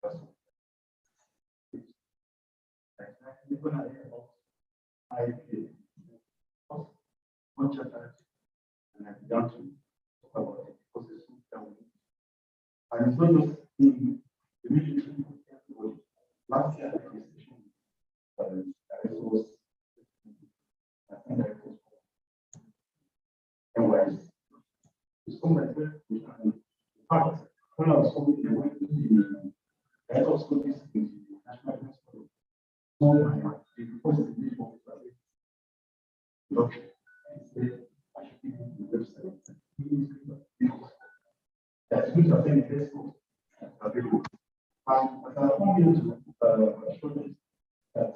I did one chapter and I began to talk about it because it's so down. And it's not just in the military, last year I had a session, it was, I think I was, anyways, it's so much better. In fact, when I was talking, I went to the head of school this in the national hospital. So my because the people okay. I should be on the website. That's good to attend the school. Available. As I come here to show this that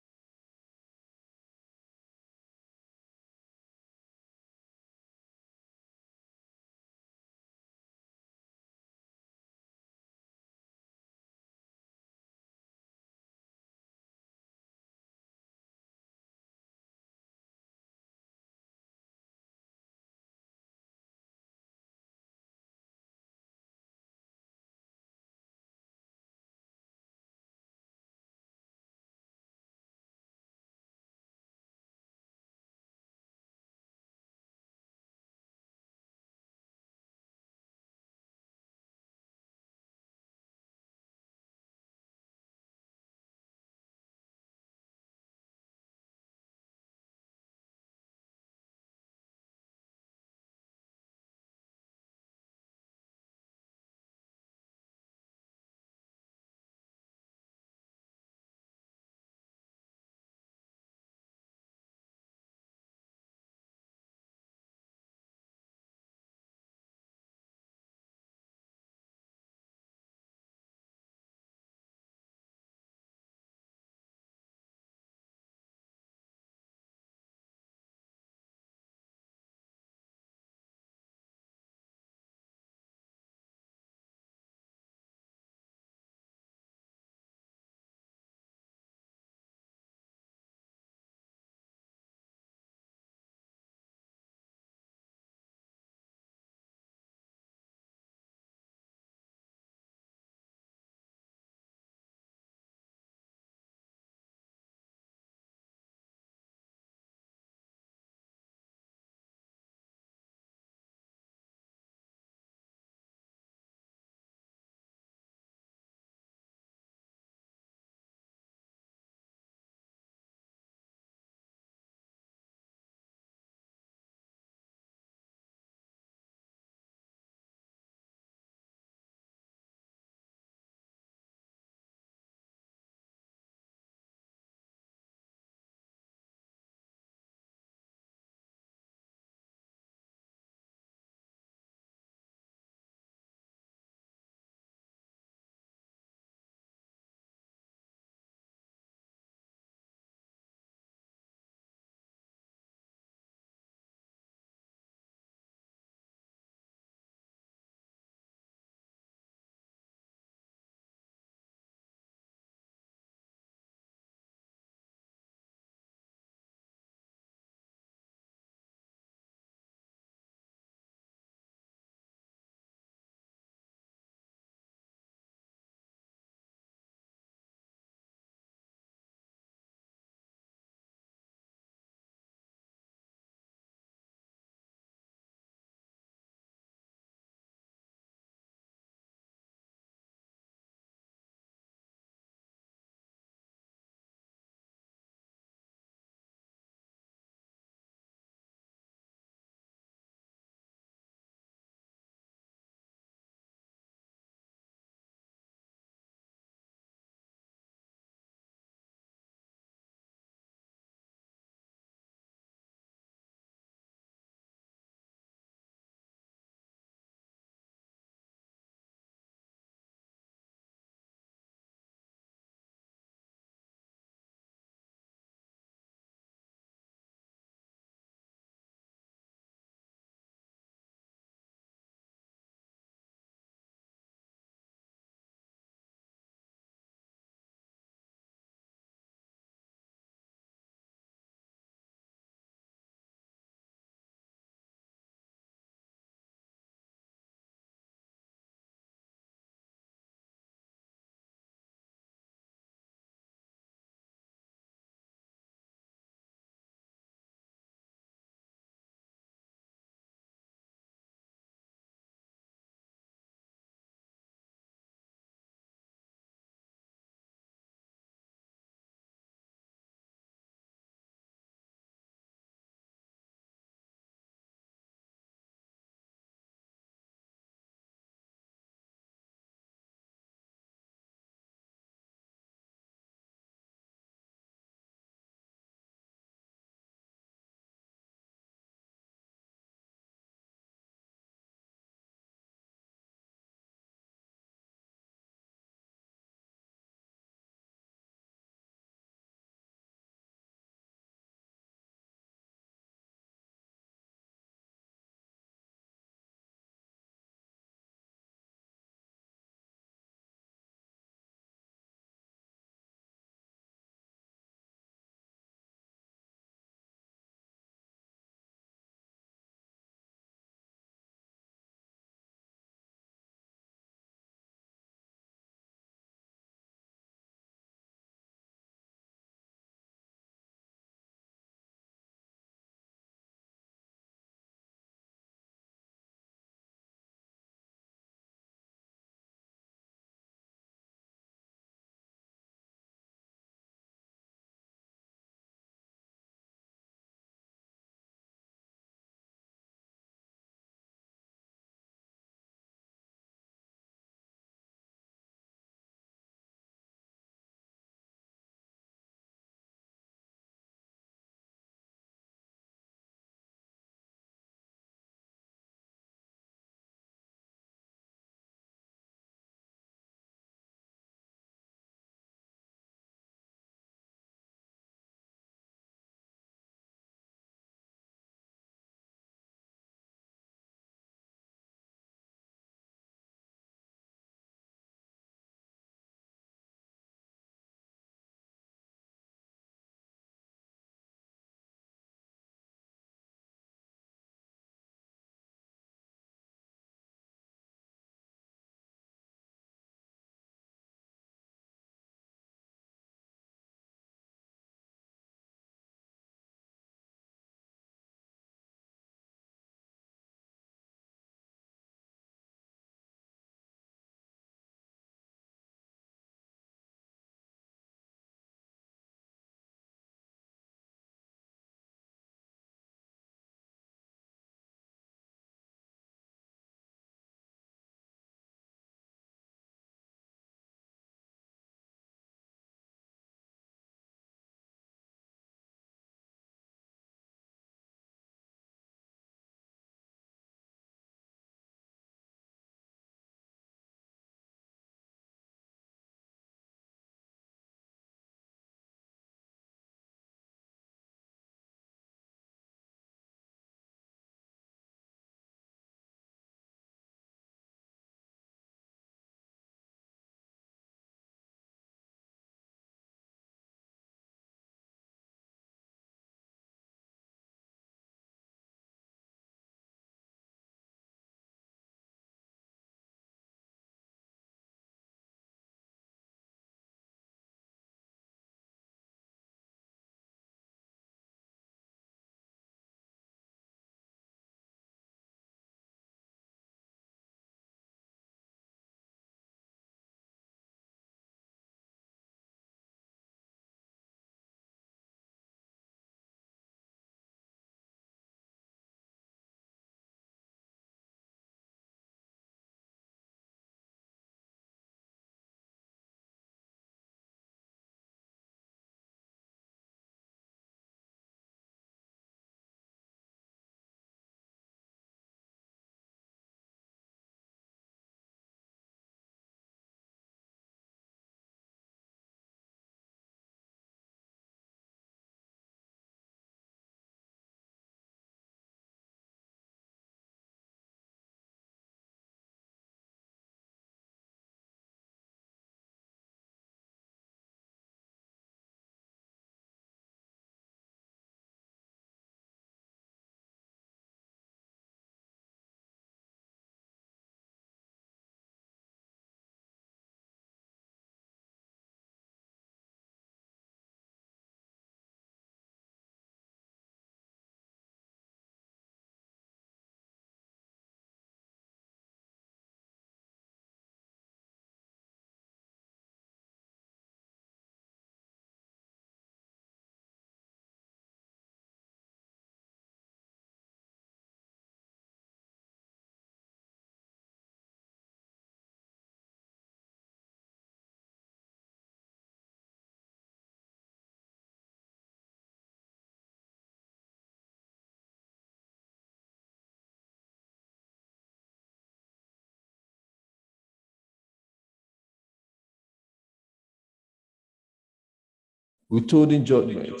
withholding judgment,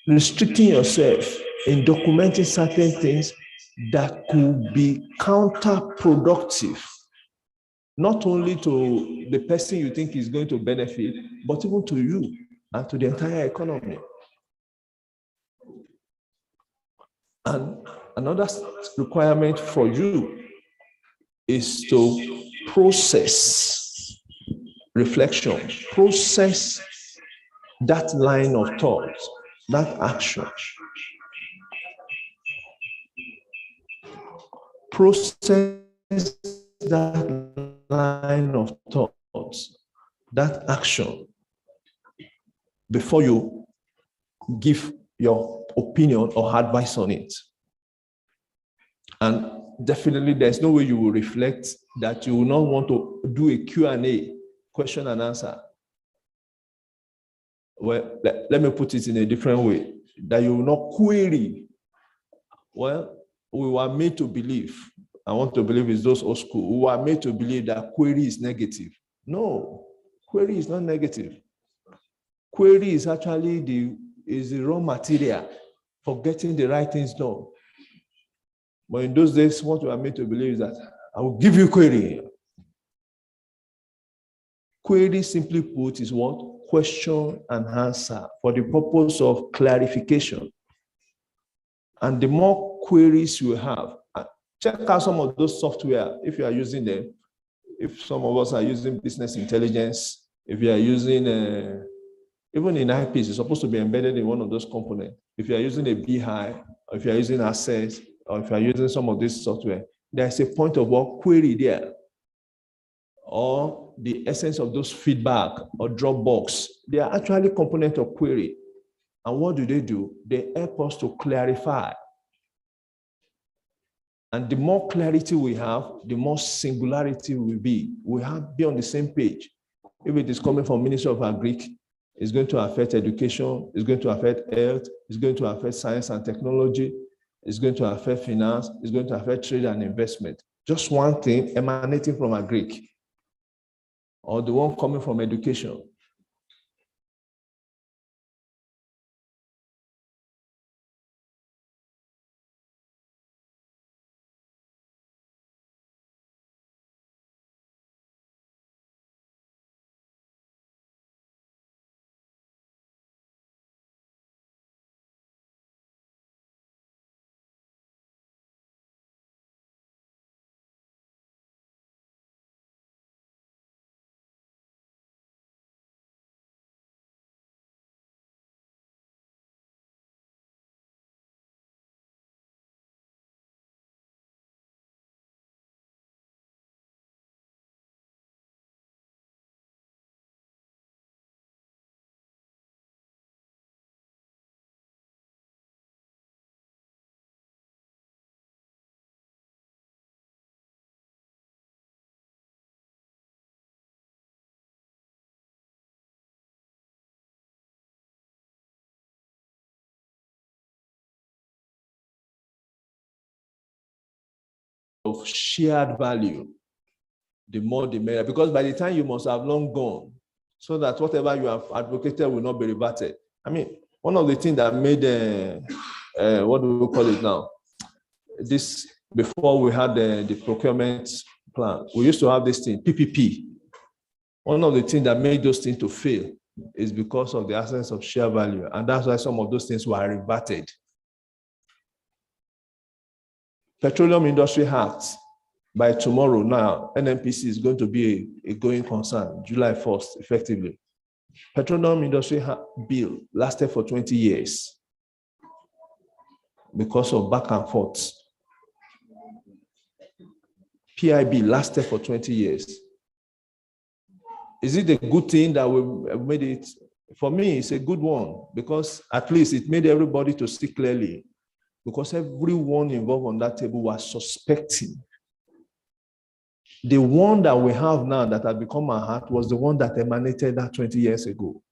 restricting yourself in documenting certain things that could be counterproductive, not only to the person you think is going to benefit, but even to you and to the entire economy. And another requirement for you is to process reflection, process that line of thought, that action. Process that line of thoughts, that action, before you give your opinion or advice on it. And definitely there's no way you will reflect that you will not want to do a Q&A, question and answer. Well, let me put it in a different way, that you will not query. Well, we were made to believe, I want to believe it's those old school, we were made to believe that query is negative. No, query is not negative. Query is actually the raw material for getting the right things done. But in those days, what we are made to believe is that I will give you query. Query, simply put, is what? Question and answer for the purpose of clarification. And the more queries you have, check out some of those software if you are using them. If some of us are using business intelligence, if you are using, even in IPs, it's supposed to be embedded in one of those components. If you are using a BI, or if you are using Access, or if you are using some of this software, there's a point of what query there. Or the essence of those feedback or Dropbox, they are actually component of query. And what do? They help us to clarify. And the more clarity we have, the more singularity will be. We have to be on the same page. If it is coming from Ministry of Agric, it's going to affect education, it's going to affect health, it's going to affect science and technology, it's going to affect finance, it's going to affect trade and investment. Just one thing emanating from Agric, or the one coming from education. Of shared value, the more the merrier, because by the time you must have long gone, so that whatever you have advocated will not be reverted. I mean, one of the things that made what do we call it now? This, before we had the procurement plan, we used to have this thing, PPP. One of the things that made those things to fail is because of the absence of share value, and that's why some of those things were reverted. Petroleum Industry Act, by tomorrow now, NNPC is going to be a going concern, July 1st, effectively. Petroleum Industry Bill lasted for 20 years because of back and forth. PIB lasted for 20 years. Is it a good thing that we made it? For me, it's a good one, because at least it made everybody to see clearly, because everyone involved on that table was suspecting. The one that we have now that has become our heart was the one that emanated that 20 years ago.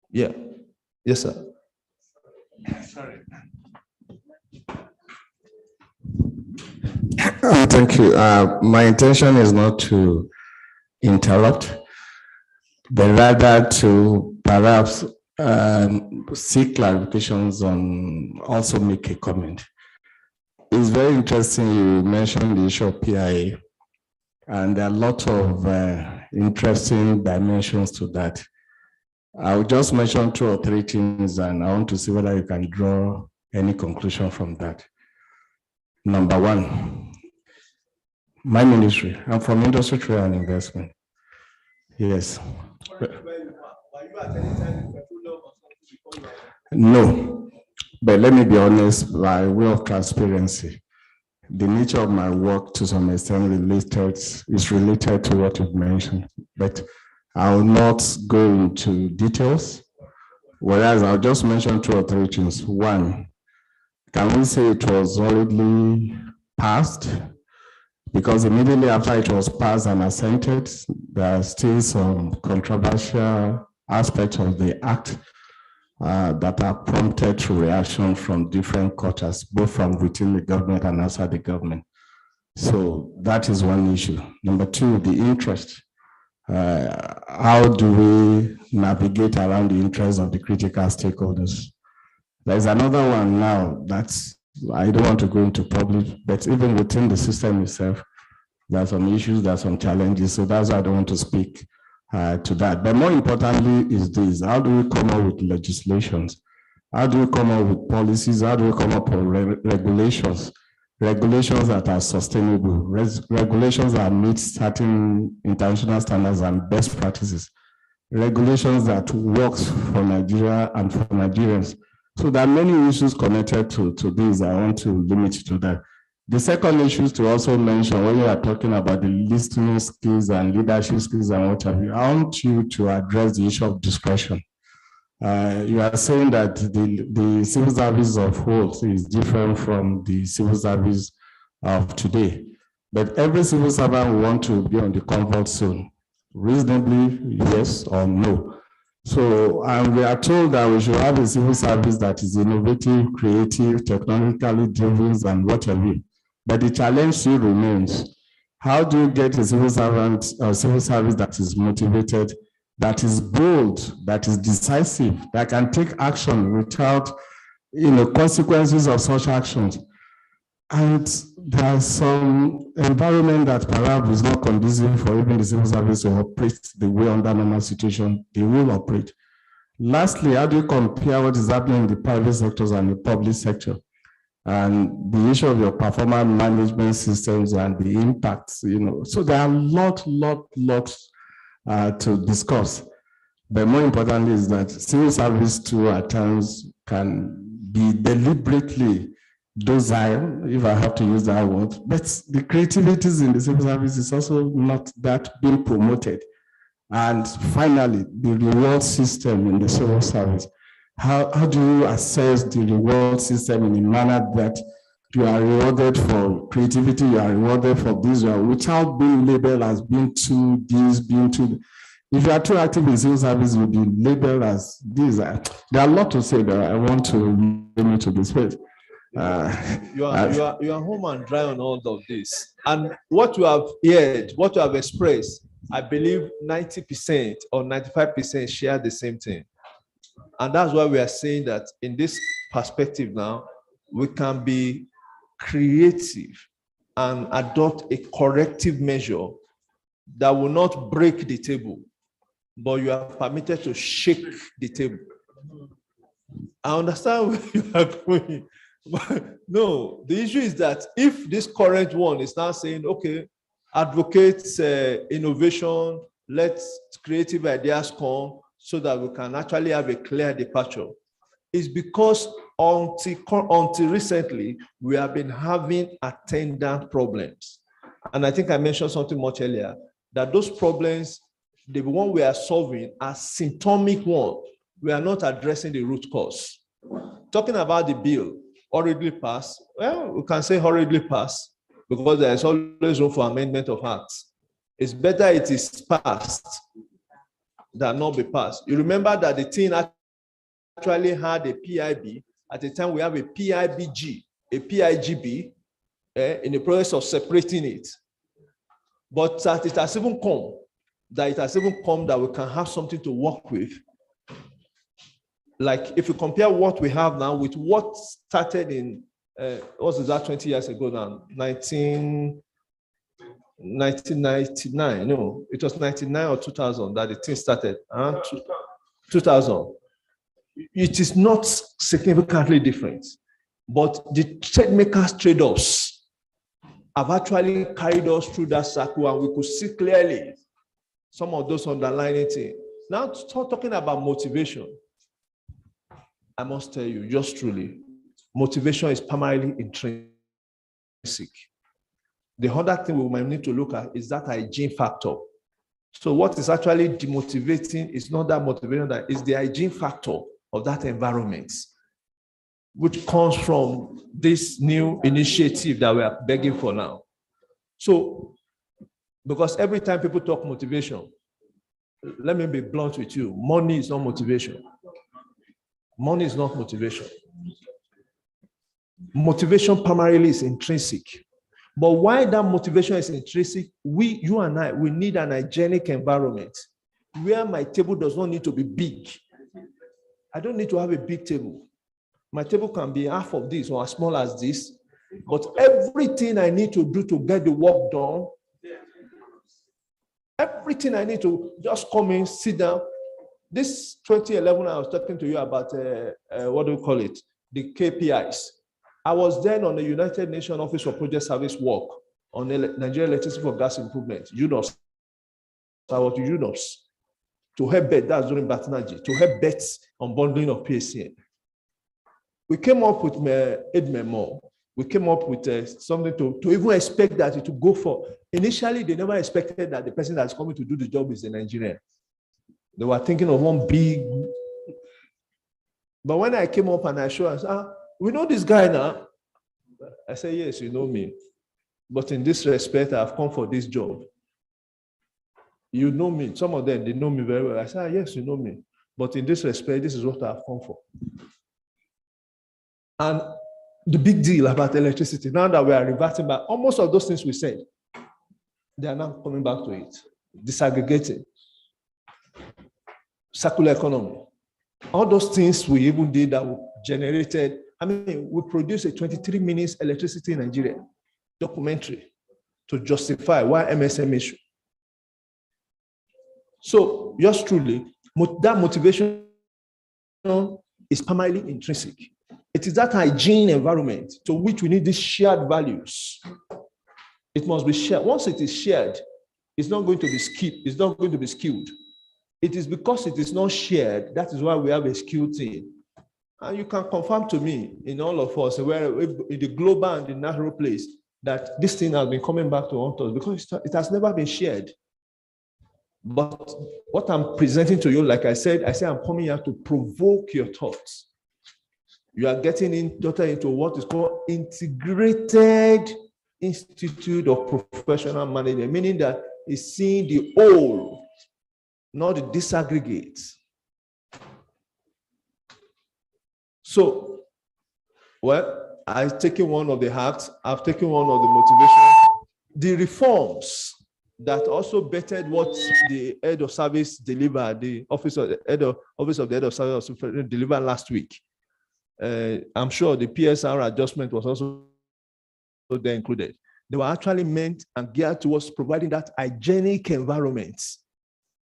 Yeah. Yes, sir. Sorry. Thank you. My intention is not to interrupt, but rather to perhaps seek clarifications on, also make a comment. It's very interesting you mentioned the issue of PIA, and there are a lot of interesting dimensions to that. I'll just mention 2 or 3 things, and I want to see whether you can draw any conclusion from that. Number 1, my ministry, I'm from Industry, Trade and Investment. Yes. No, but let me be honest, by way of transparency, the nature of my work to some extent is related to what you've mentioned, but I will not go into details, whereas I'll just mention 2 or 3 things. 1, can we say it was already passed? Because immediately after it was passed and assented, there are still some controversial aspects of the act that are prompted to reaction from different quarters, both from within the government and outside the government. So that is one issue. Number 2, the interest. How do we navigate around the interests of the critical stakeholders? There's another one now that's, I don't want to go into public, but even within the system itself, there are some issues, there are some challenges. So that's why I don't want to speak to that. But more importantly is this: how do we come up with legislations? How do we come up with policies? How do we come up with regulations? Regulations that are sustainable, regulations that meet certain international standards and best practices, regulations that works for Nigeria and for Nigerians. So there are many issues connected to this. I want to limit to that. The second issue is to also mention, when you are talking about the listening skills and leadership skills and what have you, I want you to address the issue of discretion. You are saying that the civil service of old is different from the civil service of today. But every civil servant will want to be on the comfort zone. Reasonably, yes or no. So, and we are told that we should have a civil service that is innovative, creative, technologically driven, and what have you. But the challenge still remains. How do you get a civil servant or civil service that is motivated, that is bold, that is decisive, that can take action without, consequences of such actions? And there's some environment that perhaps is not conducive for even the civil service to operate the way under normal situation they will operate. Lastly, how do you compare what is happening in the private sectors and the public sector? And the issue of your performance management systems and the impacts, So there are lots to discuss. But more importantly is that civil service too at times can be deliberately docile, if I have to use that word, but the creativities in the civil service is also not that being promoted. And finally, the reward system in the civil service. How do you assess the reward system in a manner that you are rewarded for creativity, you are rewarded for this, without being labeled as being too this, being too... If you are too active in civil service, you'll be labeled as this. There are a lot to say, but I want to limit to this way. You are home and dry on all of this. And what you have heard, what you have expressed, I believe 90% or 95% share the same thing. And that's why we are saying that in this perspective now, we can be creative and adopt a corrective measure that will not break the table, but you are permitted to shake the table. I understand where you are going. But no, the issue is that if this current one is now saying, okay, advocates innovation, let creative ideas come so that we can actually have a clear departure, it's because until recently, we have been having attendant problems. And I think I mentioned something much earlier, that those problems, the one we are solving are symptomatic one. We are not addressing the root cause. Talking about the bill, hurriedly passed, well, we can say hurriedly passed because there is always room for amendment of acts. It's better it is passed than not be passed. You remember that the thing actually had a PIB. At the time, we have a PIBG, a PIGB, in the process of separating it. But it has even come that it has even come that we can have something to work with. Like if you compare what we have now with what started in, what was that 20 years ago now, 1999, no, it was 99 or 2000 that the thing started, 2000. It is not significantly different, but the trade makers' trade-offs have actually carried us through that circle, and we could see clearly some of those underlying things. Now, talking about motivation, I must tell you, just truly, motivation is primarily intrinsic. The other thing we might need to look at is that hygiene factor. So what is actually demotivating is not that motivation, that is the hygiene factor of that environment, which comes from this new initiative that we are begging for now. So, because every time people talk motivation, let me be blunt with you, money is not motivation. Money is not motivation. Motivation primarily is intrinsic. But why that motivation is intrinsic, you and I, we need an hygienic environment where my table does not need to be big. I don't need to have a big table. My table can be half of this or as small as this, but everything I need to do to get the work done, everything I need to just come in, sit down. This 2011, I was talking to you about, what do you call it? The KPIs. I was then on the United Nations Office for Project Service work on the Nigeria Electricity for Gas Improvement, UNOS. I was to UNOS to help bet, that's during Batanaji, to help bets on bundling of PSCN. We came up with aid memo. We came up with something to even expect that it to go for. Initially, they never expected that the person that's coming to do the job is a Nigerian. They were thinking of one big. But when I came up and I showed, I said, we know this guy now. I said, yes, you know me. But in this respect, I've come for this job. You know me. Some of them, they know me very well. I said, yes, you know me. But in this respect, this is what I've come for. And the big deal about electricity, now that we are reverting back, almost all those things we said, they are now coming back to it. Disaggregating. Circular economy. All those things we even did that generated, I mean, we produced a 23 minutes electricity in Nigeria documentary to justify why MSM issue. So, yours truly, that motivation is primarily intrinsic. It is that hygiene environment to which we need these shared values. It must be shared. Once it is shared, it's not going to be skewed. It's not going to be skewed. It is because it is not shared, that is why we have a skewed team. And you can confirm to me, in all of us, where in the global and the natural place, that this thing has been coming back to haunt us because it has never been shared. But what I'm presenting to you, like I said I'm coming here to provoke your thoughts. You are getting into what is called integrated institute of professional management, meaning that it's seeing the whole, not the disaggregates. So, well, I've taken one of the acts, I've taken one of the motivation, the reforms that also bettered what the head of service delivered, the office of the head of service delivered last week. I'm sure the PSR adjustment was also there included. They were actually meant and geared towards providing that hygienic environment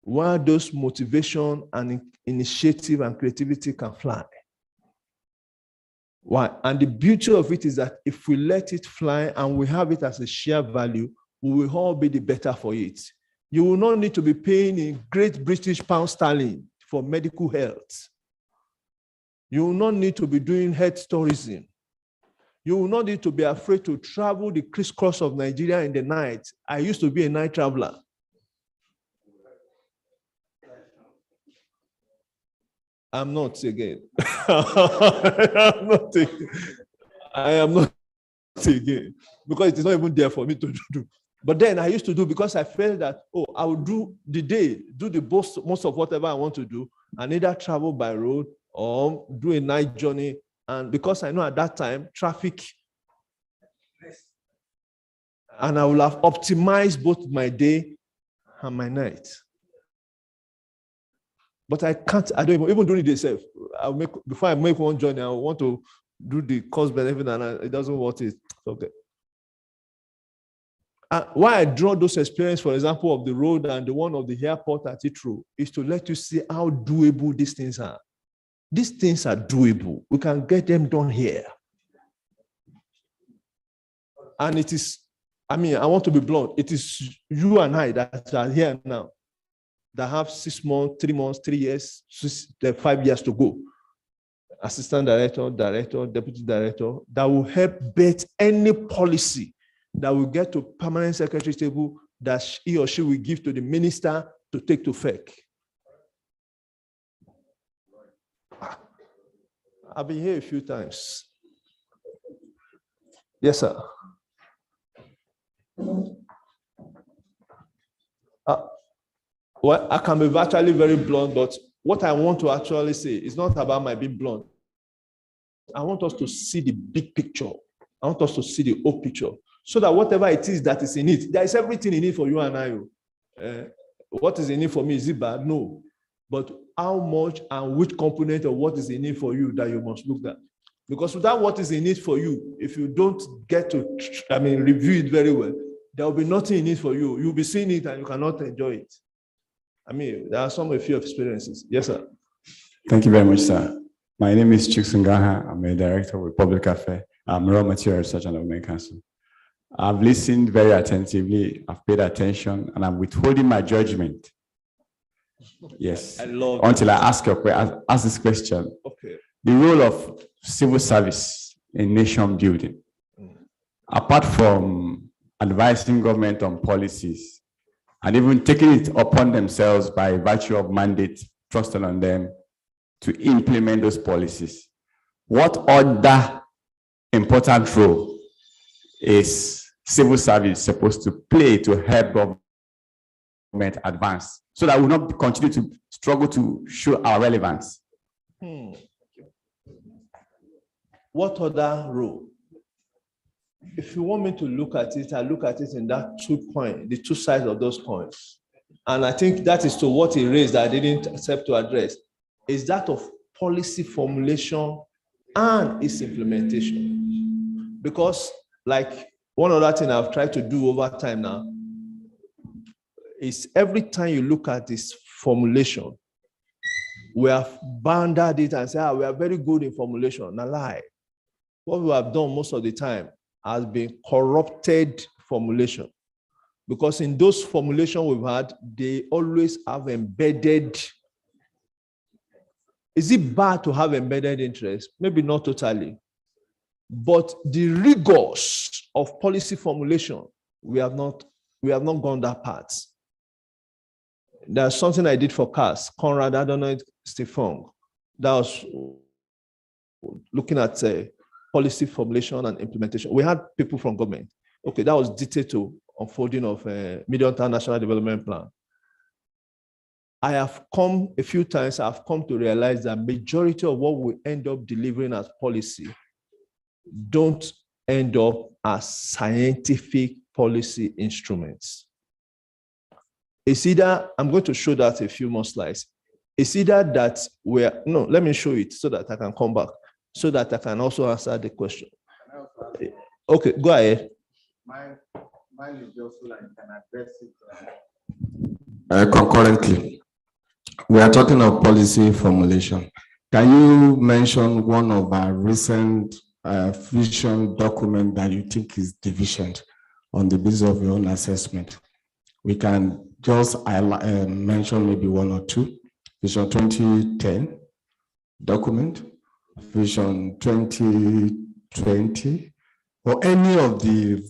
where those motivation and initiative and creativity can fly. Why? And the beauty of it is that if we let it fly and we have it as a shared value, we will all be the better for it. You will not need to be paying in Great British pound sterling for medical health. You will not need to be doing health tourism. You will not need to be afraid to travel the crisscross of Nigeria in the night. I used to be a night traveler. I'm not again. I am not again. Because it is not even there for me to do. But then I used to do because I felt that, I will do the day, do the most of whatever I want to do, and either travel by road or do a night journey. And because I know at that time, traffic, and I will have optimized both my day and my night. But I can't, I don't even doing it myself. Before I make one journey, I want to do the cost benefit and it doesn't worth it. Okay. Why I draw those experiences, for example, of the road and the one of the airport at Heathrow, is to let you see how doable these things are. These things are doable. We can get them done here. And it is, I mean, I want to be blunt. It is you and I that are here now that have 6 months, 3 months, 3 years, 5 years to go. Assistant director, director, deputy director, that will help bet any policy that will get to permanent secretary table that he or she will give to the minister to take to FEC. I've been here a few times. Yes, sir. Well, I can be virtually very blunt, but what I want to actually say is not about my being blunt. I want us to see the big picture. I want us to see the whole picture, so that whatever it is that is in it, there is everything in it for you and I. What is in it for me? Is it bad? No. But how much and which component of what is in it for you that you must look at? Because without what is in it for you, if you don't get to, review it very well, there will be nothing in it for you. You'll be seeing it and you cannot enjoy it. I mean, there are a few experiences. Yes, sir. Thank you very much, sir. My name is Chiksungaha. I'm a director with Public Affairs. I'm Raw Material Research and Development Council. I've listened very attentively. I've paid attention, and I'm withholding my judgment. Yes. Until I ask this question. Okay. The role of civil service in nation building, apart from advising government on policies and even taking it upon themselves by virtue of mandate, trusting on them to implement those policies, what other important role is civil service supposed to play to help government advance, so that we will not continue to struggle to show our relevance? What other role? If you want me to look at it, I look at it in that 2 points, the 2 sides of those coins. And I think that is to what he raised that I didn't accept to address, is that of policy formulation and its implementation. Because like one other thing I've tried to do over time now is every time you look at this formulation, we have bounded it and say, we are very good in formulation. Now lie. What we have done most of the time has been corrupted formulation. Because in those formulations we've had, they always have embedded. Is it bad to have embedded interest? Maybe not totally. But the rigors of policy formulation, we have not gone that path. There's something I did for CAS, Conrad, I don't know, Steve Fong. That was looking at policy formulation and implementation. We had people from government. Okay, that was detailed to unfolding of medium-term national development plan. I have come a few times, I've come to realize that majority of what we end up delivering as policy don't end up as scientific policy instruments. It's either, I'm going to show that a few more slides. It's either that let me show it so that I can come back, so that I can also answer the question. Okay, go ahead. Mine is just so that you can address it concurrently. We are talking of policy formulation. Can you mention one of our recent vision document that you think is deficient on the basis of your own assessment? We can just mention maybe 1 or 2. Vision 2010 document, Vision 2020, or any of the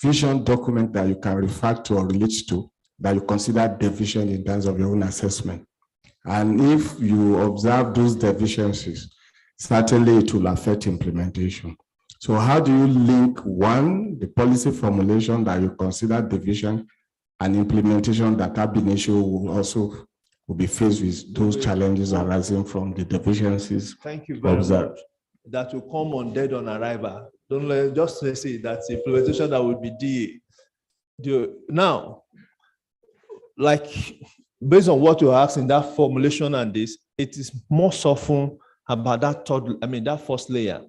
vision document that you can refer to or relate to that you consider deficient in terms of your own assessment. And if you observe those deficiencies, certainly it will affect implementation. So how do you link, one, the policy formulation that you consider deficient, and implementation that ab initio will be faced with those challenges arising from the deficiencies? Thank you very much. That will come on dead on arrival. Don't just say that's implementation that will be the now, like based on what you asked in that formulation and this, it is more often about that first layer.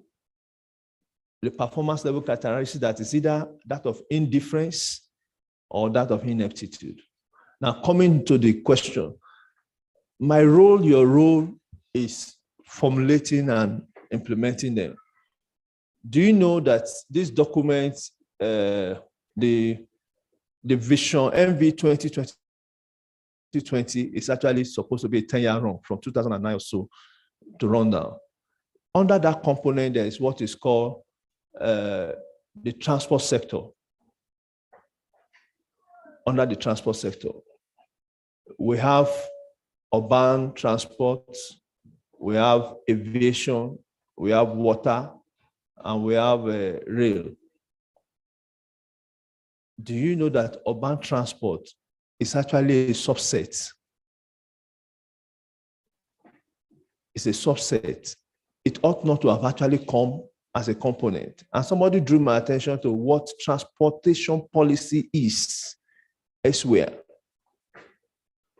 The performance level characteristic that is either that of indifference or that of ineptitude. Now, coming to the question, my role, your role is formulating and implementing them. Do you know that this document, the vision MV 2020 is actually supposed to be a 10-year run from 2009 or so to run down. Under that component, there is what is called the transport sector. Under the transport sector, we have urban transport, we have aviation, we have water, and we have rail. Do you know that urban transport is actually a subset? It's a subset. It ought not to have actually come as a component. And somebody drew my attention to what transportation policy is elsewhere.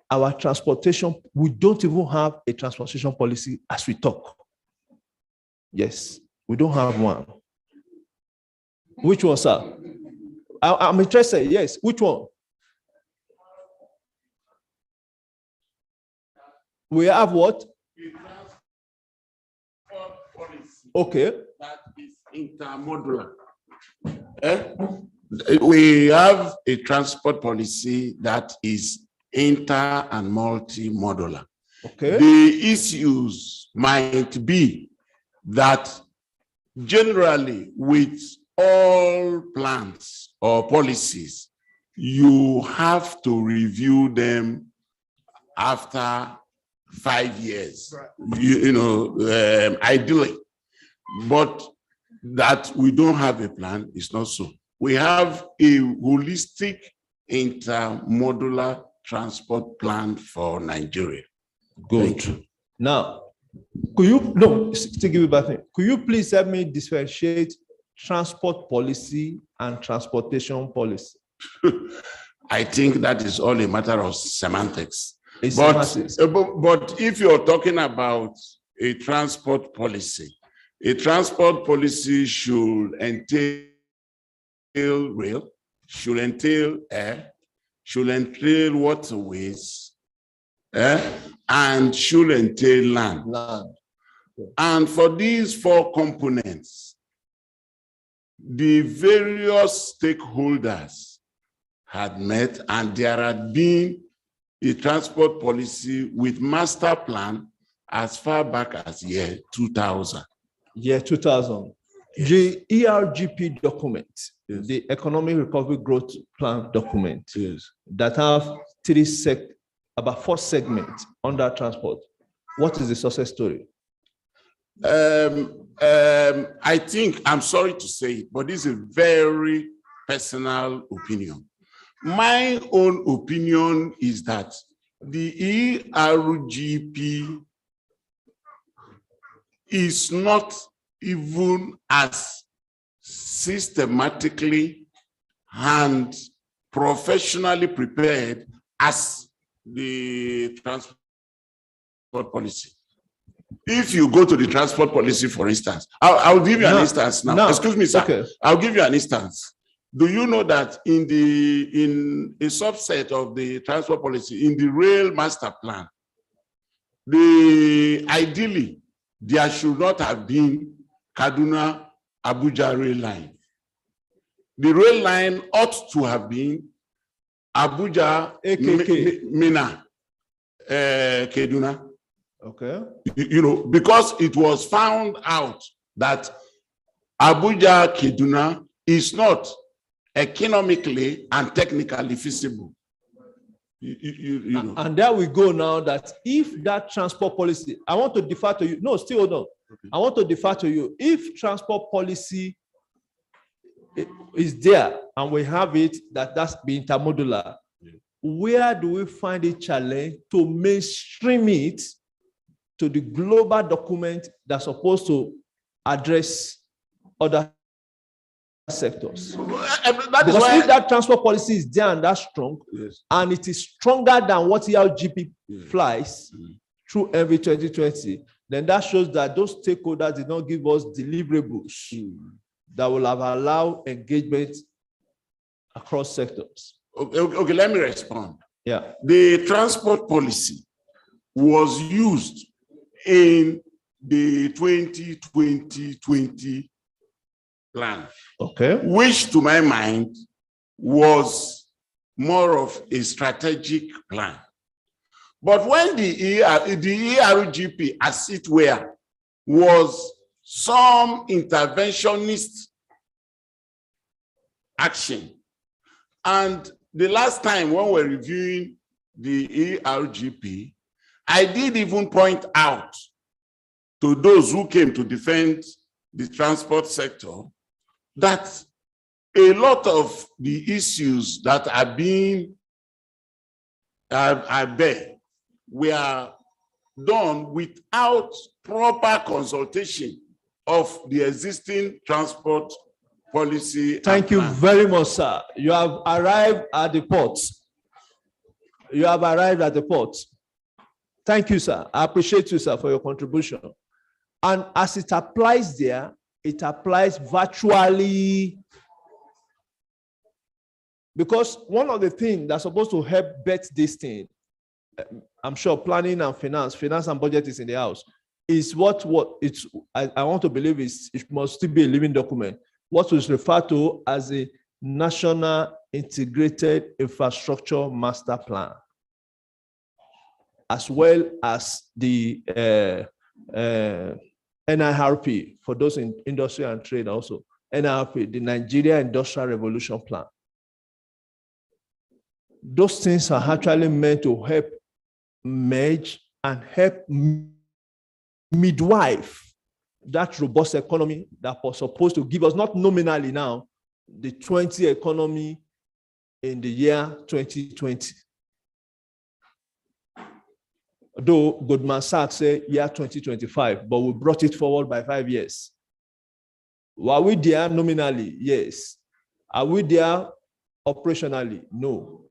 Our transportation, we don't even have a transportation policy as we talk. Yes, we don't have one. Which one, sir? I'm interested, yes. Which one? We have what? Okay. That is intermodular. We have a transport policy that is inter and multi-modular. Okay. The issues might be that generally with all plans or policies, you have to review them after 5 years, ideally. But that we don't have a plan is not so. We have a holistic intermodular transport plan for Nigeria. Good. Now, still give me back. Could you please help me differentiate transport policy and transportation policy? I think that is all a matter of semantics. But if you're talking about a transport policy should entail rail, should entail air, should entail waterways, and should entail land. And for these four components, the various stakeholders had met, and there had been a transport policy with master plan as far back as year 2000. Year 2000. Yes. The ERGP document, yes. The Economic Recovery Growth Plan document, yes. That have about 4 segments under transport. What is the success story? I think, I'm sorry to say it, but this is a very personal opinion. My own opinion is that the ERGP is not even as systematically and professionally prepared as the transport policy. If you go to the transport policy, for instance, I'll give you an instance now. Excuse me, sir. Okay. I'll give you an instance. Do you know that in a subset of the transport policy, in the rail master plan, ideally, there should not have been Kaduna-Abuja rail line. The rail line ought to have been Abuja-Mina, Kaduna. Okay. Because it was found out that Abuja-Kaduna is not economically and technically feasible. And there we go now, that if that transport policy, I want to defer to you. No, still hold on. Okay. I want to defer to you. If transport policy is there and we have it, that's being intermodular, yeah. Where do we find a challenge to mainstream it to the global document that's supposed to address other sectors. That is Because why if that transport policy is there and that's strong, yes. and it is stronger than what ERGP Yes. flies through every 2020, then that shows that those stakeholders did not give us deliverables that will have allowed engagement across sectors. Okay, let me respond. Yeah. The transport policy was used in the 2020 plan, Okay. which to my mind was more of a strategic plan. But when the ERGP, as it were, was some interventionist action. And the last time when we're reviewing the ERGP, I did even point out to those who came to defend the transport sector that a lot of the issues that are being there were done without proper consultation of the existing transport policy. Thank you very much, sir. You have arrived at the port. You have arrived at the port. Thank you, sir. I appreciate you, sir, for your contribution. And as it applies there, it applies virtually. Because one of the things that's supposed to help bet this thing, I'm sure planning and finance and budget is in the house, is what it's, I want to believe is, it must still be a living document, what is referred to as a National Integrated Infrastructure Master Plan, as well as the NIRP, for those in industry and trade also, NIRP, the Nigeria Industrial Revolution Plan. Those things are actually meant to help merge and help midwife that robust economy that was supposed to give us, not nominally now, the 20 economy in the year 2020. Though Goldman Sachs said year 2025, but we brought it forward by 5 years. Were we there nominally? Yes. Are we there operationally? No.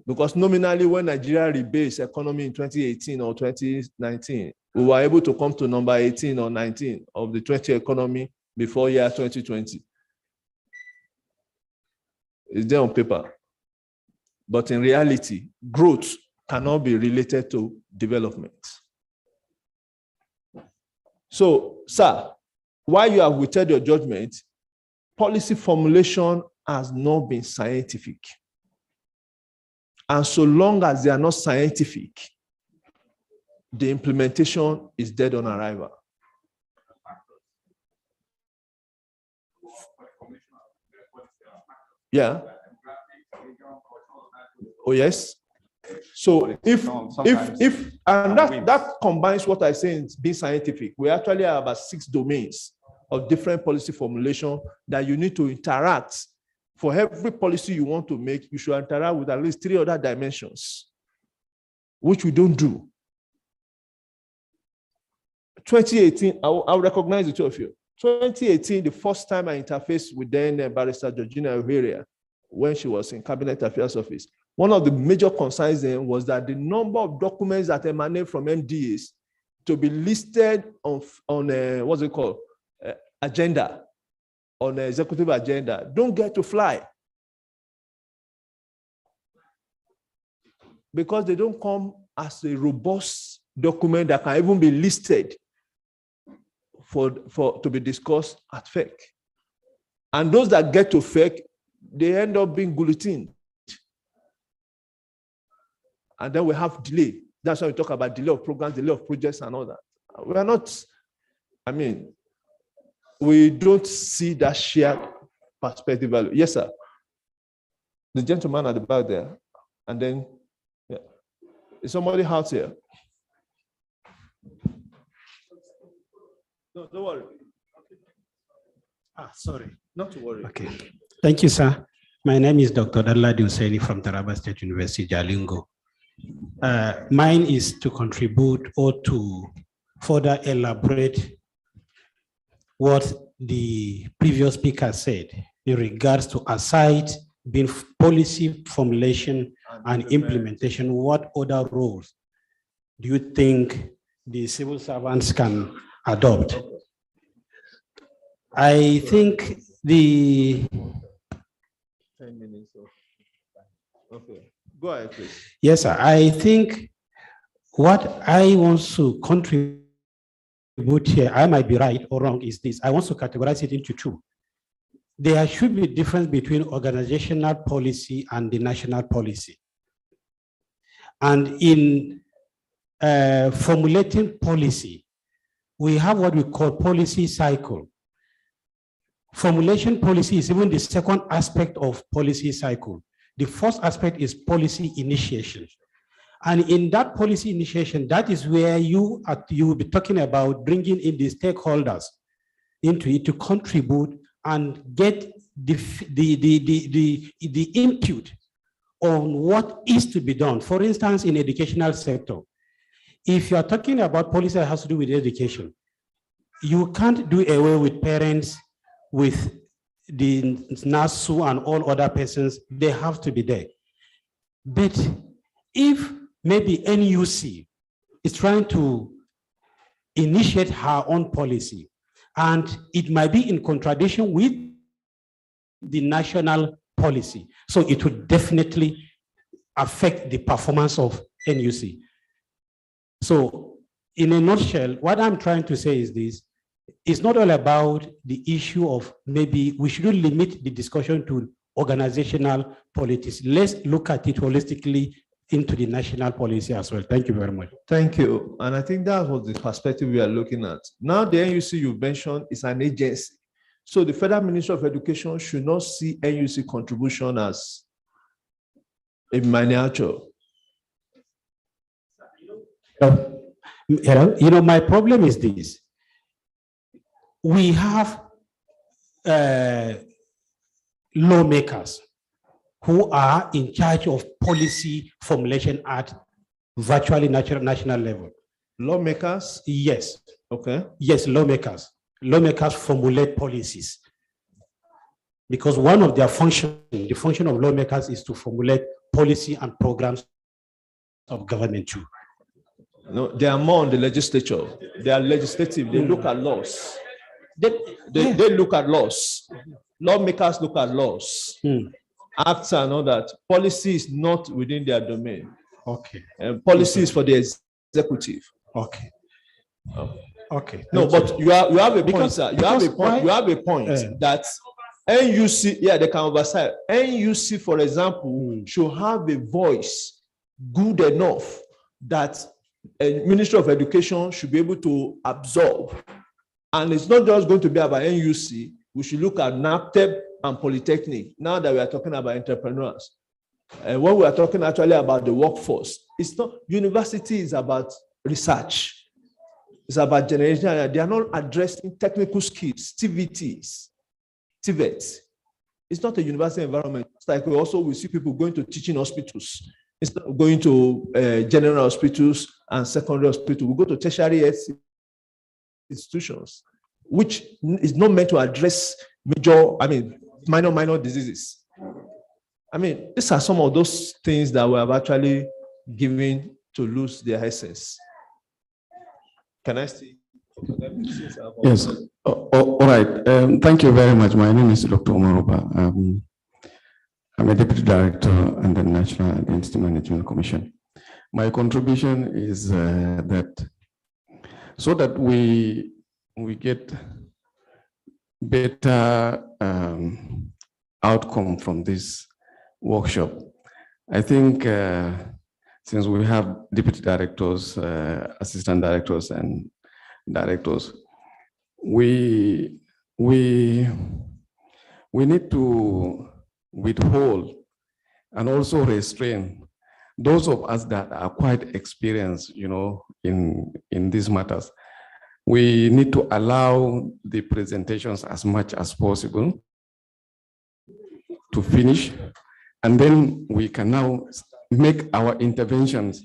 Because nominally, when Nigeria rebased economy in 2018 or 2019, we were able to come to number 18 or 19 of the 20 economy before year 2020. It's there on paper. But in reality, growth cannot be related to development. So, sir, while you have withheld your judgment, policy formulation has not been scientific. And so long as they are not scientific, the implementation is dead on arrival. Yeah. Oh, yes. So if and that combines what I say in being scientific, we actually have about 6 domains of different policy formulation that you need to interact. For every policy you want to make, you should interact with at least 3 other dimensions, which we don't do. 2018, I'll recognize the two of you. 2018, the first time I interfaced with then Barrister Georgina O'Hara when she was in Cabinet Affairs Office, one of the major concerns then was that the number of documents that emanate from MDAs to be listed on what's it called, agenda, on the executive agenda, don't get to fly. Because they don't come as a robust document that can even be listed to be discussed at FEC. And those that get to FEC, they end up being guillotined. And then we have delay. That's why we talk about delay of programs, delay of projects and all that. We are not, I mean, we don't see that shared perspective value. Yes, sir. The gentleman at the back there. And then, yeah. Is somebody out here? No, don't worry. Sorry. Not to worry. Okay. Thank you, sir. My name is Dr. Daladi Hussaini from Taraba State University, Jalingo. Mine is to contribute or to further elaborate what the previous speaker said in regards to aside being policy formulation and implementation, what other roles do you think the civil servants can adopt? I think the 10 minutes. Okay, go ahead, please. yes, sir. I think what I want to contribute here, I might be right or wrong, is this. I want to categorize it into two. There should be a difference between organizational policy and the national policy. And in formulating policy, we have what we call policy cycle. Formulation policy is even the second aspect of policy cycle. The first aspect is policy initiation. And in that policy initiation, that is where you will be talking about bringing in the stakeholders into it to contribute and get the input on what is to be done. For instance, in educational sector, if you are talking about policy that has to do with education, you can't do away with parents, with the NASU and all other persons. They have to be there. But if maybe NUC is trying to initiate her own policy, and it might be in contradiction with the national policy, so it would definitely affect the performance of NUC. So in a nutshell, what I'm trying to say is this: it's not all about the issue of maybe we shouldn't limit the discussion to organizational politics. Let's look at it holistically into the national policy as well. Thank you very much. Thank you. And I think that was the perspective we are looking at. Now, the NUC you mentioned is an agency. So the Federal Ministry of Education should not see NUC contribution as a miniature. My problem is this. We have lawmakers who are in charge of policy formulation at virtually national level. Lawmakers? Yes. Okay. Yes, lawmakers. Lawmakers formulate policies. Because one of their functions, the function of lawmakers is to formulate policy and programs of government too. No, they are more on the legislature. They are legislative. They look at laws. They look at laws. Lawmakers look at laws. Acts and all that. Policy is not within their domain. Okay. Policy is for the executive. Okay. Okay. No, but you have a point, sir. You have a point that NUC, yeah, they can oversight. NUC, for example, should have a voice good enough that a Ministry of Education should be able to absorb. And it's not just going to be about NUC. We should look at NAPTEP and Polytechnic, now that we are talking about entrepreneurs. And when we are talking actually about the workforce, it's not, university is about research. It's about generation. They are not addressing technical skills, TVTs. It's not a university environment. It's like we see people going to teaching hospitals. Instead of going to general hospitals and secondary hospitals, we go to tertiary institutions, which is not meant to address minor diseases. These are some of those things that we have actually given to lose their essence. Can I see? Yes. All right. Thank you very much. My name is Dr. Omaroba. I'm a deputy director under the National Identity Management Commission. My contribution is that so that we get better outcome from this workshop, I think since we have deputy directors, assistant directors, and directors, we need to withhold and also restrain those of us that are quite experienced, in these matters. We need to allow the presentations as much as possible to finish, and then we can now make our interventions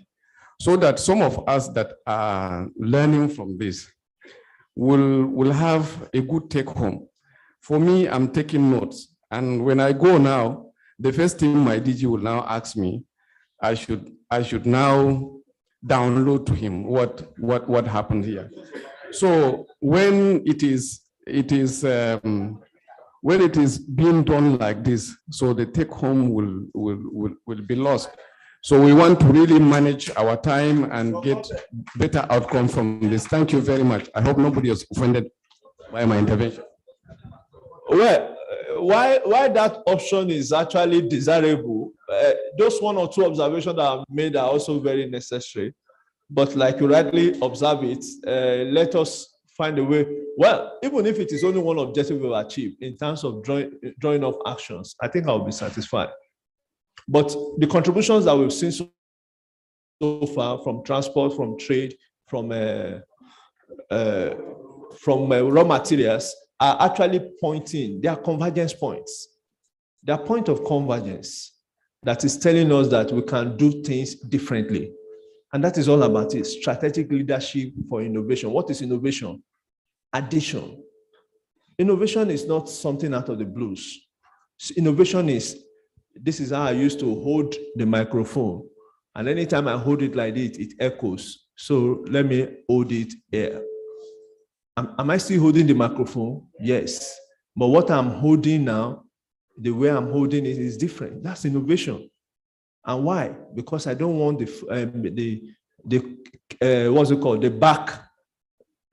so that some of us that are learning from this, will have a good take home. For me, I'm taking notes. And when I go now, the first thing my DG will now ask me, I should now download to him what happened here. So when it is being done like this, so the take home will be lost. So we want to really manage our time and get better outcome from this. Thank you very much. I hope nobody is offended by my intervention. Well, why that option is actually desirable, those one or two observations that I've made are also very necessary. But like you rightly observe it, let us find a way. Well, even if it is only one objective we've achieved in terms of drawing up actions, I think I'll be satisfied. But the contributions that we've seen so far from transport, from trade, from raw materials are actually pointing, they are convergence points. They are point of convergence that is telling us that we can do things differently. And that is all about it, strategic leadership for innovation. What is innovation? Addition. Innovation is not something out of the blues. Innovation is, this is how I used to hold the microphone. And anytime I hold it like this, it echoes. So let me hold it here. Am I still holding the microphone? Yes. But what I'm holding now, the way I'm holding it is different. That's innovation. And why? Because I don't want what's it called? The back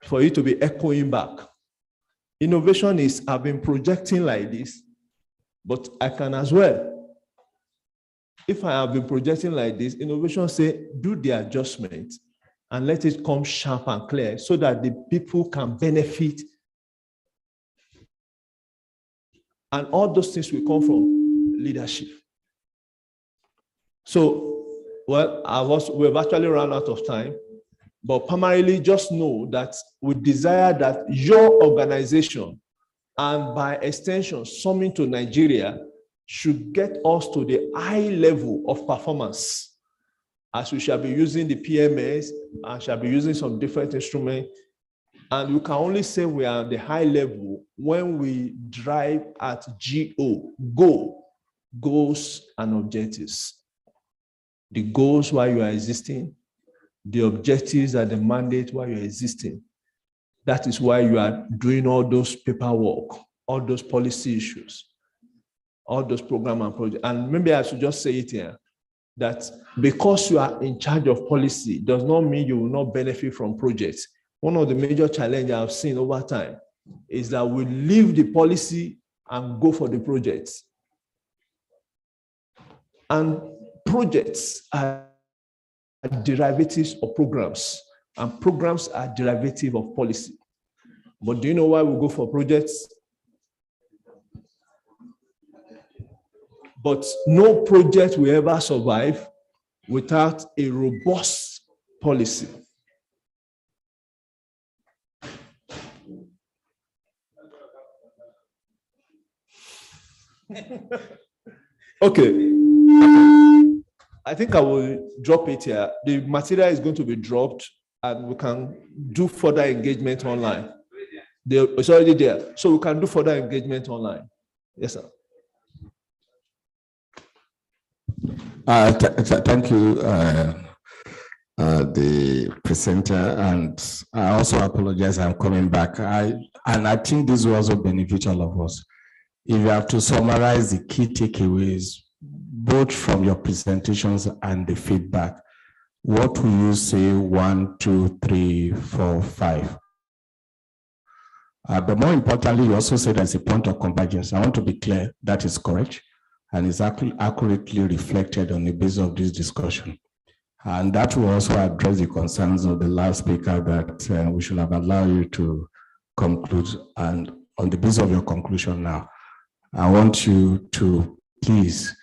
for it to be echoing back. Innovation is, I've been projecting like this, but I can as well. If I have been projecting like this, innovation say, do the adjustment and let it come sharp and clear so that the people can benefit. And all those things will come from leadership. So, well, we've actually run out of time, but primarily just know that we desire that your organization and by extension, Summit to Nigeria should get us to the high level of performance, as we shall be using the PMS and shall be using some different instruments. And we can only say we are at the high level when we drive at goals and objectives. The goals while you are existing, the objectives are the mandate while you are existing. That is why you are doing all those paperwork, all those policy issues, all those program and projects. And maybe I should just say it here, that because you are in charge of policy does not mean you will not benefit from projects. One of the major challenges I've seen over time is that we leave the policy and go for the projects. And projects are derivatives of programs, and programs are derivative of policy. But do you know why we go for projects? But no project will ever survive without a robust policy. Okay. I think I will drop it here. The material is going to be dropped and we can do further engagement online. It's already there. So we can do further engagement online. Yes, sir. Thank you, the presenter, and I also apologize. I'm coming back. I think this will also benefit all of us. If you have to summarize the key takeaways, both from your presentations and the feedback, what will you say 1, 2, 3, 4, 5? But more importantly, you also said there's a point of convergence. I want to be clear that is correct and is accurately reflected on the basis of this discussion. And that will also address the concerns of the last speaker that we should have allowed you to conclude. And on the basis of your conclusion now, I want you to please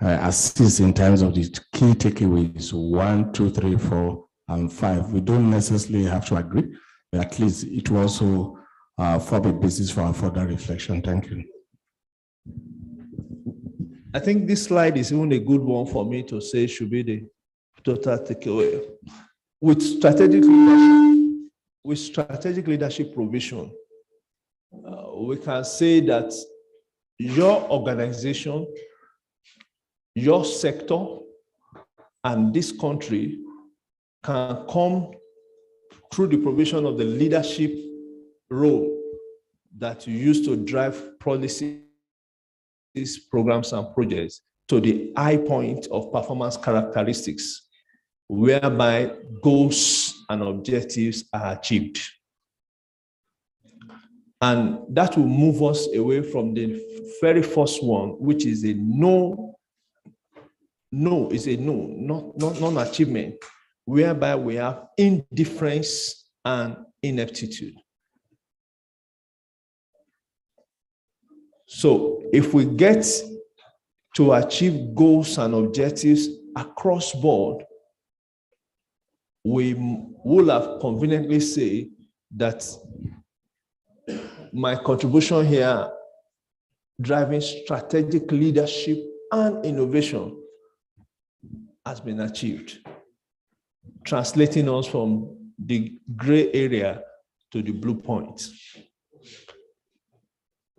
assist in terms of the key takeaways 1, 2, 3, 4, and 5. We don't necessarily have to agree, but at least it will also form a basis for our further reflection. Thank you. I think this slide is even a good one for me to say should be the total takeaway. With strategic leadership, with strategic leadership provision, we can say that your organization, your sector, and this country can come through the provision of the leadership role that you use to drive policies, programs, and projects to the high point of performance characteristics, whereby goals and objectives are achieved. And that will move us away from the very first one, which is a non-achievement, whereby we have indifference and ineptitude. So if we get to achieve goals and objectives across board, we will have conveniently say that my contribution here, driving strategic leadership and innovation, has been achieved, translating us from the gray area to the blue point.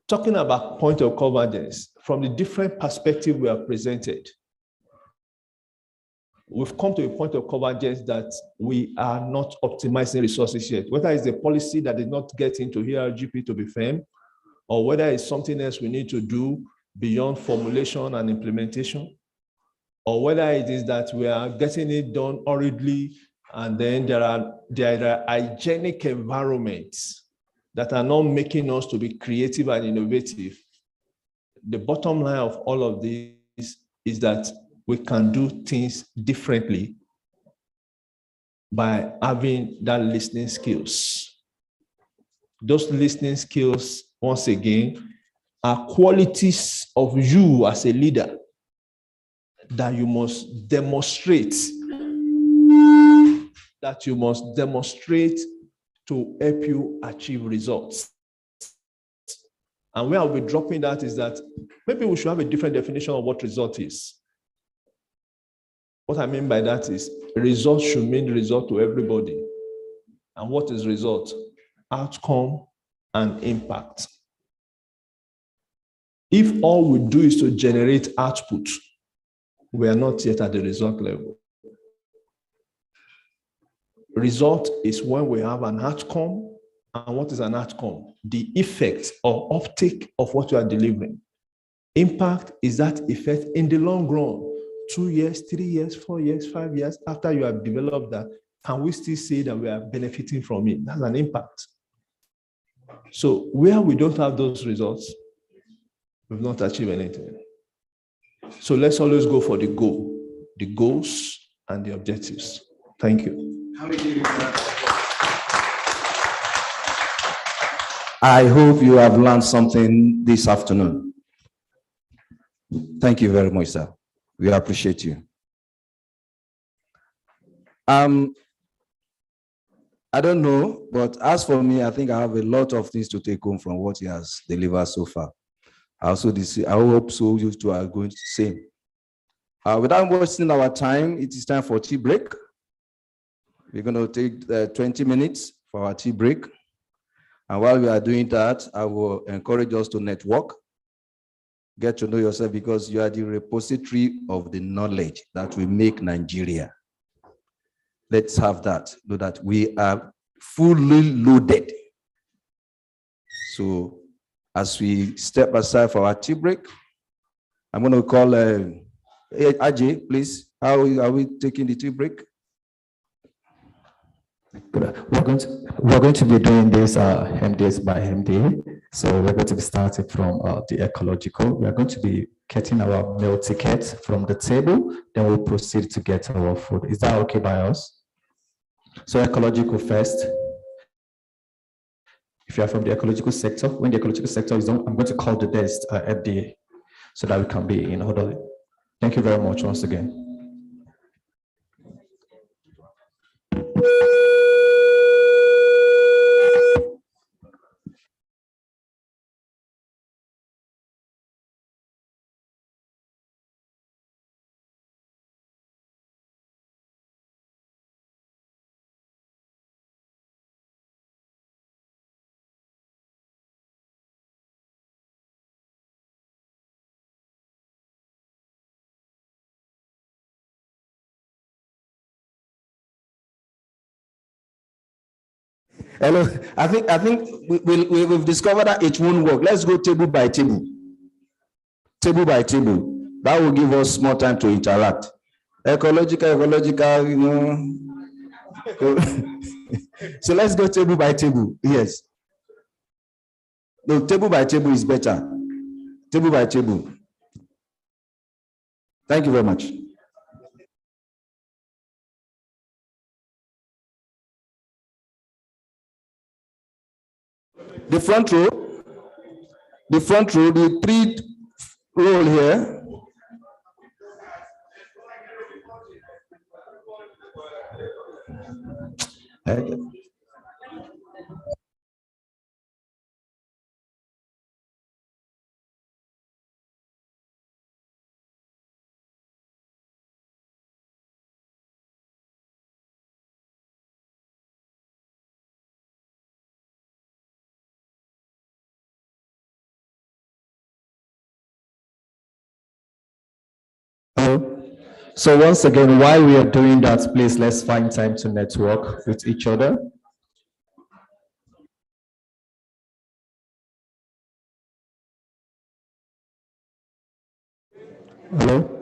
Talking about point of convergence, from the different perspective we have presented, we've come to a point of convergence that we are not optimizing resources yet, whether it's a policy that did not get into HRGP to be firm, or whether it's something else we need to do beyond formulation and implementation, or whether it is that we are getting it done hurriedly, and then there are hygienic environments that are not making us to be creative and innovative. The bottom line of all of this is that we can do things differently by having that listening skills. Those listening skills, once again, are qualities of you as a leader that you must demonstrate, to help you achieve results. And where I'll be dropping that is that maybe we should have a different definition of what result is. What I mean by that is result should mean result to everybody. And what is result? Outcome and impact. If all we do is to generate output, we are not yet at the result level. Result is when we have an outcome. And what is an outcome? The effect or uptake of what you are delivering. Impact is that effect in the long run. 2 years, 3 years, 4 years, 5 years after you have developed that, can we still say that we are benefiting from it? That's an impact. So where we don't have those results, we've not achieved anything. So let's always go for the goal, the goals and the objectives. Thank you. I hope you have learned something this afternoon. Thank you very much, sir. We appreciate you. I don't know, but as for me, I think I have a lot of things to take home from what he has delivered so far. I hope so you two are going to say. Without wasting our time, it is time for tea break. We're going to take 20 minutes for our tea break. And while we are doing that, I will encourage us to network, get to know yourself, because you are the repository of the knowledge that will make Nigeria. Let's have that, know that we are fully loaded. So as we step aside for our tea break, I'm going to call Ajay, please. How are we taking the tea break? We're going to be doing this MDs by MD. So we're going to be starting from the ecological. We are going to be getting our meal tickets from the table. Then we'll proceed to get our food. Is that okay by us? So ecological first. If you are from the ecological sector, when the ecological sector is done, I'm going to call the next MD so that we can be in order. Thank you very much once again. Hello, I think we've discovered that it won't work. Let's go table by table. Table by table. That will give us more time to interact. Ecological, you know. So let's go table by table. Yes. No, table by table is better. Table by table. Thank you very much. The front row, the three row here. So once again, while we are doing that, please let's find time to network with each other. Hello?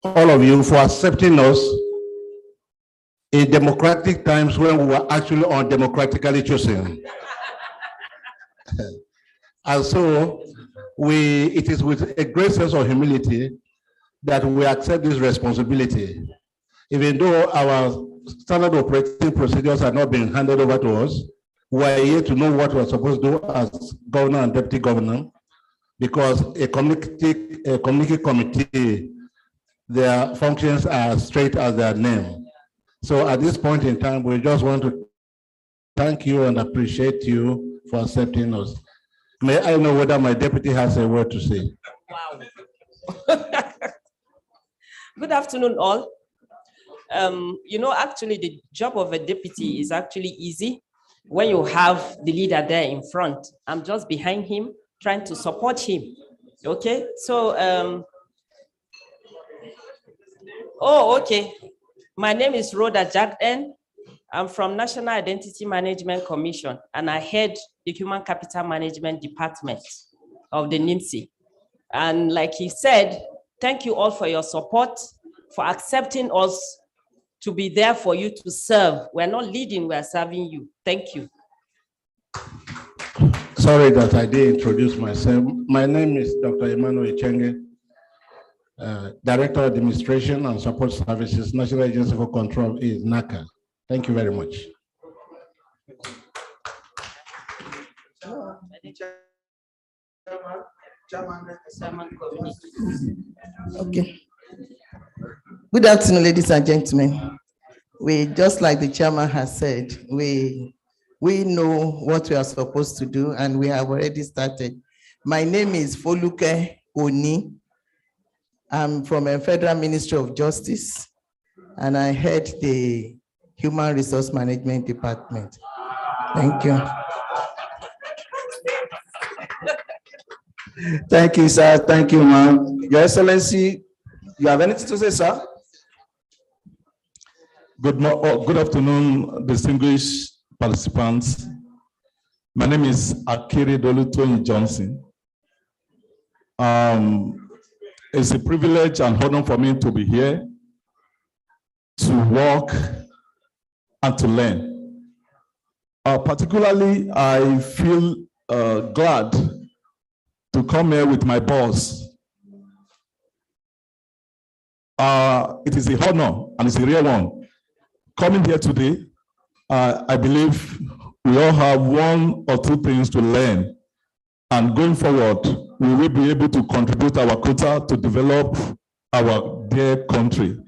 all of you for accepting us in democratic times when we were actually undemocratically chosen. And so it is with a great sense of humility that we accept this responsibility. Even though our standard operating procedures are not being handed over to us, we are here to know what we're supposed to do as governor and deputy governor, because a community committee, their functions are straight as their name. So at this point in time, we just want to thank you and appreciate you for accepting us. May I know whether my deputy has a word to say? Wow. Good afternoon, all. Actually, the job of a deputy is actually easy when you have the leader there in front. I'm just behind him, trying to support him. Okay, so, okay. My name is Rhoda Jackson. I'm from National Identity Management Commission, and I head the Human Capital Management Department of the NIMSI. And like he said, thank you all for your support, for accepting us to be there for you to serve. We're not leading, we're serving you. Thank you. Sorry that I didn't introduce myself. My name is Dr. Emmanuel Chenge, Director of Administration and Support Services, National Agency for Control is NACA. Thank you very much. Okay. Good afternoon, ladies and gentlemen. We, just like the chairman has said, we know what we are supposed to do, and we have already started. My name is Foluke Oni. I'm from a Federal Ministry of Justice, and I head the Human Resource Management Department. Thank you. Thank you, sir. Thank you, ma'am. Your Excellency, you have anything to say, sir? Good afternoon, distinguished participants. My name is Akiri Dolutoyin Johnson. It's a privilege and honor for me to be here to work and to learn. Particularly, I feel glad to come here with my boss. It is a honor and it's a real one. Coming here today, I believe we all have one or two things to learn, and going forward, we will be able to contribute our quota to develop our dear country.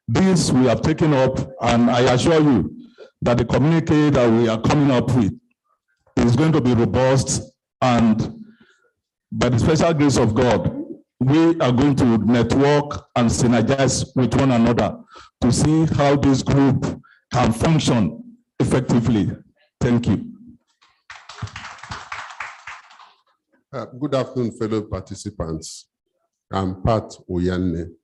This we have taken up, and I assure you that the communique that we are coming up with is going to be robust, and by the special grace of God, we are going to network and synergize with one another to see how this group can function effectively. Thank you. Good afternoon, fellow participants. I'm Pat Oyanne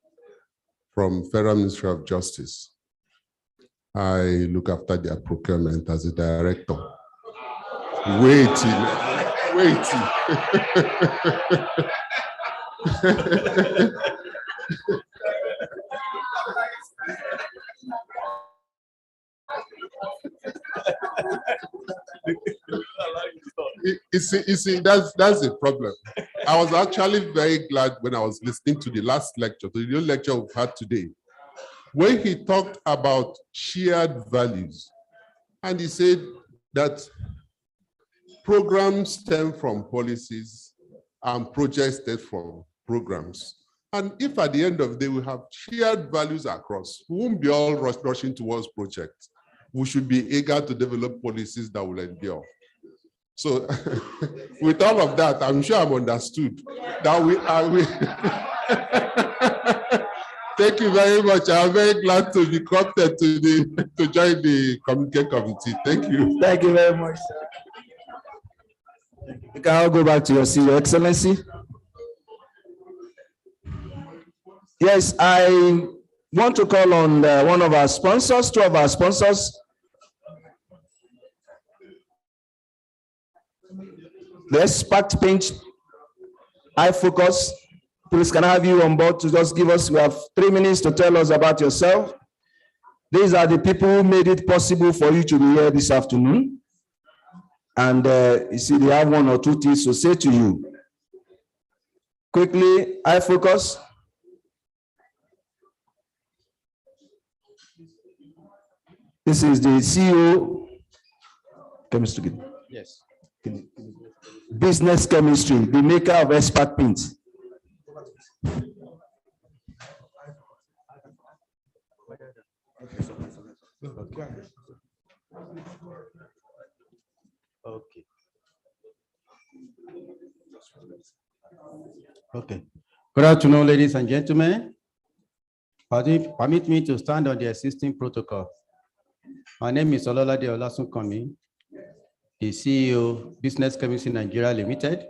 from Federal Ministry of Justice. I look after their procurement as a director. Waiting. You see, that's the problem. I was actually very glad when I was listening to the last lecture, to the lecture we've had today, when he talked about shared values. And he said that programs stem from policies and projects stem from programs. And if at the end of the day we have shared values across, we won't be all rushing towards projects. We should be eager to develop policies that will endure. So with all of that, I'm sure I'm understood that we are. Thank you very much. I'm very glad to be co-opted to join the communication committee. Thank you. Thank you very much, sir. You can all go back to your seat, Your Excellency. Yes, I want to call on one of our sponsors, two of our sponsors. The Spark Pinch Eye Focus Please, can I have you on board to just give us, we have 3 minutes to tell us about yourself. These are the people who made it possible for you to be here this afternoon. And you see, they have 1 or 2 things to say to you. Quickly, eye focus. This is the CEO, chemistry. Yes. Business chemistry, the maker of expert paints. Okay. Okay. Good afternoon, ladies and gentlemen. Permit me to stand on the existing protocol. My name is Ololade Olasunkanmi, the CEO, Business Chemistry Nigeria Limited.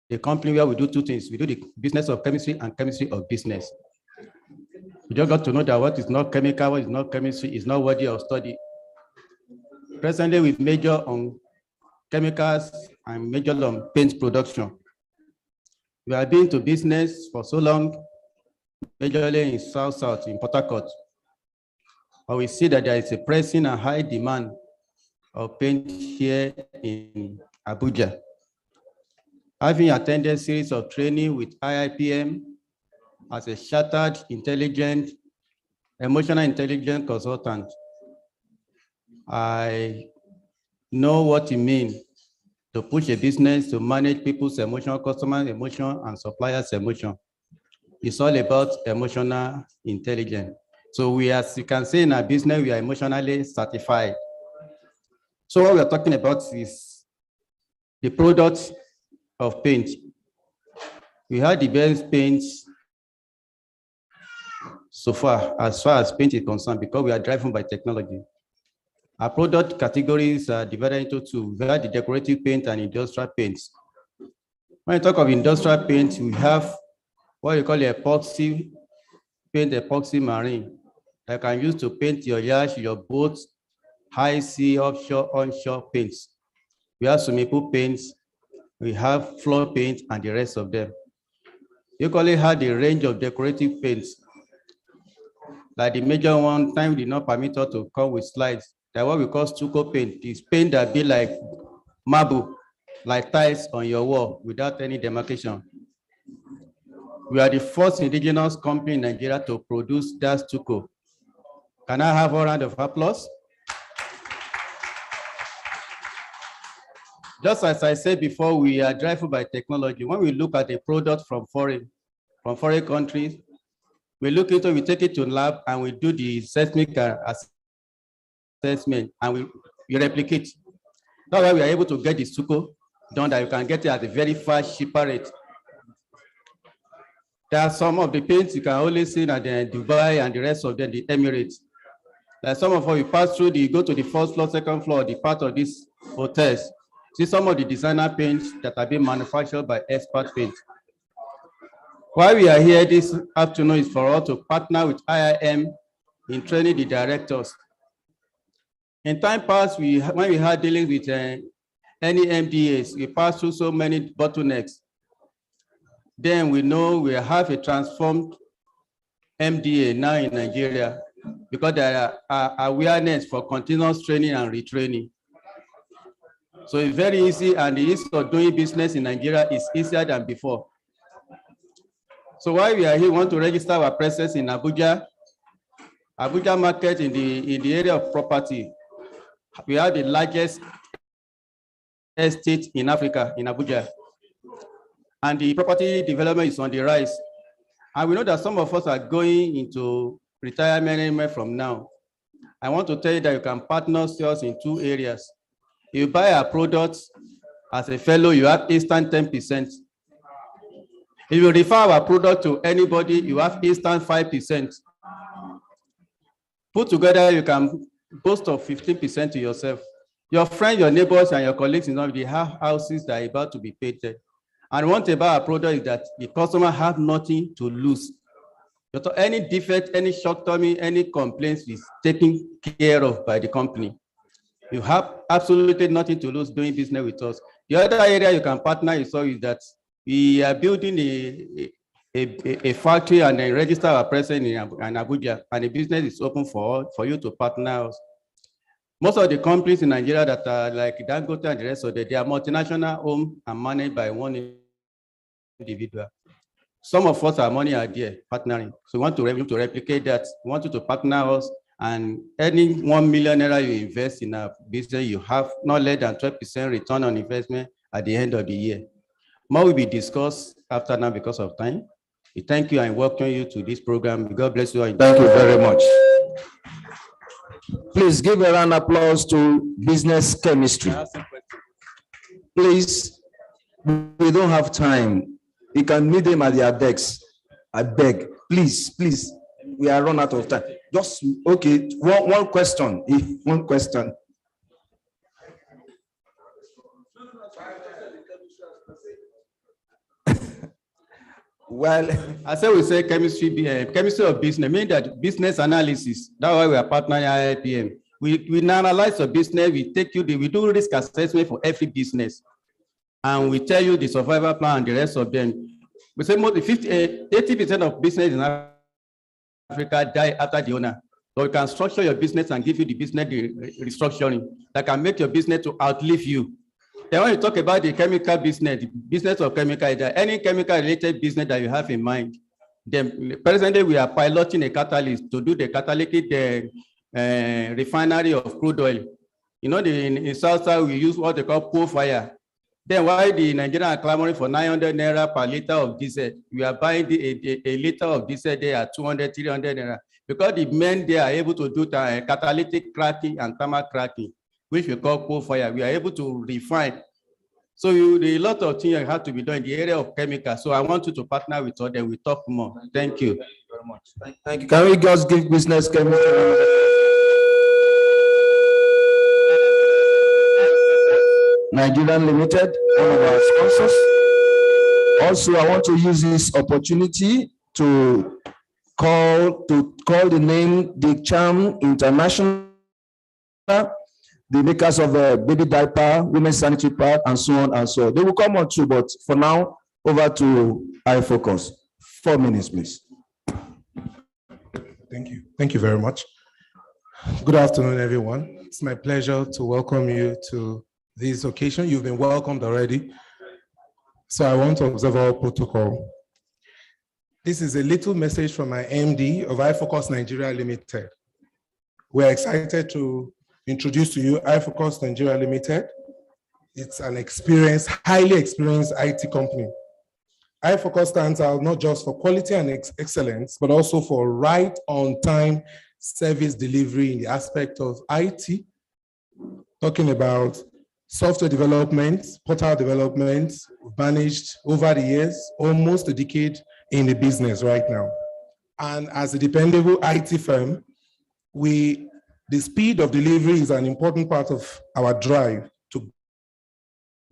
A company where we do 2 things. We do the business of chemistry and chemistry of business. We just got to know that what is not chemical, what is not chemistry, is not worthy of study. Presently, we major on chemicals and major on paint production. We have been to business for so long, majorly in South, in Port Harcourt. But we see that there is a pressing and high demand of paint here in Abuja. Having attended a series of training with IIPM as a chartered, intelligent, emotional intelligence consultant, I know what it means to push a business to manage people's emotional, customers' emotion, and suppliers' emotion. It's all about emotional intelligence. So we, as you can see in our business, we are emotionally certified. So what we're talking about is the product of paint. We have the best paints so far as paint is concerned, because we are driven by technology. Our product categories are divided into 2. We have the decorative paint and industrial paints. When you talk of industrial paint, we have what you call epoxy paint, epoxy marine, that can use to paint your yacht, your boats, high sea, offshore, onshore paints. We have swimming pool paints, we have floor paint, and the rest of them. You equally have the range of decorative paints. Like the major one, time did not permit us to come with slides. That what we call stucco paint. It's paint that be like marble, like tiles on your wall without any demarcation. We are the first indigenous company in Nigeria to produce that stucco. Can I have a round of applause? Just as I said before, we are driven by technology. When we look at a product from foreign countries, we take it to lab and we do the seismic assessment and we replicate. That's why we are able to get the stucco done, that you can get it at a very fast, cheaper rate. There are some of the paints you can only see at the Dubai and the rest of them, the Emirates. Like some of us, you pass through, you go to the first floor, second floor, the part of these hotels. See some of the designer paints that are being manufactured by expert paints. Why we are here this afternoon is for us to partner with IIM in training the directors. In time past, when we had dealing with any MDAs, we passed through so many bottlenecks. Then we know we have a transformed MDA now in Nigeria, because there are awareness for continuous training and retraining. So it's very easy, and the ease of doing business in Nigeria is easier than before. So while we are here, we want to register our presence in Abuja market in the area of property. We have the largest estate in Africa, in Abuja. And the property development is on the rise. And we know that some of us are going into retirement from now. I want to tell you that you can partner sales in 2 areas. You buy a product as a fellow, you have instant 10%. If you refer our product to anybody, you have instant 5%. Put together, you can boast of 15% to yourself. Your friends, your neighbors, and your colleagues, they have houses that are about to be painted. And one thing about our product is that the customer have nothing to lose. Any defect, any shortcoming, any complaints is taken care of by the company. You have absolutely nothing to lose doing business with us. The other area you can partner is that We are building a factory and then register our presence in Abuja, and the business is open for you to partner us. Most of the companies in Nigeria that are like Dangote and the rest of them, they are multinational owned and managed by one individual. Some of us, our money are there partnering. So we want to replicate that. We want you to partner us, and any 1 million naira you invest in a business, you have not less than 12% return on investment at the end of the year. More will be discussed after now because of time. We thank you and welcome you to this program. God bless you. Thank you very much. Please give a round of applause to business chemistry. Please, we don't have time. You can meet them at their decks. I beg, please, please. We are run out of time. Just, okay, one question. One question. Well, I said we say chemistry of business, meaning that business analysis. That's why we are partnering IIPM. We analyze the business, we do risk assessment for every business. And we tell you the survival plan and the rest of them. We say more than 80% of business in Africa die after the owner. So you can structure your business and give you the business restructuring that can make your business to outlive you. Then when you talk about the chemical business, the business of chemical, is there any chemical related business that you have in mind? Then presently we are piloting a catalyst to do the catalytic refinery of crude oil. You know, in South we use what they call coal fire. Then why the Nigerians are clamoring for 900 naira per liter of diesel? We are buying a liter of diesel there at 200, 300 naira. Because the men there are able to do catalytic cracking and thermal cracking, which we call coal fire. We are able to refine. So a lot of things have to be done in the area of chemicals. So I want you to partner with us, then we talk more. Thank you. Thank you very much. Thank you. Can we just give business chemistry? Nigerian Limited, one of our sponsors. Also, I want to use this opportunity to call the name the Charm International, the makers of the baby diaper, women's sanitary pad, and so on and so on. They will come on too, but for now, over to iFocus. 4 minutes, please. Thank you. Thank you very much. Good afternoon, everyone. It's my pleasure to welcome you to this occasion. You've been welcomed already. So I want to observe our protocol. This is a little message from my MD of iFocus Nigeria Limited. We're excited to introduce to you iFocus Nigeria Limited. It's an highly experienced IT company. iFocus stands out not just for quality and excellence, but also for right on time service delivery in the aspect of IT, talking about software development, portal development. We've managed over the years, almost a decade in the business right now. And as a dependable IT firm, the speed of delivery is an important part of our drive to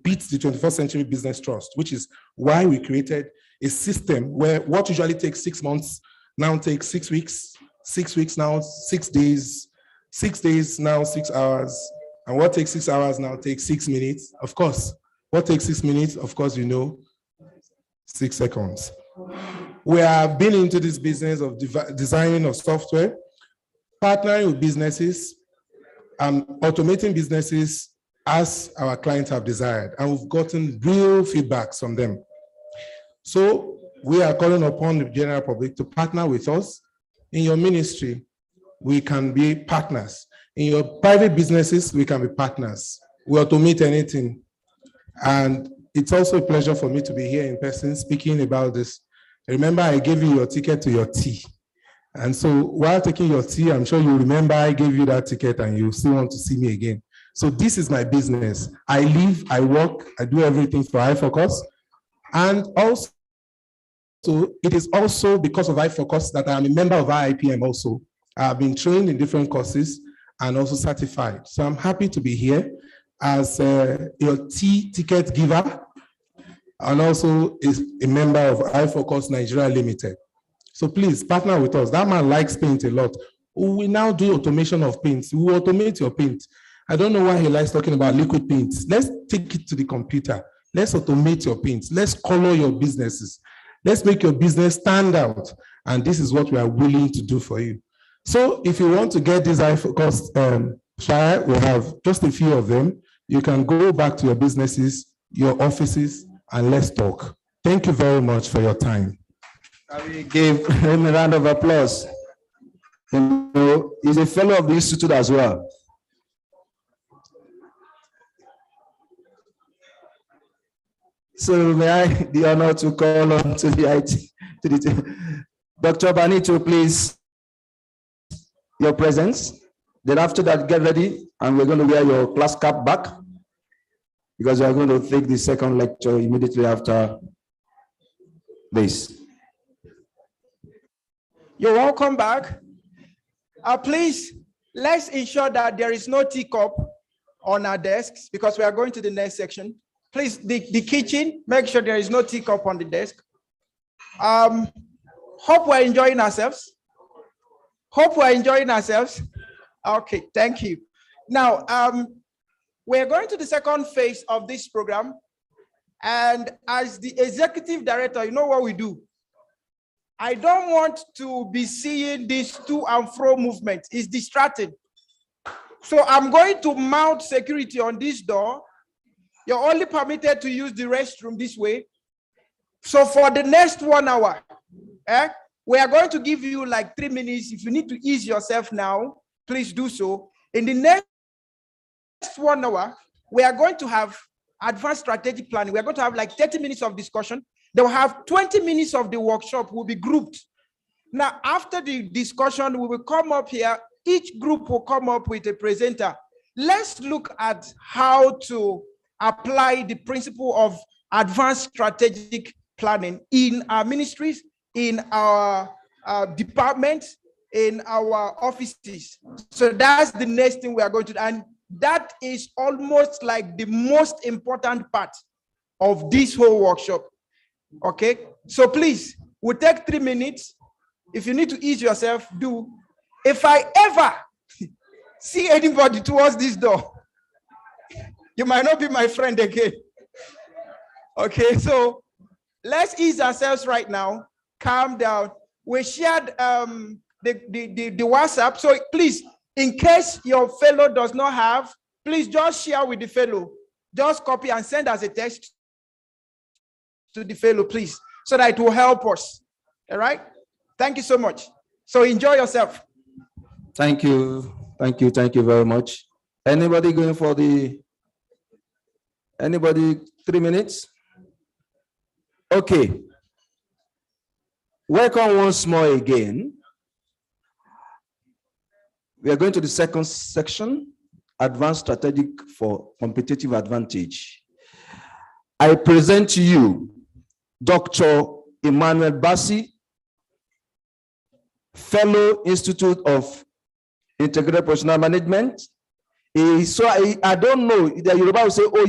beat the 21st century business trust, which is why we created a system where what usually takes 6 months now takes 6 weeks, 6 weeks now, 6 days, 6 days now, 6 hours, and what takes 6 hours now takes 6 minutes. Of course, what takes 6 minutes, of course, 6 seconds. We have been into this business of designing of software, partnering with businesses, automating businesses as our clients have desired, and we've gotten real feedbacks from them. So we are calling upon the general public to partner with us. In your ministry, we can be partners. In your private businesses, we can be partners. We automate anything. And it's also a pleasure for me to be here in person speaking about this. Remember, I gave you your ticket to your tea. And so while taking your tea, I'm sure you remember I gave you that ticket and you still want to see me again. So this is my business. I live, I work, I do everything for iFocus. And also, it is also because of iFocus that I am a member of IIPM also. I've been trained in different courses and also certified. So I'm happy to be here as your tea ticket giver and also is a member of iFocus Nigeria Limited. So please partner with us. That man likes paint a lot. We now do automation of paint. We will automate your paint. I don't know why he likes talking about liquid paint. Let's take it to the computer. Let's automate your paints. Let's color your businesses. Let's make your business stand out. And this is what we are willing to do for you. So if you want to get these high-focus share, we have just a few of them. You can go back to your businesses, your offices, and let's talk. Thank you very much for your time. I give him a round of applause. You know, he's a fellow of the institute as well. So may I the honor to call on to the IT, to the Dr. Banito, please, your presence. Then after that, get ready, and we're going to wear your class cap back because we are going to take the second lecture immediately after this. You're welcome back. Please, let's ensure that there is no teacup on our desks because we are going to the next section. Please, the kitchen, make sure there is no teacup on the desk. Hope we're enjoying ourselves. Hope we're enjoying ourselves. Okay, thank you. Now, we're going to the second phase of this program. And as the executive director, you know what we do? I don't want to be seeing this to and fro movement. It's distracting. So I'm going to mount security on this door. You're only permitted to use the restroom this way. So for the next 1 hour, we are going to give you like 3 minutes. If you need to ease yourself now, please do so. In the next 1 hour, we are going to have advanced strategic planning. We are going to have like 30 minutes of discussion. They will have 20 minutes of the workshop will be grouped. Now, after the discussion, we will come up here. Each group will come up with a presenter. Let's look at how to apply the principle of advanced strategic planning in our ministries, in our departments, in our offices. So that's the next thing we are going to do. And that is almost like the most important part of this whole workshop. Okay, so please, we'll take 3 minutes. If you need to ease yourself, do. If I ever see anybody towards this door, you might not be my friend again. Okay, so let's ease ourselves right now. Calm down. We shared the WhatsApp. So please, in case your fellow does not have, please just share with the fellow. Just copy and send us a text to the fellow, please, so that it will help us. All right? Thank you so much. So enjoy yourself. Thank you. Thank you. Thank you very much. Anybody going for anybody 3 minutes? Okay. Welcome once more again. We are going to the second section, advanced strategic for competitive advantage. I present to you Dr. Emmanuel Bassi, Fellow Institute of Integrated Professional Management. So I don't know, the Yoruba will say, oh,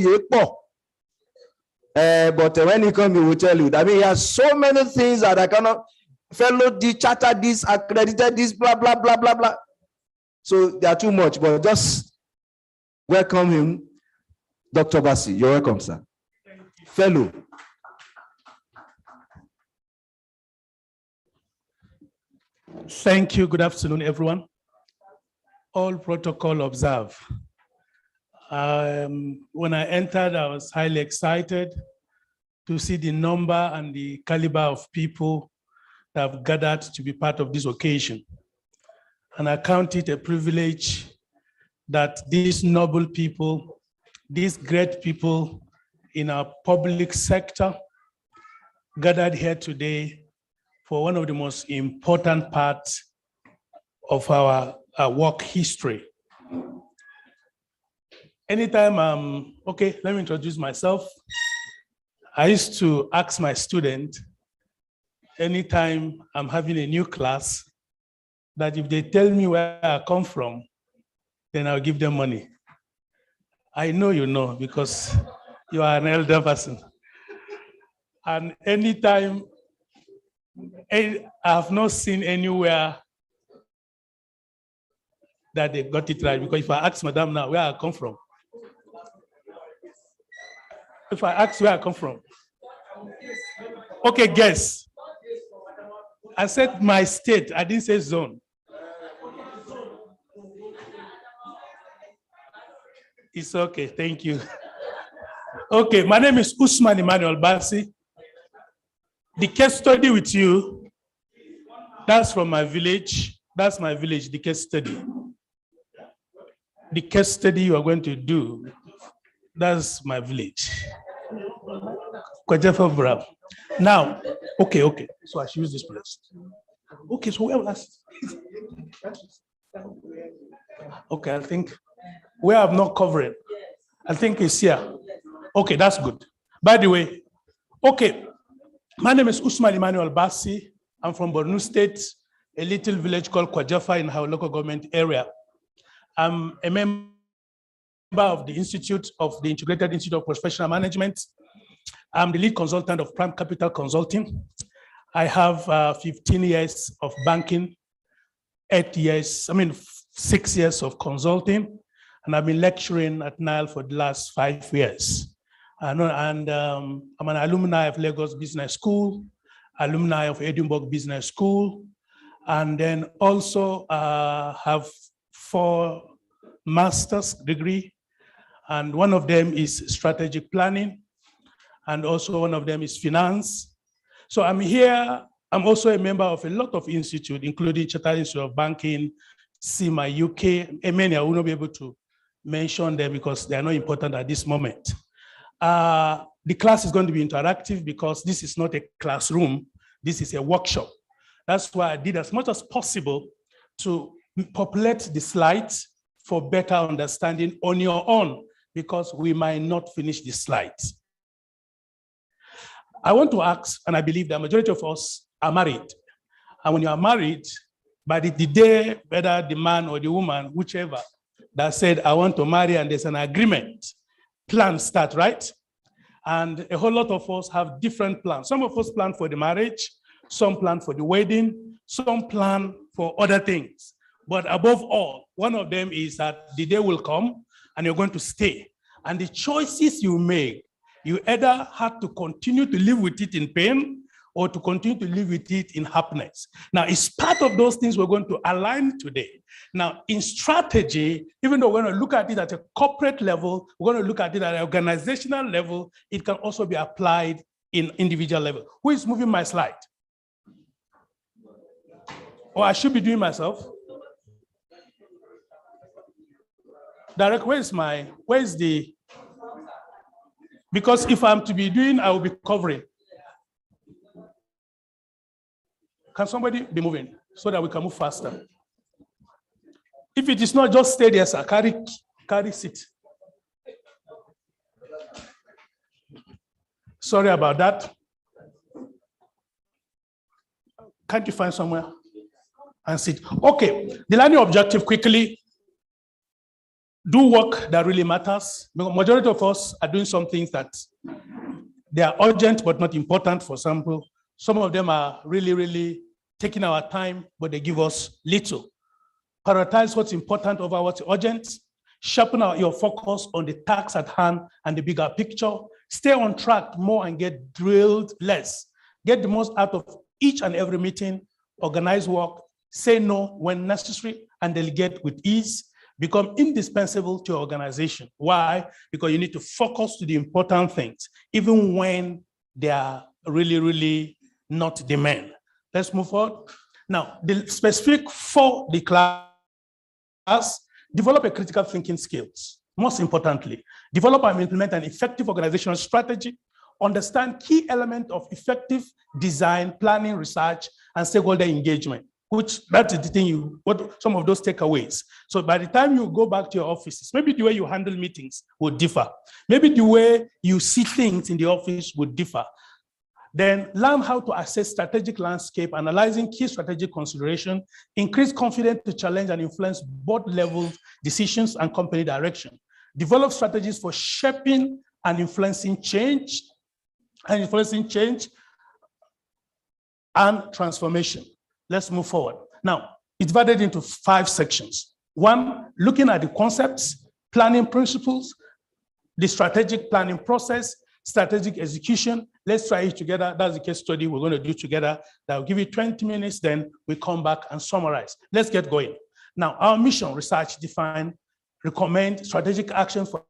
yeah, but when he comes, he will tell you. I mean, he has so many things that I cannot, fellow D, charter this, accredited this, blah, blah, blah, blah, blah. So they are too much, but just welcome him, Dr. Bassi. You're welcome, sir. Fellow. Thank you. Good afternoon, everyone. All protocol observed. When I entered, I was highly excited to see the number and the caliber of people that have gathered to be part of this occasion. And I count it a privilege that these noble people, these great people in our public sector gathered here today for one of the most important parts of our work history. Anytime okay, let me introduce myself. I used to ask my student, anytime I'm having a new class, that if they tell me where I come from, then I'll give them money. I know you know because you are an elder person. And anytime, I have not seen anywhere that they got it right, because if I ask Madam now where I come from, If I ask where I come from. Okay, guess. I said my state, I didn't say zone. It's okay, thank you. Okay, my name is Usman Emmanuel Basi. The case study with you, that's from my village. That's my village, the case study. The case study you are going to do, that's my village. Kwajefa Bra. Now, okay. So I should use this place. Okay, so where was Okay, I think where I'm not covering, I think it's here. Okay, that's good. By the way, okay, my name is Usman Emmanuel Basi. I'm from Borno State, a little village called Kwajefa in our local government area. I'm a member of the Integrated Institute of Professional Management. I'm the lead consultant of Prime Capital Consulting. I have 15 years of banking, 6 years of consulting, and I've been lecturing at NILE for the last 5 years. I'm an alumni of Lagos Business School, alumni of Edinburgh Business School, and then also have 4 master's degree, and one of them is strategic planning, and also one of them is finance. So I'm here. I'm also a member of a lot of institutes, including Chartered Institute of Banking, CIMA UK, and many I will not be able to mention them because they are not important at this moment. The class is going to be interactive because this is not a classroom. This is a workshop. That's why I did as much as possible to populate the slides for better understanding on your own, because we might not finish the slides. I want to ask, and I believe the majority of us are married. And when you are married, by the day, whether the man or the woman, whichever, that said, I want to marry, and there's an agreement, plans start, right? And a whole lot of us have different plans. Some of us plan for the marriage, some plan for the wedding, some plan for other things. But above all, one of them is that the day will come and you're going to stay. And the choices you make, you either have to continue to live with it in pain or to continue to live with it in happiness. Now, it's part of those things we're going to align today. Now, in strategy, even though we're going to look at it at a corporate level, we're going to look at it at an organizational level, it can also be applied in individual level. Who is moving my slide? Or I should be doing myself? Direct, where is the, because if I'm to be doing, I will be covering. Can somebody be moving so that we can move faster? If it is not, just stay there, sir. Carry seat. Sorry about that. Can't you find somewhere and sit? Okay, the learning objective quickly. Do work that really matters. The majority of us are doing some things that they are urgent but not important. For example, some of them are really taking our time, but they give us little. Prioritize what's important over what's urgent. Sharpen your focus on the tasks at hand and the bigger picture. Stay on track more and get drilled less. Get the most out of each and every meeting. Organize work. Say no when necessary and delegate with ease. Become indispensable to your organization. Why? Because you need to focus to the important things, even when they are really not demand. Let's move forward. Now, the specific for the class, develop a critical thinking skills. Most importantly, develop and implement an effective organizational strategy, understand key elements of effective design, planning, research, and stakeholder engagement, which that is the thing what some of those takeaways. So by the time you go back to your offices, maybe the way you handle meetings would differ. Maybe the way you see things in the office would differ. Then learn how to assess strategic landscape, analyzing key strategic consideration, increase confidence to challenge and influence board level decisions and company direction. Develop strategies for shaping and influencing change and transformation. Let's move forward. Now, it's divided into 5 sections. 1, looking at the concepts, planning principles, the strategic planning process, strategic execution. Let's try it together. That's the case study we're going to do together. That will give you 20 minutes, then we come back and summarize. Let's get going. Now, our mission, research, define, recommend strategic actions for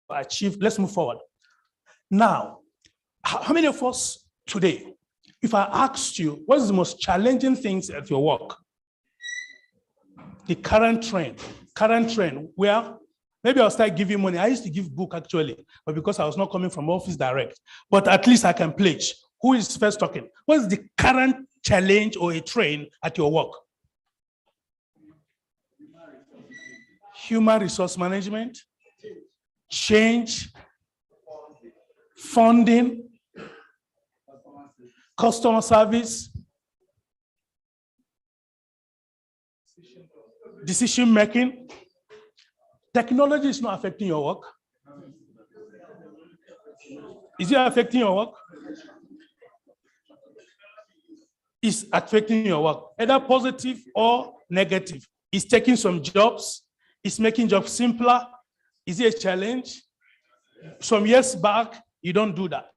achieve. Let's move forward. Now, how many of us today, if I asked you, what is the most challenging things at your work? The current trend, where maybe I'll start giving money. I used to give book actually, but because I was not coming from office direct, but at least I can pledge. Who is first talking? What is the current challenge or a trend at your work? Human resource management, change, funding, customer service, decision making. Technology is not affecting your work. Is it affecting your work? It's affecting your work, either positive or negative. It's taking some jobs. It's making jobs simpler. Is it a challenge? Some years back, you don't do that.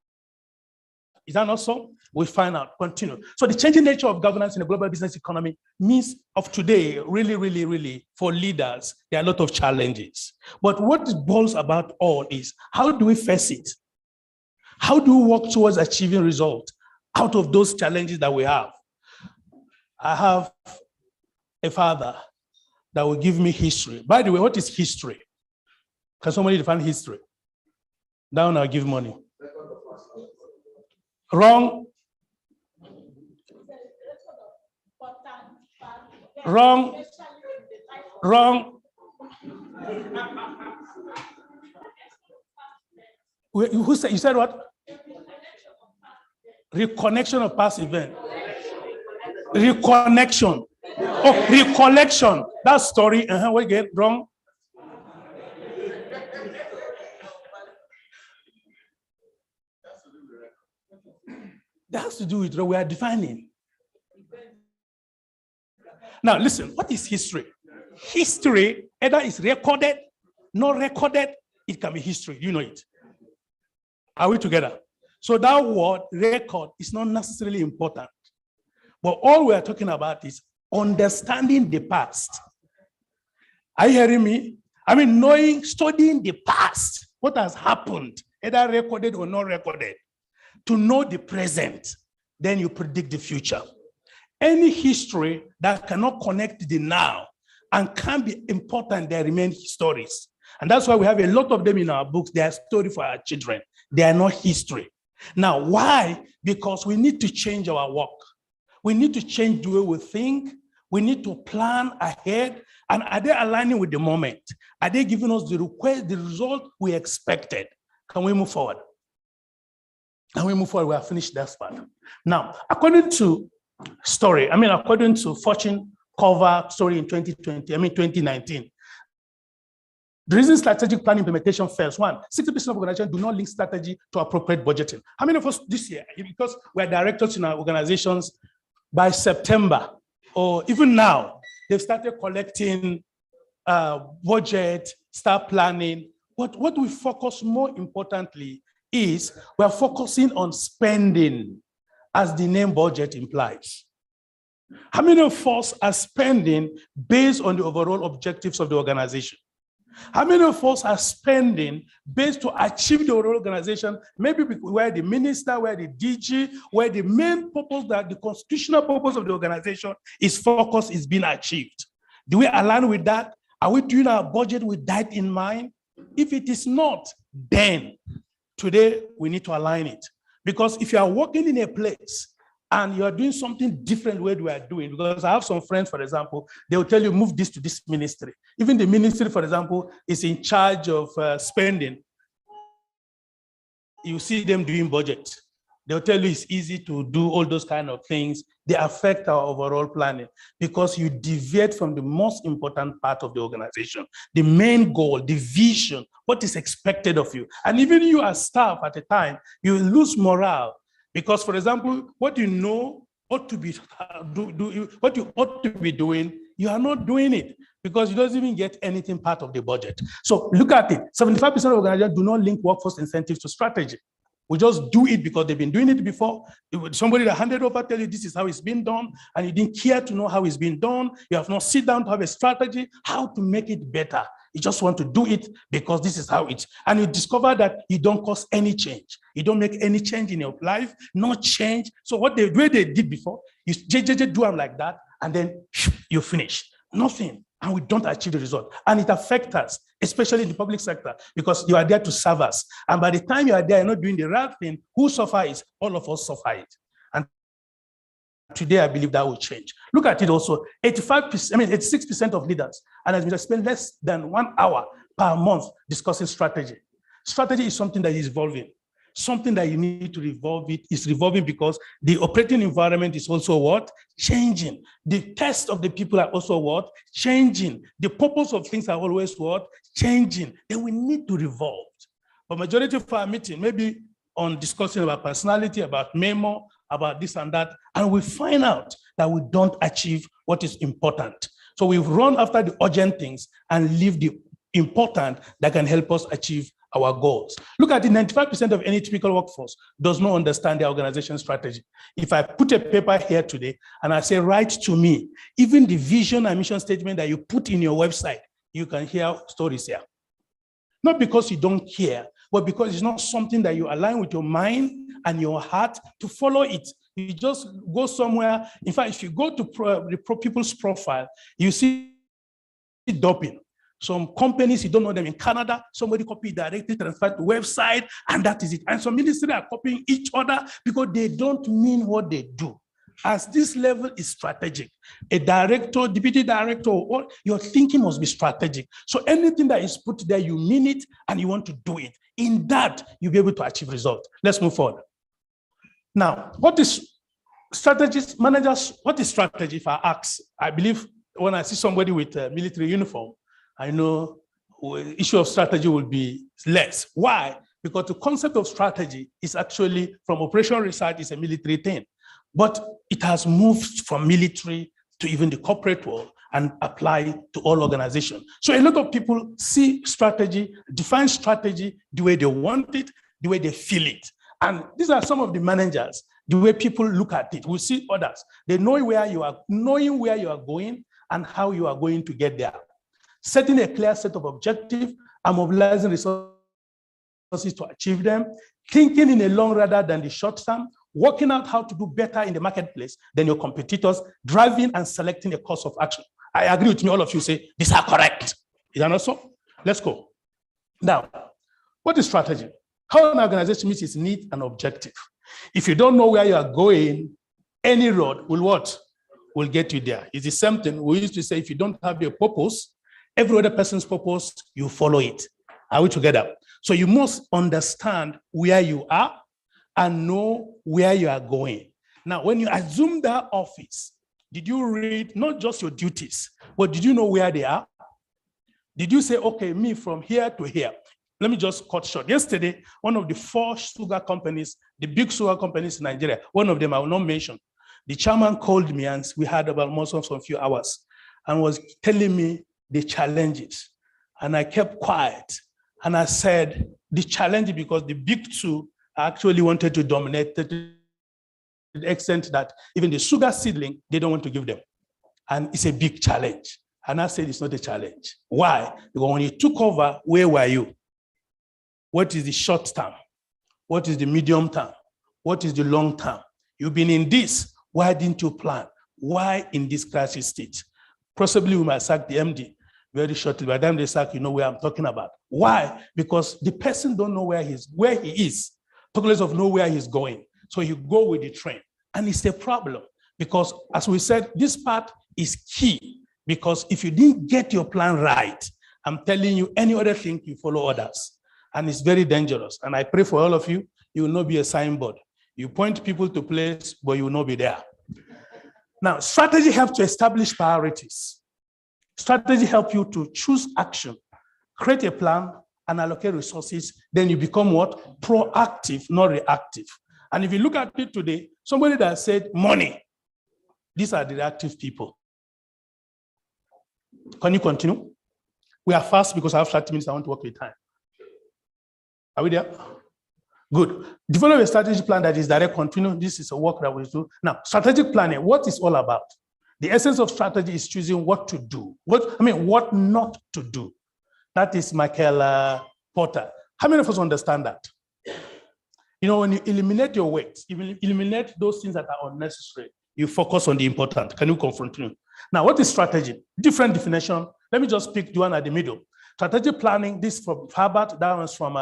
Is that not so? We find out. Continue. So the changing nature of governance in the global business economy means of today, really, for leaders, there are a lot of challenges. But what it boils about all is, how do we face it? How do we work towards achieving results out of those challenges that we have? I have a father that will give me history. By the way, what is history? Can somebody define history? Down, I'll give money. Wrong. Wrong. Wrong. Who said, you said what? Reconnection of past event. Reconnection. Oh, recollection. That story. We get wrong. That has to do with what we are defining. Now, listen, what is history? History either is recorded, not recorded, it can be history. You know it. Are we together? So that word record is not necessarily important. But all we are talking about is understanding the past. Are you hearing me? I mean, knowing, studying the past, what has happened, either recorded or not recorded, to know the present, then you predict the future. Any history that cannot connect the now and can be important, they remain stories. And that's why we have a lot of them in our books. They are stories for our children. They are not history. Now, why? Because we need to change our work. We need to change the way we think. We need to plan ahead. And are they aligning with the moment? Are they giving us the request, the result we expected? Can we move forward? Can we move forward? We have finished that part. Now, according to Fortune cover story in 2019, the reason strategic plan implementation fails, 60% of organizations do not link strategy to appropriate budgeting. How many of us this year, because we're directors in our organizations, by September, or even now, they've started collecting budget, start planning. What we focus more importantly is we're focusing on spending, as the name budget implies. How many of us are spending based on the overall objectives of the organization? How many of us are spending based to achieve the overall organization, maybe where the minister, where the DG, where the main purpose, that the constitutional purpose of the organization is focused, is being achieved? Do we align with that? Are we doing our budget with that in mind? If it is not, then today we need to align it. Because if you are working in a place and you are doing something different where we are doing, because I have some friends, for example, they will tell you, move this to this ministry. Even the ministry, for example, is in charge of spending. You see them doing budget. They'll tell you it's easy to do all those kind of things. They affect our overall planning because you deviate from the most important part of the organization, the main goal, the vision, what is expected of you. And even you as staff at a time, you lose morale because, for example, what you know ought to be what you ought to be doing you are not doing it because you don't even get anything part of the budget. So look at it. 75% of organizations do not link workforce incentives to strategy. We just do it because they've been doing it before. Somebody that handed over tell you this is how it's been done, and you didn't care to know how it's been done. You have not sit down to have a strategy, how to make it better. You just want to do it because this is how it's, and you discover that you don't cause any change. You don't make any change in your life, no change. So what the way they did before, you do them like that, and then you finish. Nothing. And we don't achieve the result. And it affects us, especially in the public sector, because you are there to serve us. And by the time you are there, you're not doing the right thing, who suffers? All of us suffer it. And today, I believe that will change. Look at it also, 86% of leaders, and as we spend less than 1 hour per month discussing strategy. Strategy is something that is evolving. Something that you need to revolve it is revolving because the operating environment is also what? Changing. The test of the people are also what? Changing. The purpose of things are always what? Changing. Then we need to revolve. But majority of our meeting, maybe on discussing about personality, about memo, about this and that, and we find out that we don't achieve what is important. So we've run after the urgent things and leave the important that can help us achieve our goals. Look at the 95% of any typical workforce does not understand their organization strategy. If I put a paper here today and I say, write to me, even the vision and mission statement that you put in your website, you can hear stories here. Not because you don't care, but because it's not something that you align with your mind and your heart to follow it. You just go somewhere. In fact, if you go to people's profile, you see doping. Some companies, you don't know them in Canada, somebody copied directly, transferred to website, and that is it. And some ministries are copying each other because they don't mean what they do. As this level is strategic, a director, deputy director, or your thinking must be strategic. So anything that is put there, you mean it and you want to do it. In that, you'll be able to achieve results. Let's move forward. Now, what is strategies, managers, what is strategy? If I ask, I believe when I see somebody with a military uniform, I know the issue of strategy will be less. Why? Because the concept of strategy is actually from operational research, is a military thing. But it has moved from military to even the corporate world and apply to all organizations. So a lot of people see strategy, define strategy the way they want it, the way they feel it. And these are some of the managers, the way people look at it. We see others. They know where you are, knowing where you are going and how you are going to get there. Setting a clear set of objectives and mobilizing resources to achieve them, thinking in a long rather than the short term, working out how to do better in the marketplace than your competitors, driving and selecting a course of action. I agree with me, all of you say, these are correct. Is that not so? Let's go. Now, what is strategy? How an organization meets its need and objective. If you don't know where you are going, any road will what? Will get you there. It's the same thing. We used to say, if you don't have a purpose, every other person's purpose, you follow it. Are we together? So you must understand where you are and know where you are going. Now, when you assume that office, did you read not just your duties, but did you know where they are? Did you say, okay, me from here to here? Let me just cut short. Yesterday, one of the 4 sugar companies, the big sugar companies in Nigeria, one of them I will not mention, the chairman called me and we had about almost a few hours and was telling me the challenges. And I kept quiet. And I said, the challenge because the big 2 actually wanted to dominate to the extent that even the sugar seedling, they don't want to give them. And it's a big challenge. And I said, it's not a challenge. Why? Because when you took over, where were you? What is the short term? What is the medium term? What is the long term? You've been in this. Why didn't you plan? Why in this crisis state? Possibly we might sack the MD very shortly. By the time they sack, you know where I'm talking about. Why? Because the person don't know where he is. Talkless of know where he's going. So you go with the train. And it's a problem. Because as we said, this part is key. Because if you didn't get your plan right, I'm telling you, any other thing, you follow others. And it's very dangerous. And I pray for all of you, you will not be a signboard. You point people to place, but you will not be there. Now, strategy helps to establish priorities. Strategy helps you to choose action, create a plan, and allocate resources. Then you become what? Proactive, not reactive. And if you look at it today, somebody that said money, these are the reactive people. Can you continue? We are fast because I have 30 minutes. I want to work with time. Are we there? Good. Develop a strategic plan that is direct, continue. This is a work that we do. Now, strategic planning, what is all about? The essence of strategy is choosing what to do. What not to do. That is Michael Porter. How many of us understand that? You know, when you eliminate your weight, you eliminate those things that are unnecessary, you focus on the important. Can you confront me? Now, what is strategy? Different definition. Let me just pick the one at the middle. Strategic planning, this from Harvard, that one's from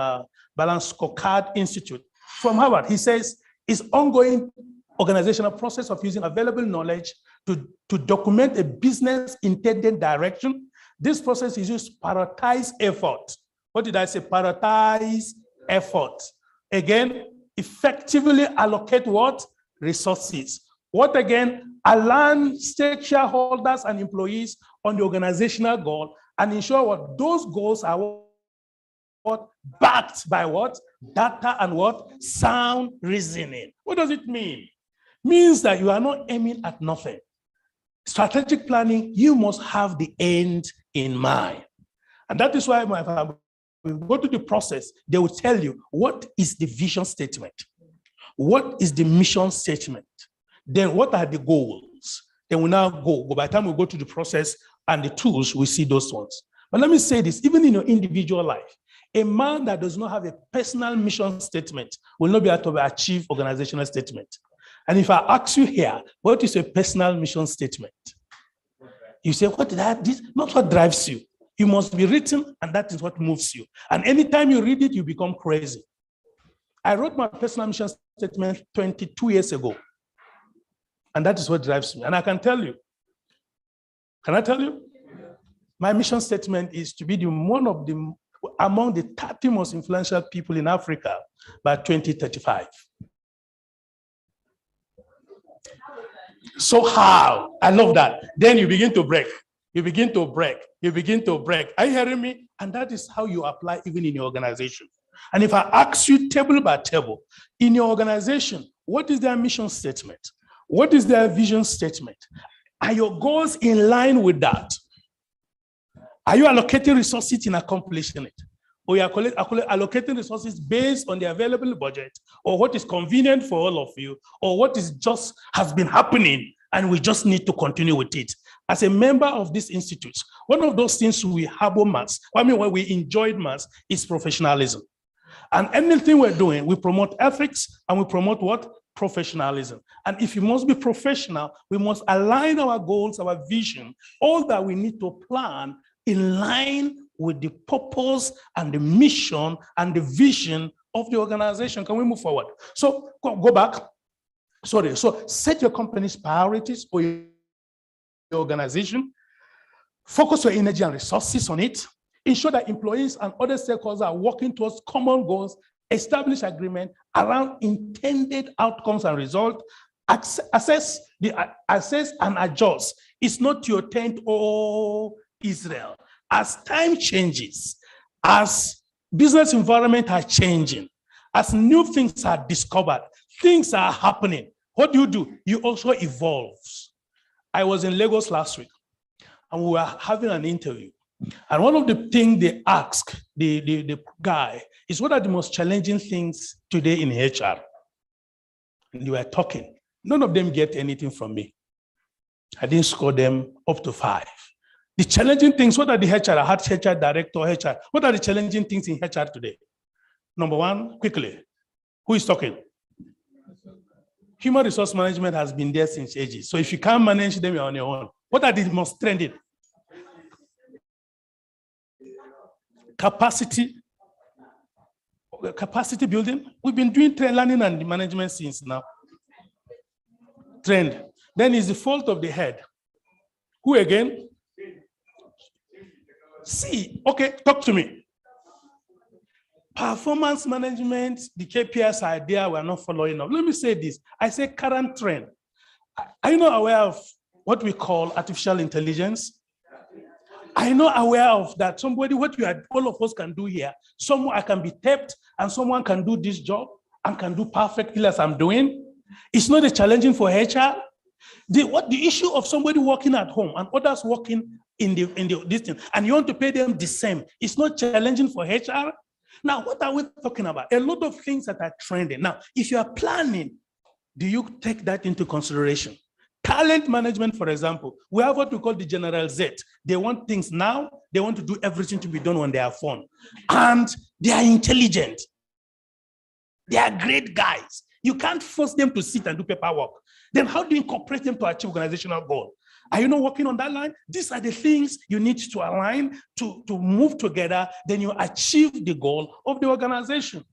Balance Scorecard Institute. From Harvard, he says, it's ongoing organizational process of using available knowledge to document a business intended direction. This process is used to prioritize effort. What did I say? Prioritize effort. Again, effectively allocate what? Resources. What again? Align stakeholders and employees on the organizational goal and ensure what those goals are what backed by what? Data and what? Sound reasoning. What does it mean? Means that you are not aiming at nothing. Strategic planning, you must have the end in mind. And that is why if we go to the process, they will tell you what is the vision statement, what is the mission statement, then what are the goals. Then we now go. By the time we go to the process and the tools, we see those ones. But let me say this, even in your individual life, a man that does not have a personal mission statement will not be able to achieve organizational statement. And if I ask you here, what is a personal mission statement? You say, what did I, this? Not what drives you. It must be written, and that is what moves you. And anytime you read it, you become crazy. I wrote my personal mission statement 22 years ago. And that is what drives me. And I can tell you. Can I tell you? My mission statement is to be among the 30 most influential people in Africa by 2035. So how? I love that. Then you begin to break. You begin to break. You begin to break. Are you hearing me? And that is how you apply even in your organization. And if I ask you table by table, in your organization, what is their mission statement? What is their vision statement? Are your goals in line with that? Are you allocating resources in accomplishing it? Or you are allocating resources based on the available budget, or what is convenient for all of you, or what is just has been happening, and we just need to continue with it. As a member of this institute, one of those things we harbor mass, what we enjoyed mass is professionalism. And anything we're doing, we promote ethics and we promote what? Professionalism. And if you must be professional, we must align our goals, our vision, all that we need to plan in line with the purpose and the mission and the vision of the organization. Can we move forward? So go back. Sorry. So set your company's priorities for your organization. Focus your energy and resources on it. Ensure that employees and other stakeholders are working towards common goals. Establish agreement around intended outcomes and results. Assess and adjust. It's not your tent or Israel. As time changes, as business environment are changing, as new things are discovered, things are happening. What do? You also evolve. I was in Lagos last week, and we were having an interview. And one of the things they asked the guy is, what are the most challenging things today in HR? And they were talking. None of them get anything from me. I didn't score them up to 5. The challenging things, what are the HR? I had HR director, HR. What are the challenging things in HR today? Number one, quickly, who is talking? Human resource management has been there since ages. So if you can't manage them, you're on your own. What are the most trending? Capacity building. We've been doing trend learning and management since now. Trend. Then is the fault of the head. Who again? See, okay, talk to me. Performance management, the KPIs are there, we're not following up. Let me say this. I say current trend. Are you not aware of what we call artificial intelligence? Are you not aware of that? All of us can do here. I can be tapped and someone can do this job and can do perfectly as I'm doing. It's not a challenging for HR. The issue of somebody working at home and others working in the distance, and you want to pay them the same, it's not challenging for HR. Now, what are we talking about? A lot of things that are trending. Now, if you are planning, do you take that into consideration? Talent management, for example, we have what we call the General Z. They want things now. They want to do everything to be done on their phone. And they are intelligent. They are great guys. You can't force them to sit and do paperwork. Then how do you incorporate them to achieve organizational goal? Are you not working on that line? These are the things you need to align to move together. Then you achieve the goal of the organization.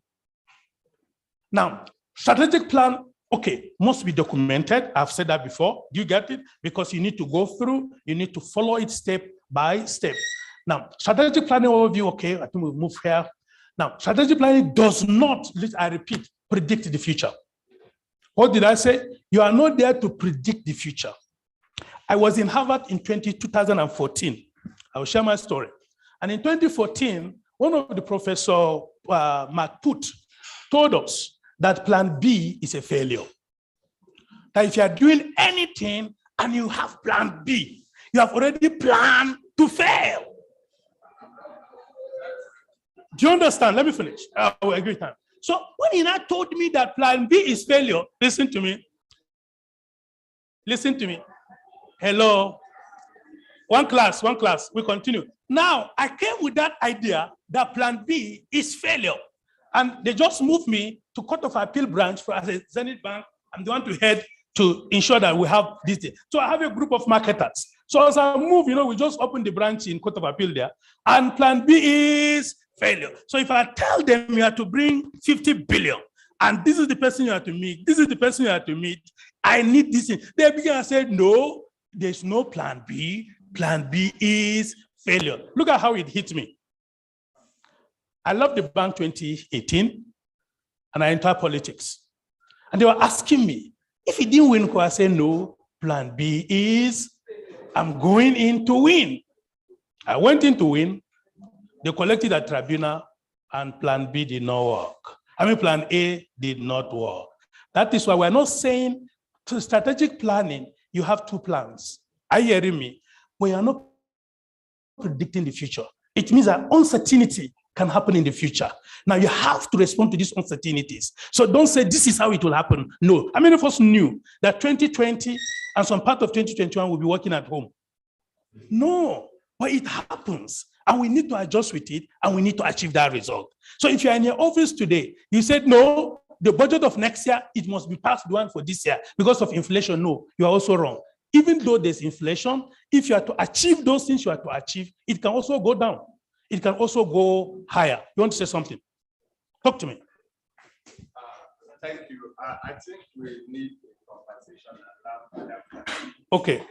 Now, strategic plan, okay, must be documented. I've said that before. Do you get it? Because you need to go through, you need to follow it step by step. Now, strategic planning overview, okay, I think we'll move here. Now, strategic planning does not, I repeat, predict the future. What did I say? You are not there to predict the future. I was in Harvard in 2014. I will share my story. And in 2014, one of the professor, Mark Put, told us that plan B is a failure. That if you are doing anything and you have plan B, you have already planned to fail. Do you understand? Let me finish. I will agree with him. So when he now told me that plan B is failure, listen to me. Listen to me. Hello. One class, we continue. Now, I came with that idea that plan B is failure. And they just moved me to Court of Appeal branch for as a Zenith Bank. I'm the one to head to ensure that we have this day. So I have a group of marketers. So as I move, we just opened the branch in Court of Appeal there. And plan B is failure. So if I tell them you have to bring 50 billion, and this is the person you have to meet, this is the person you have to meet, I need this thing. They began to say, no, there's no plan B. Plan B is failure. Look at how it hit me. I left the bank 2018, and I entered politics. And they were asking me, if he didn't win, I said, no, plan B is, I'm going in to win. I went in to win. They collected a tribunal, and plan B did not work. Plan A did not work. That is why we're not saying to strategic planning, you have two plans. Are you hearing me? We are not predicting the future. It means that uncertainty can happen in the future. Now you have to respond to these uncertainties. So don't say this is how it will happen. No. How many of us knew that 2020 and some part of 2021 will be working at home? No, but it happens. And we need to adjust with it, and we need to achieve that result. So if you're in your office today, you said, no, the budget of next year, it must be past the one for this year because of inflation. No, you are also wrong. Even though there's inflation, if you are to achieve those things you are to achieve, it can also go down. It can also go higher. You want to say something? Talk to me. Thank you. I think we need a conversation. Okay.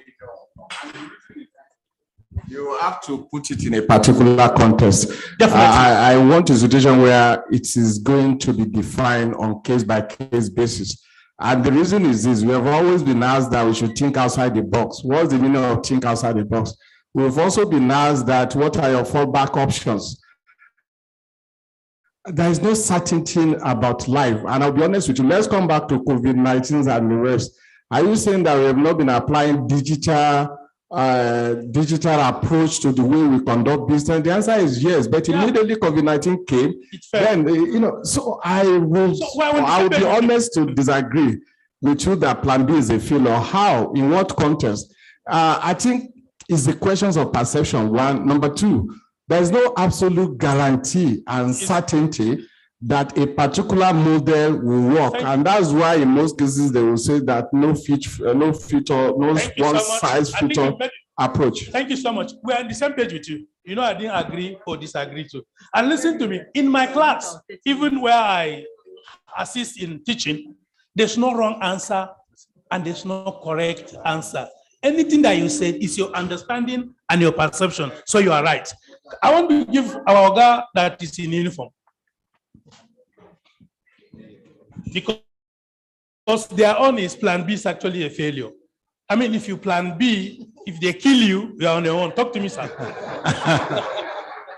You have to put it in a particular context. Definitely. I want a situation where it is going to be defined on case-by-case basis. And the reason is this: we have always been asked that we should think outside the box. What's the meaning of think outside the box? We've also been asked that what are your fallback options? There is no certainty about life. And I'll be honest with you, let's come back to COVID-19 and the rest. Are you saying that we have not been applying digital approach to the way we conduct business? The answer is yes, but immediately COVID-19 came, then, so I will be honest to disagree with you that plan B is a failure. How? In what context? I think it's the questions of perception, one. Number two, there's no absolute guarantee and certainty that a particular model will work. And that's why in most cases they will say that no one-size-fits-all approach. Thank you so much. We are on the same page with you. I didn't agree or disagree too. And listen to me, in my class, even where I assist in teaching, there's no wrong answer and there's no correct answer. Anything that you said is your understanding and your perception. So you are right. I want to give our guy that is in uniform. Because their own is plan B is actually a failure. If you plan B, if they kill you, you are on your own. Talk to me, sir.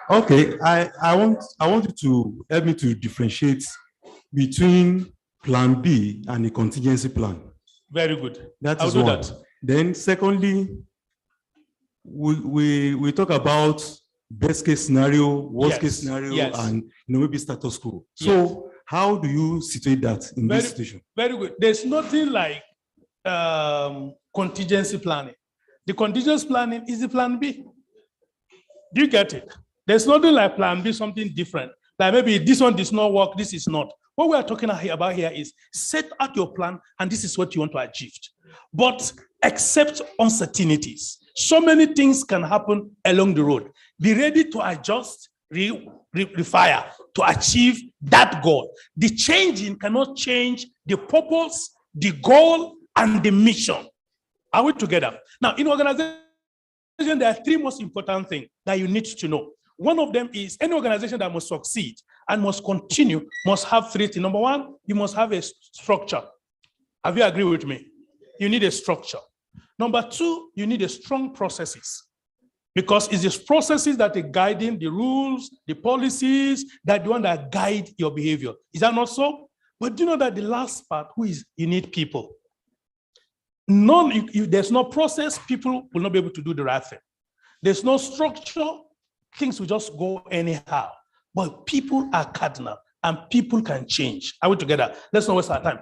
Okay, I want you to help me to differentiate between plan B and a contingency plan. Very good. That I'll is do one. that. Then secondly, we talk about best case scenario, worst case scenario, yes. and maybe status quo. So how do you situate that in this situation? Very good. There's nothing like contingency planning. The contingency planning is the plan B. Do you get it? There's nothing like plan B, something different. Like maybe this one does not work, this is not. What we are talking about here is set out your plan and this is what you want to achieve. But accept uncertainties. So many things can happen along the road. Be ready to adjust, refire to achieve that goal. The changing cannot change the purpose, the goal, and the mission. Are we together? Now, in organization, there are three most important things that you need to know. One of them is any organization that must succeed and must continue must have three things. Number one, you must have a structure. Have you agreed with me? You need a structure. Number two, you need a strong processes, because it's the processes that are guiding the rules, the policies, that the one that guide your behavior. Is that not so? But do you know that the last part, you need people. There's no process, people will not be able to do the right thing. There's no structure, things will just go anyhow. But people are cardinal and people can change. Are we together? Let's not waste our time.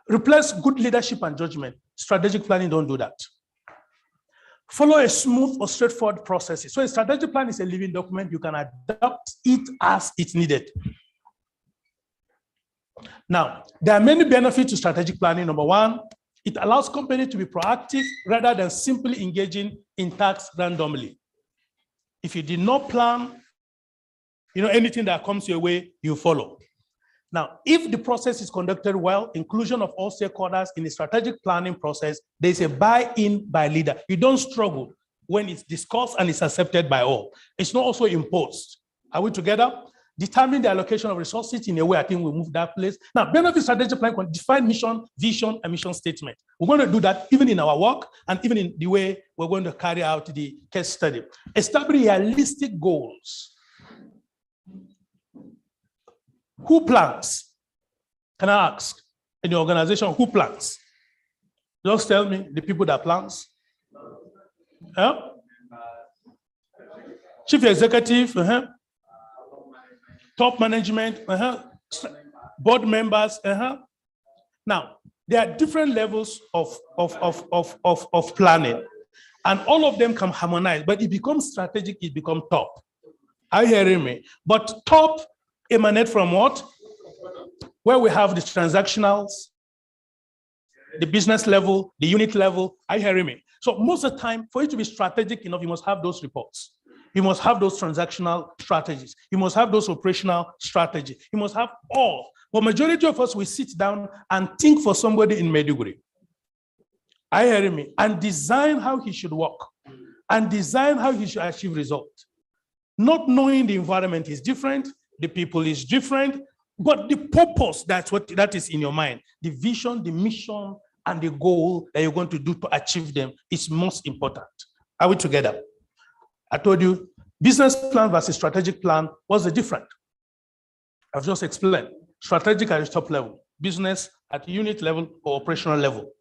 Replace good leadership and judgment. Strategic planning don't do that. Follow a smooth or straightforward process. So a strategic plan is a living document. You can adapt it as it's needed. Now, there are many benefits to strategic planning. Number one, it allows companies to be proactive rather than simply engaging in tasks randomly. If you did not plan, anything that comes your way, you follow. Now, if the process is conducted well, inclusion of all stakeholders in the strategic planning process, there's a buy-in by leader. You don't struggle when it's discussed and it's accepted by all. It's not also imposed. Are we together? Determine the allocation of resources in a way I think we'll move that place. Now, benefit strategic plan can define mission, vision, and mission statement. We're going to do that even in our work and even in the way we're going to carry out the case study. Establish realistic goals. Who plans? Can I ask? In the organization, who plans? Just tell me the people that plans. Huh? Chief executive, top management, board members. Now, there are different levels of planning, and all of them can harmonize, but it becomes strategic, it becomes top. Are you hearing me? But top emanate from what? Where we have the transactionals, the business level, the unit level. Are you hearing me? So most of the time, for it to be strategic enough, you must have those reports. You must have those transactional strategies. You must have those operational strategies. You must have all. But majority of us, we sit down and think for somebody in Maiduguri. Are you hearing me? And design how he should work. And design how he should achieve results. Not knowing the environment is different, the people is different, but the purpose, that is in your mind. The vision, the mission, and the goal that you're going to do to achieve them is most important. Are we together? I told you, business plan versus strategic plan, what's the difference? I've just explained. Strategic at the top level, business at unit level or operational level.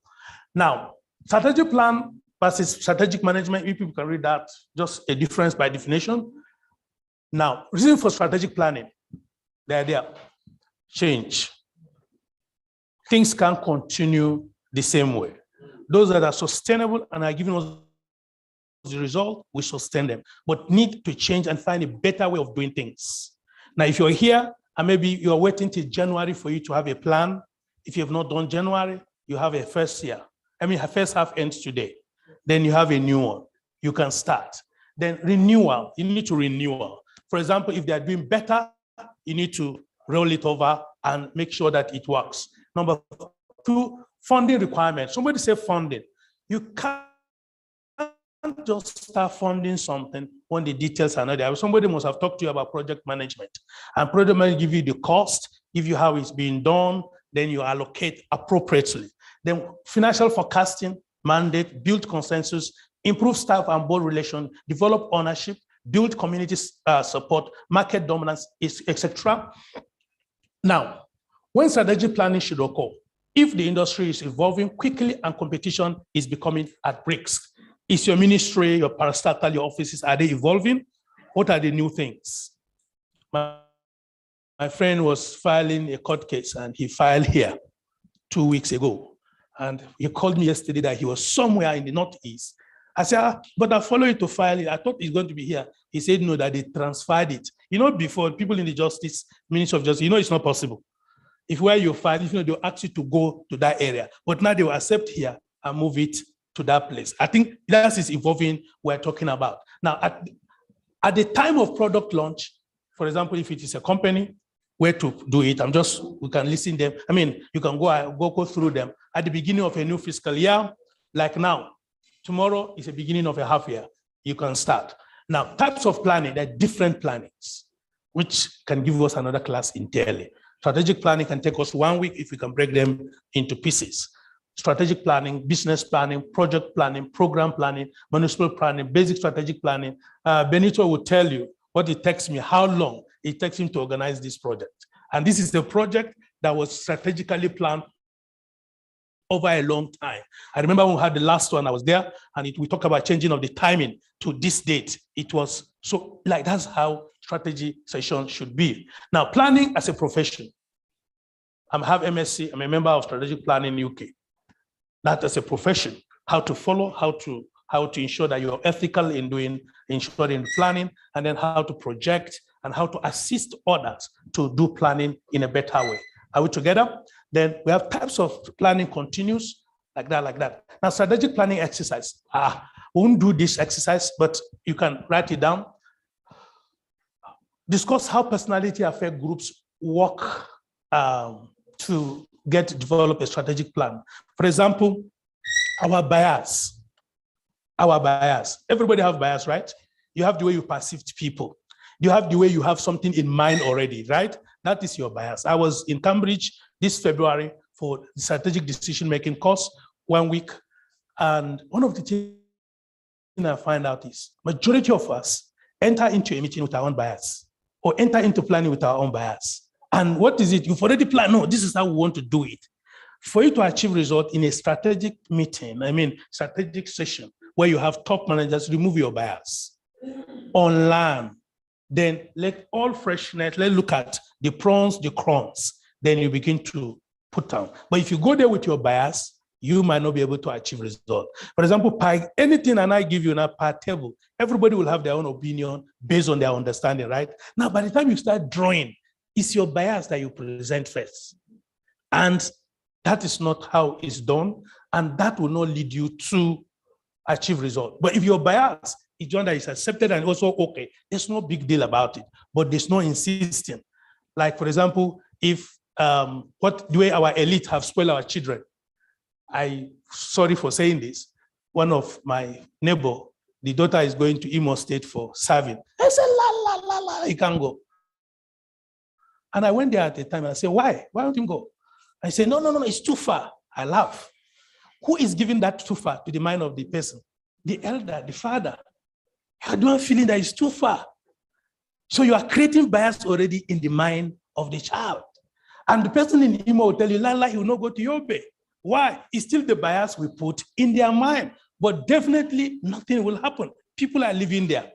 Now, strategic plan versus strategic management, you people can read that, just a difference by definition. Now, reason for strategic planning, the idea, change. Things can't continue the same way. Those that are sustainable and are giving us the result, we sustain them, but need to change and find a better way of doing things. Now, if you're here and maybe you're waiting till January for you to have a plan, if you have not done January, you have a first year. First half ends today. Then you have a new one. You can start. Then renewal, you need to renew. For example, if they're doing better, you need to roll it over and make sure that it works. Number two, funding requirements. Somebody say funding. You can't just start funding something when the details are not there. Somebody must have talked to you about project management. And project management give you the cost, give you how it's being done, then you allocate appropriately. Then financial forecasting, mandate, build consensus, improve staff and board relations, develop ownership, build community support, market dominance, etc. Now, when strategic planning should occur, if the industry is evolving quickly and competition is becoming at risk. Is your ministry, your parastatal, your offices, are they evolving? What are the new things? My friend was filing a court case and he filed here 2 weeks ago. And he called me yesterday that he was somewhere in the Northeast. I said, but I followed it to file it. I thought he's going to be here. He said, no, that they transferred it. You know, before people in the Justice, Ministry of Justice, you know, it's not possible. If where you file, you know, they'll ask you to go to that area. But now they will accept here and move it to that place. I think that is evolving we're talking about. Now, at the time of product launch, for example, if it is a company, where to do it, we can listen them. I mean, you can go through them at the beginning of a new fiscal year, like now. Tomorrow is the beginning of a half year. You can start. Now, types of planning, there are different plannings, which can give us another class entirely. Strategic planning can take us 1 week if we can break them into pieces. Strategic planning, business planning, project planning, program planning, municipal planning, basic strategic planning. Benito will tell you what it takes me, how long it takes him to organize this project. And this is the project that was strategically planned over a long time. I remember when we had the last one, I was there, and we talked about changing of the timing to this date. It was so, like, that's how strategy session should be. Now, planning as a profession. I have MSc, I'm a member of Strategic Planning UK. That as a profession, how to follow, how to ensure that you're ethical in ensuring planning, and then how to project and how to assist others to do planning in a better way. Are we together? Then we have types of planning continuous, like that. Now, strategic planning exercise. We won't do this exercise, but you can write it down. Discuss how personality affect groups work to develop a strategic plan. For example, our bias. Everybody have bias, right? You have the way you perceive people. You have the way you have something in mind already, right? That is your bias. I was in Cambridge this February for the strategic decision-making course, 1 week. And one of the things I find out is majority of us enter into a meeting with our own bias or enter into planning with our own bias. And what is it? You've already planned, no, this is how we want to do it. For you to achieve result in a strategic meeting, strategic session, where you have top managers, remove your bias. Unlearn. Then let all freshness, let's look at the pros, the cons. Then you begin to put down. But if you go there with your bias, you might not be able to achieve result. For example, anything and I give you now per table, everybody will have their own opinion based on their understanding, right? Now, by the time you start drawing, it's your bias that you present first. And that is not how it's done. And that will not lead you to achieve result. But if your bias is one that is accepted and also okay, there's no big deal about it, but there's no insisting. Like, for example, if the way our elite have spoiled our children, sorry for saying this, one of my neighbor, the daughter is going to Imo State for serving. I said, la, he can't go. And I went there at the time and I said, why? Why don't you go? I said, no, it's too far. I laugh. Who is giving that too far to the mind of the person? The elder, the father. You don't feeling that it's too far. So you are creating bias already in the mind of the child. And the person in Imo will tell you, Lala, he will not go to Yobe. Why? It's still the bias we put in their mind. But definitely nothing will happen. People are living there.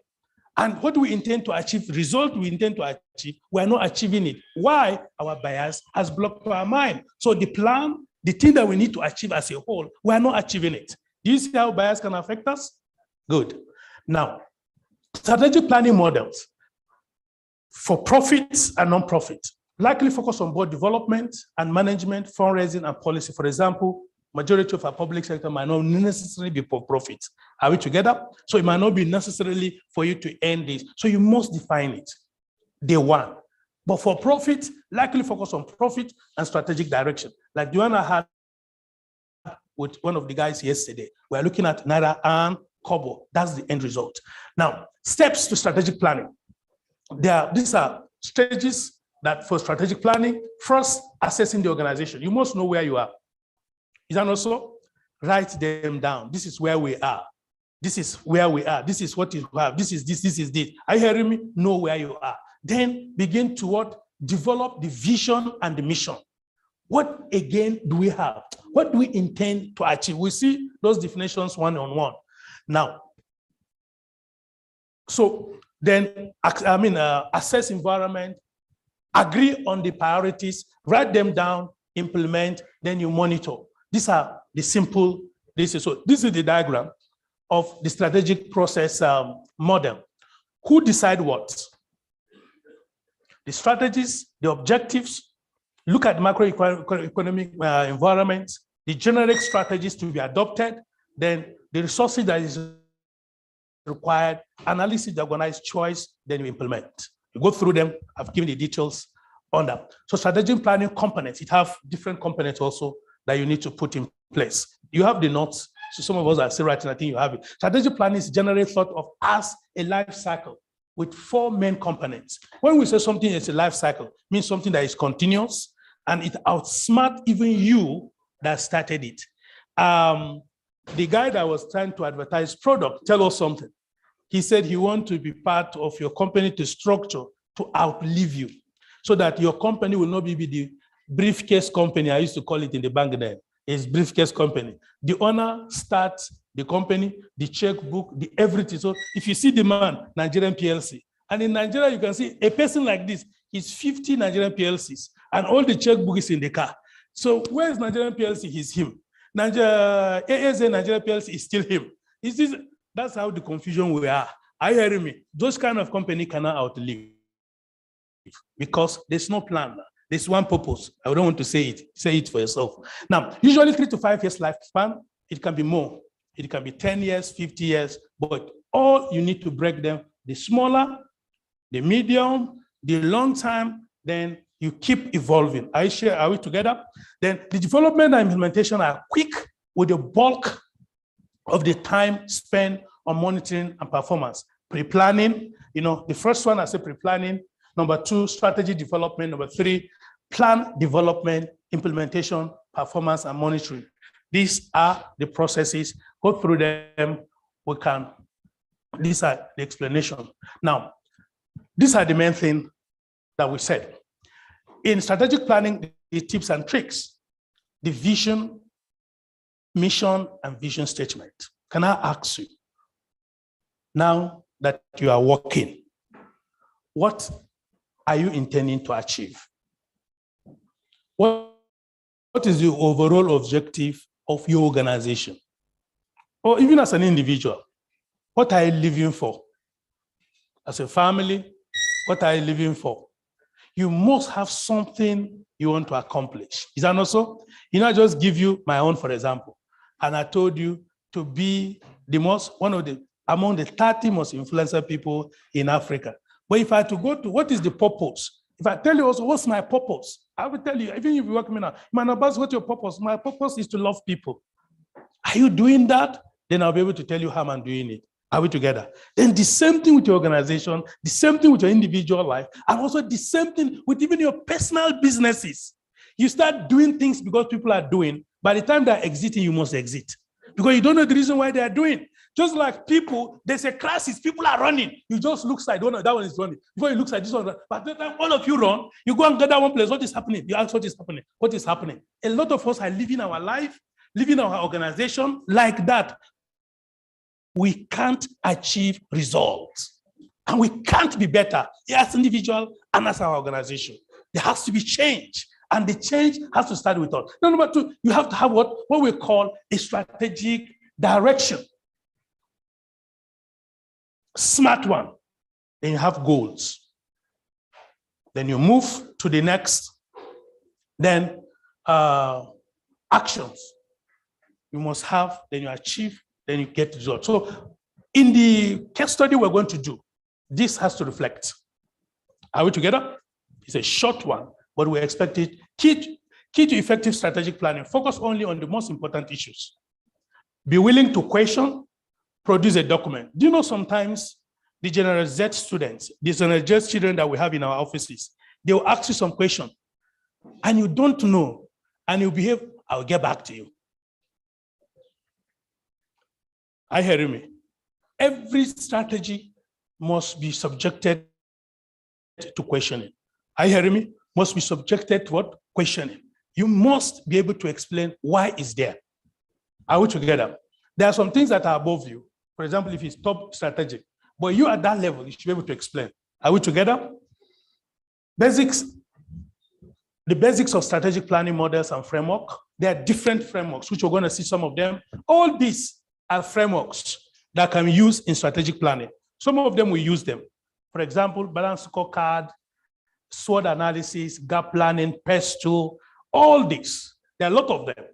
And what we intend to achieve, result we intend to achieve, we are not achieving it. Why? Our bias has blocked our mind. So the plan, the thing that we need to achieve as a whole, we are not achieving it. Do you see how bias can affect us? Good. Now, strategic planning models for profits and non-profit likely focus on both development and management, fundraising, and policy. For example, majority of our public sector might not necessarily be for profit. Are we together? So it might not be necessarily for you to earn this. So you must define it, day one. But for profit, likely focus on profit and strategic direction. Like the one I had with one of the guys yesterday. We're looking at Naira and Kobo. That's the end result. Now, steps to strategic planning. These are stages that for strategic planning, first, assessing the organization. You must know where you are. Is that not so? Write them down. This is where we are. This is where we are. This is what you have. This is this, this is this. Are you hearing me? Know where you are. Then begin to what? Develop the vision and the mission. What again do we have? What do we intend to achieve? We see those definitions one on one. Now, so then, assess environment, agree on the priorities, write them down, implement, then you monitor. These are the simple, this is the diagram of the strategic process model. Who decide what? The strategies, the objectives, look at macroeconomic environment, the generic strategies to be adopted, then the resources that is required, analysis, the organized choice, then you implement. You go through them. I've given the details on that. So strategic planning components, it have different components also that you need to put in place. You have the notes. So some of us are still writing, I think you have it. Strategic planning is generally thought of as a life cycle with 4 main components. When we say something is a life cycle, it means something that is continuous and it outsmart even you that started it. The guy that was trying to advertise product, tell us something. He said he wants to be part of your company to structure to outlive you so that your company will not be the briefcase company. I used to call it in the bank then. It's briefcase company. The owner starts the company, the checkbook, the everything. So if you see the man, Nigerian PLC, and in Nigeria, you can see a person like this, he's 50 Nigerian PLCs, and all the checkbook is in the car. So where is Nigerian PLC? He's him. ASA Nigerian PLC is still him. That's how the confusion we are. Are you hearing me? Those kind of company cannot outlive because there's no plan. There's one purpose. I don't want to say it. Say it for yourself. Now, usually 3 to 5 years lifespan. It can be more. It can be 10 years, 50 years, but all you need to break them, the smaller, the medium, the long time, then you keep evolving. Are we together? Then the development and implementation are quick with the bulk of the time spent on monitoring and performance. Pre-planning, the first one I say pre-planning. Number 2, strategy development. Number 3, plan development, implementation, performance, and monitoring. These are the processes. Go through them. These are the explanation. Now, these are the main things that we said. In strategic planning, the tips and tricks, the vision, mission, and vision statement. Can I ask you, now that you are working, what are you intending to achieve? What is the overall objective of your organization? Or even as an individual, what are you living for? As a family, what are you living for? You must have something you want to accomplish. Is that not so? I just give you my own, for example, and I told you to be among the 30 most influential people in Africa. But if I had to go to what is the purpose? If I tell you also what's my purpose, I will tell you, even if you work me now, you might not ask what's your purpose. My purpose is to love people. Are you doing that? Then I'll be able to tell you how I'm doing it. Are we together? Then the same thing with your organization, the same thing with your individual life, and also the same thing with even your personal businesses. You start doing things because people are doing. By the time they're exiting, you must exit. Because you don't know the reason why they are doing. Just like people, there's a crisis, people are running. You just look like, that one is running. Before you look like this one, but the time all of you run, you go and gather one place. What is happening? You ask what is happening. What is happening? A lot of us are living our life, living our organization like that. We can't achieve results. And we can't be better as individual and as our organization. There has to be change. And the change has to start with us. Number 2, you have to have what we call a strategic direction. Smart one. Then you have goals. Then you move to the next. Then actions. You must have, then you achieve, then you get results. So in the case study we're going to do, this has to reflect. Are we together? It's a short one, but we expect it. Key to effective strategic planning, focus only on the most important issues. Be willing to question, produce a document. Do you know sometimes the General Z students, the General Z children that we have in our offices, they will ask you some question and you don't know, and you behave, I'll get back to you. Are you hearing me? Every strategy must be subjected to questioning. Are you hearing me? Must be subjected to what? Questioning. you must be able to explain why it's there. Are we together? There are some things that are above you. For example, if it's top strategic, but you at that level, you should be able to explain. Are we together? Basics, the basics of strategic planning models and framework. There are different frameworks, which we're going to see some of them. All these are frameworks that can be used in strategic planning. Some of them we use them. For example, balance scorecard, SWOT analysis, gap planning, PEST tool, all these. There are a lot of them,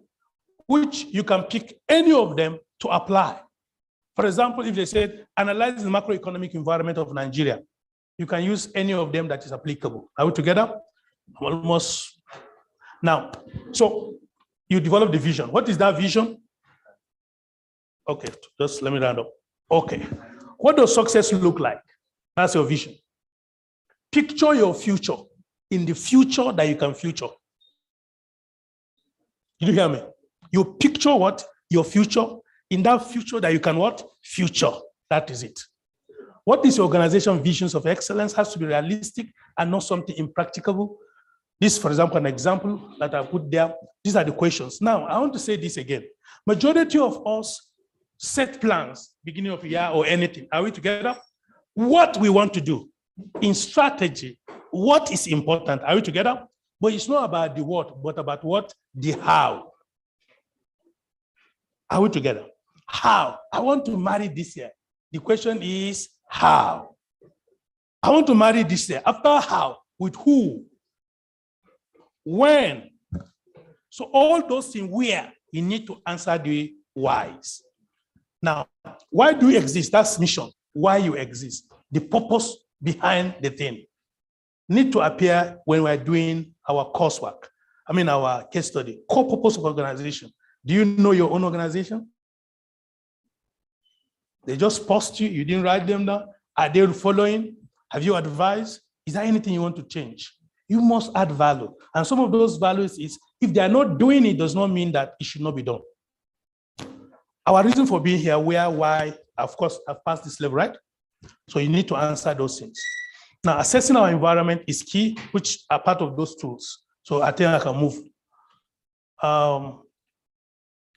which you can pick any of them to apply. For example, if they said, analyze the macroeconomic environment of Nigeria, you can use any of them that is applicable. Are we together? Almost. Now, so you develop the vision. What is that vision? Okay, just let me round up. Okay, what does success look like? That's your vision. Picture your future in the future that you can future. Did you hear me? You picture what? Your future in that future that you can what? Future. That is it. What is your organization visions of excellence has to be realistic and not something impracticable. This, for example, an example that I put there. These are the questions. Now, I want to say this again. Majority of us set plans, beginning of the year or anything. Are we together? What we want to do in strategy, what is important? Are we together? But it's not about the what, but about what? The how. Are we together? How? I want to marry this year. The question is how? I want to marry this year. After how? With who? When? So all those things where you need to answer the whys. Now, why do you exist? That's mission. Why you exist. The purpose behind the thing need to appear when we're doing our coursework. I mean, our case study. Core purpose of organization. Do you know your own organization? They just post you. You didn't write them down. Are they following? Have you advised? Is there anything you want to change? You must add value. And some of those values is, if they are not doing it, does not mean that it should not be done. Our reason for being here, why, of course, I've passed this level, right? So you need to answer those things. Now, assessing our environment is key, which are part of those tools. So I think I can move.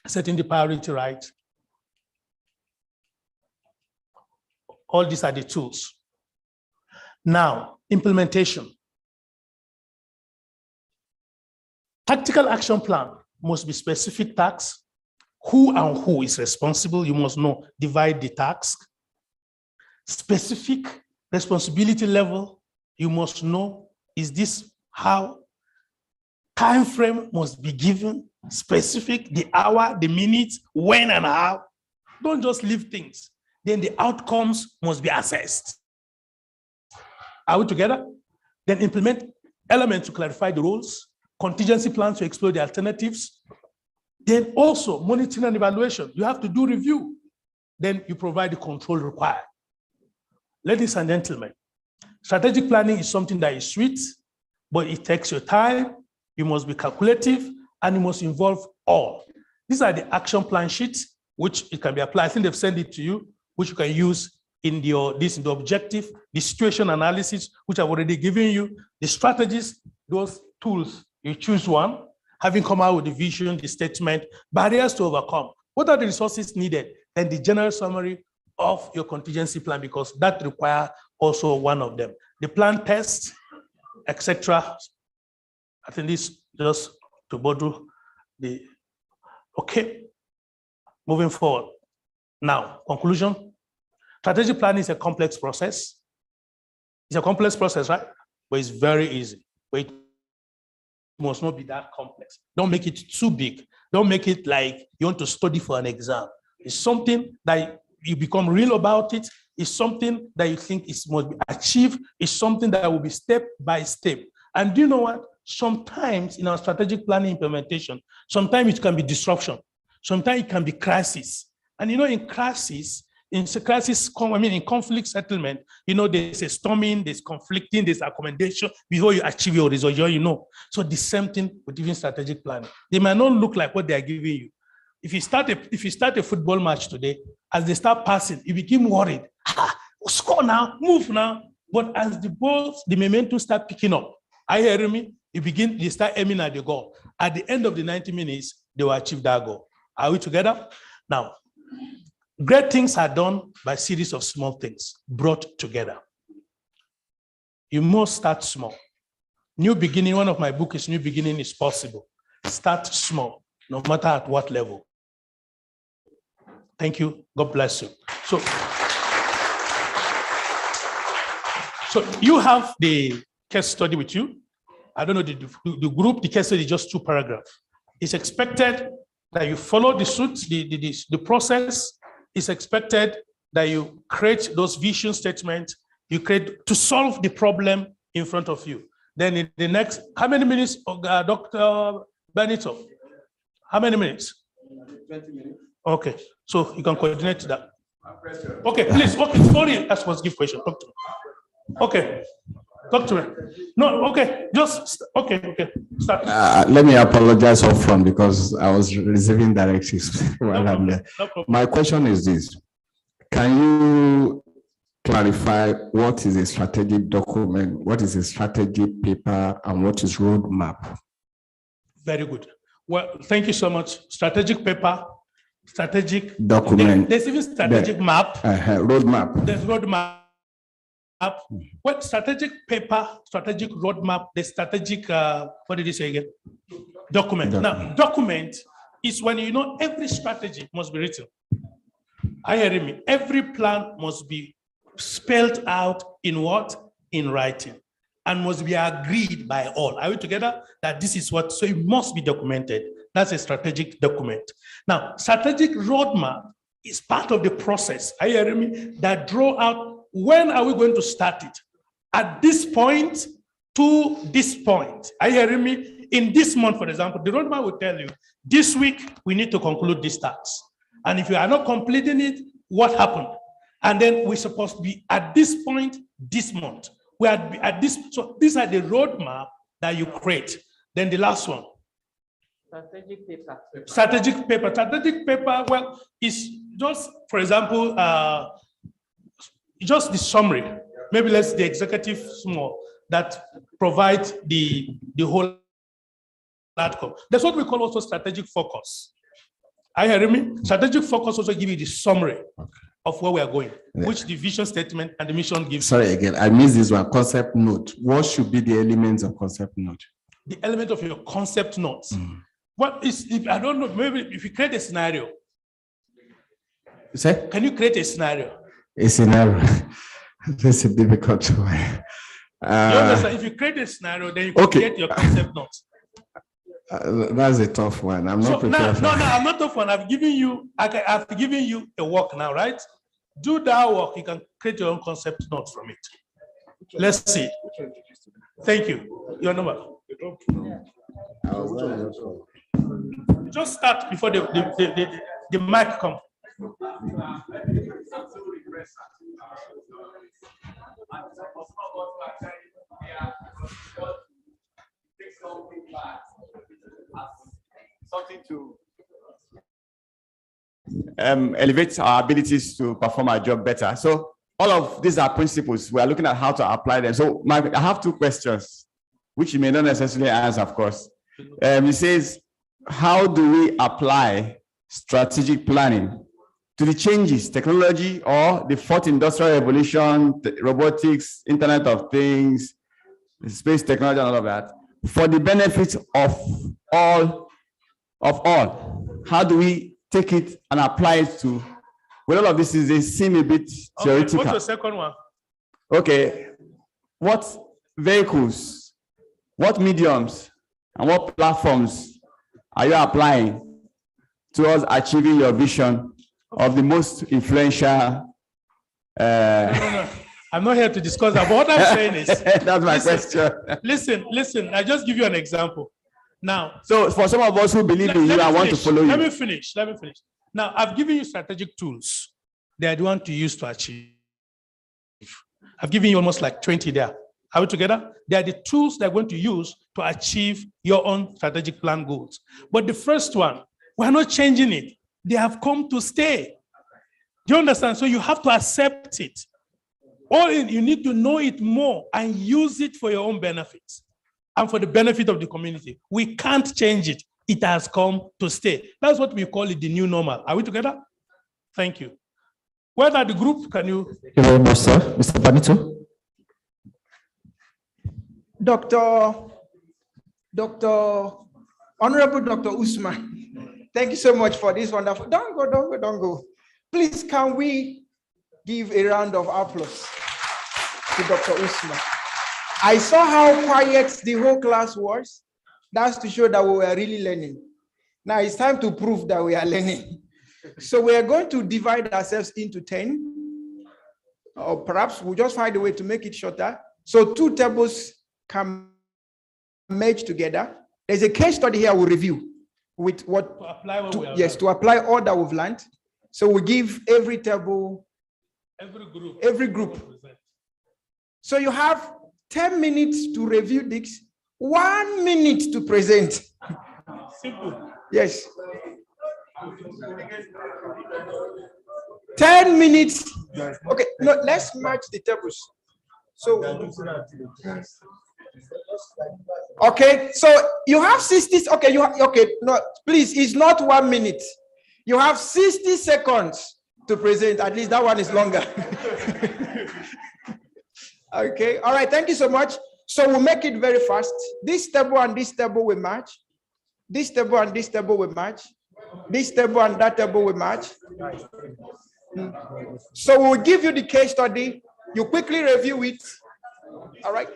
Setting the priority right. All these are the tools. Now, implementation. Tactical action plan must be specific tasks. Who and who is responsible, you must know, divide the task. Specific responsibility level, you must know, is this how? Time frame must be given, specific, the hour, the minutes, when and how. Don't just leave things. Then the outcomes must be assessed. Are we together? Then implement elements to clarify the roles, contingency plans to explore the alternatives. Then also monitoring and evaluation. You have to do review. Then you provide the control required. Ladies and gentlemen, strategic planning is something that is sweet, but it takes your time. You must be calculative and you must involve all. These are the action plan sheets, which it can be applied. I think they've sent it to you, which you can use in the objective, the situation analysis, which I've already given you, the strategies, those tools. You choose one, having come out with the vision, the statement, barriers to overcome. What are the resources needed? And the general summary of your contingency plan, because that requires also one of them. The plan test, etc. I think this just to borrow the, okay. Moving forward. Now, conclusion. Strategic planning is a complex process. It's a complex process, right? But it's very easy. But it must not be that complex. Don't make it too big. Don't make it like you want to study for an exam. It's something that you become real about it. It's something that you think must be achieved. It's something that will be step by step. And do you know what? Sometimes in our strategic planning implementation, sometimes it can be disruption. Sometimes it can be crisis. And you know, in crisis, in conflict settlement, you know, there's a storming, there's conflicting, there's accommodation before you achieve your result, you know. So the same thing with even strategic planning. They might not look like what they are giving you. If you start a football match today, as they start passing, you become worried. Score now, move now. But as the balls, the momentum start picking up, are you hearing me? they start aiming at the goal. At the end of the 90 minutes, they will achieve that goal. Are we together? Now, great things are done by a series of small things brought together. You must start small. New beginning, one of my books is New Beginning is Possible. Start small, no matter at what level. Thank you. God bless you. So you have the case study with you. I don't know, the group, the case study is just 2 paragraphs. It's expected that you follow the suit, the process. It's expected that you create those vision statements, you create to solve the problem in front of you. Then in the next, how many minutes, Dr. Benito? How many minutes? 20 minutes. Okay, so you can coordinate that. Okay, please, okay, sorry, I supposed to give question. Talk to me. Okay, talk to me. No, okay, just, okay, start. Let me apologize upfront because I was receiving directives while I'm there. My question is this. Can you clarify what is a strategic document, what is a strategic paper, and what is roadmap? Very good. Well, thank you so much. Strategic paper, strategic document. There's even strategic map. Roadmap. There's roadmap. What strategic paper, strategic roadmap, the strategic, what did you say again? Document. Now, document is when you know every strategy must be written. Are you hearing me? Every plan must be spelled out in what? In writing, and must be agreed by all. Are we together? That this is what, so it must be documented. That's a strategic document. Now, strategic roadmap is part of the process. Are you hearing me? That draw out, when are we going to start it? At this point to this point. Are you hearing me? In this month, for example, the roadmap will tell you, this week, we need to conclude these tasks. And if you are not completing it, what happened? And then we're supposed to be at this point this month. We are at this, so these are the roadmap that you create. Then the last one. Strategic paper. Strategic paper. Strategic paper, well, it's just, for example, just the summary. Maybe let's the executive small that provides the whole outcome. That's what we call also strategic focus. Are you hearing me? Strategic focus also give you the summary of where we are going, which the vision statement and the mission gives. Sorry again, I missed this one. Concept note. What should be the elements of concept note? The element of your concept notes. What is, if I don't know, maybe if you create a scenario. Say? Can you create a scenario? A scenario. This is difficult. You understand? If you create a scenario, then you can create your concept notes. That's a tough one. I'm not prepared. No, I'm not tough one. I've given you a work now, right? Do that work. You can create your own concept note from it. Let's see. Thank you. Your number. Just start before the mic comes. Something to elevate our abilities to perform our job better. So all of these are principles. We are looking at how to apply them. So I have 2 questions, which you may not necessarily answer, of course. It says, how do we apply strategic planning to the changes, technology, or the 4th industrial revolution, robotics, Internet of Things, space technology, and all of that, for the benefit of all? How do we take it and apply it to, well, all of this is, they seem a bit theoretical. What's the second one? Okay, what vehicles, what mediums, and what platforms are you applying towards achieving your vision of the most influential? No. I'm not here to discuss that, but what I'm saying is... That's my question. Listen, I just give you an example. Now... So for some of us who believe in you, I want to follow you. Let me finish. Now, I've given you strategic tools that you want to use to achieve. I've given you almost like 20 there. Are we together? They are the tools that are going to use to achieve your own strategic plan goals. But the first one, we're not changing it. They have come to stay. Do you understand? So you have to accept it. Or you need to know it more and use it for your own benefits. and for the benefit of the community. We can't change it. It has come to stay. That's what we call it the new normal. Are we together? Thank you. Whether the group, can you? Thank you very much, sir. Mr. Banito. Honorable Dr. Usman, thank you so much for this wonderful. Don't go. Please, can we give a round of applause to Dr. Usman? I saw how quiet the whole class was. That's to show that we were really learning. Now it's time to prove that we are learning. So we are going to divide ourselves into 10, or perhaps we'll just find a way to make it shorter. So 2 tables can merge together. There's a case study here we'll review with what To apply what we have yes, learned. to apply all that we've learned. So we give every table, Every group. So you have 10 minutes to review this, 1 minute to present. Simple. Yes. 10 minutes. Okay, no, let's match the tables. So, okay, so you have 60, okay, no, please, it's not 1 minute. You have 60 seconds to present. At least that one is longer. Okay, all right, thank you so much. So we'll make it very fast. This table and this table will match. This table and this table will match. This table and that table will match. So we'll give you the case study. You quickly review it. All right.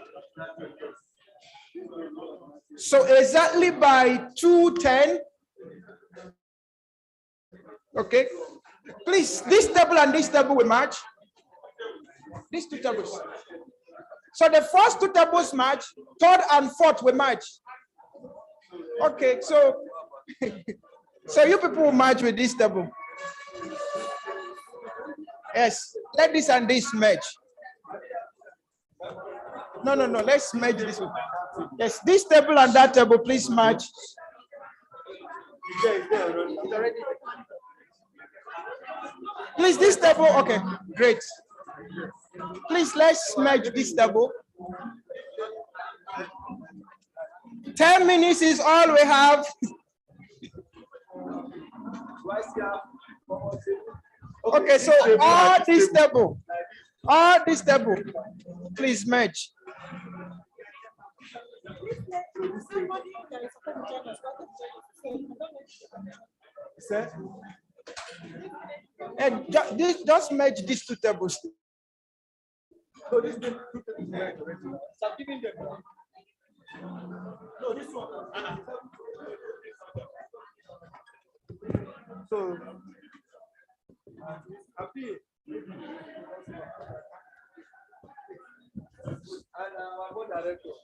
So exactly by 2:10. Okay. Please, this table and this table will match. These 2 tables. So the first 2 tables match, 3rd and 4th will match. Okay, so so you people will match with this table. Yes, let this and this merge. No, let's merge this one. Yes, this table and that table, please match. Please, this table, okay, great. Please, let's merge this table. 10 minutes is all we have. Okay, so all this table, please merge. And just merge these 2 tables. No, this one. No, this one. So, and our board director.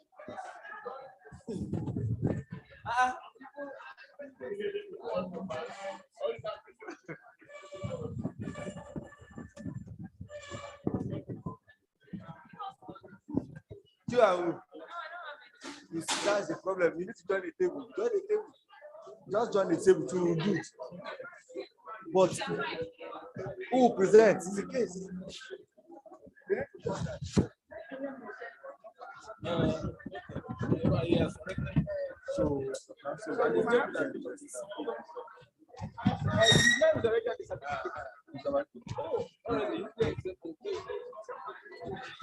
That's the problem. You need to join the table. Join the table. Just join the table to do it. But who presents is the case.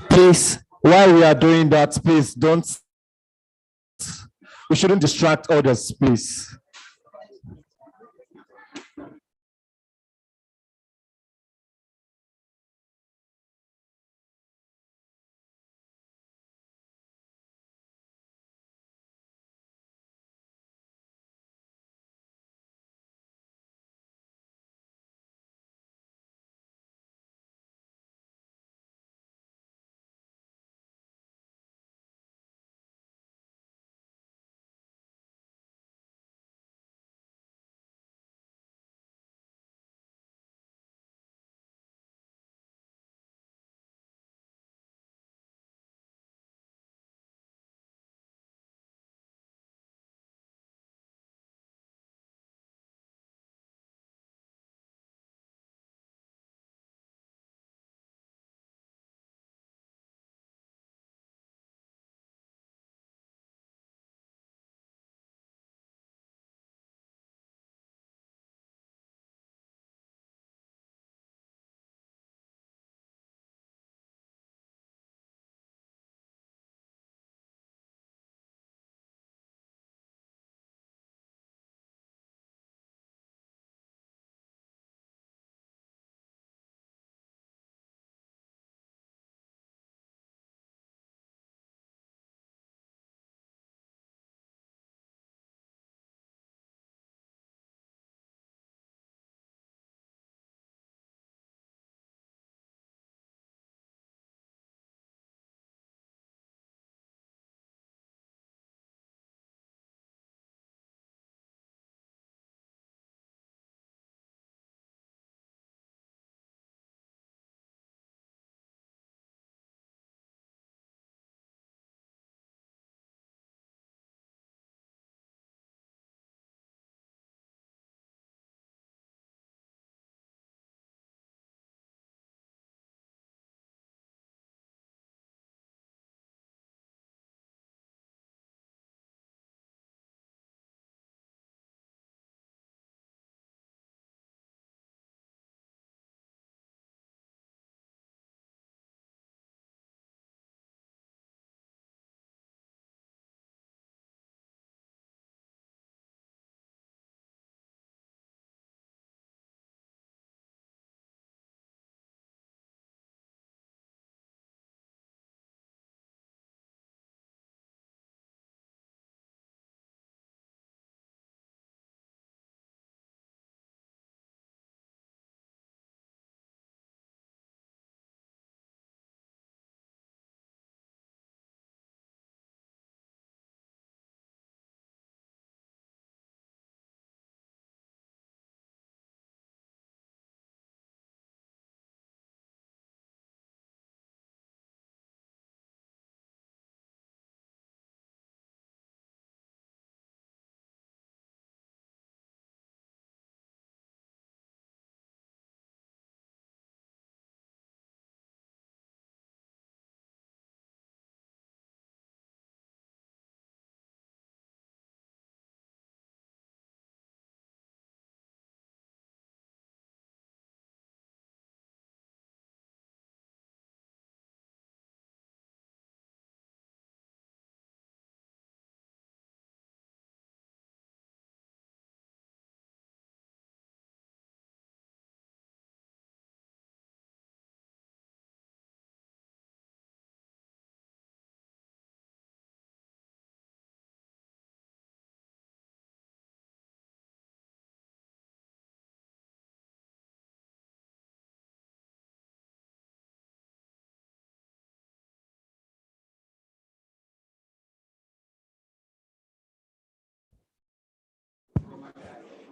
Please, while we are doing that, please we shouldn't distract others, please.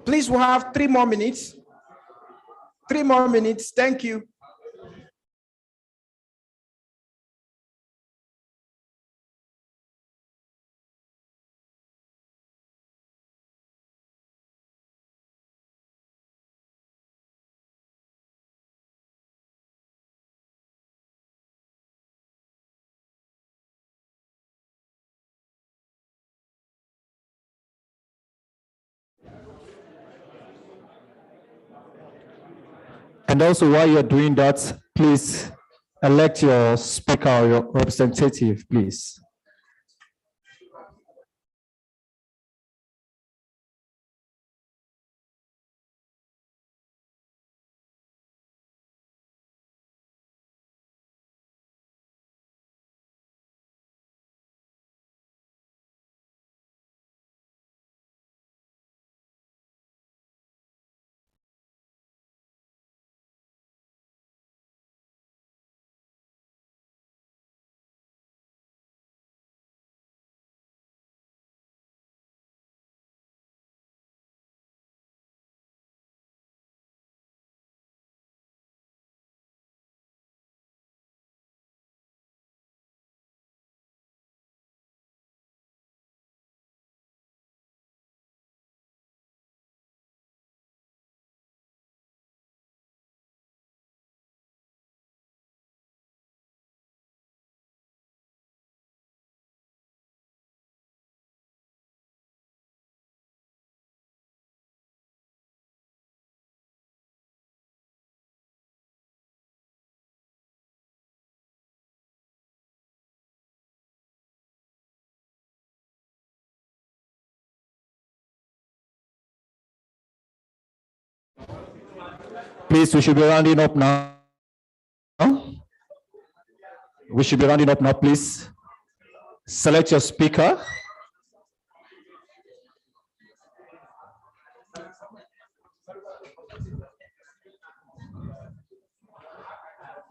Please, we'll have 3 more minutes. 3 more minutes. Thank you. And also, while you're doing that, please elect your speaker or your representative, please. Please, we should be rounding up now. We should be rounding up now, please. Select your speaker.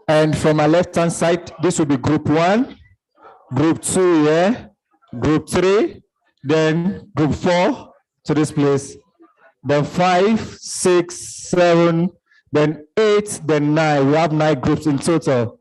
And from my left-hand side, this will be group 1, group 2 here, group 3, then group 4 to this place, then 5, 6, 7, then 8, then 9. We have 9 groups in total.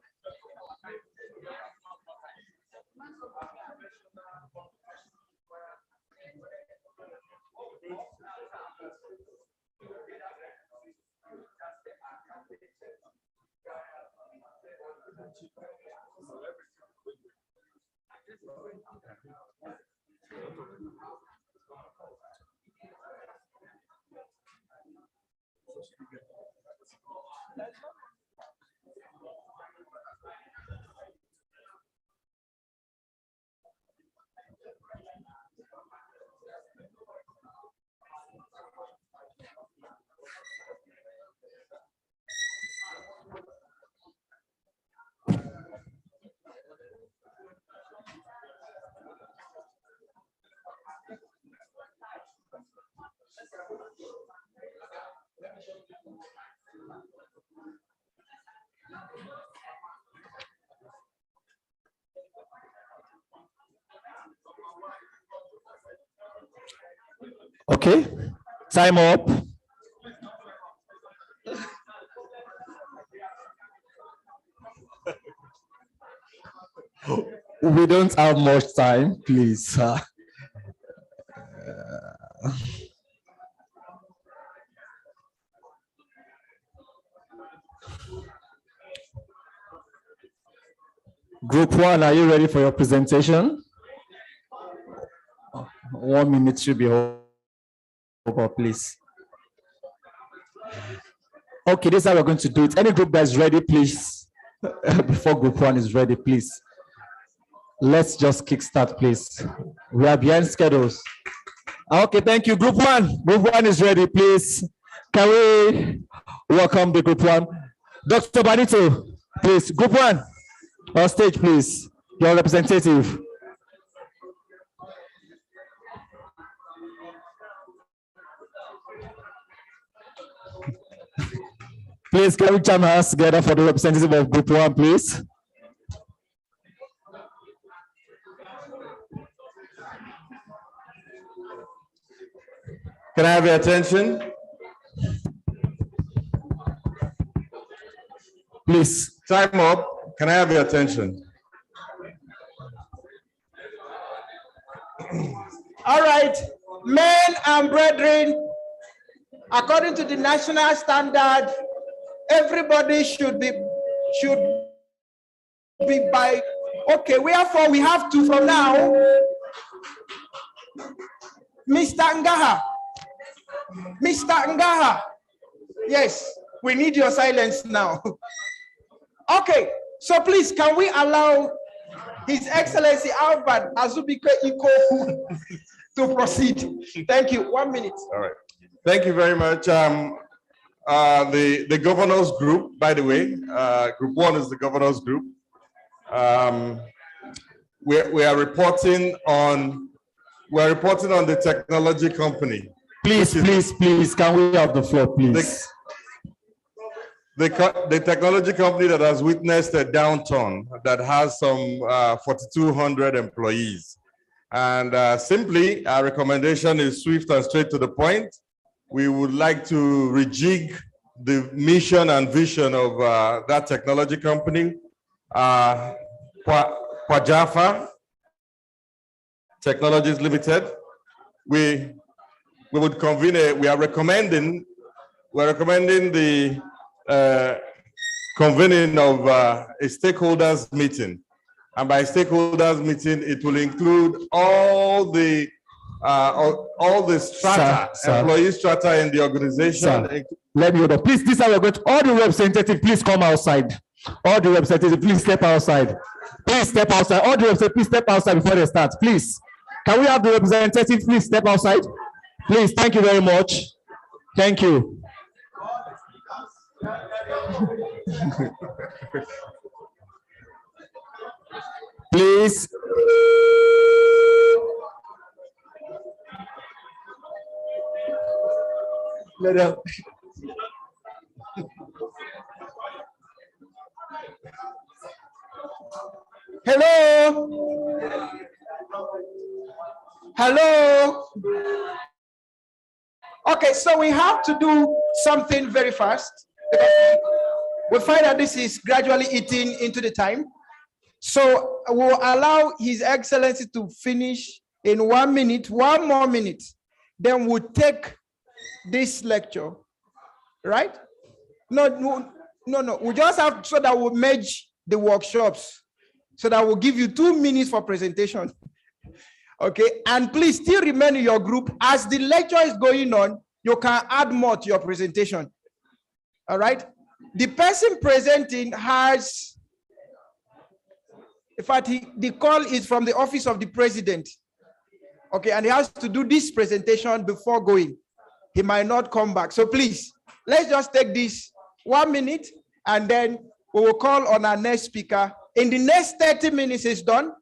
Okay, time up. We don't have much time, please. Group 1, are you ready for your presentation? 1 minute should be over, please. Okay, this is how we're going to do it. Any group that is ready, please. Before group 1 is ready, please. Let's just kickstart, please. We are behind schedules. Okay, thank you. Group 1. Group 1 is ready, please. Can we welcome the group 1? Dr. Benito, please. Group 1, on stage, please. Your representative. Please, can we jam our hands together for the representative of group 1, please? Can I have your attention? Please, time up. Can I have your attention? All right, men and brethren, according to the national standard, everybody should be by, okay, wherefore we have to from now, Mr. Ngaha, yes, we need your silence now. Okay, so please, can we allow His Excellency Albert Azubike Ikoku to proceed? Thank you. 1 minute. All right. Thank you very much. The governors group, by the way, group 1 is the governors group. We are reporting on the technology company. Please, can we have the floor, please? The technology company that has witnessed a downturn, that has some 4,200 employees. And simply, our recommendation is swift and straight to the point. We would like to rejig the mission and vision of that technology company. Kwajafa Technologies Limited. We would convene we are recommending the convening of a stakeholders meeting. And by stakeholders meeting, it will include all the strata, employee strata in the organization. Sir, let me order. Please, this is how we're going to, all the representatives, please come outside. All the representatives, please step outside. Please step outside. All the representatives, please step outside before they start. Please. Can we have the representatives, please step outside? Please, thank you very much. Thank you. Please. Hello. Hello. Okay, so we have to do something very fast. We find that this is gradually eating into the time. So we'll allow His Excellency to finish in 1 minute, 1 more minute. Then we'll take this lecture, right? No. We just have so that we'll merge the workshops. So that will give you 2 minutes for presentation. Okay, and please still remain in your group. As the lecture is going on, you can add more to your presentation. All right, the person presenting has, in fact, the call is from the office of the president. Okay, and he has to do this presentation before going. He might not come back. So please, let's just take this 1 minute and then we will call on our next speaker. In the next 30 minutes is done.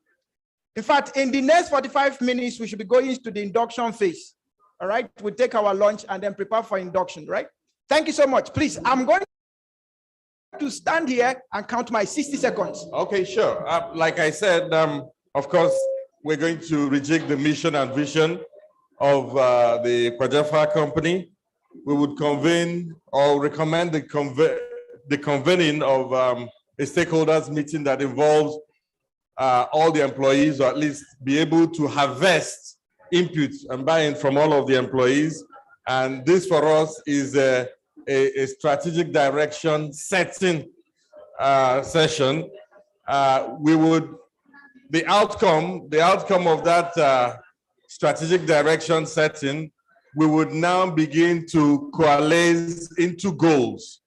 In fact, in the next 45 minutes, we should be going to the induction phase. All right, we'll take our lunch and then prepare for induction, right? Thank you so much. Please, I'm going to stand here and count my 60 seconds. Okay, sure. Like I said, of course, we're going to reject the mission and vision of the Kwajafa company. We would convene or recommend the convening of a stakeholders meeting that involves all the employees, or at least be able to harvest input and buy-in from all of the employees. And this for us is a strategic direction setting session. The outcome of that strategic direction setting, we would now begin to coalesce into goals.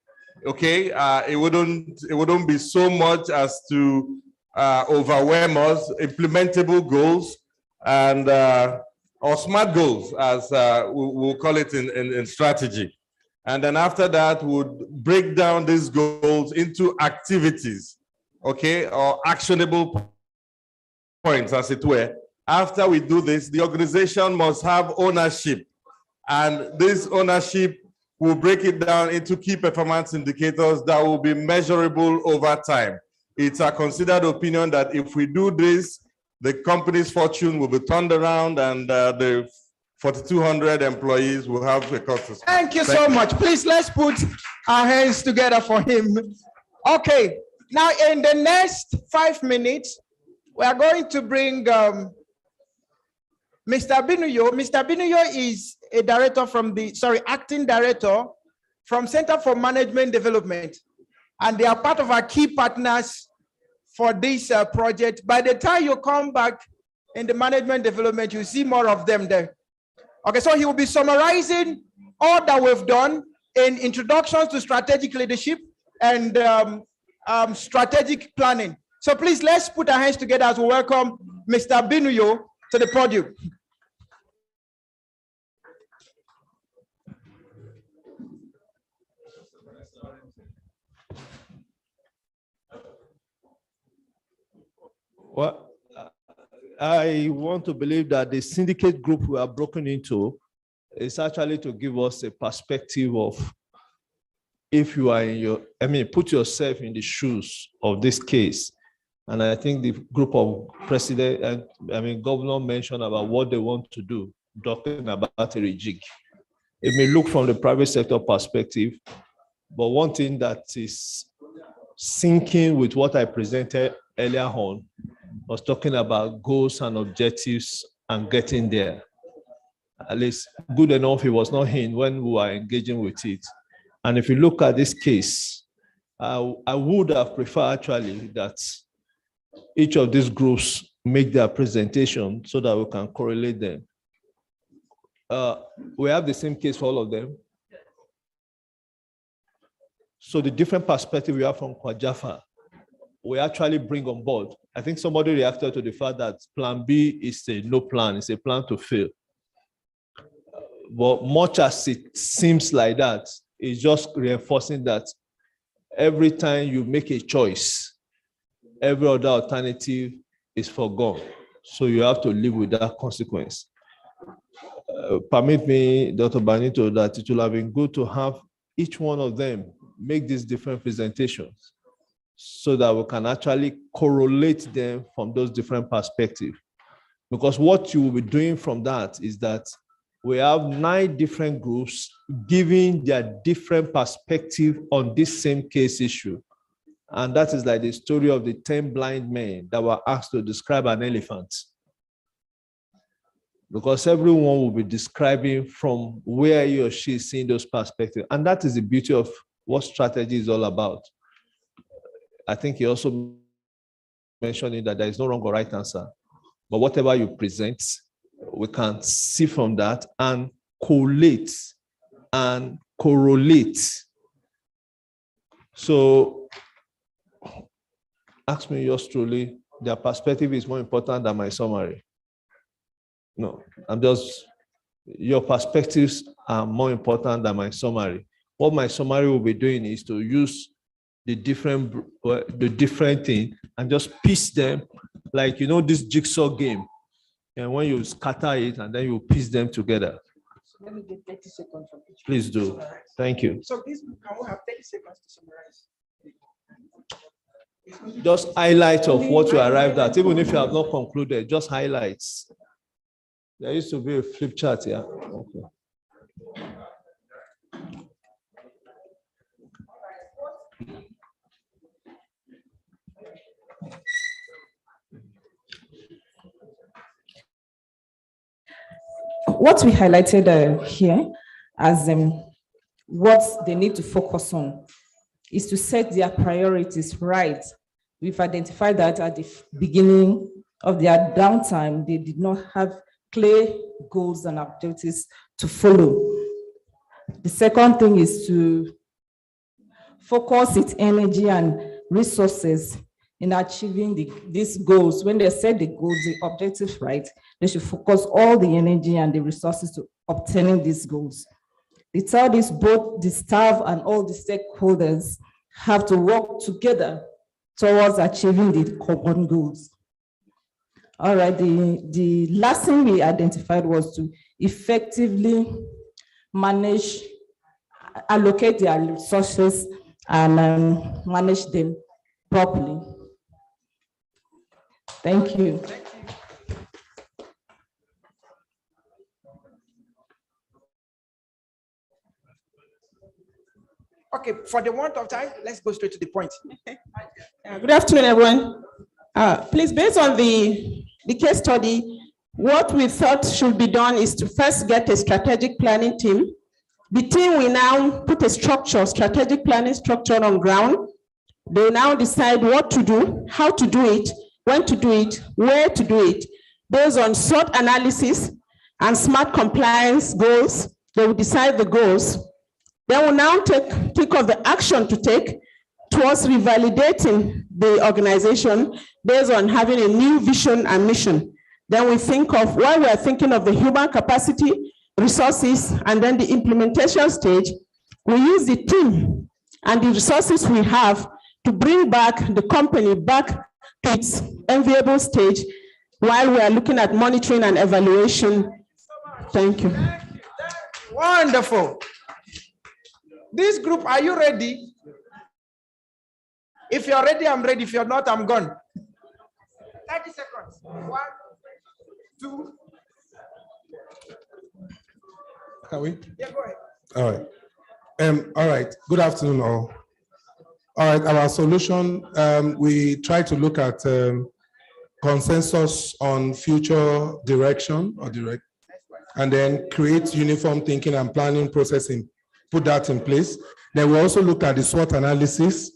Okay, it wouldn't be so much as to overwhelm us. Implementable goals and or smart goals, as we'll call it in strategy. And then after that, we'll break down these goals into activities, okay, or actionable points, as it were. After we do this, the organization must have ownership, and this ownership will break it down into key performance indicators that will be measurable over time. It's a considered opinion that if we do this, the company's fortune will be turned around and the 4,200 employees will have a cost. Thank you so much. Please, let's put our hands together for him. Okay, now in the next 5 minutes, we are going to bring Mr. Binuyo. Mr. Binuyo is a director from acting director from Center for Management Development. And they are part of our key partners for this project. By the time you come back in the management development, you see more of them there. Okay, so he will be summarizing all that we've done in introductions to strategic leadership and strategic planning. So please, let's put our hands together as we welcome Mr. Binuyo to the podium. Well, I want to believe that the syndicate group we are broken into is actually to give us a perspective of if you are put yourself in the shoes of this case. And I think the group of president and governor mentioned about what they want to do, talking about a rejig. It may look from the private sector perspective, but one thing that is syncing with what I presented earlier on was talking about goals and objectives and getting there. At least good enough it was not in when we were engaging with it. And if you look at this case, I would have preferred actually that each of these groups make their presentation so that we can correlate them. We have the same case for all of them. So the different perspective we have from Kwajafa, we actually bring on board. I think somebody reacted to the fact that plan B is a no plan, it's a plan to fail. But much as it seems like that, it's just reinforcing that every time you make a choice, every other alternative is forgone. So you have to live with that consequence. Permit me, Dr. Benito, that it will have been good to have each one of them make these different presentations so that we can actually correlate them from those different perspectives. Because what you will be doing from that is that we have 9 different groups giving their different perspective on this same case issue. And that is like the story of the 10 blind men that were asked to describe an elephant. Because everyone will be describing from where he or she is seeing those perspectives. And that is the beauty of what strategy is all about. I think he also mentioned that there is no wrong or right answer. But whatever you present, we can see from that and collate and correlate. So ask me yours truly, their perspective is more important than my summary. No, your perspectives are more important than my summary. What my summary will be doing is to use the different thing and just piece them like, this jigsaw game. And when you scatter it and then you piece them together. Let me get 30 seconds from each. Please do. Thank you. So this can we have 30 seconds to summarize? Just highlight of what you arrived at, even if you have not concluded, just highlights. There used to be a flip chart here. Okay. What we highlighted here as what they need to focus on is to set their priorities right. We've identified that at the beginning of their downtime, they did not have clear goals and objectives to follow. The second thing is to focus its energy and resources in achieving these goals. When they set the goals, the objectives right, they should focus all the energy and the resources to obtaining these goals. The third is both the staff and all the stakeholders have to work together towards achieving the common goals. All right, the last thing we identified was to effectively allocate their resources and manage them properly. Thank you. Okay, for the want of time, let's go straight to the point. Good afternoon, everyone. Please, based on the case study, what we thought should be done is to first get a strategic planning team. The team will now put a strategic planning structure on ground. They now decide what to do, how to do it, when to do it, where to do it. Based on SWOT analysis and smart compliance goals, they will decide the goals. They will now think of the action to take towards revalidating the organization based on having a new vision and mission. Then we think of, while we're thinking of the human capacity, resources, and then the implementation stage, we use the team and the resources we have to bring back the company back to its enviable stage while we are looking at monitoring and evaluation. Thank you. Wonderful. This group, are you ready? If you're ready, I'm ready. If you're not, I'm gone. 30 seconds. 1, 2. Can we? Yeah, go ahead. All right. All right. Good afternoon, all. All right. Our solution, we try to look at consensus on future direction and then create uniform thinking and planning processing. Put that in place. Then we also looked at the SWOT analysis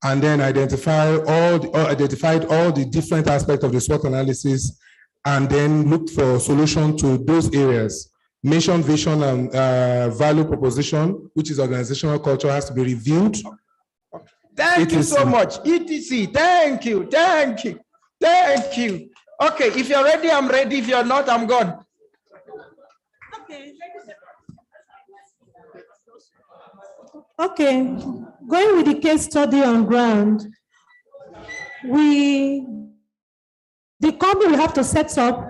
and then identified all the different aspects of the SWOT analysis and then looked for solution to those areas. Mission, vision, and value proposition, which is organizational culture, has to be reviewed. Thank you so much. ETC, thank you, thank you, thank you. Okay, if you're ready, I'm ready. If you're not, I'm gone. Okay, going with the case study on ground, the company will have to set up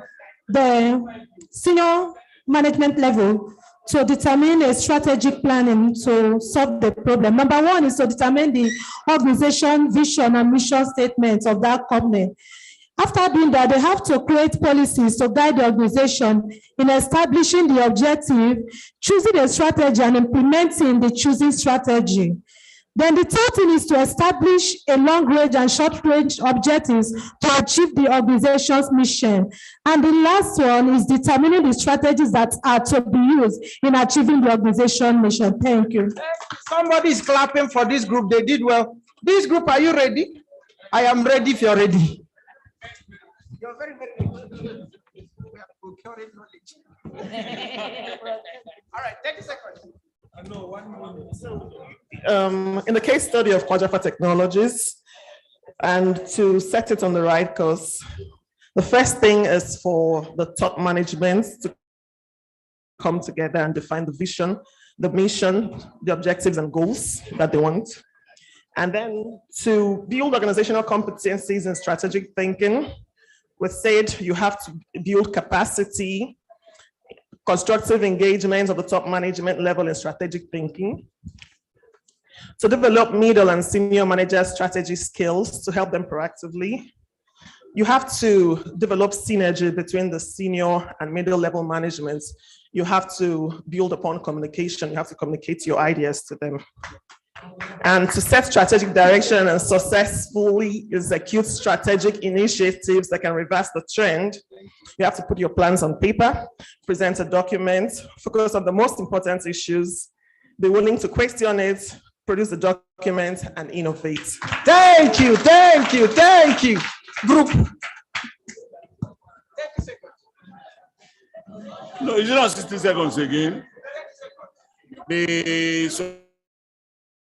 the senior management level to determine a strategic planning to solve the problem. Number one is to determine the organization, vision, and mission statements of that company. After doing that, they have to create policies to guide the organization in establishing the objective, choosing a strategy, and implementing the choosing strategy. Then the third thing is to establish a long-range and short-range objectives to achieve the organization's mission. And the last one is determining the strategies that are to be used in achieving the organization mission. Thank you. Somebody is clapping for this group. They did well. This group, are you ready? I am ready if you're ready. You're very, very ready. We are procuring knowledge. All right, 30 seconds. No, 1 minute. In the case study of Quadjapa Technologies, and to set it on the right course, the first thing is for the top management to come together and define the vision, the mission, the objectives and goals that they want. And then to build organizational competencies and strategic thinking, we said you have to build capacity, constructive engagement of the top management level in strategic thinking, to develop middle and senior manager strategy skills to help them proactively. You have to develop synergy between the senior and middle level management. You have to build upon communication. You have to communicate your ideas to them. And to set strategic direction and successfully execute strategic initiatives that can reverse the trend, you have to put your plans on paper, present a document, focus on the most important issues, be willing to question it, produce the document, and innovate. Thank you, thank you, thank you. Group. No, it's not 60 seconds again. The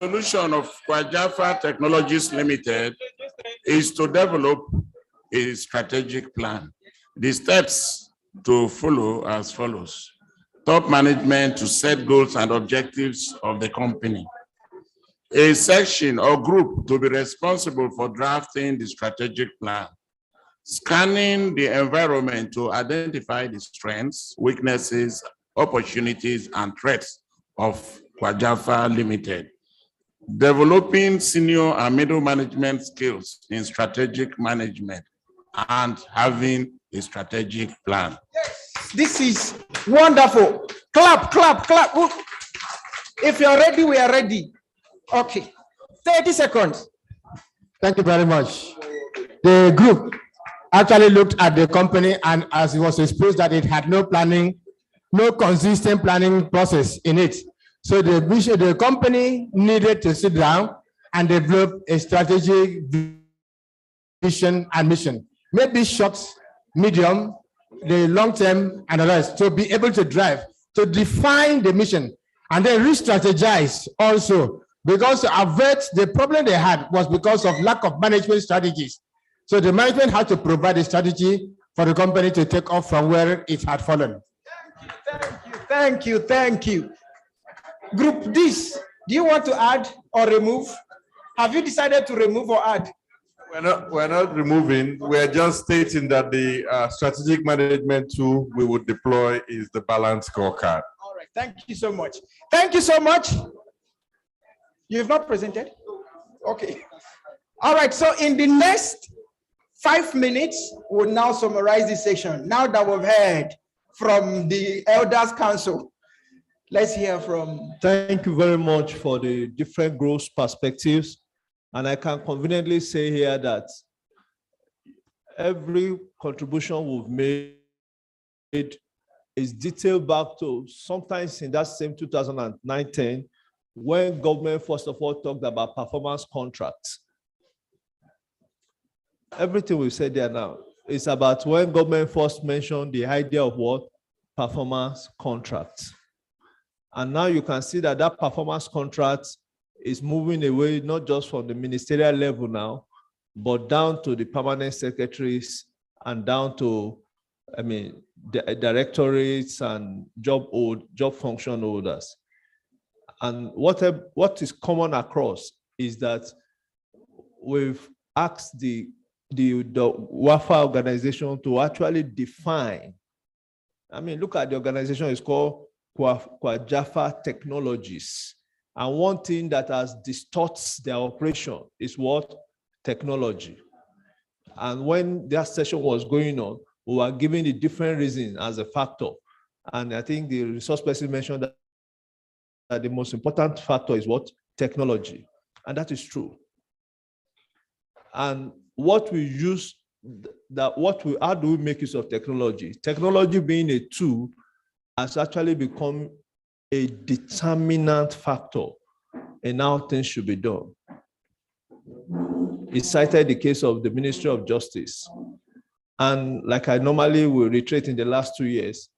solution of Quadjapa Technologies Limited is to develop a strategic plan. The steps to follow as follows. Top management to set goals and objectives of the company. A section or group to be responsible for drafting the strategic plan. Scanning the environment to identify the strengths, weaknesses, opportunities, and threats of Quadjapa Limited. Developing senior and middle management skills in strategic management and having a strategic plan. Yes, this is wonderful. Clap, clap, clap. If you're ready, we are ready. Okay, 30 seconds. Thank you very much. The group actually looked at the company, and as it was exposed that it had no planning, no consistent planning process in it. So the company needed to sit down and develop a strategic vision and mission, maybe short, medium, the long term, and the rest, to be able to drive, to define the mission, and then re-strategize also, because to avert the problem they had was because of lack of management strategies. So the management had to provide a strategy for the company to take off from where it had fallen. Thank you, thank you. Group this, do you want to add or remove? Have you decided to remove or add? We're not removing, we're just stating that the strategic management tool we would deploy is the balanced scorecard. All right, thank you so much. Thank you so much. You have not presented? Okay. All right, so in the next 5 minutes, we'll now summarize this section. Now that we've heard from the Elders Council, let's hear from. Thank you very much for the different growth perspectives. And I can conveniently say here that every contribution we've made is detailed back to sometimes in that same 2009-10, when government first of all talked about performance contracts. Everything we've said there now is about when government first mentioned the idea of what? Performance contracts. And now you can see that that performance contract is moving away, not just from the ministerial level now, but down to the permanent secretaries and down to, the directorates and job function holders. And what is common across is that we've asked the WAFA organization to actually define. Look at the organization, it's called Jaffa Technologies. And one thing that has distorts their operation is what? Technology. And when that session was going on, we were giving the different reasons as a factor. And I think the resource person mentioned that the most important factor is what? Technology. And that is true. And what we use, how do we make use of technology? Technology being a tool has actually become a determinant factor in how things should be done. He cited the case of the Ministry of Justice. And like I normally will reiterate in the last 2 years,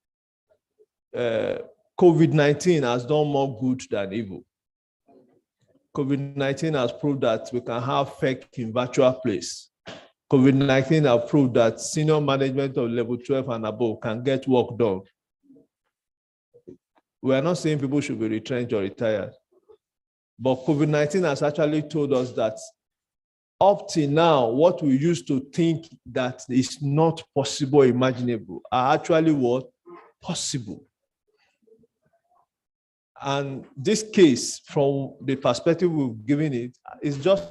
COVID-19 has done more good than evil. COVID-19 has proved that we can have fake in virtual place. COVID-19 has proved that senior management of level 12 and above can get work done. We are not saying people should be retrenched or retired, but COVID-19 has actually told us that up till now, what we used to think that is not possible or imaginable are actually what? Possible. And this case, from the perspective we've given it, is just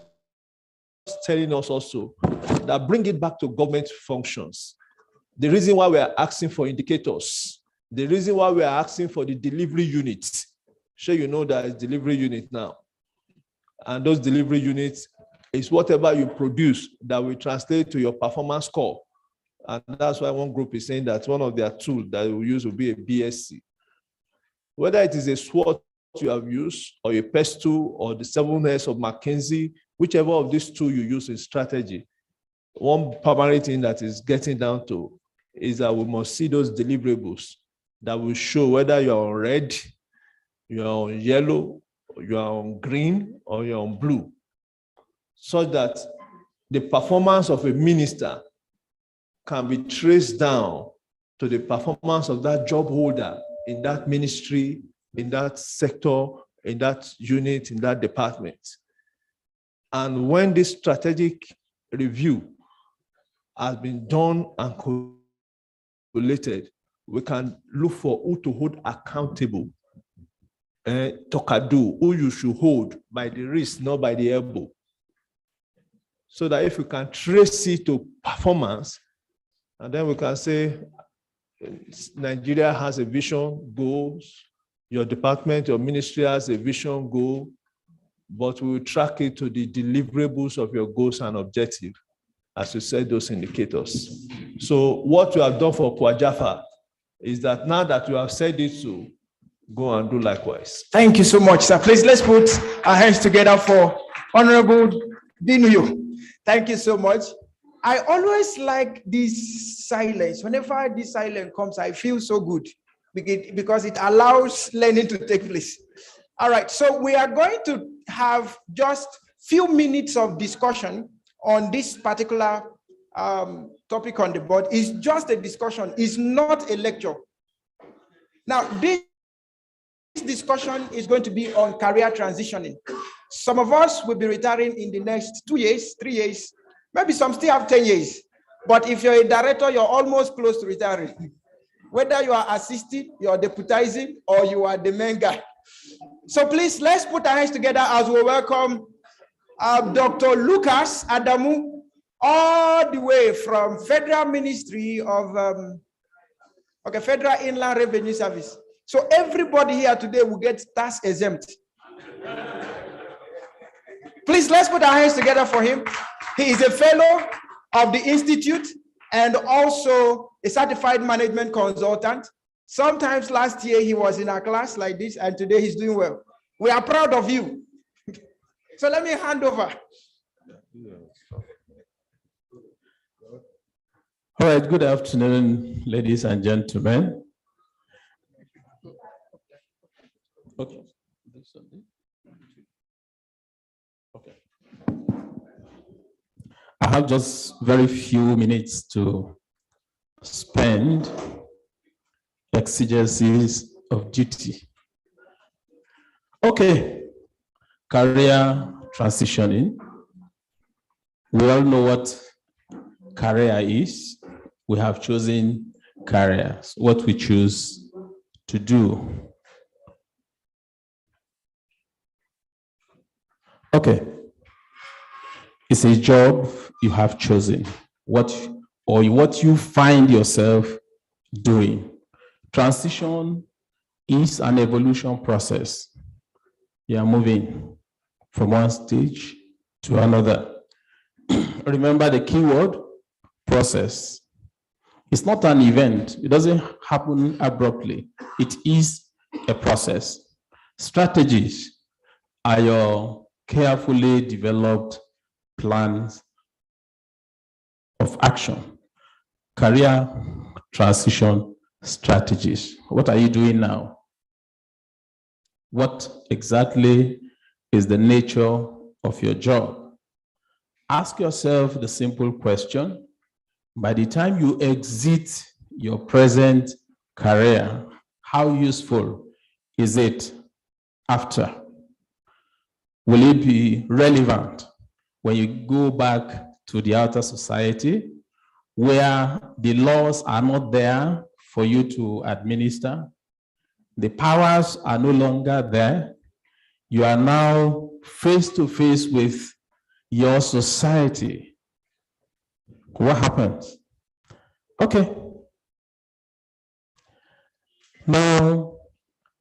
telling us also that bring it back to government functions. The reason why we are asking for indicators, the reason why we are asking for the delivery units, sure you know that it's delivery unit now. And those delivery units is whatever you produce that will translate to your performance score. And that's why one group is saying that one of their tools that we use will be a BSc. Whether it is a SWOT you have used, or a PEST tool, or the 7S of McKinsey, whichever of these two you use in strategy, one primary thing that is getting down to is that we must see those deliverables that will show whether you're on red, you're on yellow, you're on green, or you're on blue, so that the performance of a minister can be traced down to the performance of that job holder in that ministry, in that sector, in that unit, in that department. And when this strategic review has been done and collated, we can look for who to hold accountable, Tokadu, who you should hold by the wrist, not by the elbow. So that if you can trace it to performance, and then we can say, Nigeria has a vision, goals, your department, your ministry has a vision, goal, but we will track it to the deliverables of your goals and objectives, as you said, those indicators. So what you have done for Kwajafa is that now that you have said it to, go and do likewise. Thank you so much, sir. Please, let's put our hands together for Honorable Dinuyo. Thank you so much. I always like this silence. Whenever this silence comes, I feel so good because it allows learning to take place. All right, so we are going to have just few minutes of discussion on this particular topic on the board. It's just a discussion, it's not a lecture. Now, this discussion is going to be on career transitioning. Some of us will be retiring in the next 2 years, 3 years, maybe some still have 10 years. But if you're a director, you're almost close to retiring. Whether you are assisting, you're deputizing, or you are the main guy. So please, let's put our hands together as we welcome Dr. Lucas Adamu, all the way from Federal Ministry of Federal Inland Revenue Service. So everybody here today will get tax exempt. Please, let's put our hands together for him. He is a fellow of the Institute and also a certified management consultant. Sometimes last year he was in a class like this, and today he's doing well. We are proud of you. So let me hand over. All right, good afternoon, ladies and gentlemen. Okay. I have just very few minutes to spend exigencies of duty. Okay, career transitioning. We all know what career is. We have chosen careers, what we choose to do. Okay, it's a job you have chosen, what you find yourself doing. Transition is an evolution process. You are moving from one stage to another. Remember the key word, process. It's not an event. It doesn't happen abruptly. It is a process. Strategies are your carefully developed plans of action. Career transition strategies. What are you doing now? What exactly is the nature of your job? Ask yourself the simple question: by the time you exit your present career, how useful is it after? Will it be relevant when you go back to the outer society where the laws are not there for you to administer? The powers are no longer there. You are now face to face with your society. What happens? Okay. Now,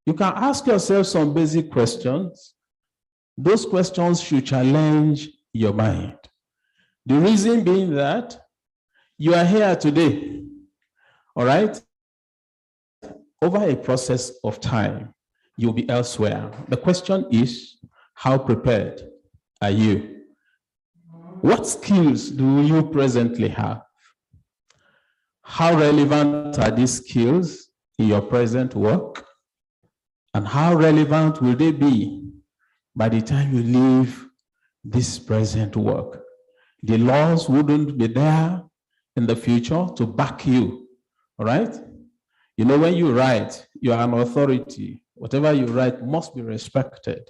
you can ask yourself some basic questions. Those questions should challenge your mind. The reason being that you are here today, all right? Over a process of time, you'll be elsewhere. The question is, how prepared are you? What skills do you presently have? How relevant are these skills in your present work? And how relevant will they be by the time you leave this present work? The laws wouldn't be there in the future to back you, all right? You know, when you write, you are an authority. Whatever you write must be respected.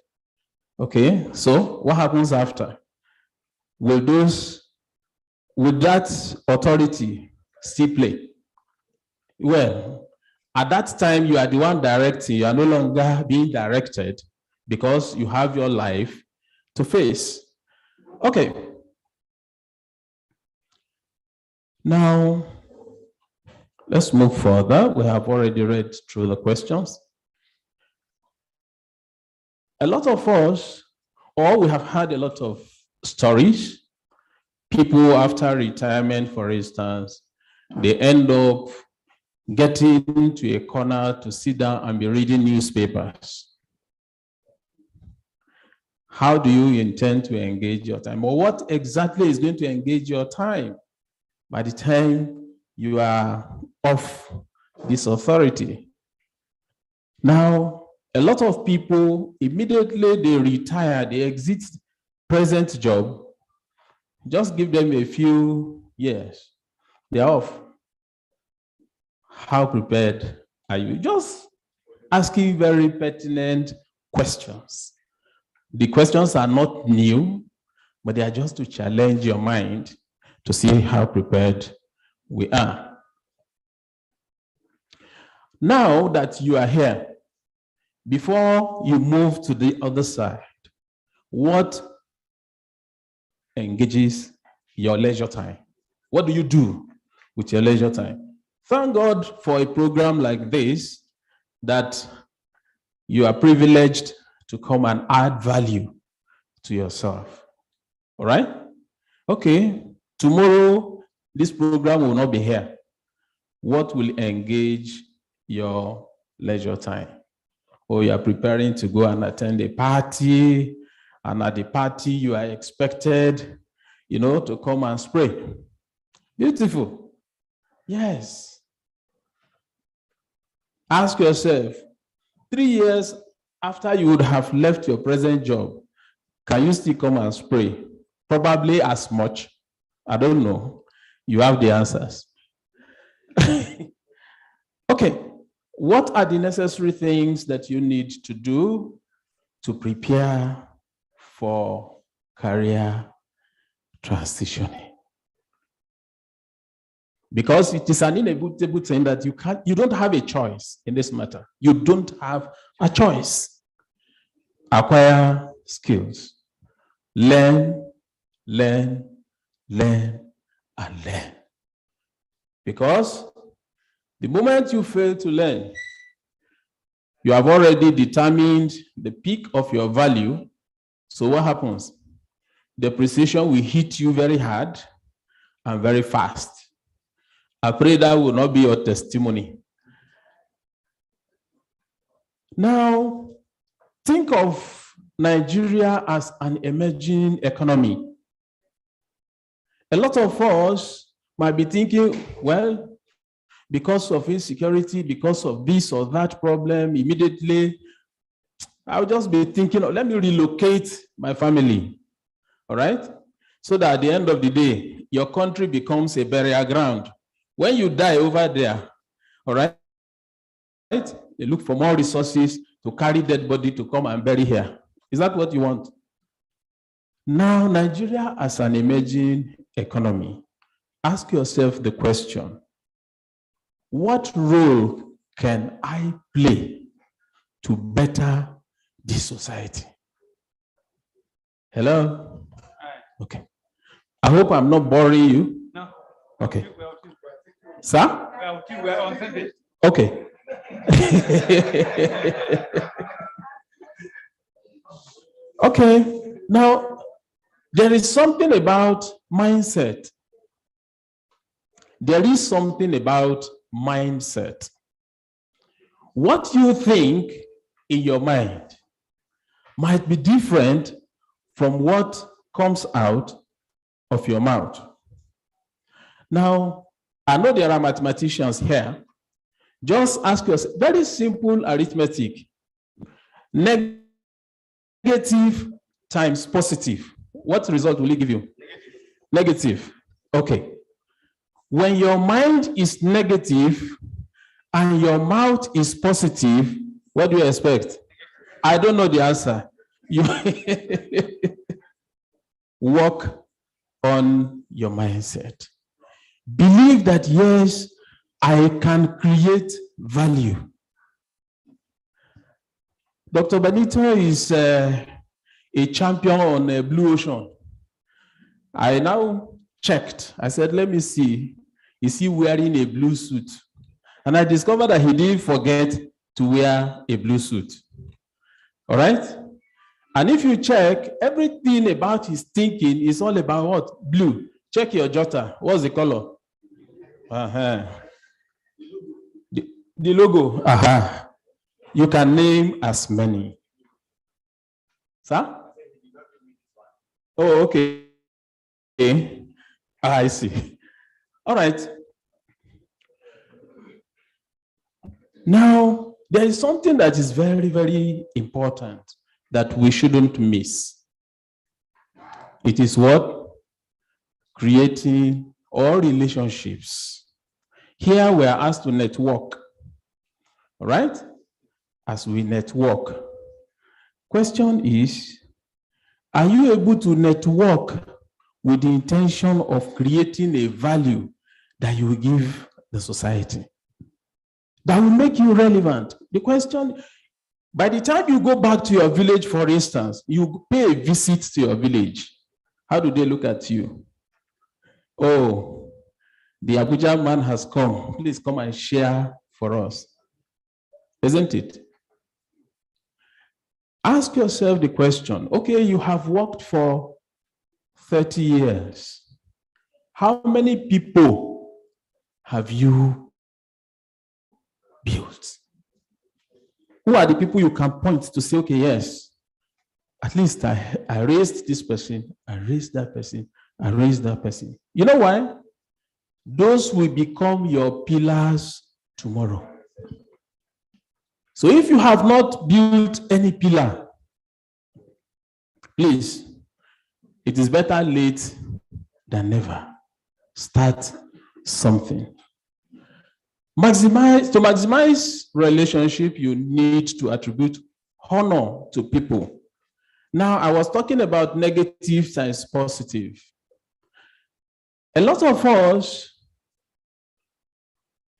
Okay, so what happens after? Will that authority still play? Well, at that time, you are the one directing. You are no longer being directed because you have your life to face. Okay. Now, let's move further. We have already read through the questions. A lot of us Or we have had a lot of stories. People after retirement, for instance, they end up getting to a corner to sit down and be reading newspapers. How do you intend to engage your time? Or what exactly is going to engage your time by the time you are off this authority? Now, a lot of people, immediately they retire, they exit present job, just give them a few years, they're off. How prepared are you? Just asking very pertinent questions. The questions are not new, but they are just to challenge your mind to see how prepared we are. Now that you are here, before you move to the other side, what engages your leisure time? What do you do with your leisure time? Thank God for a program like this that you are privileged to come and add value to yourself. All right? Okay, tomorrow this program will not be here. What will engage your leisure time? Or you are preparing to go and attend a party, and at the party you are expected, to come and spray. Beautiful. Yes. Ask yourself, 3 years after you would have left your present job, can you still come and spray? Probably as much. I don't know. You have the answers. Okay. What are the necessary things that you need to do to prepare for career transitioning? Because it is an inevitable thing that you don't have a choice in this matter. You don't have a choice. Acquire skills. Learn, and learn. Because the moment you fail to learn, you have already determined the peak of your value. So what happens? Depreciation will hit you very hard and very fast. I pray that will not be your testimony. Now, think of Nigeria as an emerging economy. A lot of us might be thinking, well, because of insecurity, because of this or that problem, immediately, I'll just be thinking, let me relocate my family, all right? So that at the end of the day, your country becomes a burial ground. When you die over there, all right, they look for more resources to carry dead body to come and bury here. Is that what you want? Now, Nigeria as an emerging economy, ask yourself the question, what role can I play to better this society? Hello? Okay. I hope I'm not boring you. No. Okay. Sir? Okay. Okay. Now, there is something about mindset. There is something about mindset. What you think in your mind might be different from what comes out of your mouth. Now, I know there are mathematicians here. Just ask yourself, very simple arithmetic. Negative times positive. What result will it give you? Negative. Okay. When your mind is negative and your mouth is positive, what do you expect? I don't know the answer. You work on your mindset. Believe that, yes, I can create value. Dr. Benito is a champion on a blue ocean. I now checked. I said, let me see. Is he wearing a blue suit? And I discovered that he didn't forget to wear a blue suit. All right? And if you check, everything about his thinking is all about what? Blue. Check your jotter. What's the color? The logo. You can name as many. Sir? Oh, okay. I see. All right. Now, there is something that is very, very important that we shouldn't miss. It is what? Creating all relationships. Here we are asked to network. All right? As we network. Question is, are you able to network with the intention of creating a value that you will give the society? That will make you relevant. The question, by the time you go back to your village, for instance, you pay a visit to your village. How do they look at you? Oh, the Abuja man has come. Please come and share for us. Isn't it? Ask yourself the question, okay, you have worked for 30 years. How many people have you built? Who are the people you can point to say, okay, yes, at least I raised this person, I raised that person, I raised that person. You know why? Those will become your pillars tomorrow. So if you have not built any pillar, please, it is better late than never. Start something. To maximize relationship, you need to attribute honor to people. Now, I was talking about negative times positive. A lot of us,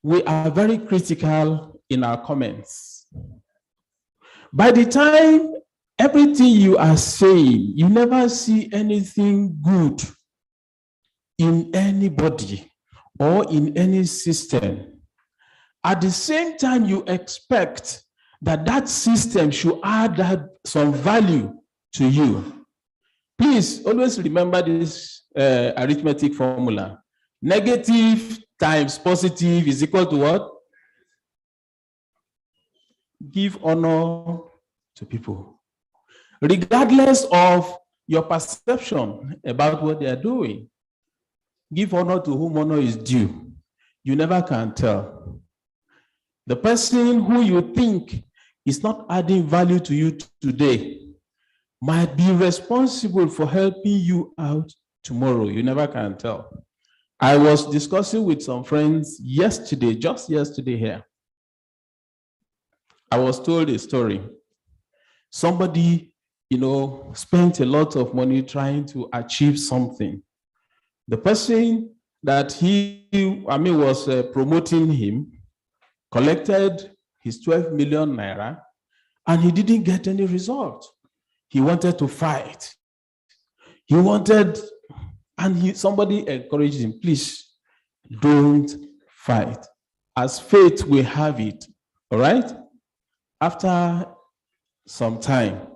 we are very critical in our comments. By the time everything you are saying, you never see anything good in anybody or in any system. At the same time, you expect that that system should add some value to you. Please always remember this arithmetic formula. Negative times positive is equal to what? Give honor to people, regardless of your perception about what they are doing. Give honor to whom honor is due. You never can tell. The person who you think is not adding value to you today might be responsible for helping you out tomorrow. You never can tell. I was discussing with some friends yesterday, just yesterday here. I was told a story. Somebody, spent a lot of money trying to achieve something. The person that was promoting him collected his 12 million naira and he didn't get any result. He wanted to fight. Somebody encouraged him, please don't fight. As fate will have it, all right? After some time,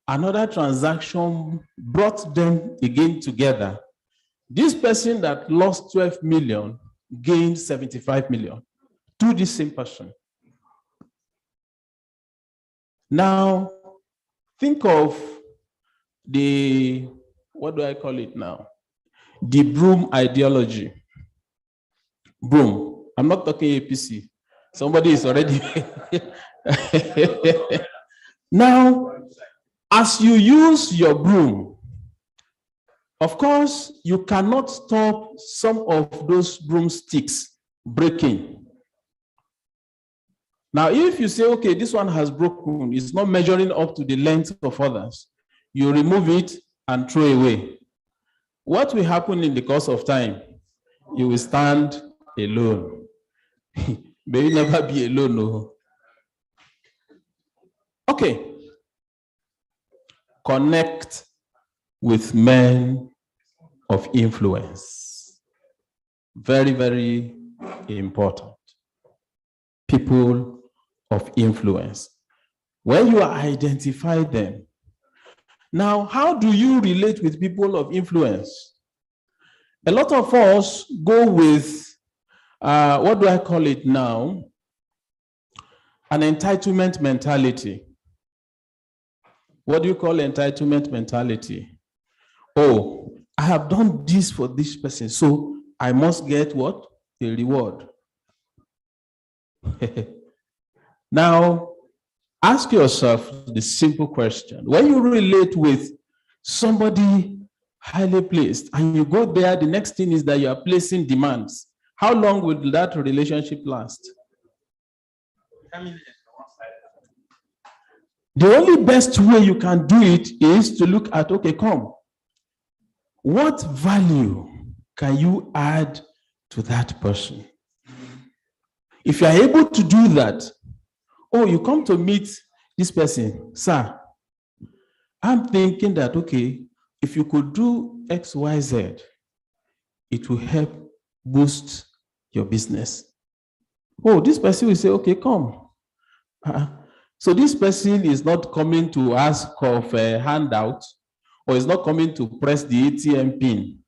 another transaction brought them again together. This person that lost 12 million gained 75 million to the same person. Now, think of what do I call it now? The broom ideology. Broom. I'm not talking APC. Somebody is already. Now, as you use your broom, of course, you cannot stop some of those broomsticks breaking. Now, if you say, okay, this one has broken, it's not measuring up to the length of others, you remove it and throw away. What will happen in the course of time? You will stand alone. May you never be alone, no. Okay. Connect with men of influence. Very, very important. People of influence. When you identify them, Now, how do you relate with people of influence? A lot of us go with, what do I call it now? An entitlement mentality. What do you call entitlement mentality? Oh, I have done this for this person, so I must get what? A reward. Now, ask yourself the simple question. When you relate with somebody highly placed and you go there, the next thing is that you are placing demands. How long will that relationship last? The only best way you can do it is to look at, okay, come. What value can you add to that person? If you are able to do that, oh, you come to meet this person, sir, I'm thinking that, okay, if you could do X, Y, Z, it will help boost your business. Oh, this person will say, okay, come. So this person is not coming to ask of a handout, or is not coming to press the ATM pin.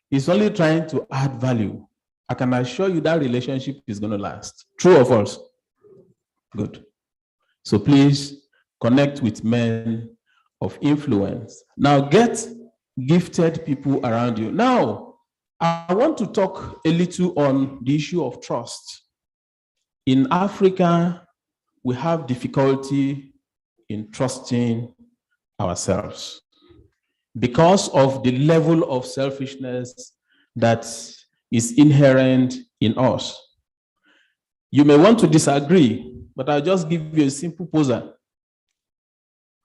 He's only trying to add value. I can assure you that relationship is going to last. True or false? Good. So please connect with men of influence. Now get gifted people around you. Now, I want to talk a little on the issue of trust. In Africa, we have difficulty in trusting ourselves because of the level of selfishness that is inherent in us. You may want to disagree, but I'll just give you a simple puzzle.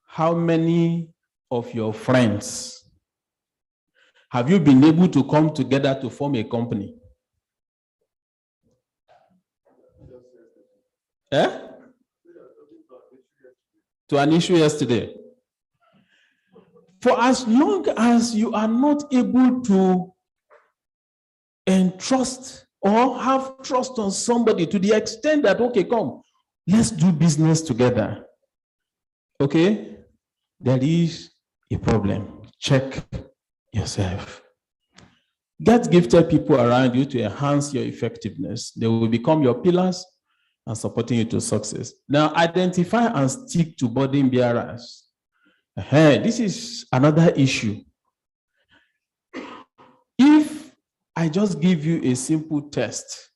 How many of your friends have you been able to come together to form a company? Eh? To an issue yesterday. For as long as you are not able to entrust or have trust on somebody to the extent that, okay, come, let's do business together. Okay? There is a problem. Check yourself. Get gifted people around you to enhance your effectiveness. They will become your pillars and supporting you to success. Now, identify and stick to burden bearers. This is another issue. If I just give you a simple test,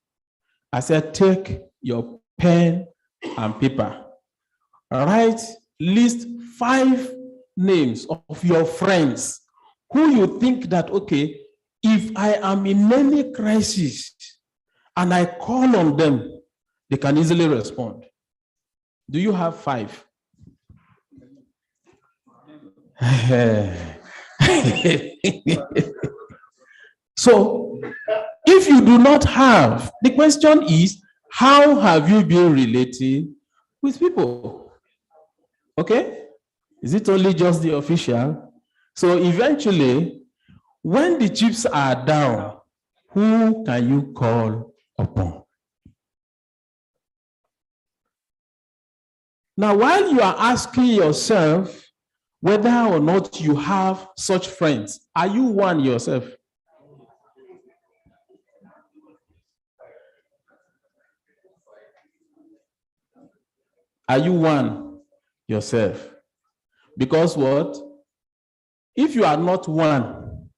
I said, take your pen and paper, write, list 5 names of your friends who you think that, okay, if I am in any crisis and I call on them, they can easily respond. Do you have 5? So, if you do not have, the question is, how have you been relating with people? Okay? Is it only just the official? So eventually, when the chips are down, who can you call upon? Now, while you are asking yourself whether or not you have such friends, are you one yourself? Are you one yourself? Because what? If you are not one,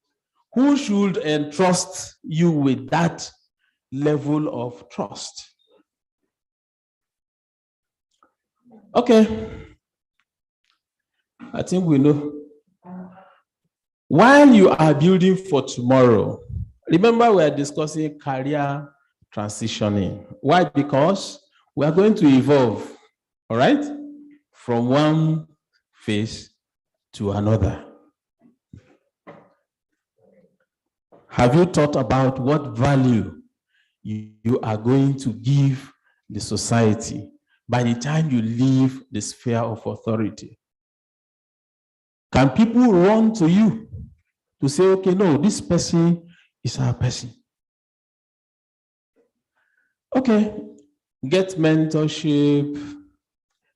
who should entrust you with that level of trust? Okay. I think we know. While you are building for tomorrow, remember we are discussing career transitioning. Why? Because we are going to evolve, all right? From one phase to another. Have you thought about what value you are going to give the society by the time you leave the sphere of authority? Can people run to you to say, okay, no, this person is our person? Okay, get mentorship,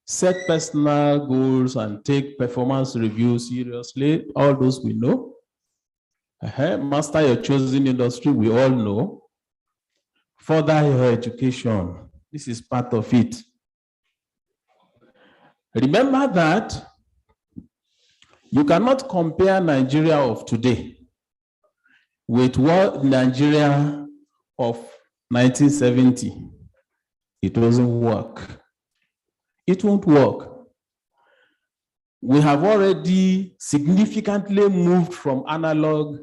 set personal goals and take performance reviews seriously. All those we know. Master your chosen industry, we all know. Further your education. This is part of it. Remember that you cannot compare Nigeria of today with what Nigeria of 1970. It doesn't work. It won't work. We have already significantly moved from analog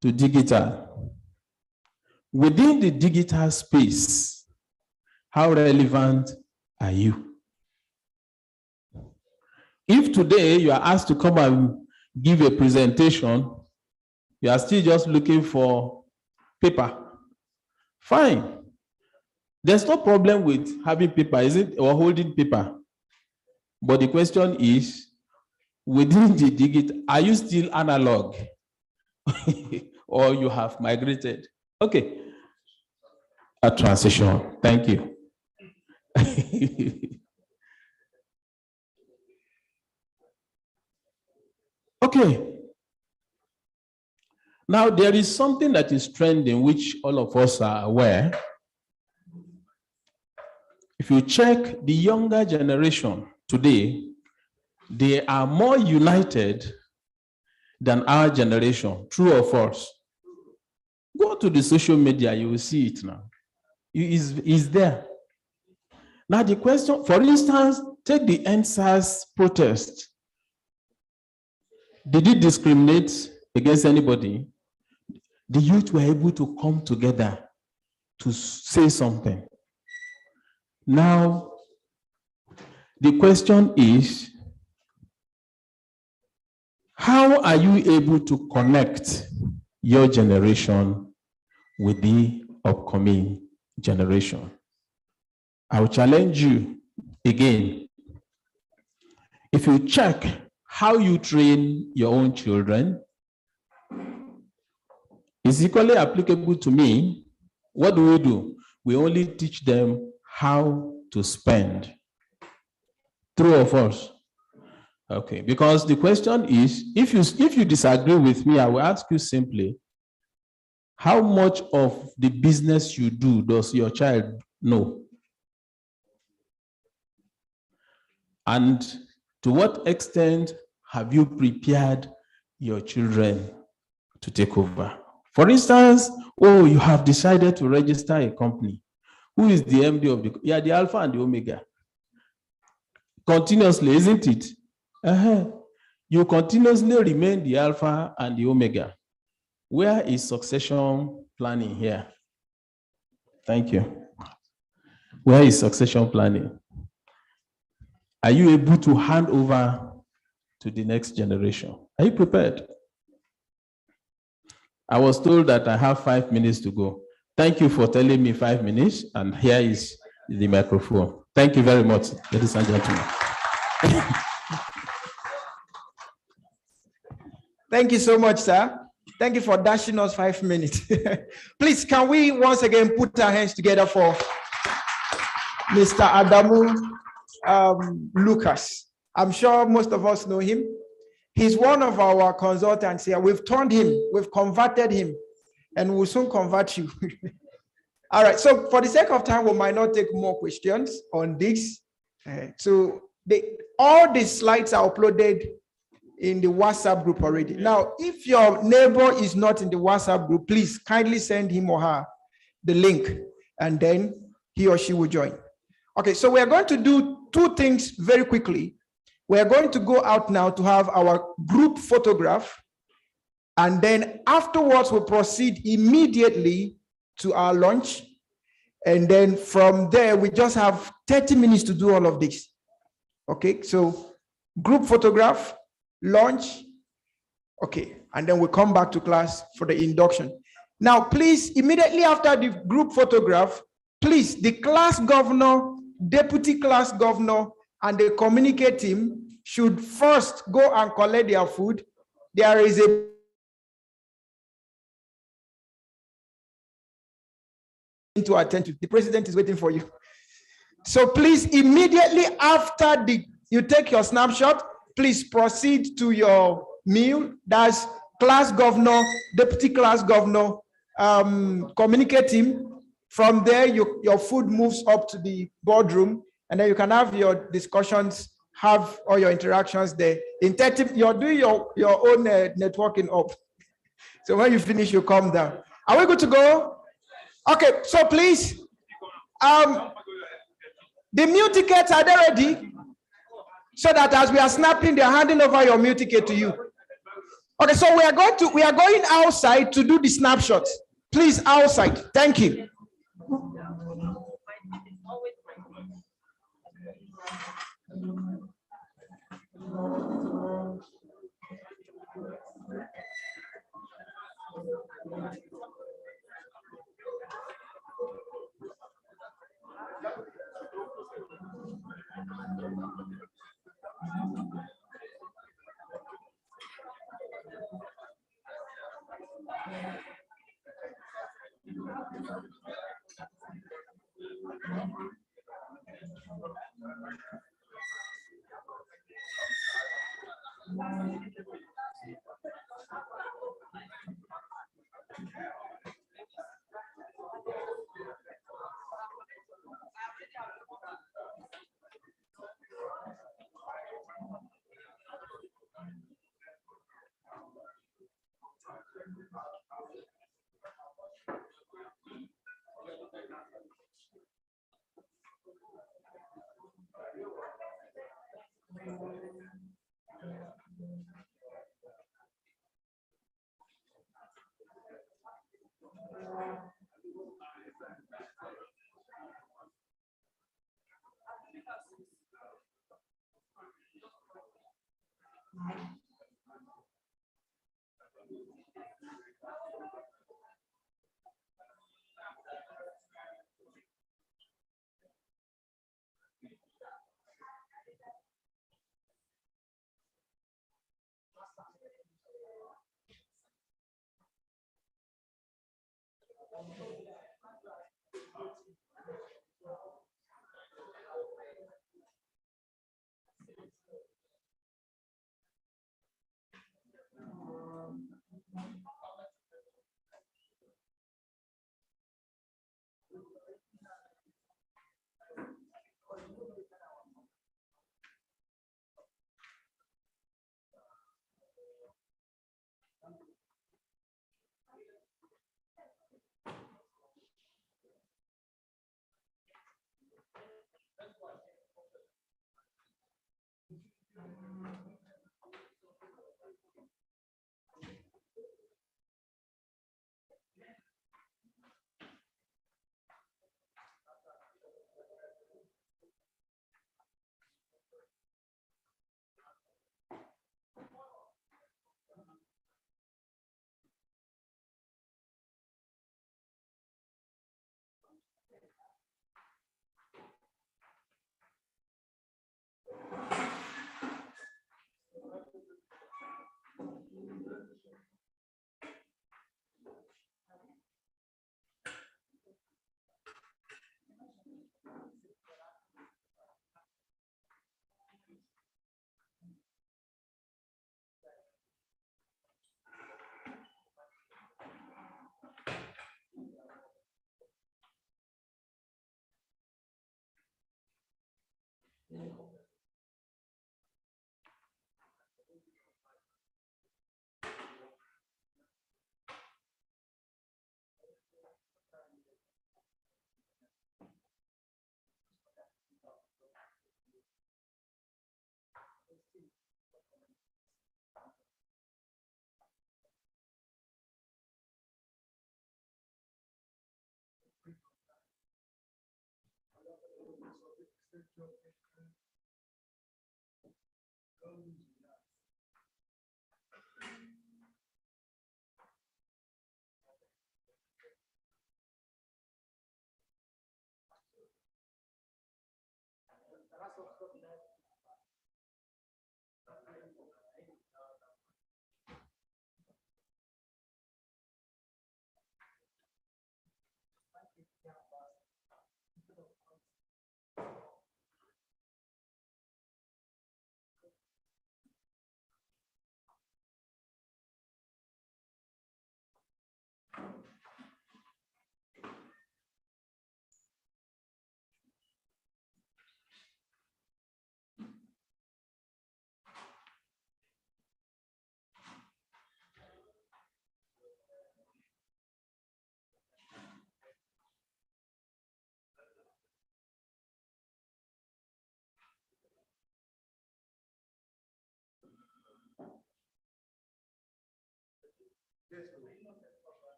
to digital. Within the digital space, how relevant are you? If today you are asked to come and give a presentation, you are still just looking for paper, fine. There's no problem with having paper, is it, or holding paper? But the question is, within the digital, are you still analog? Or you have migrated? Okay. A transition. Thank you. Okay. Now, there is something that is trending, which all of us are aware. If you check the younger generation today, they are more united than our generation, true or false? Go to the social media, you will see it now. It's there. Now the question, for instance, take the NSAS protest. Did it discriminate against anybody? The youth were able to come together to say something. Now, the question is, how are you able to connect your generation with the upcoming generation? I will challenge you again. If you check how you train your own children, it's equally applicable to me. What do? We only teach them how to spend. True or false? Okay, because the question is, if you disagree with me, I will ask you simply, how much of the business you do does your child know? And to what extent have you prepared your children to take over? For instance, you have decided to register a company. Who is the MD of the company? Yeah, the Alpha and the Omega. Continuously, isn't it? You continuously remain the Alpha and the Omega. Where is succession planning here? Thank you. Where is succession planning? Are you able to hand over to the next generation? Are you prepared? I was told that I have 5 minutes to go. Thank you for telling me 5 minutes, and here is the microphone. Thank you very much, ladies and gentlemen. Thank you so much, sir. Thank you for dashing us 5 minutes. Please, can we once again put our hands together for Mr. Adamu Lucas? I'm sure most of us know him. He's one of our consultants here. We've turned him, we've converted him, and we'll soon convert you. All right, so for the sake of time, we might not take more questions on this. All the slides are uploaded in the WhatsApp group already. Now, if your neighbor is not in the WhatsApp group, please kindly send him or her the link, and then he or she will join. Okay, so we are going to do 2 things very quickly. We are going to go out now to have our group photograph, and then afterwards we'll proceed immediately to our lunch. And then from there, we just have 30 minutes to do all of this. Okay, so group photograph, lunch, okay, and then we'll come back to class for the induction. Now, please, immediately after the group photograph, please, the class governor, deputy class governor, and the communicate team should first go and collect their food. There is a to attend to. The president is waiting for you. So please, immediately after you take your snapshot, please proceed to your meal. That's class governor, deputy class governor, communicate him. From there, your food moves up to the boardroom, and then you can have your discussions, have all your interactions there. In 30, you're doing your own networking up. So when you finish, you come down. Are we good to go? Okay, so please, the meal tickets, are they ready? So that as we are snapping, they're handing over your meal ticket to you. Okay, so we are going outside to do the snapshots. Please, outside. Thank you.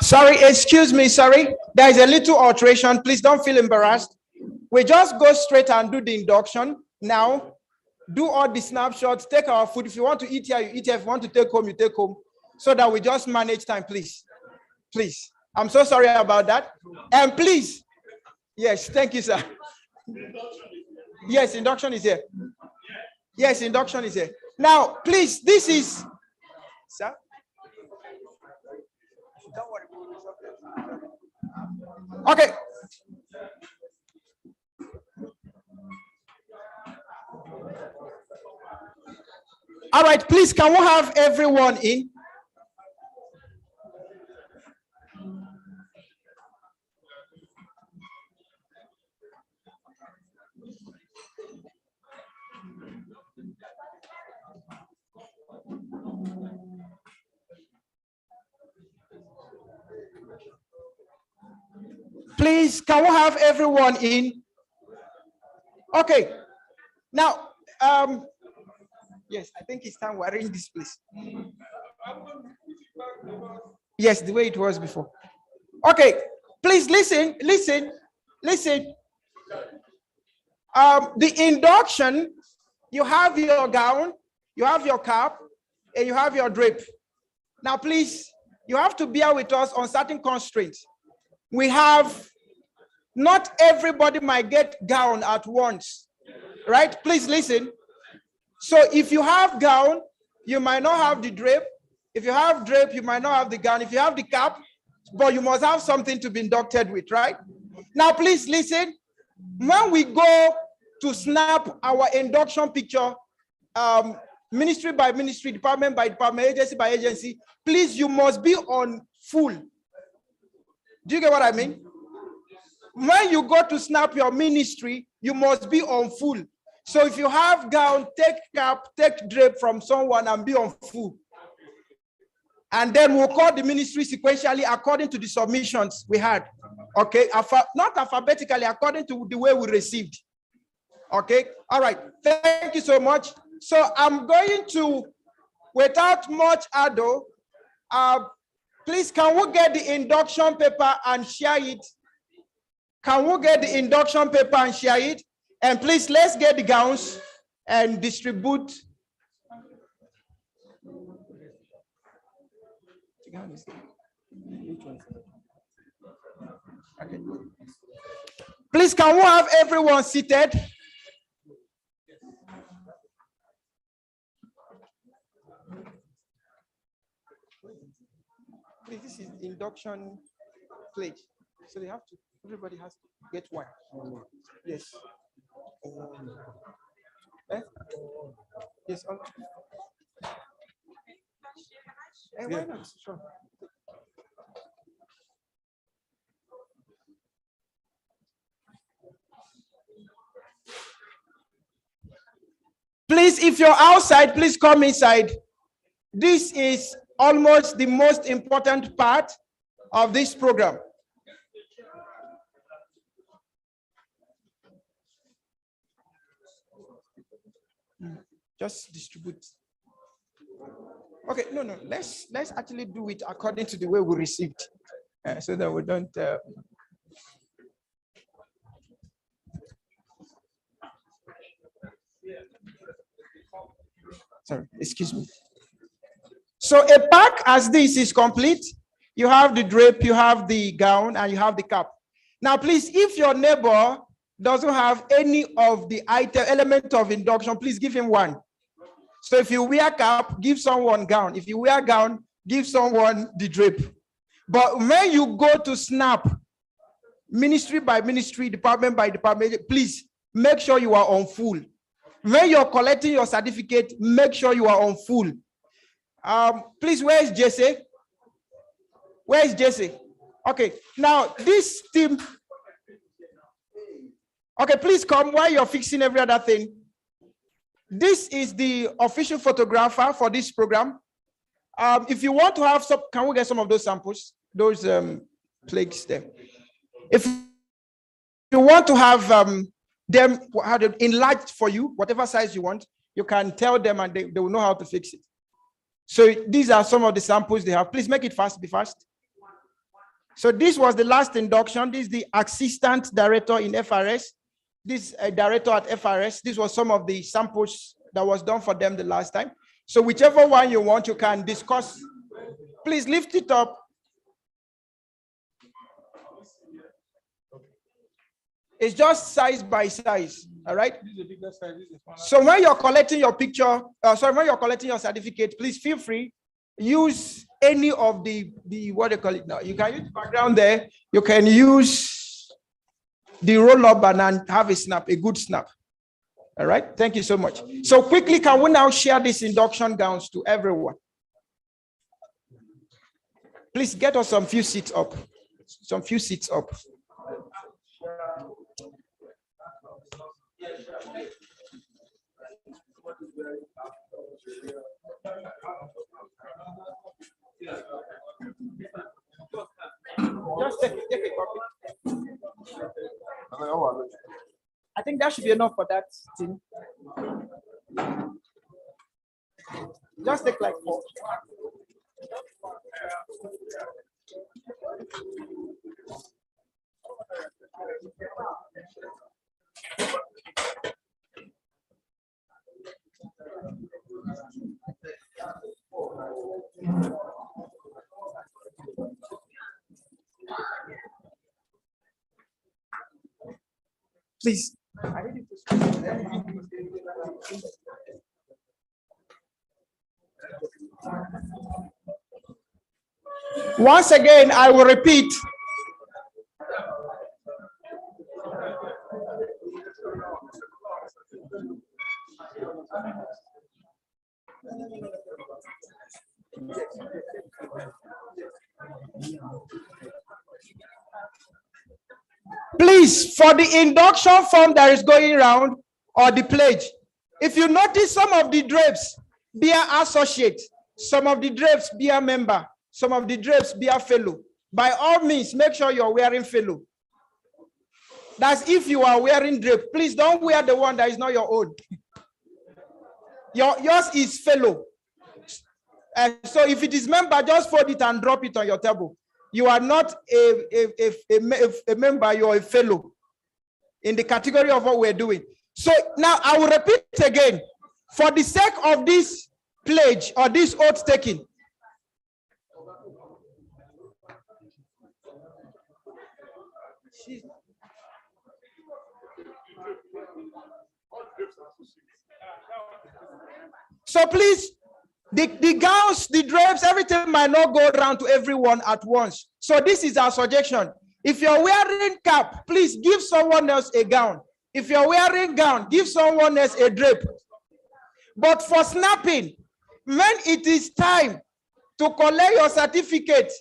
Sorry, excuse me, sorry. There is a little alteration. Please don't feel embarrassed. We just go straight and do the induction. Now, do all the snapshots, take our food. If you want to eat here, you eat here. If you want to take home, you take home. So that we just manage time, please. Please. I'm so sorry about that. And please. Yes, thank you, sir. Yes, induction is here. Yes, induction is here. Now, please, this is, sir. Don't worry. Okay. All right, please, can we have everyone in? Please, can we have everyone in? Okay. Now, yes, I think it's time we're in this place. Yes, the way it was before. Okay, please listen. The induction, you have your gown, you have your cap, and you have your drape. Now, please, you have to bear with us on certain constraints. We have, not everybody might get gown at once, right? Please listen. So if you have gown, you might not have the drape. If you have drape, you might not have the gown. If you have the cap, but you must have something to be inducted with, right? Now, please listen. When we go to snap our induction picture, ministry by ministry, department by department, agency by agency, please, you must be on full. Do you get what I mean? When you go to snap your ministry, you must be on full. So if you have gown, take cap, take drape from someone and be on full. And then we'll call the ministry sequentially according to the submissions we had. Okay, not alphabetically, according to the way we received. Okay, all right, thank you so much. So I'm going to, without much ado, please, can we get the induction paper and share it? Can we get the induction paper and share it? And please, let's get the gowns and distribute. Okay. Please, can we have everyone seated? Please, this is induction plate. So they have to, everybody has to get one. Yes. Eh? Yes. Why not? Sure. Please, if you're outside, please come inside. This is almost the most important part. of this program. Just distribute. Okay, no, let's actually do it according to the way we received, so that we don't. Sorry, excuse me. So a pack as this is complete. You have the drape, you have the gown, and you have the cap. Now, please, if your neighbor doesn't have any of the element of induction, please give him one. So if you wear cap, give someone gown. If you wear gown, give someone the drape. But when you go to snap, ministry by ministry, department by department, please make sure you are on full. When you're collecting your certificate, make sure you are on full. Please, where is Jesse? Where is Jesse? Okay, now this team. Okay, please come while you're fixing every other thing. This is the official photographer for this program. If you want to have some, can we get some of those samples? Those plaques there. If you want to have them enlarged for you, whatever size you want, you can tell them and they will know how to fix it. So these are some of the samples they have. Please make it fast, be fast. So this was the last induction. This is the assistant director in FRS. This director at FRS. This was some of the samples that was done for them the last time. So whichever one you want, you can discuss. Please lift it up. It's just size by size, all right? So when you're collecting your picture, when you're collecting your certificate, please feel free, use any of the what do you call it now? You can use the background there. You can use the roll-up and have a snap, a good snap. All right, thank you so much. So quickly, can we now share these induction gowns to everyone? Please get us some few seats up. Some few seats up. Just take a copy. I think that should be enough for that thing. Just take like 4. Please. Once again, I will repeat. Please, for the induction form that is going around or the pledge, if you notice some of the drapes be an associate, some of the drapes be a member, some of the drapes be a fellow. By all means, make sure you're wearing fellow. That's if you are wearing drape. Please don't wear the one that is not your own. Yours is fellow. So if it is member, just fold it and drop it on your table. You are not a member, you are a fellow in the category of what we're doing. So now I will repeat again. For the sake of this pledge or this oath taking, so please, the gowns, the drapes, everything might not go around to everyone at once. So this is our suggestion. If you're wearing cap, please give someone else a gown. If you're wearing gown, give someone else a drape. But for snapping, when it is time to collect your certificate,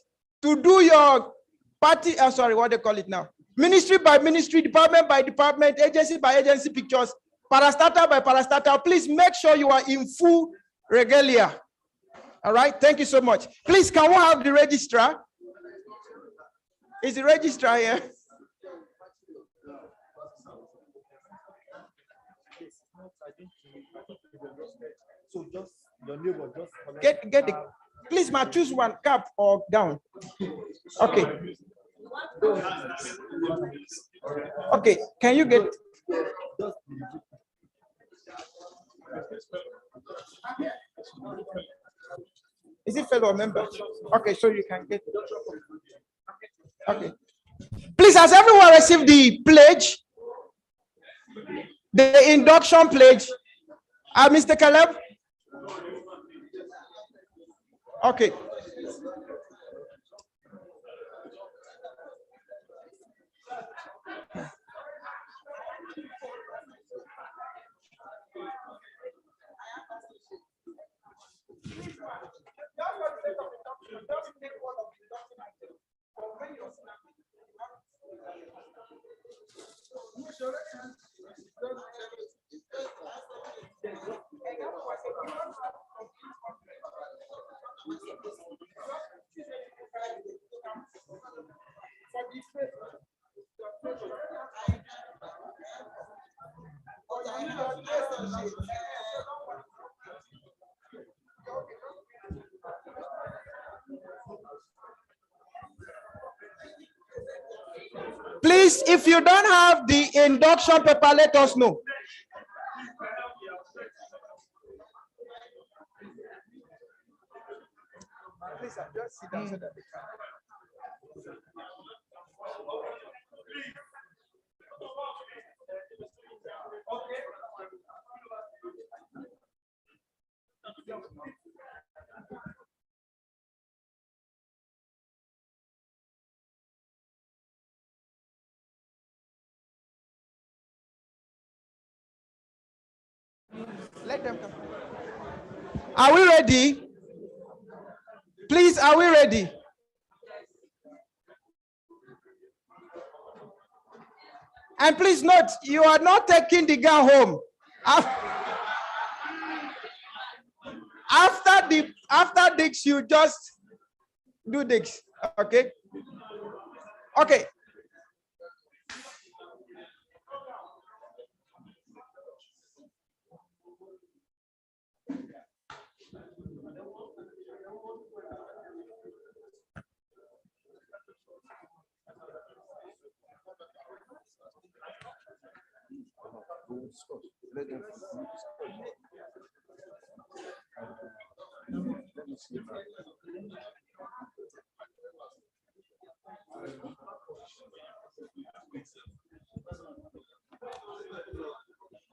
to do your party, what they call it now? Ministry by ministry, department by department, agency by agency pictures, parastatal by parastatal, please make sure you are in full regalia. All right, thank you so much. Please, can we have the registrar? Is the registrar here? So just your neighbor just Get the, please, ma, choose one, cap or down. Okay. Okay, can you get? Is it fellow member? Okay, so you can get. Okay. Please, has everyone received the pledge? The induction pledge? Mr. Caleb? Okay. Please, if you don't have the induction paper, let us know. Please, just sit down so that they can. Let them come. Are we ready? Please, are we ready? And please note, you are not taking the girl home. After this, you just do this. Okay? Okay.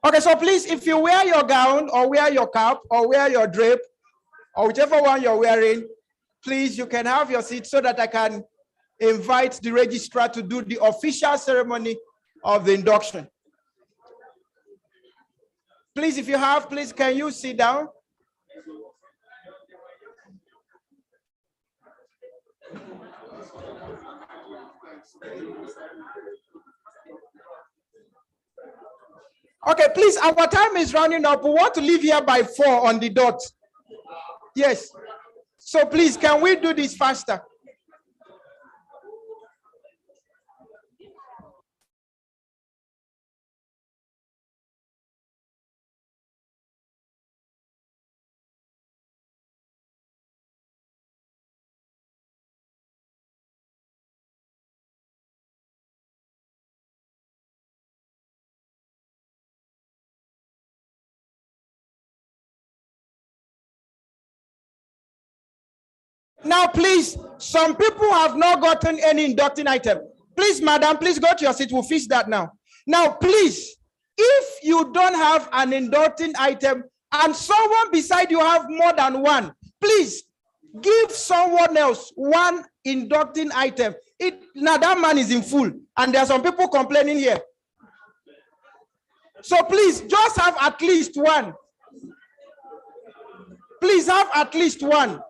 Okay, so please, if you wear your gown or wear your cap or wear your drape or whichever one you're wearing, please, you can have your seat so that I can invite the registrar to do the official ceremony of the induction. Please, if you have, please, can you sit down? Okay, please, our time is running up. We want to leave here by 4 on the dot. Yes. So please, can we do this faster? Now, please, some people have not gotten any inducting item. Please, madam, please go to your seat. We'll fix that now. Now, please, if you don't have an inducting item and someone beside you have more than one, please give someone else one inducting item. Now that man is in full, and there are some people complaining here. So please, just have at least one. Please have at least one.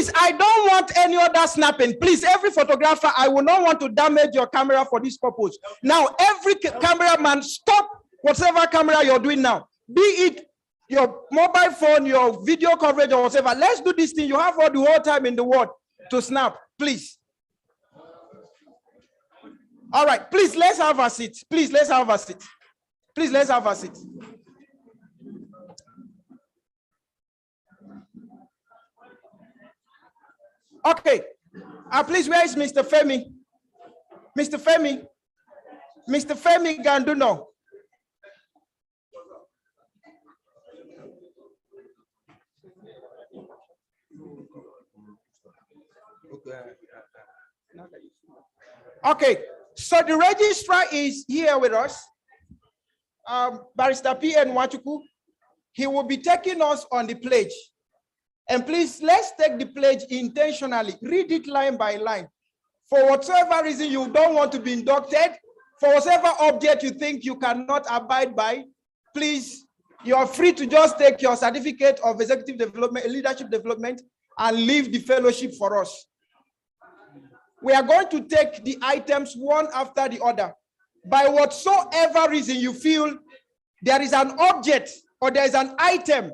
Please, I don't want any other snapping. Please, every photographer, I will not want to damage your camera for this purpose. Now, every cameraman, stop whatever camera you're doing now. Be it your mobile phone, your video coverage, or whatever. Let's do this thing. You have all the whole time in the world to snap, please. All right, please, let's have a seat. Please, let's have a seat. Please, let's have a seat. Okay. Please, where is Mr. Femi? Mr. Femi? Mr. Femi Ganduno. Okay, so the registrar is here with us. Barrister P.N. Wachuku. He will be taking us on the pledge. And please, let's take the pledge intentionally. Read it line by line. For whatever reason you don't want to be inducted, for whatever object you think you cannot abide by, please, you are free to just take your certificate of executive development, leadership development, and leave the fellowship for us. We are going to take the items one after the other. By whatsoever reason you feel there is an object or there is an item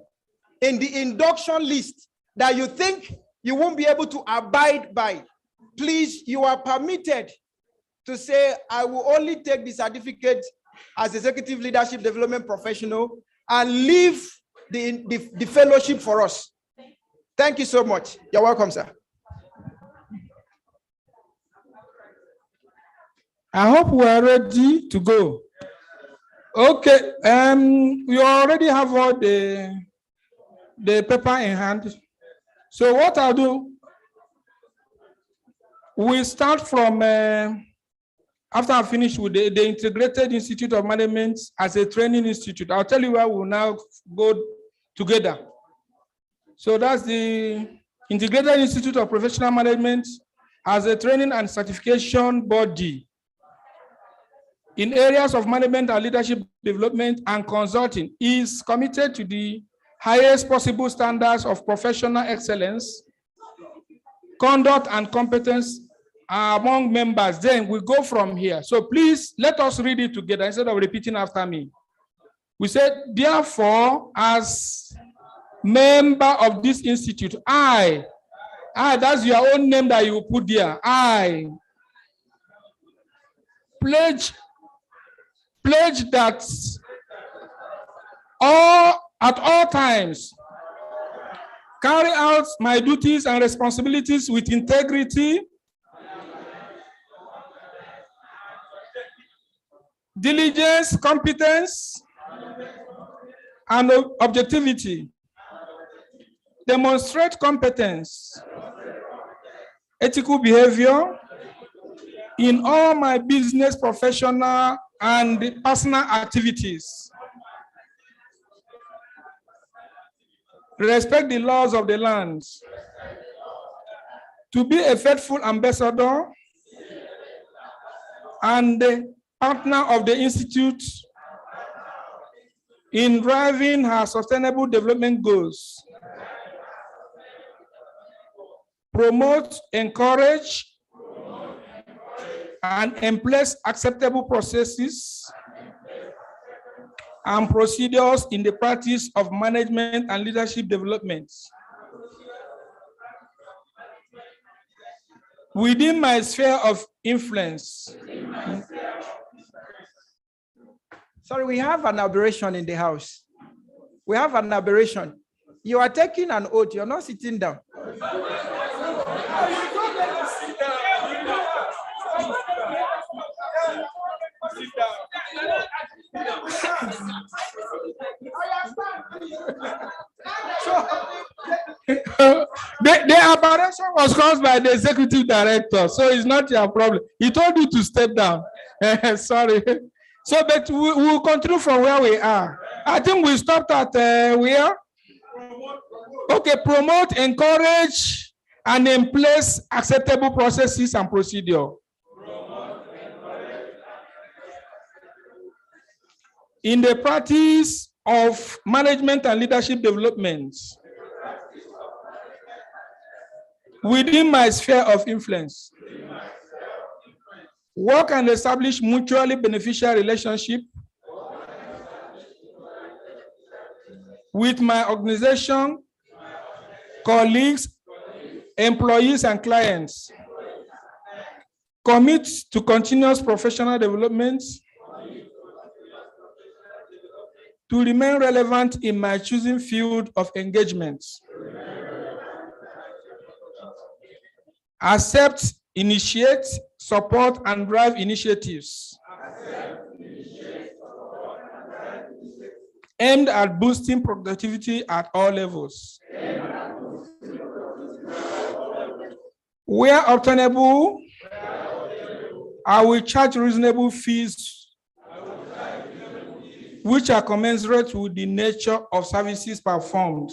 in the induction list that you think you won't be able to abide by, please, you are permitted to say, I will only take the certificate as executive leadership development professional and leave the fellowship for us. Thank you so much. You're welcome, sir. I hope we are ready to go. Okay, we already have all the paper in hand. So what I'll do, we start from, after I finish with the Integrated Institute of Management as a training institute. I'll tell you where we'll now go together. So that's the Integrated Institute of Professional Management as a training and certification body in areas of management and leadership development and consulting, is committed to the highest possible standards of professional excellence, conduct and competence among members. Then we go from here. So please let us read it together instead of repeating after me. We said, therefore, as member of this institute, I, that's your own name that you put there. I pledge that at all times carry out my duties and responsibilities with integrity, diligence, competence, and objectivity. Demonstrate competence, ethical behavior in all my business, professional, and personal activities. Respect the laws of the land. To be a faithful ambassador and the partner of the Institute in driving her sustainable development goals. Promote, encourage, and employs acceptable processes and procedures in the practice of management and leadership development. Within my sphere of influence. Sorry, we have an aberration in the house. We have an aberration. You are taking an oath, you're not sitting down. The aberration was caused by the executive director, so it's not your problem. He told you to step down. Sorry. So, but we'll continue from where we are. I think we stopped at where? Okay, promote, encourage, and in place acceptable processes and procedure. In the practice of management and leadership development. within my sphere of influence, work and establish mutually beneficial relationship with my organization, colleagues, employees, and clients. Commit to continuous professional development to remain relevant in my choosing field of engagement. Accept, initiate, support, and drive initiatives aimed at boosting productivity at all levels. Where obtainable, I will charge reasonable fees which are commensurate with the nature of services performed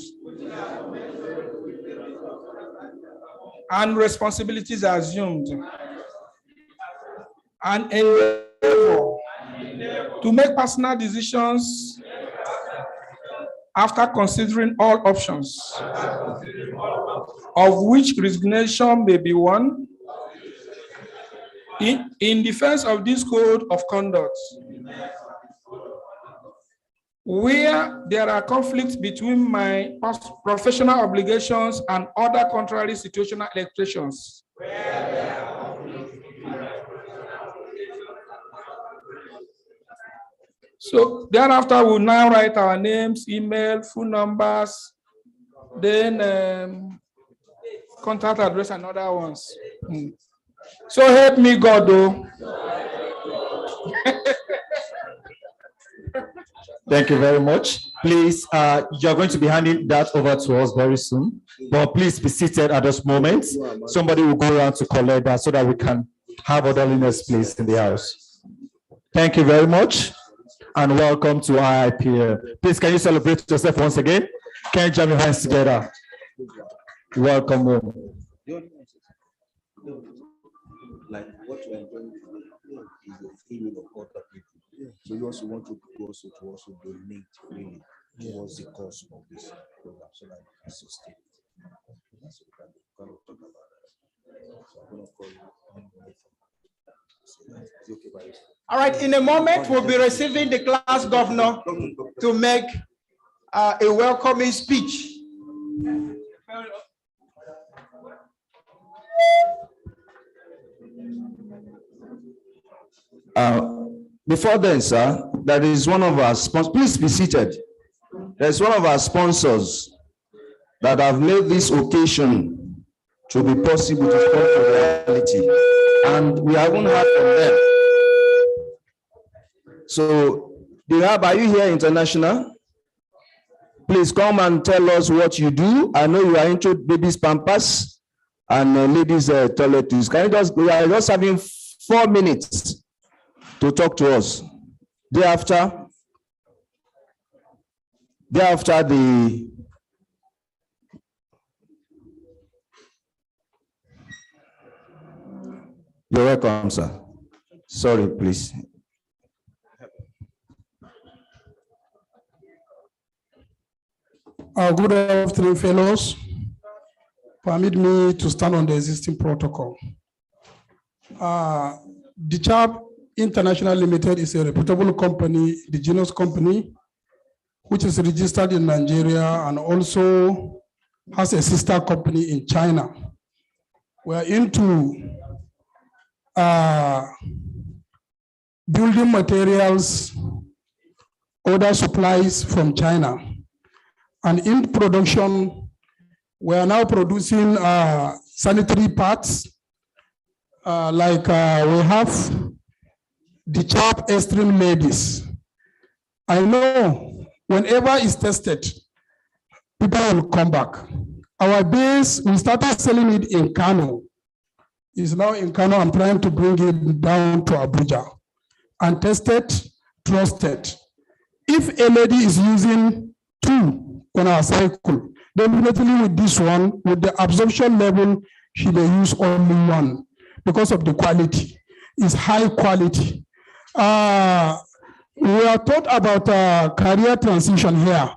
and responsibilities assumed, and endeavor to make personal decisions after considering all options, of which resignation may be one, in defense of this code of conduct. Where there are conflicts between my professional obligations and other contrary situational expressions, so thereafter, we'll now write our names, email, phone numbers, then contact address and other ones. So help me God, though. Thank you very much. Please, you're going to be handing that over to us very soon, but please be seated at this moment. Somebody will go around to collect that so that we can have orderliness, please, in the house. Thank you very much, and welcome to IIPL. Please, can you celebrate yourself once again? Can you jam your hands together? Welcome home. Like what you are going to do is the feeling of other people. So you also want to also donate really towards the cause of this program so that you can sustain it. That's what we're going to talk about. So I'm going to call you. All right, in a moment, we'll be receiving the class governor to make a welcoming speech. Before then, sir, that is one of our sponsors. Please be seated. There's one of our sponsors that have made this occasion to be possible to come to reality, and we haven't heard from them. So, are you here, International? Please come and tell us what you do. I know you are into babies' pampers and ladies' toiletries. Can you just? We are just having 4 minutes to talk to us. Thereafter, the you're welcome, sir. Sorry, please. Good afternoon, fellows. Permit me to stand on the existing protocol. The CHAP International Limited is a reputable company, indigenous company, which is registered in Nigeria and also has a sister company in China. We are into building materials, other supplies from China. And in production, we are now producing sanitary parts, like we have the CHAP Extreme Ladies. I know whenever it's tested, people will come back. Our base, we started selling it in Kano. It's now in Kano. I'm trying to bring it down to Abuja. And tested, trusted. If a lady is using 2 on our cycle, definitely with this one, with the absorption level, she may use only 1 because of the quality. It's high quality. We are taught about career transition here.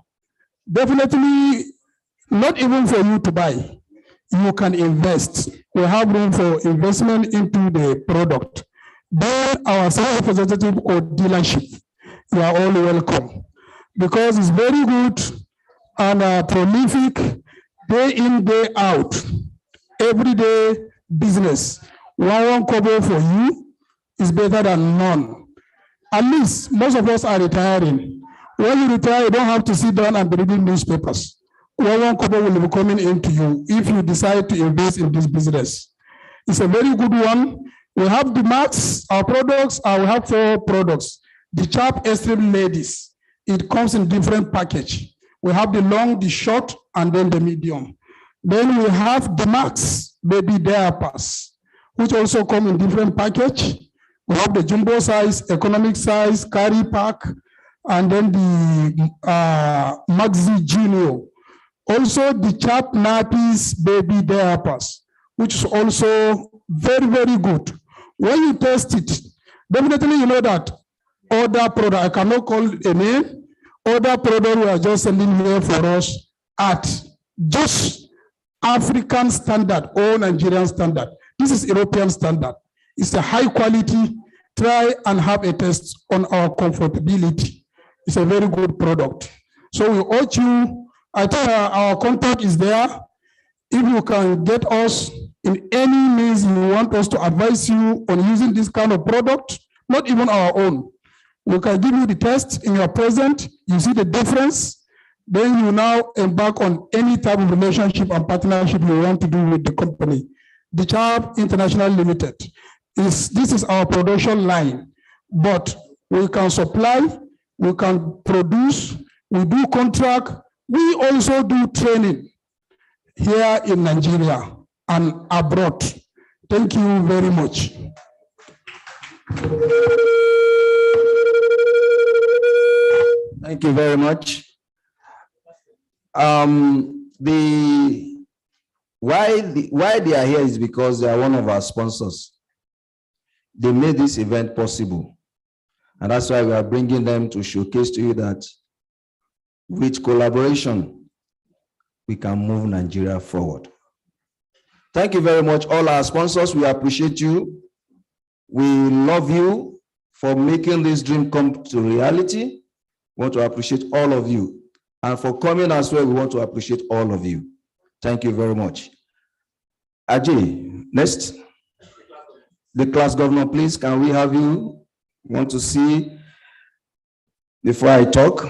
Definitely not even for you to buy. you can invest. We have room for investment into the product. Then our sales representative or dealership, you are all welcome because it's very good and prolific, day in, day out, everyday business. One kobo for you is better than none. At least most of us are retiring. When you retire, you don't have to sit down and be reading newspapers. One kobo will be coming into you if you decide to invest in this business. It's a very good one. We have the max, our products, we have 4 products. The Sharp Extreme Ladies, it comes in different package. We have the long, the short, and then the medium. Then we have the max baby diapers, which also come in different package. We have the jumbo size, economic size, carry pack, and then the Maxi Junior. Also the Sharp Nappies baby diapers, which is also very, very good. When you test it, definitely you know that other product, I cannot call a name, other product we are just sending here for us at just African standard or Nigerian standard. This is European standard. It's a high quality. Try and have a test on our comfortability. It's a very good product. So we urge you, I think our contact is there. If you can get us in any means you want us to advise you on using this kind of product, not even our own. We can give you the test in your present, you see the difference, then you now embark on any type of relationship and partnership you want to do with the company. The Sharp International Limited, this is our production line, but we can supply, we can produce, we do contract, we also do training here in Nigeria and abroad. Thank you very much. Thank you very much. Why they are here is because they are one of our sponsors. They made this event possible. And that's why we are bringing them to showcase to you that with collaboration, we can move Nigeria forward. Thank you very much, all our sponsors. We appreciate you. We love you for making this dream come to reality. We want to appreciate all of you. And for coming as well, we want to appreciate all of you. Thank you very much. Ajay, next. The class governor, please, can we have you? Want to see before I talk?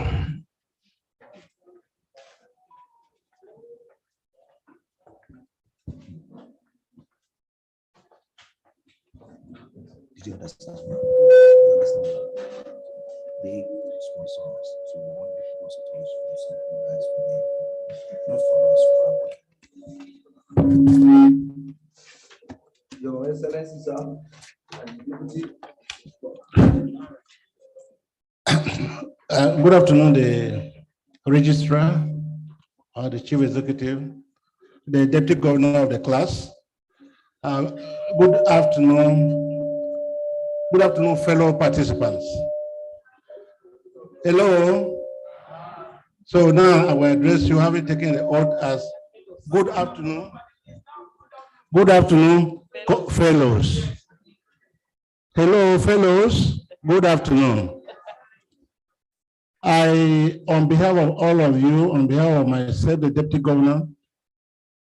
Did you understand? They sponsor us, so we want the sponsor to use for something nice for them, not for us, for our Your Excellency, sir, and Deputy. Good afternoon, the registrar, the chief executive, the deputy governor of the class. Good afternoon, fellow participants. Hello. So now I will address you, having taken the oath as good afternoon. Good afternoon, fellows. Hello, fellows. Good afternoon. On behalf of all of you, on behalf of myself, the deputy governor,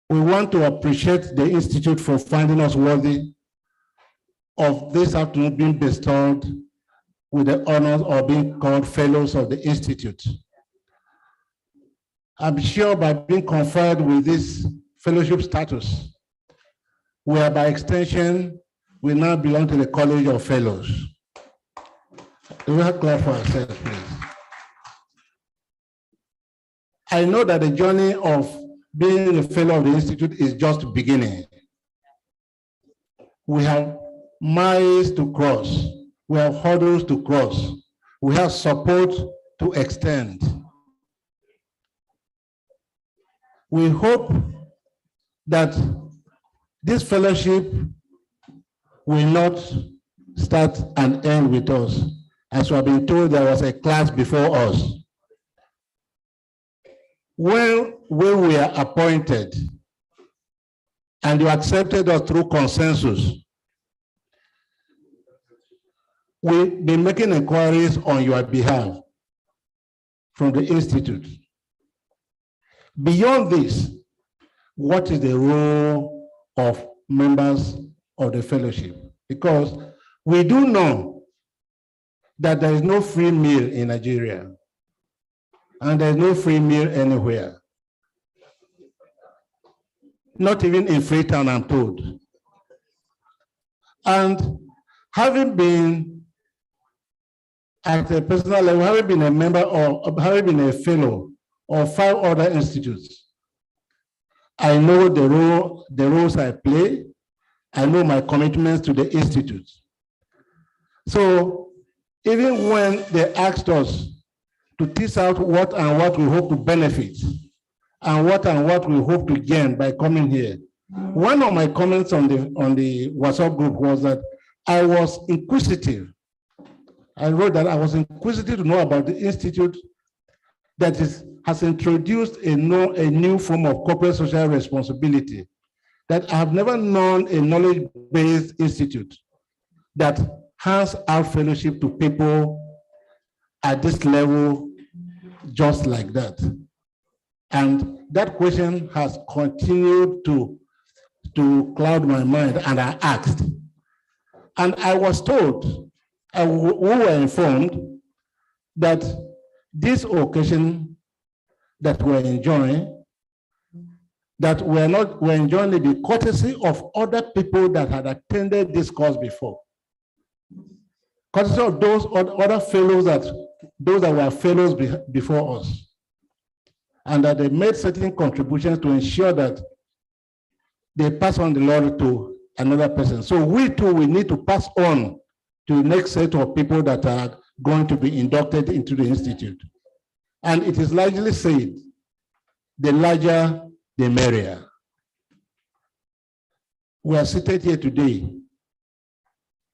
we want to appreciate the Institute for finding us worthy of this afternoon being bestowed with the honors of being called fellows of the Institute. I'm sure by being conferred with this fellowship status, we are by extension, we now belong to the College of Fellows. Do we have clap for ourselves, please? I know that the journey of being a fellow of the Institute is just beginning. We have miles to cross. We have hurdles to cross. We have support to extend. We hope that this fellowship will not start and end with us. As we have been told, there was a class before us. When we were appointed, and you accepted us through consensus. We've been making inquiries on your behalf from the Institute. Beyond this, what is the role of members of the fellowship? Because we do know that there is no free meal in Nigeria, and there's no free meal anywhere. Not even in Freetown, I'm told. And having been at a personal level, having been a member or having been a fellow of 5 other institutes, I know the roles I play. I know my commitments to the institute. So even when they asked us to tease out what we hope to benefit and what we hope to gain by coming here, one of my comments on the WhatsApp group was that I was inquisitive. I wrote that I was inquisitive to know about the institute that has introduced a new form of corporate social responsibility, that I have never known a knowledge-based institute that hands out fellowship to people at this level just like that. And that question has continued to cloud my mind, and I asked. And I was told, we were informed that this occasion that we're enjoying, that we're enjoying the courtesy of other people that had attended this course before. Courtesy of those other fellows those that were fellows before us. And that they made certain contributions to ensure that they pass on the laurel to another person. So we too, we need to pass on to the next set of people that are going to be inducted into the institute. And it is largely said, the larger, the merrier. We are seated here today.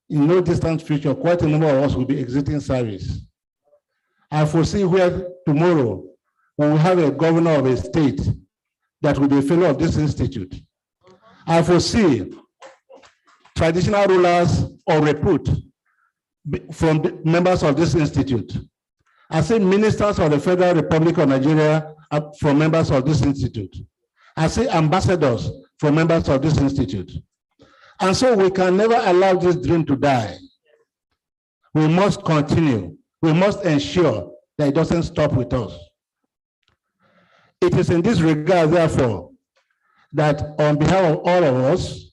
In no distant future, quite a number of us will be exiting service. I foresee where tomorrow we will have a governor of a state that will be a fellow of this institute. I foresee traditional rulers of repute from the members of this institute. I see ministers of the Federal Republic of Nigeria from members of this institute. I see ambassadors from members of this institute. And so we can never allow this dream to die. We must continue. We must ensure that it doesn't stop with us. It is in this regard, therefore, that on behalf of all of us,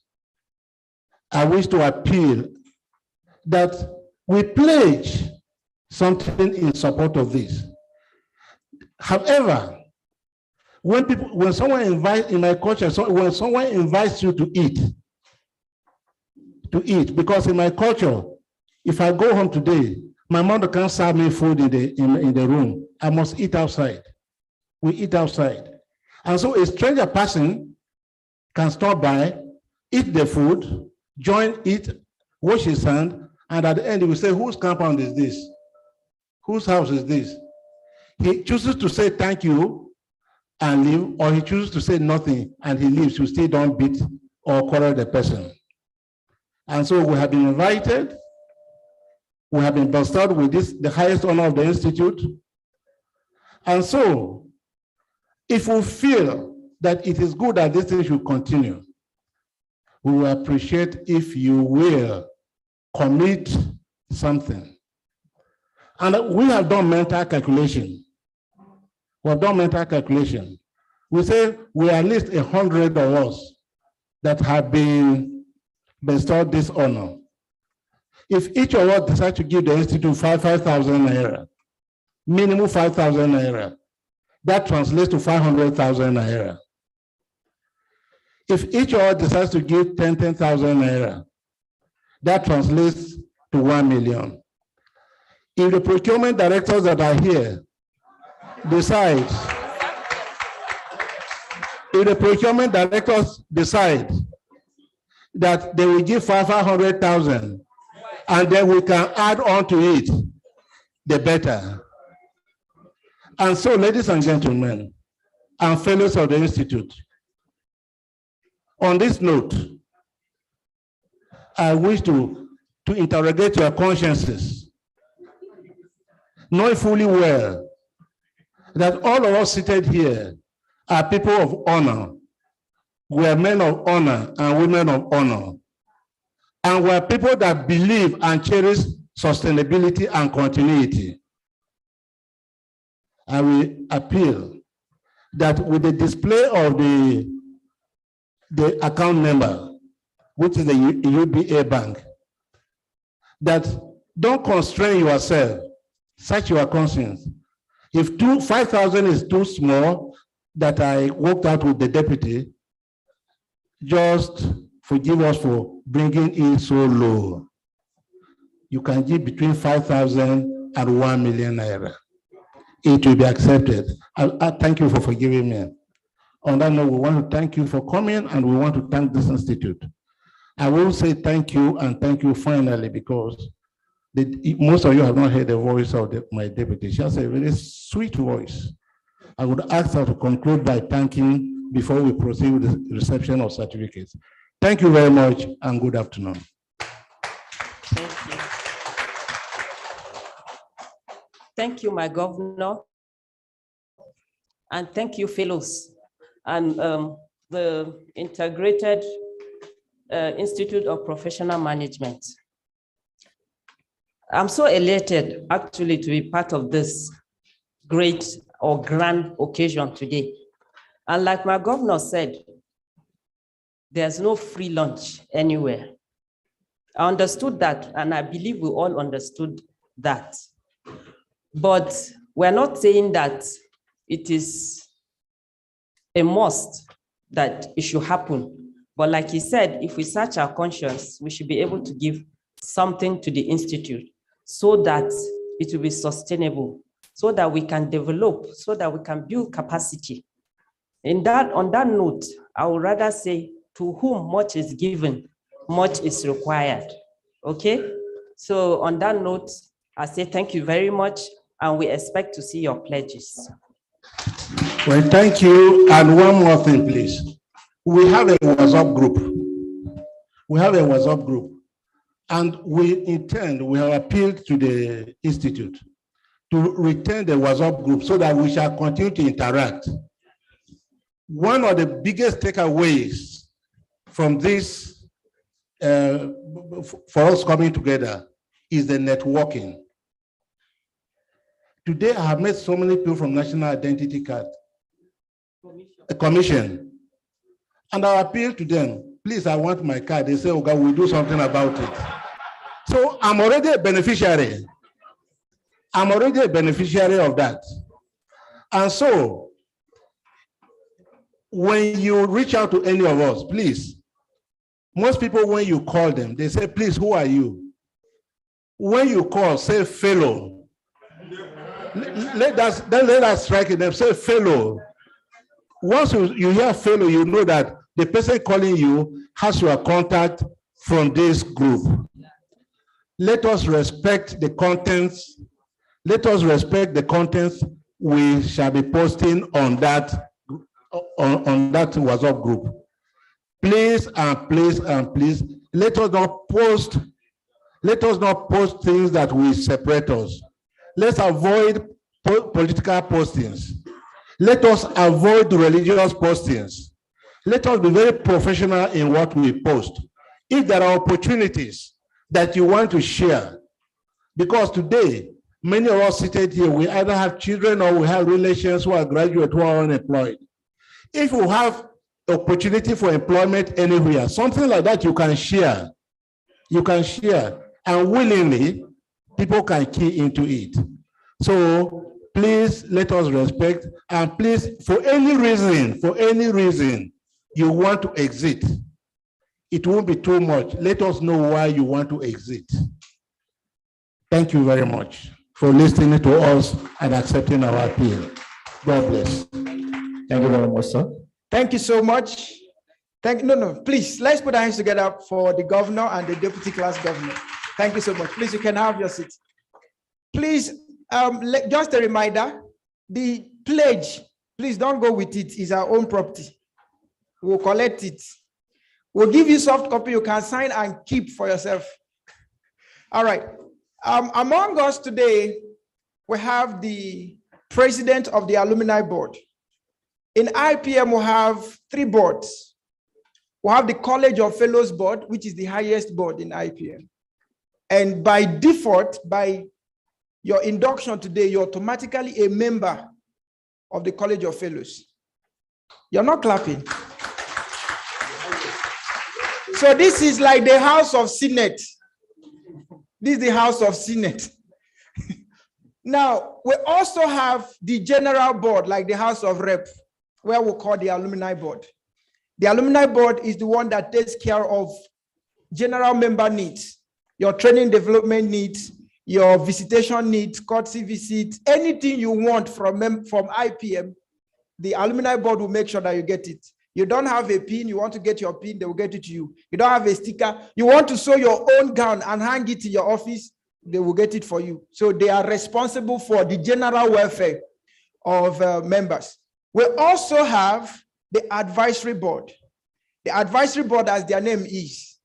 I wish to appeal that we pledge something in support of this. However, when someone invites, in my culture, when someone invites you to eat, because in my culture, if I go home today, my mother can't serve me food in the room. I must eat outside. We eat outside. And so a stranger person can stop by, eat the food, join it, wash his hand, and at the end he will say, whose compound is this? Whose house is this? He chooses to say thank you and leave, or he chooses to say nothing and he leaves. You still don't beat or quarrel the person. And so we have been invited, we have been bestowed with this, the highest honor of the Institute. And so, if we feel that it is good that this thing should continue, we will appreciate if you will commit something. And we have done mental calculation. We have done mental calculation. We say we are at least 100 of us that have been bestowed this honor. If each of us decide to give the Institute 5,000 naira, minimum 5,000 naira, that translates to 500,000 naira. If each of us decides to give 10,000 naira, that translates to 1 million. If the procurement directors that are here decide, if the procurement directors decide that they will give 500,000, and then we can add on to it, the better. And so, ladies and gentlemen, and fellows of the Institute, On this note, I wish to interrogate your consciences, knowing fully well that all of us seated here are people of honor. We are men of honor and women of honor. And we are people that believe and cherish sustainability and continuity. I will appeal that with the display of the account number, which is the UBA bank, that don't constrain yourself, search your conscience. If 5,000 is too small, that I worked out with the deputy, just forgive us for bringing it so low. You can give between 5,000 and 1 million naira. It will be accepted. I thank you for forgiving me. On that note, we want to thank you for coming, and we want to thank this institute. I will say thank you and thank you finally, because most of you have not heard the voice of my deputy. She has a very sweet voice. I would ask her to conclude by thanking before we proceed with the reception of certificates. Thank you very much and good afternoon. Thank you. Thank you, my governor. And thank you, fellows. And the Integrated Institute of Professional Management. I'm so elated actually to be part of this great or grand occasion today. And like my governor said, there's no free lunch anywhere. I understood that, and I believe we all understood that. But we're not saying that it is a must that it should happen. But like he said, if we search our conscience, we should be able to give something to the institute so that it will be sustainable, so that we can develop, so that we can build capacity. On that note, I would rather say, to whom much is given, much is required. Okay? So on that note, I say thank you very much, and we expect to see your pledges. Well, thank you. And one more thing, please. We have a WhatsApp group. We have a WhatsApp group. And we have appealed to the Institute to retain the WhatsApp group so that we shall continue to interact. One of the biggest takeaways from this, for us coming together, is the networking. Today, I have met so many people from National Identity Card Commission, and I appeal to them, please, I want my card. They say, okay, we'll do something about it. So I'm already a beneficiary. I'm already a beneficiary of that. And so, when you reach out to any of us, please, most people, when you call them, they say, please, who are you? When you call, say fellow. Let us strike it and say fellow. Once you hear fellow, you know that the person calling you has your contact from this group. Let us respect the contents. Let us respect the contents we shall be posting on that WhatsApp group. Please and please and please, let us not post things that will separate us. Let's avoid political postings. Let us avoid religious postings. Let us be very professional in what we post. If there are opportunities that you want to share, because today, many of us seated here, we either have children or we have relations who are graduate, who are unemployed. If you have opportunity for employment anywhere, something like that you can share. You can share, and willingly, people can key into it. So please let us respect, and please, for any reason you want to exit, it won't be too much. Let us know why you want to exit. Thank you very much for listening to us and accepting our appeal. God bless. Thank you very much, sir. Thank you so much. Please, let's put our hands together for the governor and the deputy class governor. Thank you so much. Please, you can have your seat. Please, just a reminder, the pledge, please don't go with it. It's our own property. We'll collect it. We'll give you soft copy you can sign and keep for yourself. All right. Among us today, we have the president of the alumni board. In IPM, we have 3 boards. We have the College of Fellows board, which is the highest board in IPM. And by default, by your induction today, you're automatically a member of the College of Fellows. You're not clapping. So this is like the House of Senate. This is the House of Senate. Now, we also have the general board, like the House of Rep, where we call the alumni board. The alumni board is the one that takes care of general member needs, your training development needs, your visitation needs, courtesy visits, anything you want from IPM, the alumni board will make sure that you get it. You don't have a pin, you want to get your pin, they will get it to you. You don't have a sticker, you want to sew your own gown and hang it in your office, they will get it for you. So they are responsible for the general welfare of members. We also have the advisory board. The advisory board, as their name is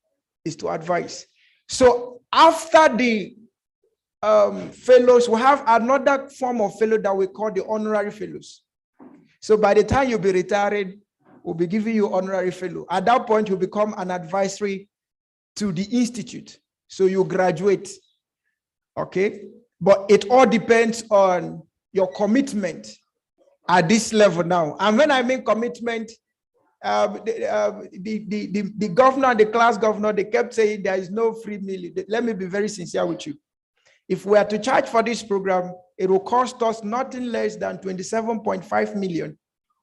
to advise. So after the fellows, we have another form of fellow that we call the honorary fellows. So by the time you'll be retiring, we'll be giving you honorary fellow. At that point, you become an advisory to the institute. So you graduate, okay? But it all depends on your commitment at this level now. And when I mean commitment, the governor, the class governor, they kept saying there is no free meal. Let me be very sincere with you. If we are to charge for this program, it will cost us nothing less than 27.5 million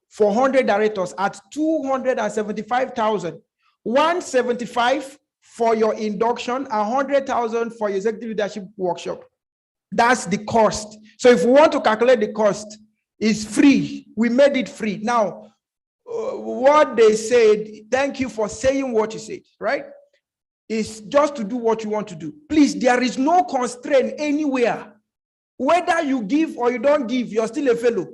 for 100 directors at 275,000. 175 for your induction, 100,000 for your executive leadership workshop. That's the cost. So if we want to calculate the cost, it's free. We made it free. Now, what they said, thank you for saying what you said, right? Is just to do what you want to do. Please, there is no constraint anywhere. Whether you give or you don't give, you're still a fellow.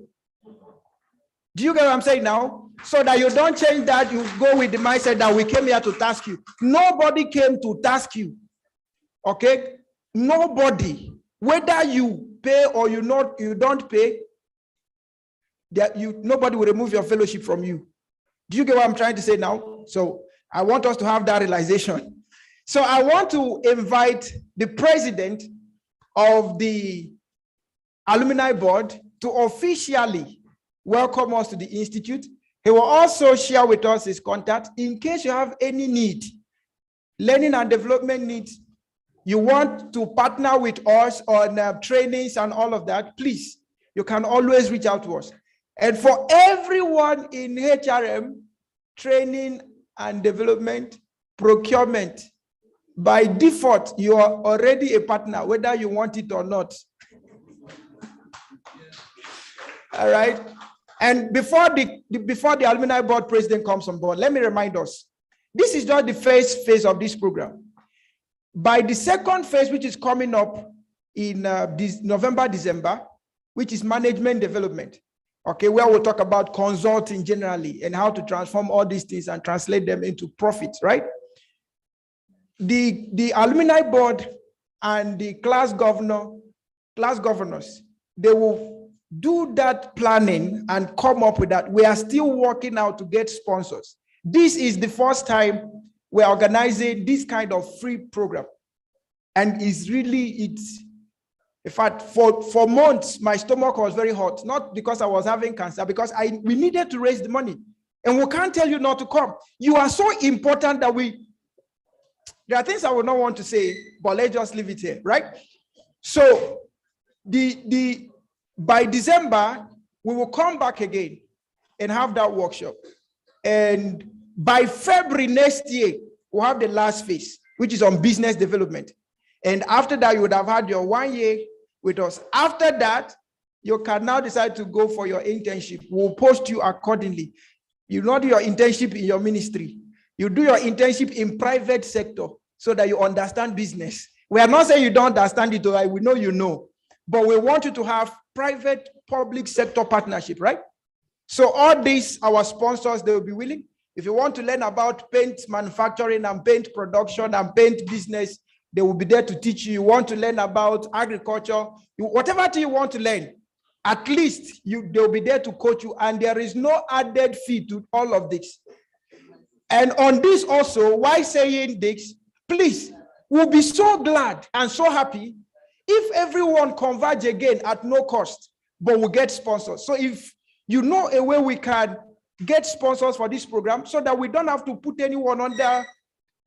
Do you get what I'm saying now? So that you don't change that, you go with the mindset that we came here to task you. Nobody came to task you. Okay? Nobody. Whether you pay or you don't pay, nobody will remove your fellowship from you. Do you get what I'm trying to say now? So I want us to have that realization. So I want to invite the president of the alumni board to officially welcome us to the institute. He will also share with us his contact in case you have any need, learning and development needs. You want to partner with us on trainings and all of that, please, you can always reach out to us. And for everyone in HRM, training and development, procurement, by default, you are already a partner, whether you want it or not. All right. And before the alumni board president comes on board, let me remind us, this is just the first phase of this program. By the second phase, which is coming up in November, December, which is management development, okay, where we'll talk about consulting generally and how to transform all these things and translate them into profits, right? The alumni board and the class governors, they will do that planning and come up with that. We are still working out to get sponsors. This is the first time we're organizing this kind of free program. And in fact, for months, my stomach was very hot, not because I was having cancer, because we needed to raise the money. And we can't tell you not to come. You are so important that there are things I would not want to say, but let's just leave it here, right? So by December, we will come back again and have that workshop. And by February next year, we'll have the last phase, which is on business development. And after that, you would have had your 1 year with us. After that, you can now decide to go for your internship. We'll post you accordingly. You not do your internship in your ministry. You do your internship in private sector so that you understand business. We are not saying you don't understand it, we know you know. But we want you to have private public sector partnership, right? So all these, our sponsors, they will be willing. If you want to learn about paint manufacturing and paint production and paint business, they will be there to teach you. You want to learn about agriculture, whatever you want to learn, at least they'll be there to coach you, and there is no added fee to all of this. And on this also, why saying this, please, we'll be so glad and so happy if everyone converge again at no cost, but we get sponsors. So if you know a way we can get sponsors for this program so that we don't have to put anyone under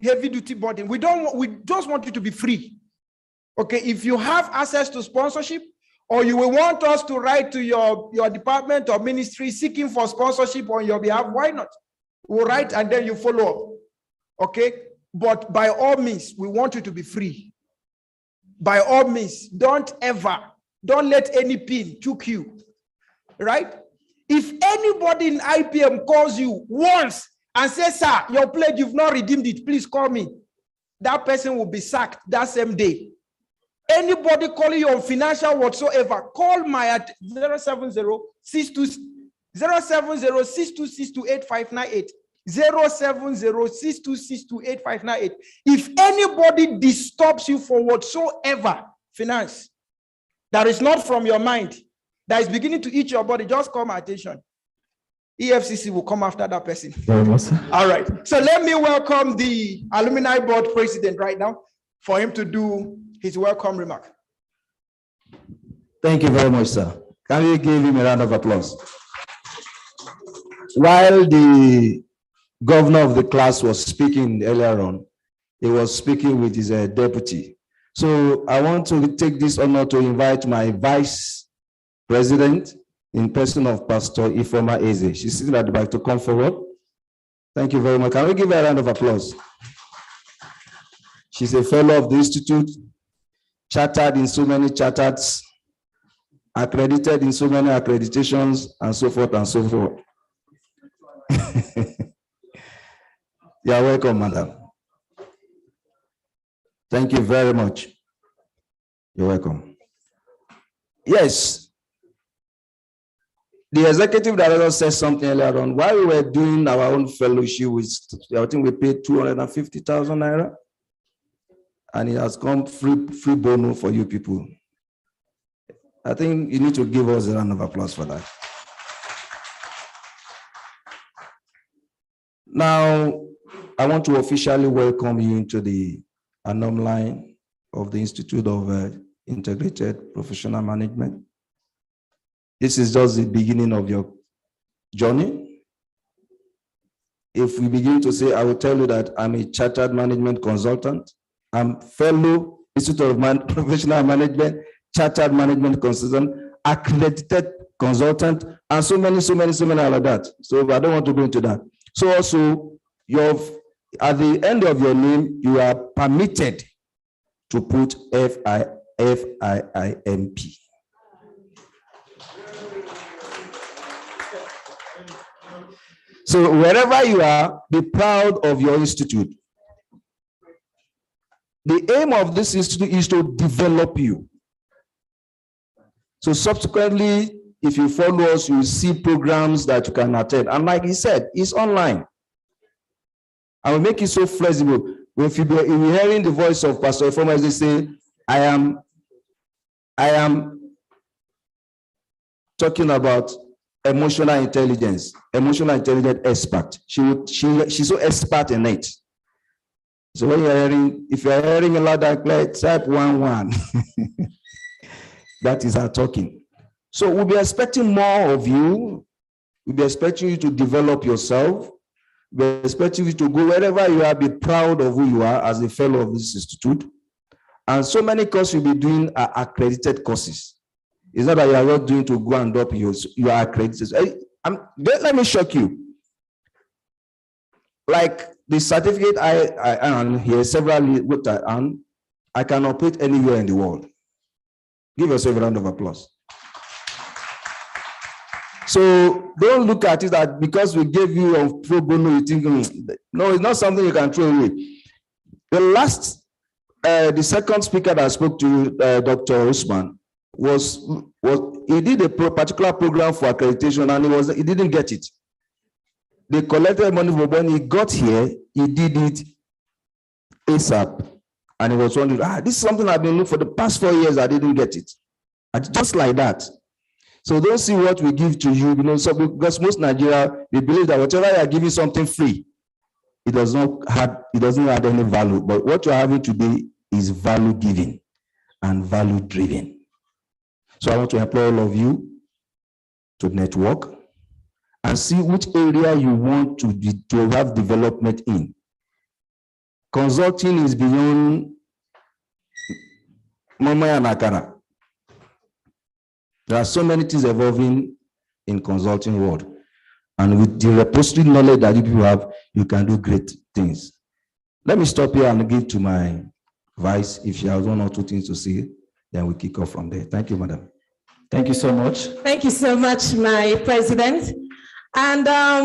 heavy duty burden. We just want you to be free. Okay, if you have access to sponsorship, or you will want us to write to your department or ministry seeking for sponsorship on your behalf, why not? We'll write and then you follow up. Okay, but by all means, we want you to be free. By all means, don't let any pin choke you, right? If anybody in IPM calls you once and says, sir, your pledge, you've not redeemed it, please call me. That person will be sacked that same day. Anybody calling you on financial whatsoever, call my at 070-626-2858. 070-626-2858. If anybody disturbs you for whatsoever finance that is not from your mind, that is beginning to eat your body, just call my attention. EFCC will come after that person. All right. So let me welcome the Alumni Board President right now for him to do his welcome remark. Thank you very much, sir. Can we give him a round of applause? While the governor of the class was speaking earlier on, he was speaking with his deputy. So I want to take this honor to invite my vice president in person of Pastor Ifoma Eze. She's sitting at the back to come forward. Thank you very much. Can we give her a round of applause? She's a fellow of the Institute, chartered in so many charters, accredited in so many accreditations, and so forth and so forth. You're welcome, madam. Thank you very much. You're welcome. Yes. The executive director said something earlier on. While we were doing our own fellowship, I think we paid 250,000 naira. And it has come free bono for you people. I think you need to give us a round of applause for that. Now, I want to officially welcome you into the alumni of the Institute of Integrated Professional Management. This is just the beginning of your journey. If we begin to say, I will tell you that I'm a chartered management consultant. I'm fellow Institute of Professional Management, chartered management consultant, accredited consultant, and so many like that. So I don't want to go into that. So also, at the end of your name, you are permitted to put FIIMP. So wherever you are, be proud of your institute. The aim of this institute is to develop you. So subsequently, if you follow us, you will see programs that you can attend. And like he said, it's online. I will make it so flexible. If you're hearing the voice of Pastor Ifoma as they say, I am talking about emotional intelligence expert. She's so expert in it. So when if you're hearing a loud and clear, type 11. That is her talking. So we'll be expecting more of you. We'll be expecting you to develop yourself. We're expecting you to go wherever you are, be proud of who you are as a fellow of this institute. And so many courses you'll be doing are accredited courses. It's not that you are not doing to go and up, you are accredited. Let me shock you. Like the certificate I earn here, several what I earn, I can operate anywhere in the world. Give yourself a round of applause. So don't look at it that because we gave you a pro bono, you think, no, it's not something you can throw away. The second speaker that spoke to Dr. Usman he did a particular program for accreditation and he didn't get it. They collected money, but when he got here, he did it ASAP. And he was wondering, this is something I've been looking for the past 4 years, I didn't get it. And just like that. So don't see what we give to you, so because most Nigeria, we believe that whatever you are giving something free, it doesn't add any value. But what you're having today is value giving and value driven. So I want to employ all of you to network and see which area you want to have development in. Consulting is beyond Mama and Akara. There are so many things evolving in consulting world. And with the repository knowledge that you people have, you can do great things. Let me stop here and give to my vice. If she has 1 or 2 things to say, then we kick off from there. Thank you, madam. Thank you so much. Thank you so much, my president. And I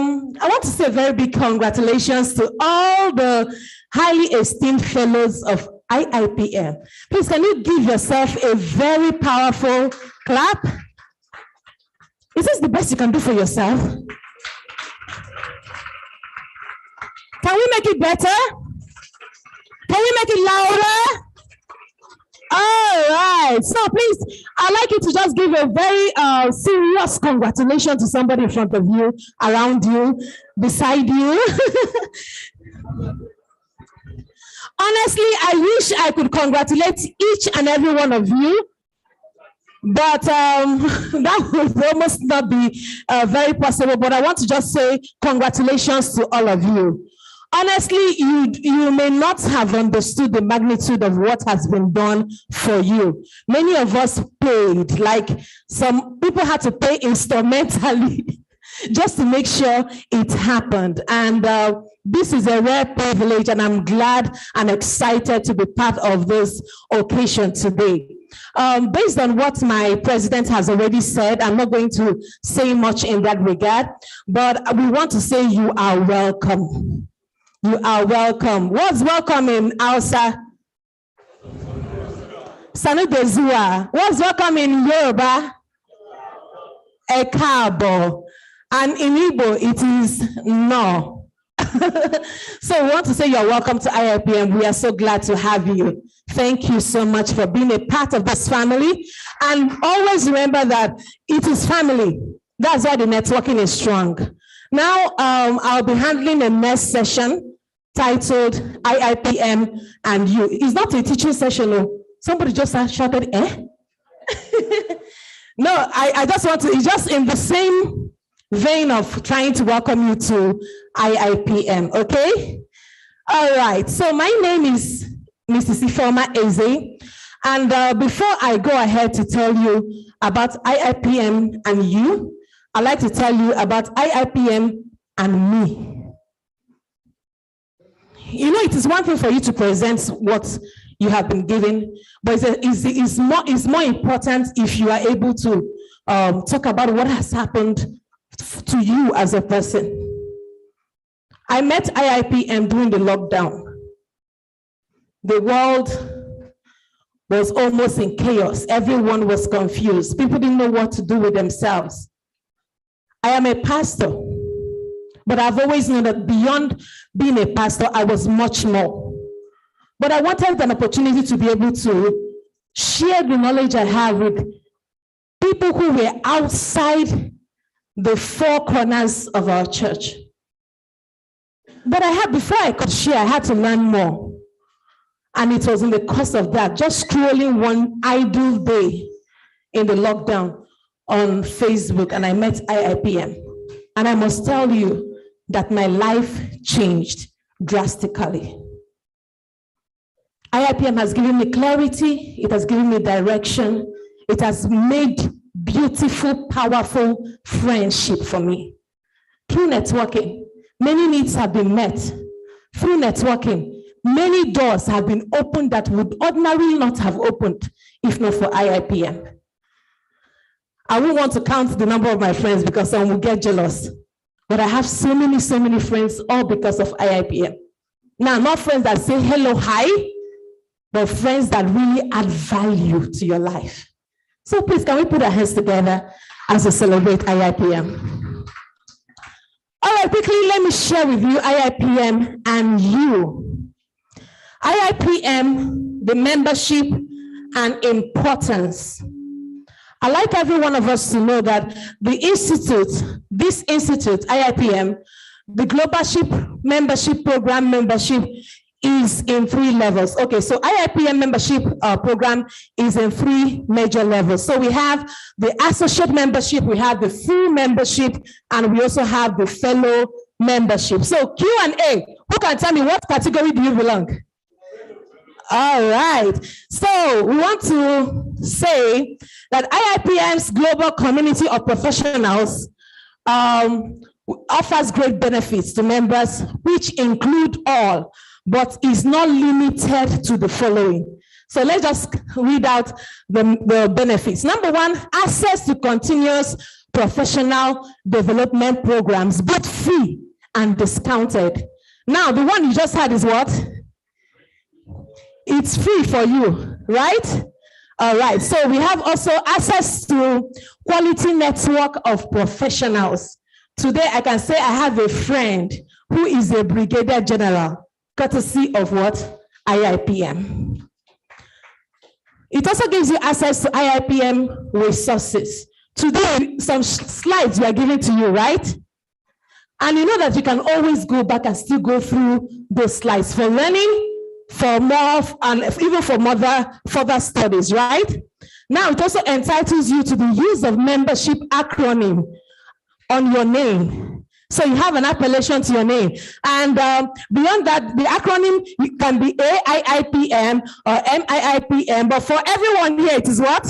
want to say a very big congratulations to all the highly esteemed fellows of IIPM. Please, can you give yourself a very powerful clap? Is this the best you can do for yourself? Can we make it better? Can we make it louder? All right. So please, I'd like you to just give a very serious congratulations to somebody in front of you, around you, beside you. Honestly, I wish I could congratulate each and every one of you, but that would almost not be very possible. But I want to just say congratulations to all of you. Honestly, you may not have understood the magnitude of what has been done for you. Many of us paid, like some people had to pay instrumentally just to make sure it happened. And this is a rare privilege, and I'm glad and excited to be part of this occasion today. Based on what my president has already said, I'm not going to say much in that regard, but we want to say you are welcome. You are welcome. What's welcome in Hausa? Sanudezua. What's welcome in Yoruba? Ekabo. And in Igbo, it is no. So we want to say you're welcome to IIPM. We are so glad to have you. Thank you so much for being a part of this family. And always remember that it is family. That's why the networking is strong. Now, I'll be handling a next session titled IIPM and You. It's not a teaching session. No. Somebody just shouted, eh? No, I just want to, it's just in the same vein of trying to welcome you to IIPM, okay? All right, so my name is Mrs. Ifeoma Eze, and before I go ahead to tell you about IIPM and You, I'd like to tell you about IIPM and me. You know, it is one thing for you to present what you have been given, but it's more important if you are able to talk about what has happened to you as a person. I met IIPM during the lockdown. The world was almost in chaos. Everyone was confused. People didn't know what to do with themselves. I am a pastor, but I've always known that beyond being a pastor, I was much more. But I wanted an opportunity to be able to share the knowledge I have with people who were outside the four corners of our church. But before I could share, I had to learn more. And it was in the course of that, just scrolling one idle day in the lockdown on Facebook, and I met IIPM. And I must tell you that my life changed drastically. IIPM has given me clarity, it has given me direction, it has made beautiful, powerful friendship for me. Through networking, many needs have been met. Through networking, many doors have been opened that would ordinarily not have opened if not for IIPM. I won't want to count the number of my friends because some will get jealous. But I have so many friends, all because of IIPM. Now, not friends that say hello, hi, but friends that really add value to your life. So please, can we put our hands together as we celebrate IIPM? All right, quickly, let me share with you IIPM and you. IIPM, the membership and importance. I'd like every one of us to know that the institute, this institute, IIPM, the Global Membership Program membership is in 3 levels. Okay, so IIPM membership program is in 3 major levels. So we have the associate membership, we have the full membership, and we also have the fellow membership. So Q&A, who can tell me what category do you belong? All right, so we want to say that IIPM's global community of professionals offers great benefits to members, which include all, but is not limited to the following. So let's just read out the benefits. Number 1, access to continuous professional development programs, both free and discounted. Now, the one you just had is what? It's free for you, right? All right, so we have also access to quality network of professionals. Today, I can say I have a friend who is a brigadier general, courtesy of what? IIPM. It also gives you access to IIPM resources. Today, some slides we are giving to you, right? And you know that you can always go back and still go through those slides for learning, for more, and even for further studies, right? Now, it also entitles you to the use of membership acronym on your name. So you have an appellation to your name. And beyond that, the acronym can be AIIPM or MIIPM, but for everyone here, it is what?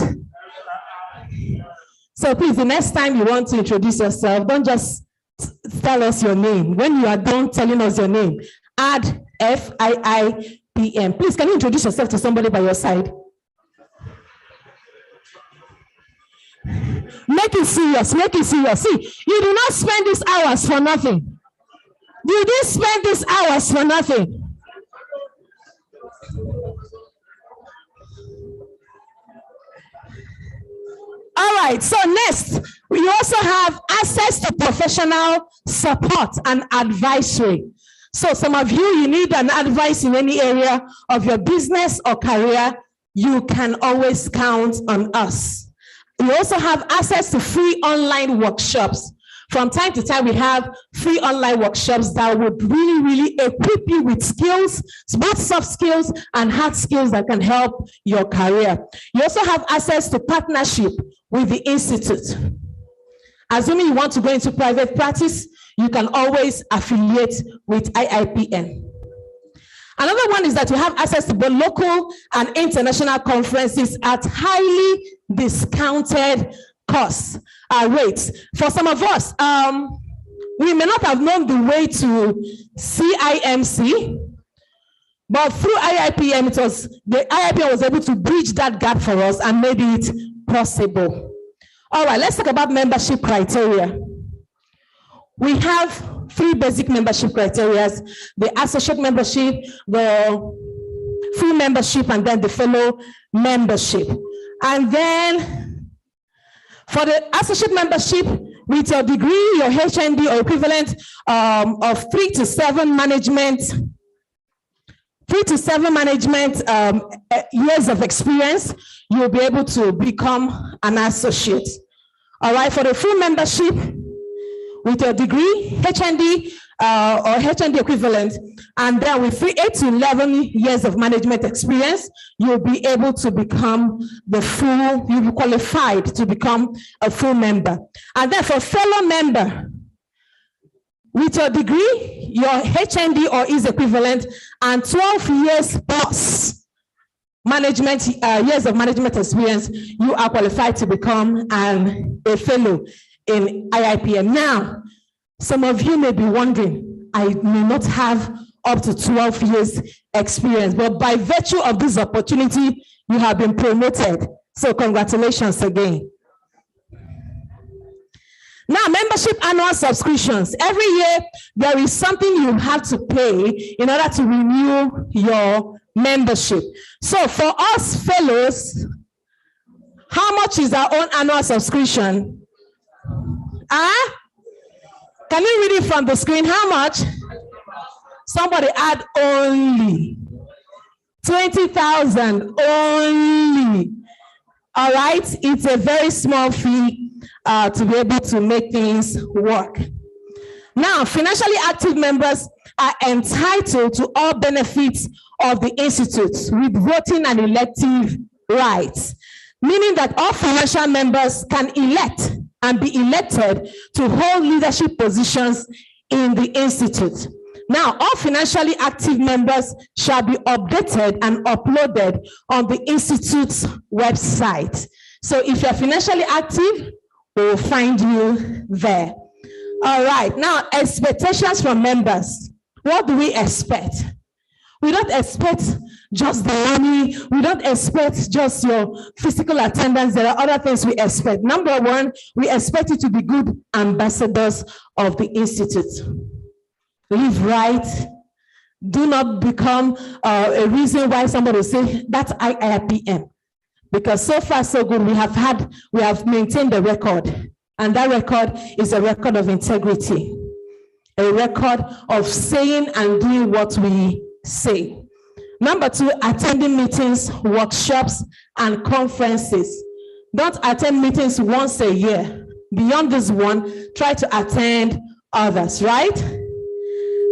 So please, the next time you want to introduce yourself, don't just tell us your name. When you are done telling us your name, add FIIPM. Please, can you introduce yourself to somebody by your side? Make it serious, make it serious. See, you do not spend these hours for nothing. You didn't spend these hours for nothing. All right, so next, we also have access to professional support and advisory. So some of you need an advice in any area of your business or career, you can always count on us. We also have access to free online workshops. From time to time, we have free online workshops that would really equip you with skills, both soft skills and hard skills that can help your career. You also have access to partnership with the Institute. Assuming you want to go into private practice, you can always affiliate with IIPM. Another one is that you have access to both local and international conferences at highly discounted costs, rates. For some of us, we may not have known the way to CIMC, but through IIPM, the IIPM was able to bridge that gap for us and made it possible. All right, let's talk about membership criteria. We have 3 basic membership criteria: the associate membership, the full membership, and then the fellow membership. And then for the associate membership, with your degree, your HND or equivalent of 3 to 7 management years of experience, you'll be able to become an associate. All right, for the full membership, with your degree, HND or HND equivalent, and then with 8 to 11 years of management experience, you'll be able to become you'll be qualified to become a full member. And then for fellow member, with your degree, your HND or is equivalent, and 12 years plus years of management experience, you are qualified to become a fellow in IIPM. Now, some of you may be wondering, I may not have up to 12 years experience, but by virtue of this opportunity, you have been promoted. So congratulations again. Now, membership annual subscriptions. Every year, there is something you have to pay in order to renew your membership. So for us fellows, how much is our own annual subscription? Can you read it from the screen? How much? Somebody add only 20,000 only. All right, it's a very small fee to be able to make things work. Now, financially active members are entitled to all benefits of the Institute with voting and elective rights, meaning that all financial members can elect and be elected to hold leadership positions in the Institute. Now, all financially active members shall be updated and uploaded on the Institute's website. So if you're financially active, we'll find you there. All right, now expectations from members. What do we expect? We don't expect just the money. We don't expect just your physical attendance. There are other things we expect. Number one, we expect you to be good ambassadors of the Institute. Live right. Do not become a reason why somebody will say that's IIPM. Because so far so good, we have maintained the record. And that record is a record of integrity. A record of saying and doing what we say. Number two, attending meetings, workshops, and conferences. Don't attend meetings once a year. Beyond this one, try to attend others, right?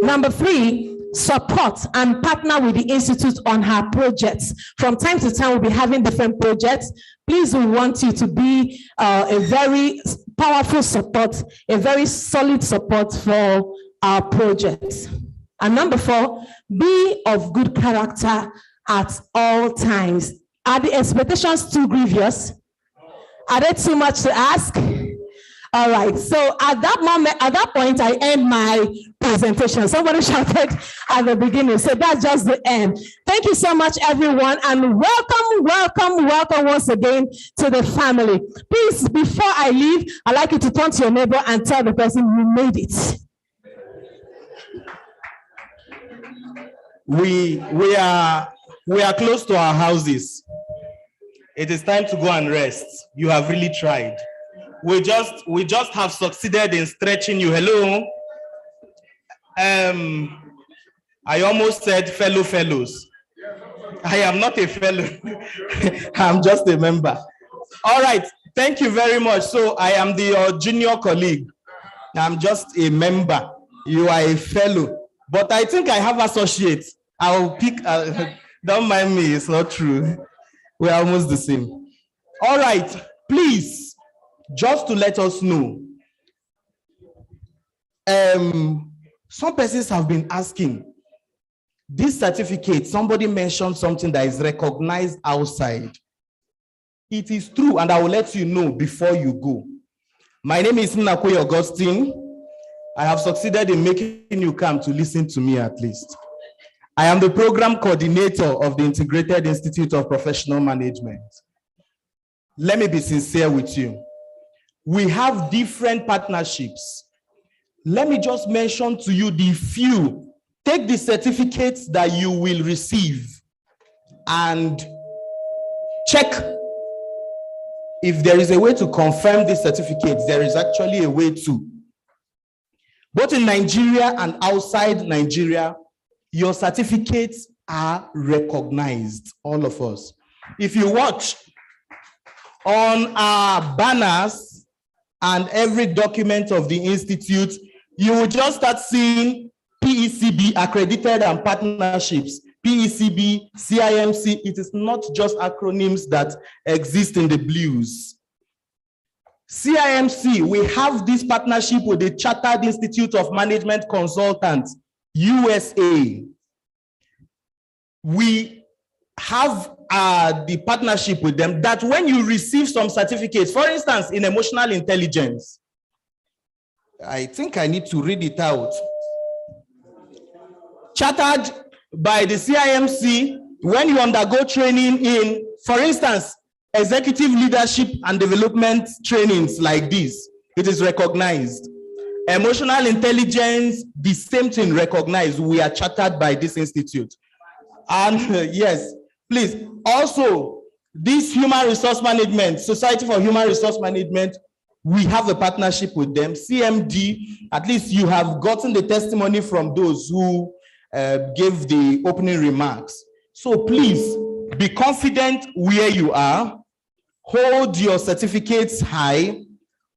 Number three, support and partner with the Institute on her projects. From time to time, we'll be having different projects. Please, we want you to be a very powerful support, a very solid support for our projects. And number four, be of good character at all times. Are the expectations too grievous? Are they too much to ask? All right, so at that point, I end my presentation. Somebody shouted at the beginning, so that's just the end. Thank you so much, everyone, and welcome once again to the family. Please, before I leave, I'd like you to turn to your neighbor and tell the person you made it. We are close to our houses. It is time to go and rest. You have really tried. We just have succeeded in stretching you. Hello. I almost said fellows. I am not a fellow. I'm just a member. All right. Thank you very much. So I am the junior colleague. I'm just a member. You are a fellow. But I think I have associates. I'll pick. Don't mind me. It's not true. We're almost the same. All right. Please. Just to let us know, some persons have been asking, this certificate, somebody mentioned something that is recognized outside. It is true, and I will let you know before you go. My name is Nnakoye Augustine. I have succeeded in making you come to listen to me at least. I am the program coordinator of the Integrated Institute of Professional Management. Let me be sincere with you. We have different partnerships. Let me just mention to you the few. Take the certificates that you will receive and check if there is a way to confirm these certificates. There is actually a way to. Both in Nigeria and outside Nigeria, your certificates are recognized, all of us. If you watch on our banners, and every document of the Institute, you will just start seeing PECB, accredited and partnerships, PECB, CIMC. It is not just acronyms that exist in the blues. CIMC, we have this partnership with the Chartered Institute of Management Consultants, USA. We have the partnership with them that when you receive some certificates, for instance, in emotional intelligence, I think I need to read it out. Chartered by the CIMC, when you undergo training in, for instance, executive leadership and development trainings like this, it is recognized. Emotional intelligence, the same thing recognized. We are chartered by this institute. And yes, please, also, this human resource management, Society for Human Resource Management, We have a partnership with them. CMD, at least you have gotten the testimony from those who gave the opening remarks. So please be confident where you are. Hold your certificates high.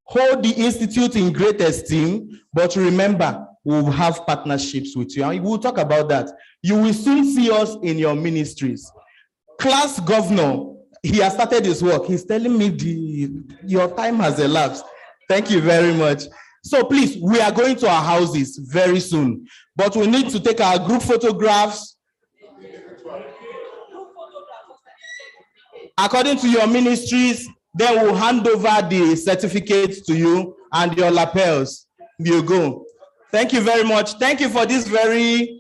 Hold the institute in great esteem. But remember, we'll have partnerships with you. And we'll talk about that. You will soon see us in your ministries. Class governor, he has started his work. He's telling me your time has elapsed. Thank you very much. So please, we are going to our houses very soon, but we need to take our group photographs according to your ministries. Then we'll hand over the certificates to you and your lapels. You go. Thank you very much. Thank you for this very.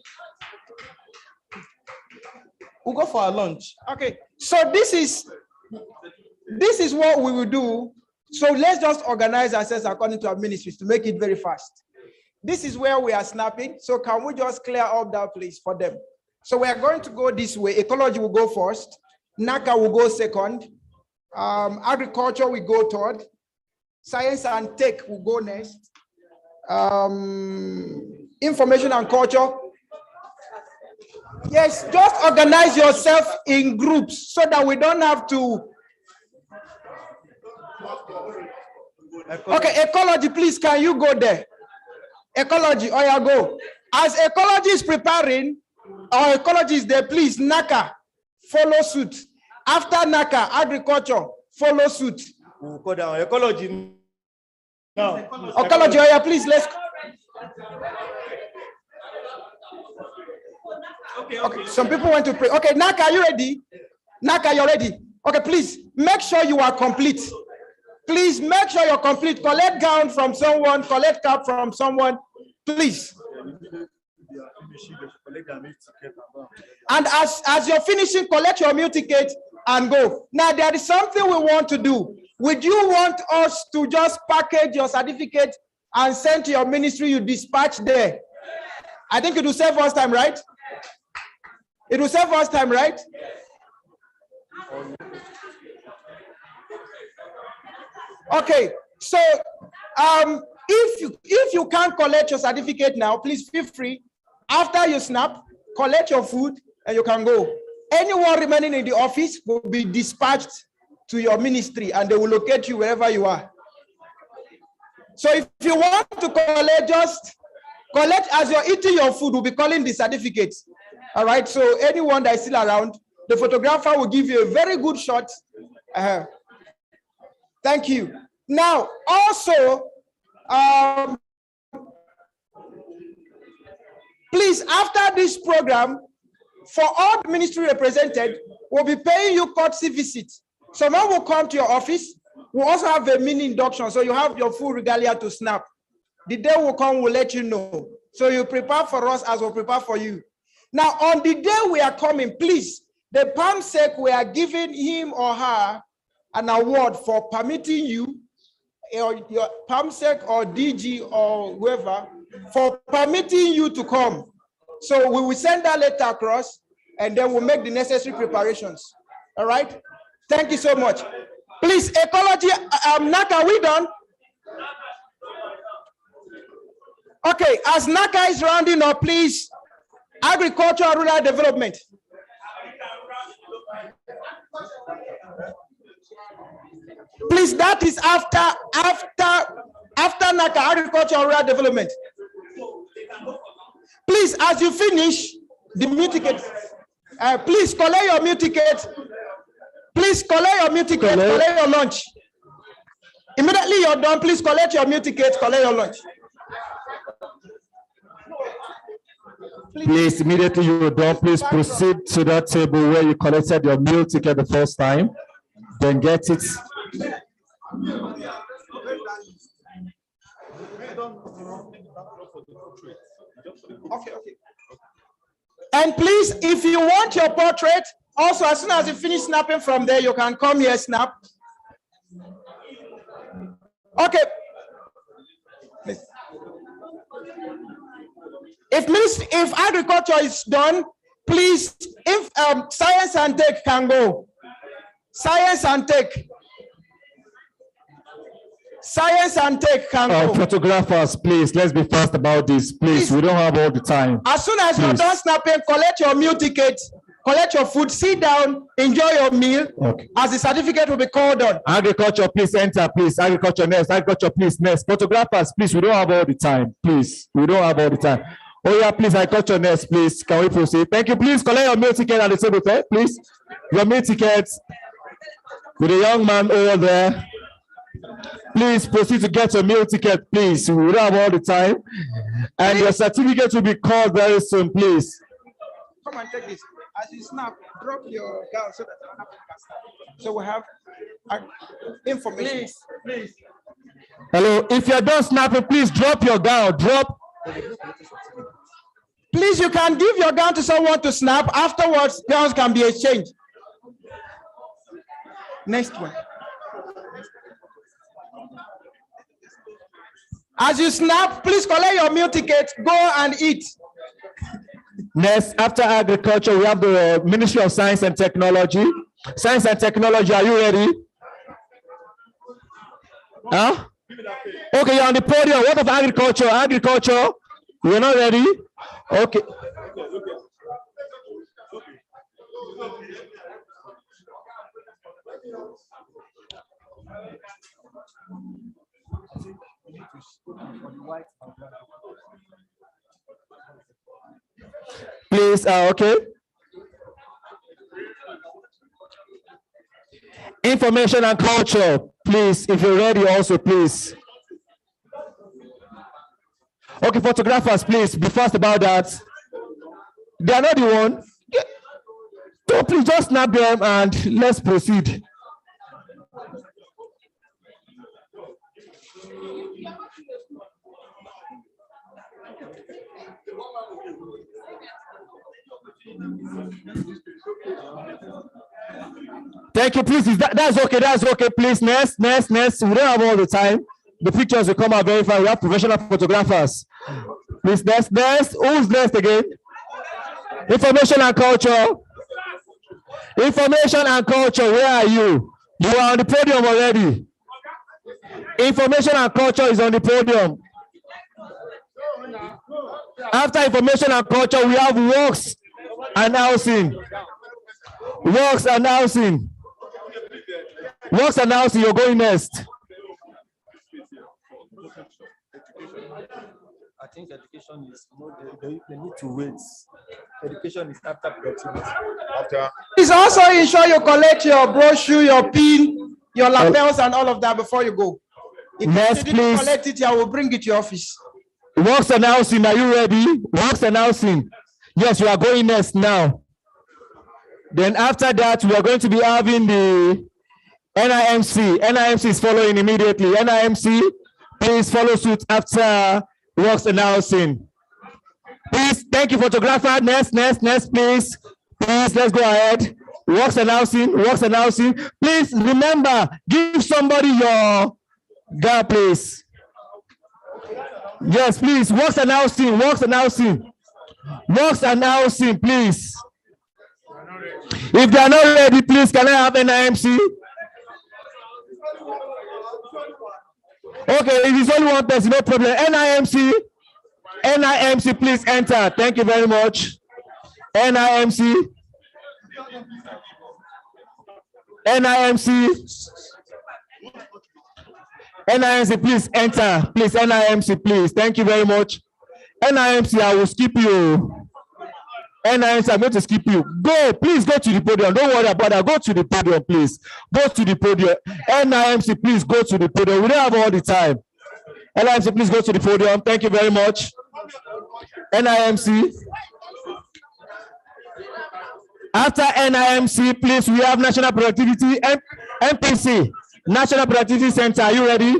We'll go for our lunch. Okay, so this is what we will do. So let's just organize ourselves according to our ministries to make it very fast. This is where we are snapping. So can we just clear up that place for them? So we are going to go this way. Ecology will go first. NACA will go second. Agriculture will go third. Science and tech will go next. Information and culture. Yes, just organize yourself in groups so that we don't have to. Okay, ecology, please, can you go there? Ecology, oh yeah, go. As ecology is preparing, or ecology is there, please, NACA, follow suit. After NACA, agriculture, follow suit. We'll go down. Ecology. Now. Ecology, oh yeah, please, let's. Okay, some people want to pray. Okay, NACA, are you ready? NACA, you're ready. Okay, please, make sure you are complete. Please make sure you're complete. Collect gown from someone, collect cap from someone, please. And as you're finishing, collect your meal ticket and go. Now, there is something we want to do. Would you want us to just package your certificate and send to your ministry you dispatch there? I think it will save us time, right? It will save us time, right? Okay, so if you can't collect your certificate now, please feel free. After you snap, collect your food and you can go. Anyone remaining in the office will be dispatched to your ministry and they will locate you wherever you are. So if you want to collect, just collect as you're eating your food. We'll be calling the certificates. All right, so anyone that is still around, the photographer will give you a very good shot. Thank you. Now, also, please, after this program, for all the ministry represented, we'll be paying you courtesy visit. Someone will come to your office. We'll also have a mini induction, so you have your full regalia to snap. The day will come, we'll let you know. So you prepare for us as we'll prepare for you. Now, on the day we are coming, please, the PAMSEC, we are giving him or her an award for permitting you, or your PAMSEC or DG or whoever, for permitting you to come. So we will send that letter across and then we'll make the necessary preparations. All right? Thank you so much. Please, ecology, NACA, are we done? Okay, as NACA is rounding up, please, agriculture and rural development. Please, that is after NACA, agriculture and rural development. Please, as you finish the meal ticket, please collect your meal ticket. Please collect your meal ticket, collect your lunch. Immediately you're done, please collect your meal ticket, collect your lunch. Please, immediately you're done, please proceed to that table where you collected your meal ticket the first time. Then get it. Okay. And please, if you want your portrait, also as soon as you finish snapping from there, you can come here, snap. Okay. If agriculture is done, please, if science and tech can go. Science and tech. Science and tech can go. Photographers, please, let's be fast about this, please. We don't have all the time. As soon as you're done snapping, collect your meal ticket, collect your food, sit down, enjoy your meal, as the certificate will be called on. Agriculture, please enter, please. Agriculture next, agriculture, please next. Photographers, please, we don't have all the time, please. We don't have all the time. Oh yeah, please, agriculture next, please. Can we proceed? Thank you. Please collect your meal ticket at the table, please. Your meal tickets with a young man over there. Please proceed to get your meal ticket, please. We don't have all the time. And your certificate will be called very soon, please. Come and take this. As you snap, drop your gown so that another person can start. So we have information. Please. Hello, if you're done snapping, please drop your gown. Drop. Please, you can give your gown to someone to snap. Afterwards, gowns can be exchanged. Next one. As you snap, please collect your meal ticket, go and eat. Next, after agriculture, we have the Ministry of Science and Technology. Science and Technology, are you ready? Huh? Okay, you're on the podium. What of agriculture? Agriculture, you're not ready? Okay. Please, okay. Information and culture, please, if you're ready also, please. Okay, photographers, please, be fast about that. They are not the one. So please just snap them and let's proceed. Thank you, please. That's okay, please. Next. We don't have all the time. The pictures will come out very fast. We have professional photographers. Please, next. Who's next again? Information and culture. Information and culture, where are you? You are on the podium already. Information and culture is on the podium. After information and culture, we have works and housing. Works and housing. Works and housing, you're going next. I think education is, they need to wait. Education is after productivity. Please also ensure you collect your brochure, your pin, your lapels, and all of that before you go. If Next, you didn't please. collect it, I will bring it to your office. Works and housing, are you ready? Works and housing. Yes, you are going next now. Then after that, we are going to be having the NIMC. NIMC is following immediately. NIMC, please follow suit after works and housing. Please, thank you, photographer. Next, please. Please, let's go ahead. Works and housing. Please remember, give somebody your girl, please. Yes, please. Works and housing, please. If they are not ready, please, can I have NIMC? Okay, if it's only one person, no problem. NIMC, please enter. Thank you very much. NIMC, please enter. Please, NIMC, please. Thank you very much. NIMC, I will skip you. NIMC, I'm going to skip you. Please go to the podium. Don't worry about that. Go to the podium, please. Go to the podium. NIMC, please go to the podium. We don't have all the time. NIMC, please go to the podium. Thank you very much. NIMC. After NIMC, please, we have National Productivity, NPC, National Productivity Center. Are you ready?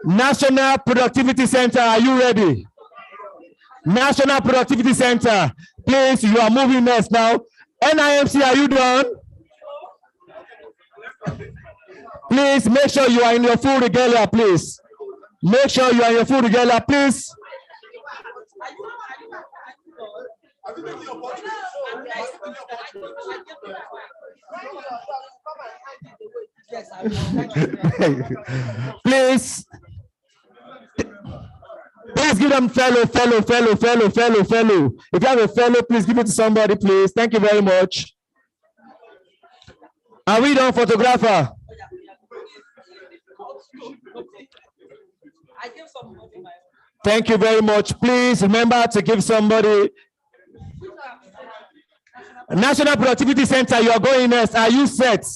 National Productivity Center, are you ready? National Productivity Center, please, you are moving next now. NIMC, are you done? Please make sure you are in your full regalia, please. Make sure you are in your full regalia, please. Please. Please give them fellow. If you have a fellow, please give it to somebody, please. Thank you very much. Are we done, photographer? Thank you very much. Please remember to give somebody. National Productivity Center, you are going next. Are you set?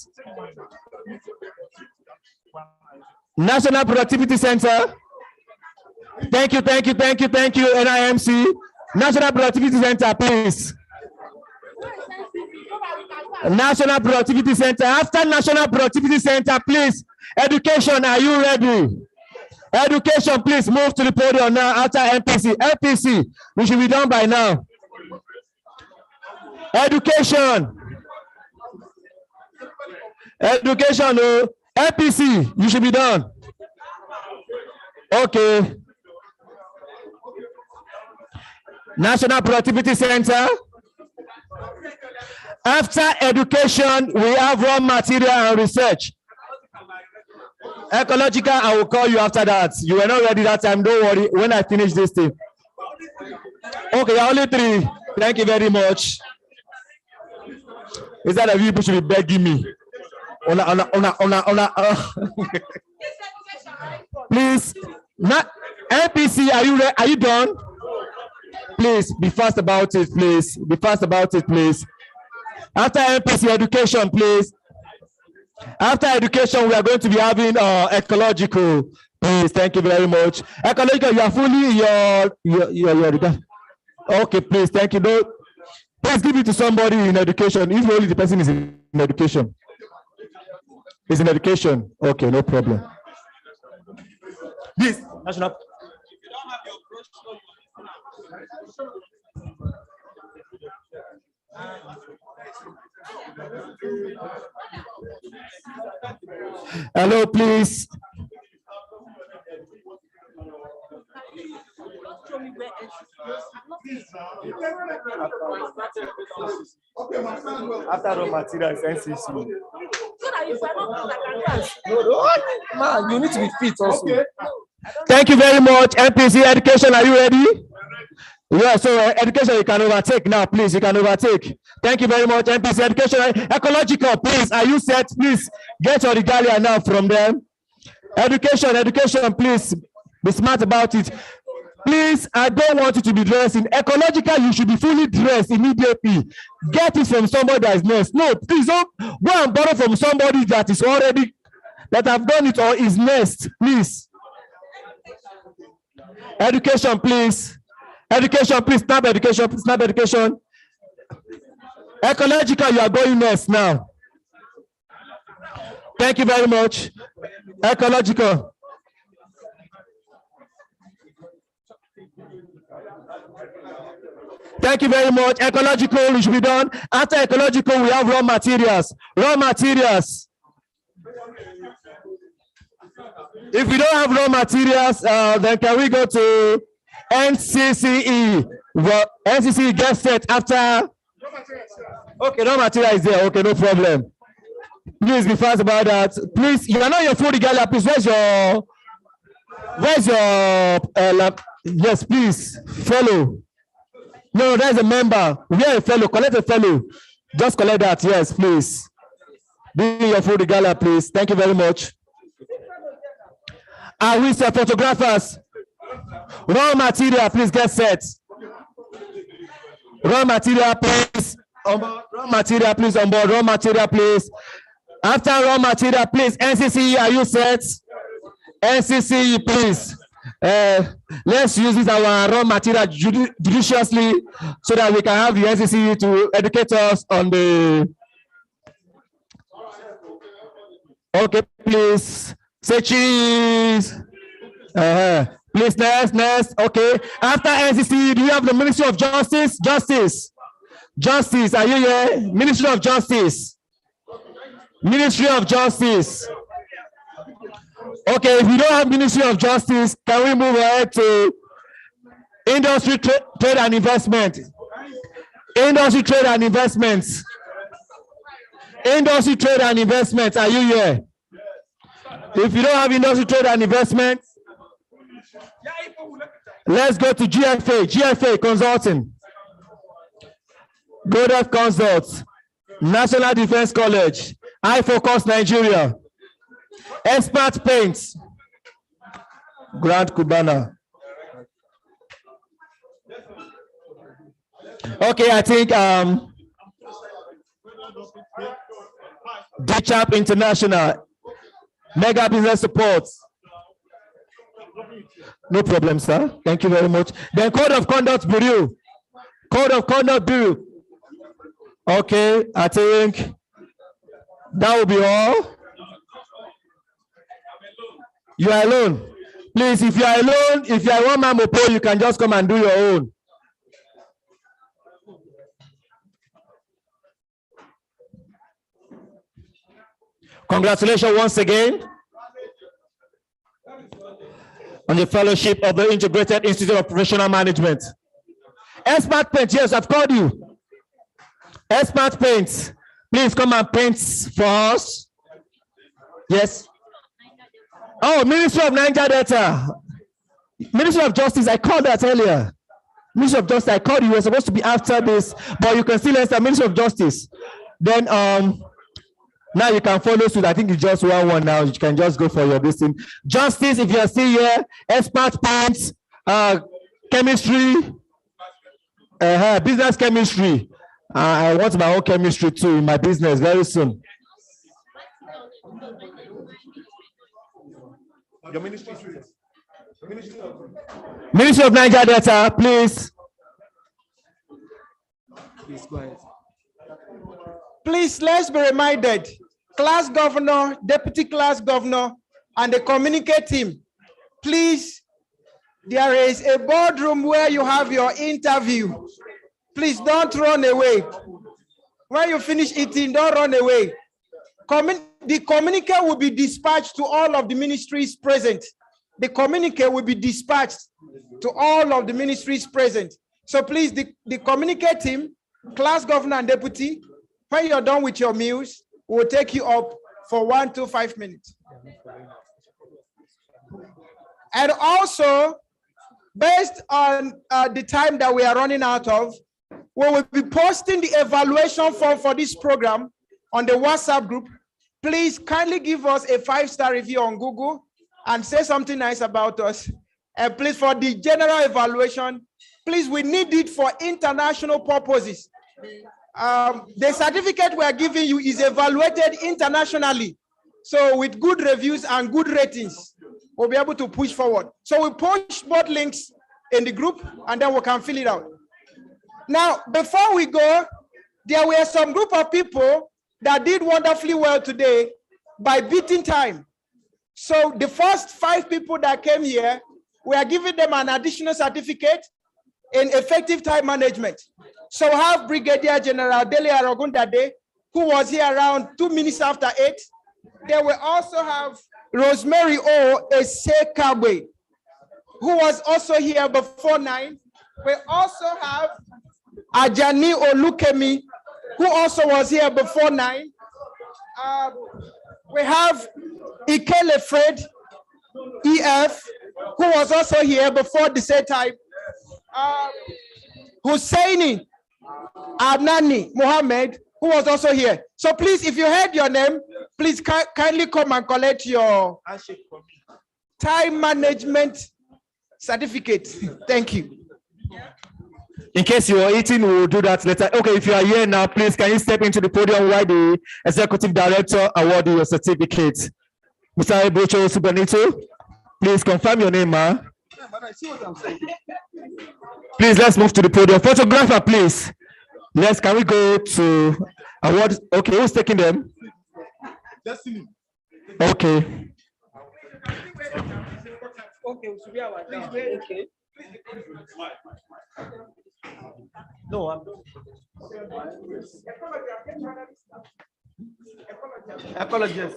National Productivity Center. Thank you. NIMC. National Productivity Center, please. National Productivity Center. After National Productivity Center, please. Education, are you ready? Education, please move to the podium now after MPC. MPC, we should be done by now. Education. MPC, you should be done. Okay. National Productivity Center. After education, we have raw material and research. Ecological, I will call you after that. You were not ready that time. Don't worry. When I finish this thing. Okay, only 3. Thank you very much. Is that a people should be begging me? Please, MPC, are you done? Please be fast about it, please. After MPC, education, please. After education, we are going to be having ecological. Please, thank you very much. Ecological, you are fully your okay, please, thank you. No, please give it to somebody in education. If only the person is in education. Is in education. Okay, no problem. This national. Hello, please. After raw materials, NCC. Man, you need to be fit also. Okay. Thank you very much. MPC Education, are you ready? Yeah, so education, you can overtake now, please. You can overtake. Thank you very much. MPC Education, ecological, please. Are you set? Please get your regalia now from them. Education, please be smart about it. Please, I don't want you to be dressed in ecological. You should be fully dressed immediately. Get it from somebody that is next. No, please don't go and borrow from somebody that is already, that have done it or is next, please. Education, please. Education, please. Snap education. Ecological, you are going next now. Thank you very much. Ecological. Thank you very much. Ecological, we should be done. After ecological, we have raw materials. If we don't have raw materials, then can we go to NCCE? Well, NCCE gets set after. Okay, raw material is there. Okay, no problem. Please be fast about that. Please, you are not your full regalia. Please, where's your yes, please, fellow. No, there's a member. We are a fellow. Collect a fellow. Just collect that. Yes, please. Be your full regalia, please. Thank you very much. Are we set? Photographers? Raw material, please get set. Raw material, please. Raw material, please on board. Raw material, please. After raw material, please. NCC, are you set? NCC, please. Let's use this our raw material judiciously so that we can have the NCC to educate us on the. Okay, please. Say cheese. Please, next. Okay. After NCC, do you have the Ministry of Justice? Justice, are you here? Ministry of Justice. Okay, if we don't have Ministry of Justice, can we move ahead to Industry, Trade and Investment? Industry, Trade and Investments. Are you here? If you don't have industry, trade and investment, let's go to GFA Consulting. Godef Consults, National Defense College, iFocus Nigeria, Expert Paints, Grand Cubana. Okay, I think DCHAP International, Mega Business Support. No problem, sir. Thank you very much. Then Code of Conduct Bureau. Code of Conduct Bureau. Okay, I think that will be all. You are alone. Please, if you are alone, if you are one man mopo, you can just come and do your own. Congratulations once again on the fellowship of the Integrated Institute of Professional Management. Expert Paint, yes, I've called you. Expert Paints, please come and paint for us. Yes. Oh, Ministry of Niger Delta. Ministry of Justice, I called that earlier. Ministry of Justice, I called you. We're supposed to be after this, but you can still answer Ministry of Justice. Then now you can follow suit. I think it's just one now. You can just go for your listing. Justice, if you're still here, Expert Paints, chemistry, business chemistry. I want my own chemistry too in my business very soon. Your ministry. Ministry of Niger Delta, please. Please go ahead. Please, let's be reminded, class governor, deputy class governor, and the communicate team, please, there is a boardroom where you have your interview. Please don't run away. When you finish eating, don't run away. The communique will be dispatched to all of the ministries present. The communique will be dispatched to all of the ministries present. So please, the communicate team, class governor and deputy, when you're done with your meals, we'll take you up for 1 to 5 minutes. And also, based on the time that we are running out of, we will be posting the evaluation form for this program on the WhatsApp group. Please kindly give us a 5-star review on Google and say something nice about us. And please, for the general evaluation, please, we need it for international purposes. The certificate we are giving you is evaluated internationally. So with good reviews and good ratings, we'll be able to push forward. So we push both links in the group and then we can fill it out. Now, before we go, there were some group of people that did wonderfully well today by beating time. So the first 5 people that came here, we are giving them an additional certificate in effective time management. So we have Brigadier General Dele Arogundade, who was here around 2 minutes after 8. Then we also have Rosemary O. Esekabwe, who was also here before 9. We also have Ajani Olukemi, who also was here before 9. We have Ikele Fred, EF, who was also here before the same time. Husseini Adnani Mohammed, who was also here. So please, if you heard your name, please kindly come and collect your time management certificate. Thank you. In case you are eating, we will do that later. Okay, if you are here now, please can you step into the podium while the executive director award you your certificate. Mr. Ebocho Subanito, please confirm your name, ma. Please, let's move to the podium. Photographer, please. Yes, can we go to award? Okay, who's taking them? Destiny. Okay. Okay. No, I'm Apologies.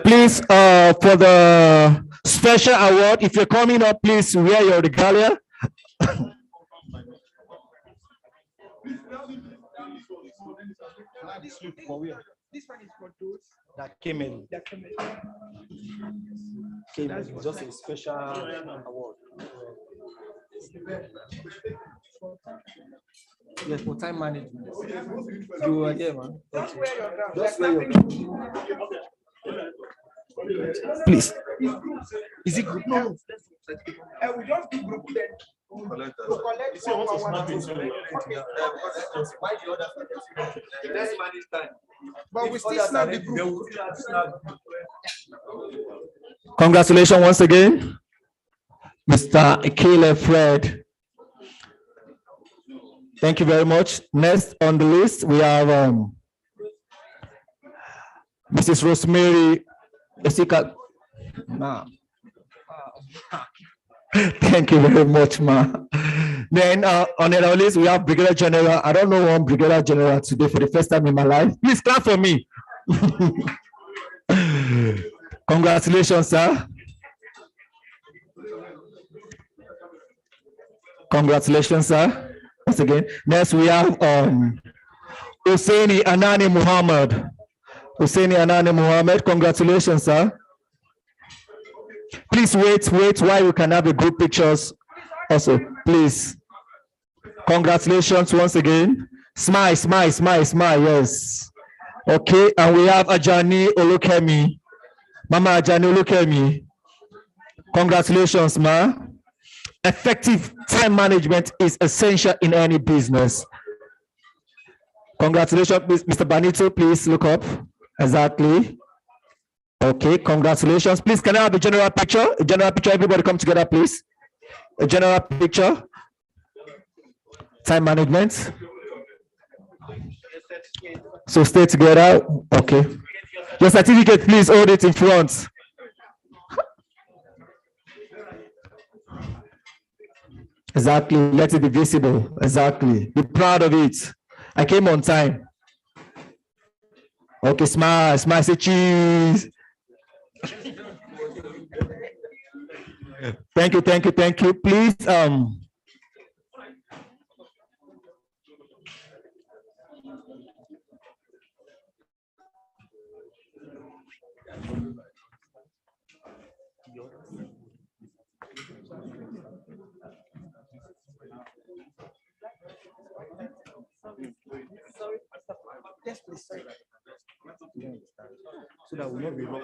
Please, for the special award, if you're coming up, please wear your regalia. This one is for those That came in. Came in, just a special award. Yes, for time management. You were there, man. Just wear your gown. Just wear your gown. Please. Is it group? No. We just do group then. Collect but we still snap the group. Congratulations once again, Mr. Akile Fred. Thank you very much. Next on the list, we have Mrs. Rosemary Esika. Thank you very much, ma. Then on our list, we have Brigadier General. I don't know one Brigadier General today for the first time in my life. Please clap for me. Congratulations, sir. Congratulations, sir. Once again. Next, we have Hussaini Anani Muhammad. Hussaini Anani Muhammad. Congratulations, sir. Please wait while we can have the group pictures also, please. Congratulations once again. Smile, smile, smile, smile, yes. Okay, and we have Ajani Olukemi. Mama Ajani Olukemi. Congratulations, ma. Effective time management is essential in any business. Congratulations, Mr. Banito, please look up. Exactly. Okay, congratulations. Please, can I have a general picture? A general picture, everybody come together, please. A general picture. Time management. So stay together. Okay. Your certificate, please hold it in front. Exactly. Let it be visible. Exactly. Be proud of it. I came on time. Okay, smile, smile, say cheese. Thank you, thank you, thank you. Please, Yes, please. Sorry. So that will not be wrong.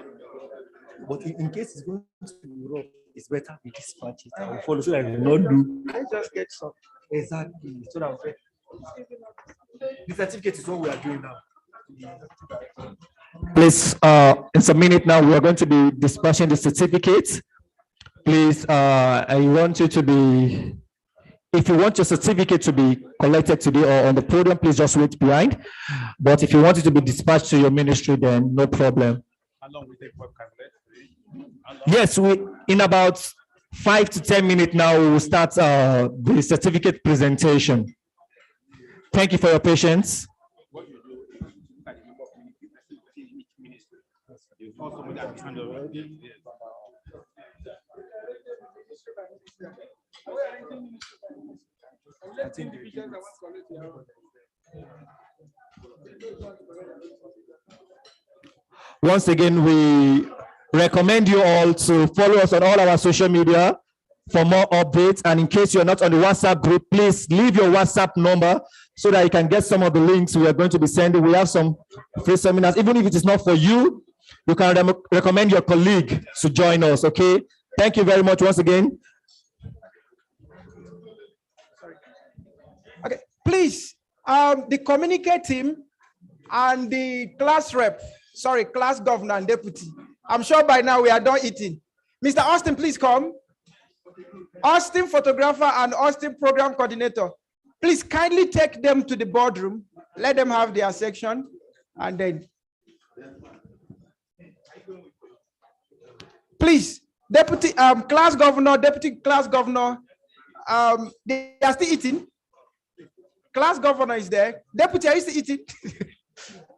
But in case it's going to be wrong, it's better we dispatch it and follow so that we will not do. I just get some. Exactly. So that the certificate is what we are doing now. please, in a minute now, we are going to be dispatching the certificate. Please, I want you to be, if you want your certificate to be collected today or on the podium, please just wait behind. But if you want it to be dispatched to your ministry, then no problem. How long will take webcam? Yes, in about 5 to 10 minutes now, we will start the certificate presentation. Thank you for your patience. Once again, we recommend you all to follow us on all our social media for more updates. And in case you're not on the WhatsApp group, please leave your WhatsApp number so that you can get some of the links we are going to be sending. We have some free seminars. Even if it is not for you, you can recommend your colleague to join us, okay? Thank you very much once again. Okay, please, the communicate team and the class rep, sorry, class governor and deputy. I'm sure by now we are done eating. Mr. Austin, please come. Austin, photographer, and Austin, program coordinator. Please kindly take them to the boardroom. Let them have their section. And then, please, deputy, class governor, deputy class governor, they are still eating. Class governor is there. Deputy, are you still eating?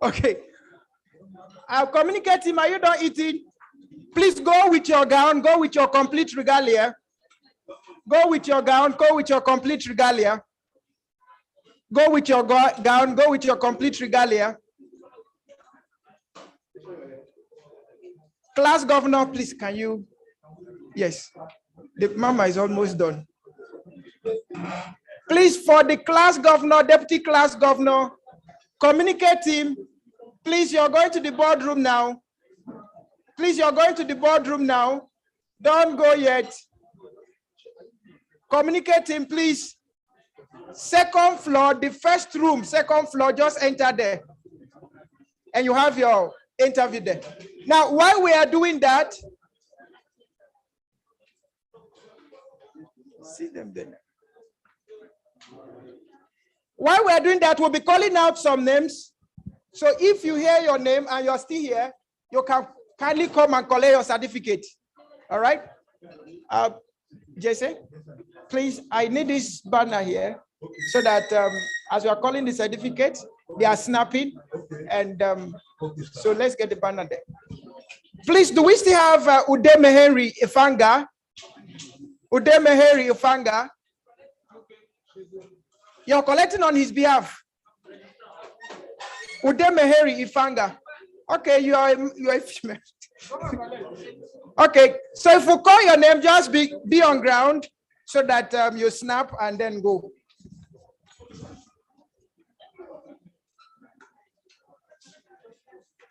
Okay. Communicate team, are you done eating? Please go with your gown, go with your complete regalia. Go with your gown, go with your complete regalia. Go with your gown, go with your complete regalia. Class governor, please, can you? Yes, the mama is almost done. Please, for the class governor, deputy class governor, communicate team, please, you're going to the boardroom now. Please, you're going to the boardroom now. Don't go yet. Communicate team, please. Second floor, the first room, second floor, just enter there. And you have your interview there. Now, while we are doing that, see them there. While we are doing that, we'll be calling out some names. So if you hear your name and you're still here, you can kindly come and collect your certificate. All right? Jesse, please, I need this banner here so that as we are calling the certificate, they are snapping. And so let's get the banner there. Please, do we still have Udeme Henry Ifanga? Udeme Henry Ifanga. You're collecting on his behalf. Udeme Henry Ifanga. Okay, you are a female. Okay, so if we call your name, just be on ground so that you snap and then go.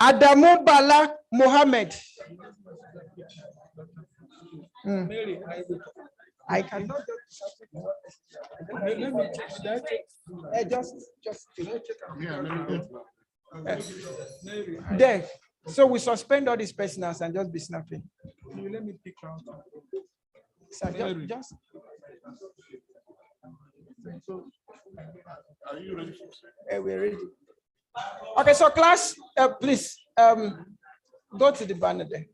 Adamu Bala Mohammed. I cannot just there. So we suspend all these personals and just be snapping. Let me pick out. So just. Are you ready? We're ready. Okay, so class, please go to the banner there.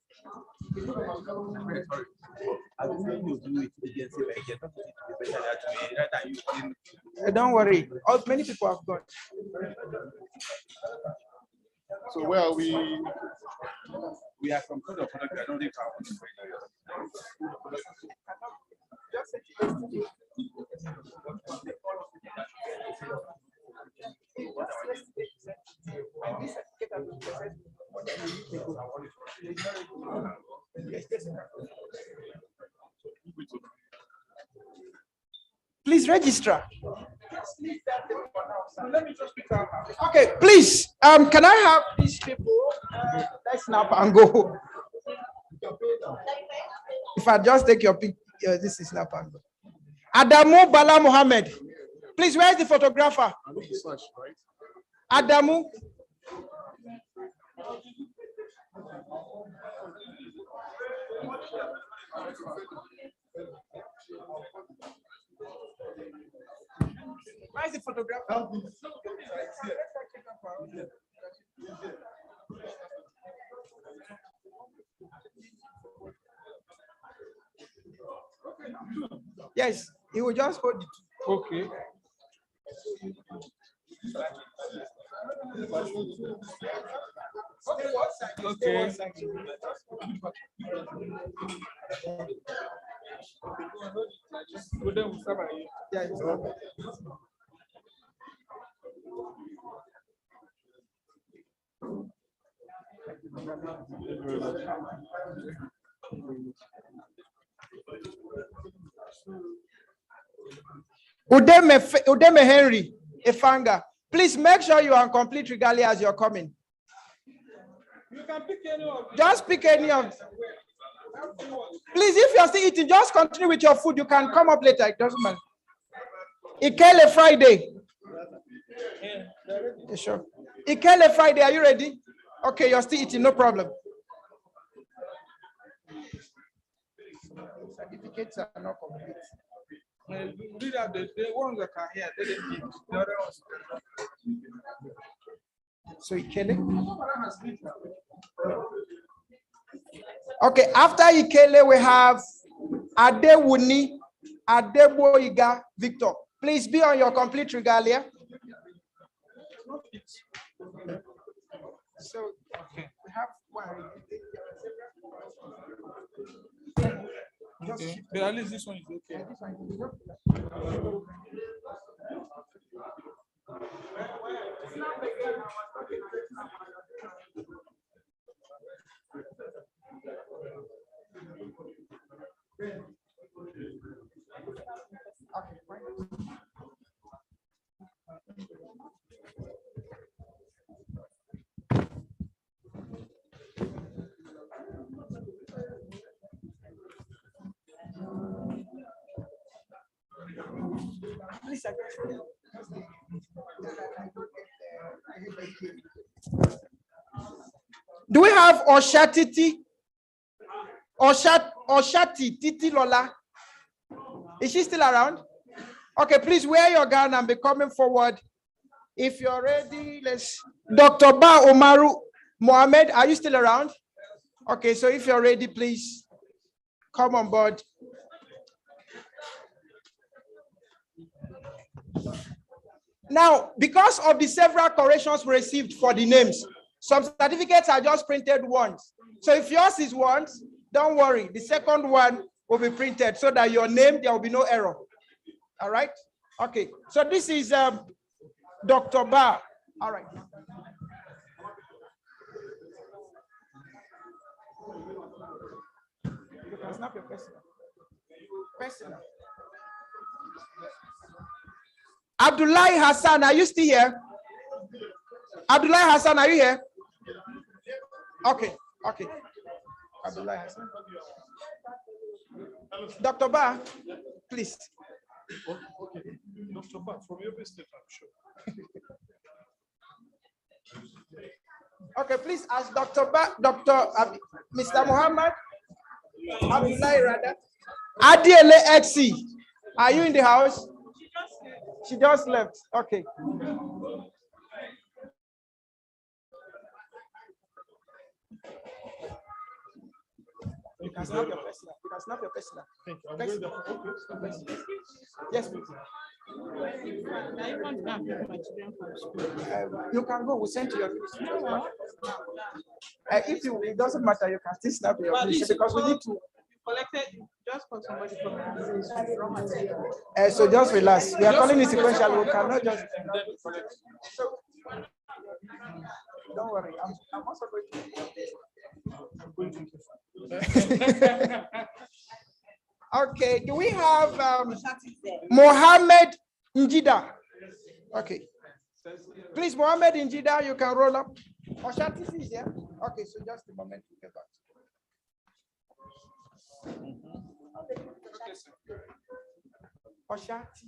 Don't worry. Many people have gone. So where are we? We are from code of conduct. I don't think Please register. Okay, please. Can I have these people? Let's snap and go. If I just take your picture, this is snap and go. Adamu Bala Mohammed. Please, where is the photographer? Adamu. Where is the photographer? Yes, he will just hold it. Okay. Okay. Udeme Henry Ifanga. Please make sure you are on complete regalia as you're coming. You can pick any of them. Just pick any of them. Please, if you're still eating, just continue with your food. You can come up later. It doesn't matter. Ikele Friday. Yeah, sure. Ikele Friday, are you ready? Okay, you're still eating, no problem. Certificates are not complete. Read out the ones that are here. They didn't give. The other ones. So Ikele. Okay, after Ikele, we have Adewuni Adeboiga Victor. Please be on your complete regalia. So okay, we have one. Okay. But at least this one is okay. Do we have Oshatiti? Oshati Titi Lola? Is she still around? Okay, please wear your gown and be coming forward. If you're ready, let's. Dr. Ba Omaru Mohammed, are you still around? Okay, so if you're ready, please come on board. Now, because of the several corrections we received for the names, some certificates are just printed once. So if yours is once, don't worry. The second one will be printed so that your name, there will be no error. All right? Okay. So this is Dr. Ba. All right. You can snap your personal. Personal. Abdullahi Hassan, are you still here? Abdullahi Hassan, are you here? Okay, okay. Abdullahi Hassan. Dr. Ba, please. Okay. Dr. Ba, from your state, I'm sure. Okay, please ask Dr. Ba, Mr. Muhammad, Abdullahi Rada. Adiele Exi, are you in the house? She just left. Okay. You can snap your personal. You can snap your personal. Yes, please. You can go. We send to your ministry. If you, it doesn't matter, you can still snap your ministry because we need to. Collected just for somebody from so just relax. We are calling it sequential. We cannot just. Don't worry. I'm also going to. Okay. Do we have Mohammed Njida? Okay. Please, Mohammed Njida, you can roll up. Oshati is here. Okay, so just a moment to get back. Oshati.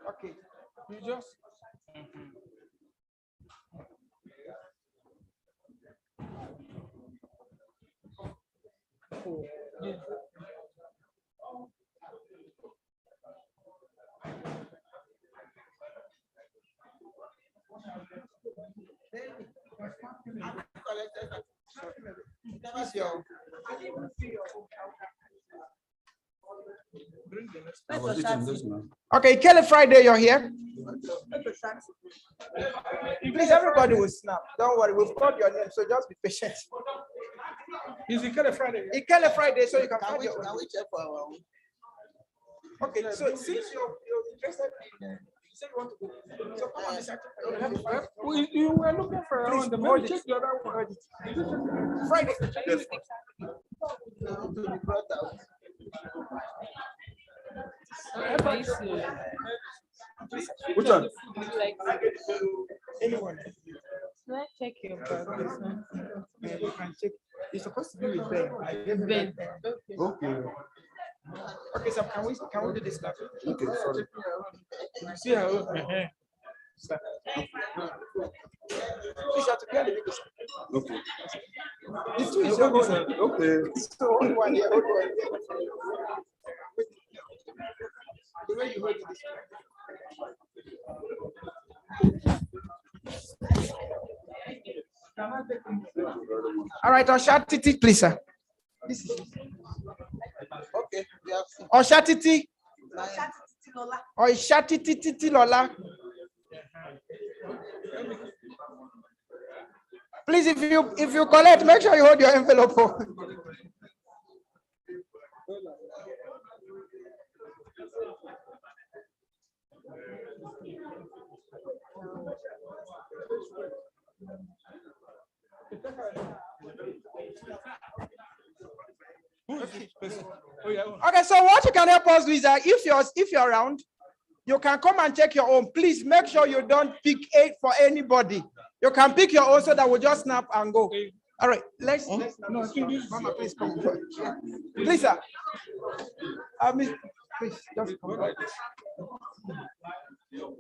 Okay. You just. Okay, Kelly Friday, you're here. Please, everybody will snap. Don't worry, we've got your name, so just be patient. Is it Kelly Friday? It's Kelly Friday, so you can find your own. Okay, so since you're interested in, you said you want to go. So come on, you were looking for around the hold check the other one. Friday. Which one? Anyone? Let's check your bag. You can check. You're supposed to be with Ben. Ben. Okay. Okay, so can we do this now? Okay, sorry. See how? Please have to clear the video. Okay. This two is your own. Okay. So hold one here, hold one here. The way you hold it all right, Oshatiti, please, sir. This is okay. Oshatiti. Oshatiti Lola. Please, if you collect, make sure you hold your envelope. Okay, so what you can help us do is that if you're around, you can come and check your own. Please make sure you don't pick 8 for anybody. You can pick your own so that we'll just snap and go. All right, let's Mama, please come forward. Please, sir. Please, just come forward.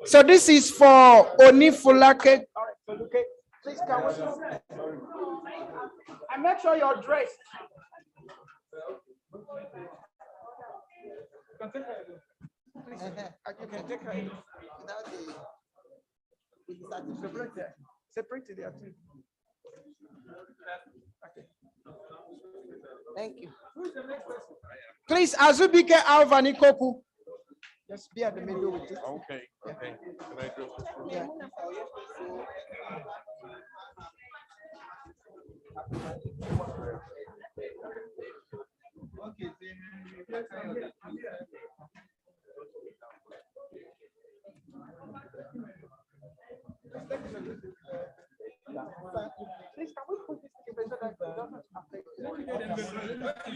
So this is for Onifulake. Okay, please come. And make sure you're dressed. You can take her without the separate there too. Okay. Thank you. Please, Azubike Alvani Koku. Just be at the middle with it. Okay. Okay. Can I go? Yeah.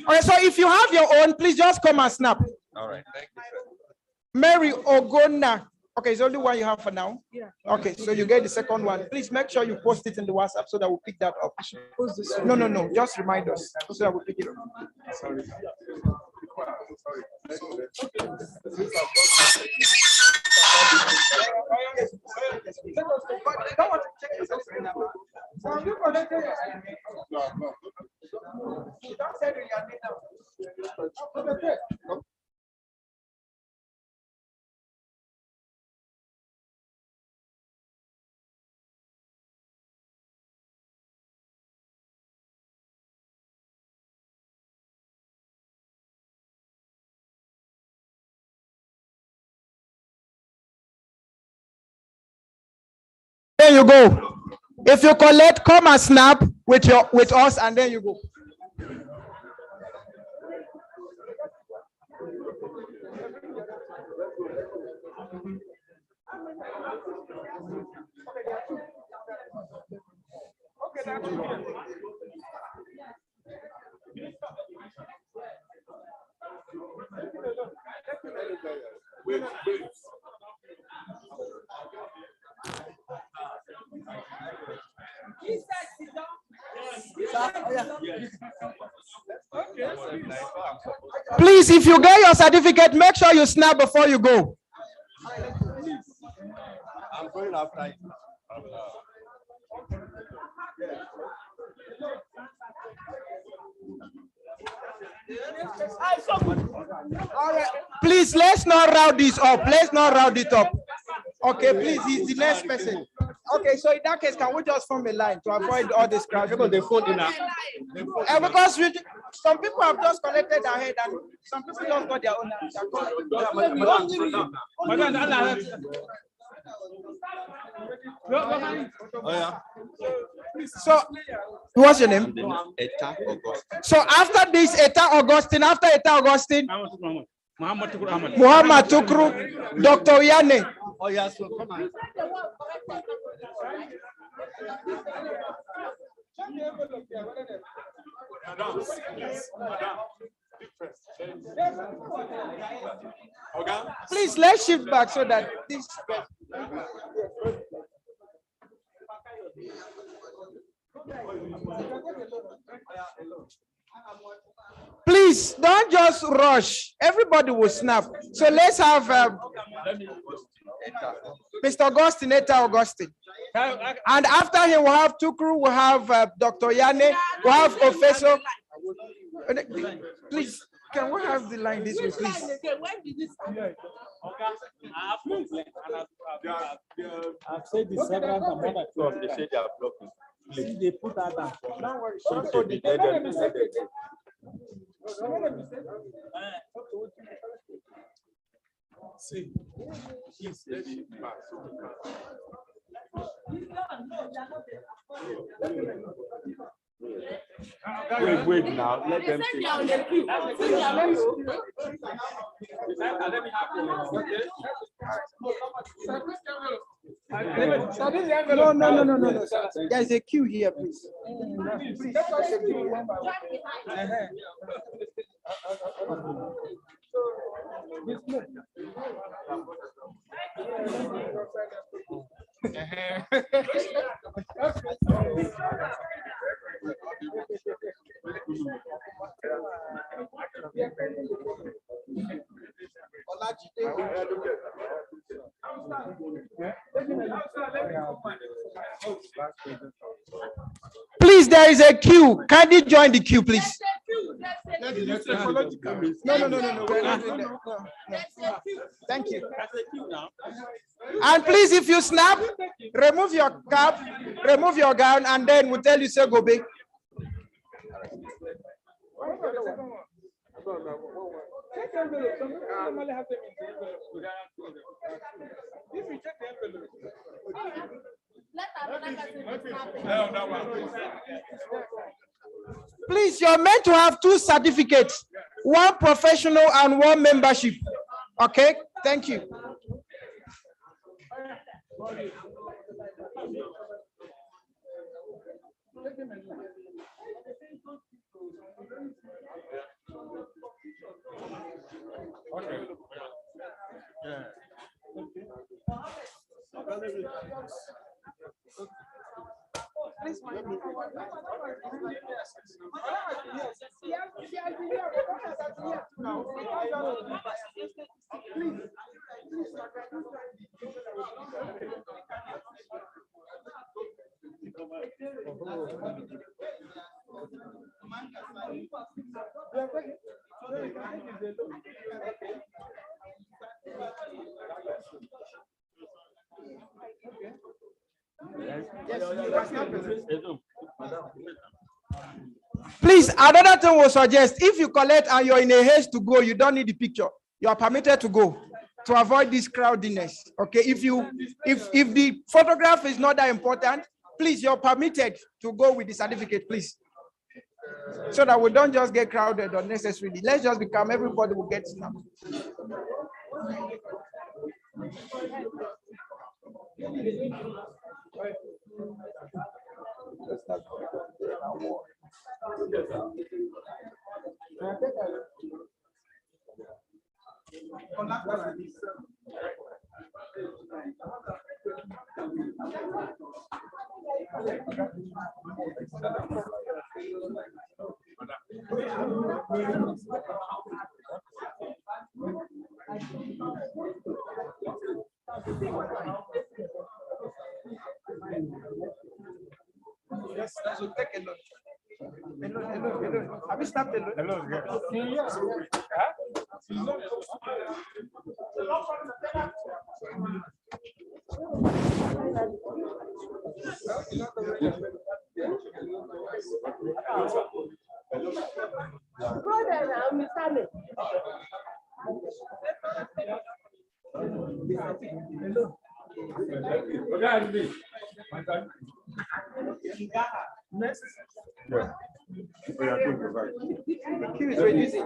Okay, so if you have your own, please just come and snap. All right. Thank you, sir. Mary Ogona. Okay, it's only one you have for now. Yeah. Okay, so you get the second one. Please make sure you post it in the WhatsApp so that we'll pick that up. No. Just remind us so that we'll pick it up. Sorry. There you go. If you collect, come and snap with us, and then you go. Please, if you get your certificate, make sure you snap before you go. I'm going after it. All right. Please, let's not round this up. Let's not round it up. Okay, please, he's the next person. Okay, so in that case, can we just form a line to avoid all this crowd? Because some people have just collected their head and some people just got their own. So, what's your name? So after this, Eta Augustine, Muhammad Tukru, Dr. Yane. Oh, yes, so come on. Please, let's shift back so that this. Please don't just rush. Everybody will snap. So let's have Mr. Augustine, Eta Augustine. And after him, we'll have Tukru, we'll have Dr. Yane, we'll have Professor. Please, can we have the line this way, please? I've said this several times. They say they are blocking. Please, they put that down. Don't worry. See, Wait now. Let them see. No. There's a queue here, please. Please, there is a queue. Kindly join the queue, please. No. Thank you. And please, if you snap, remove your cap, remove your gown, and then we'll tell you, say, go big. Please, you're meant to have 2 certificates, 1 professional and 1 membership. Okay, thank you. Please, another thing we'll suggest, if you collect and you're in a haste to go, you don't need the picture. You are permitted to go to avoid this crowdiness. Okay, if the photograph is not that important, please, you're permitted to go with the certificate, please. So that we don't just get crowded unnecessarily. Let's just become, everybody will get snapped. Yes, that should take a look. Have you stopped a look? Next. Yeah. The queue is reducing. I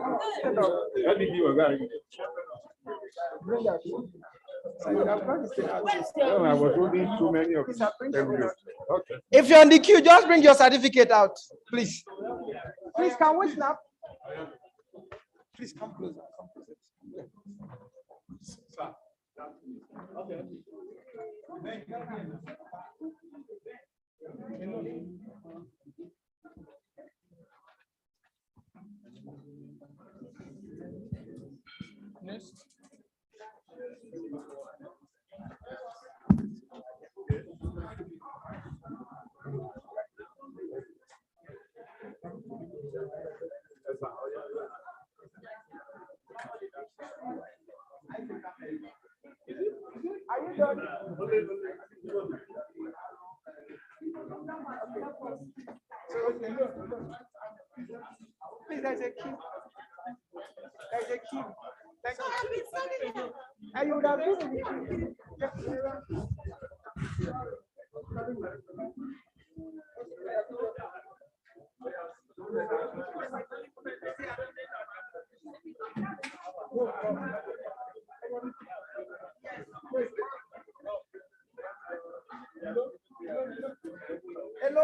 was holding too many of them. Okay. If you're on the queue, just bring your certificate out, please. Please, can we snap? Please come closer. Come closer. Okay. Next. Are you done? Please, there's a key. There's a key. Thank you. And you would have been. Hello.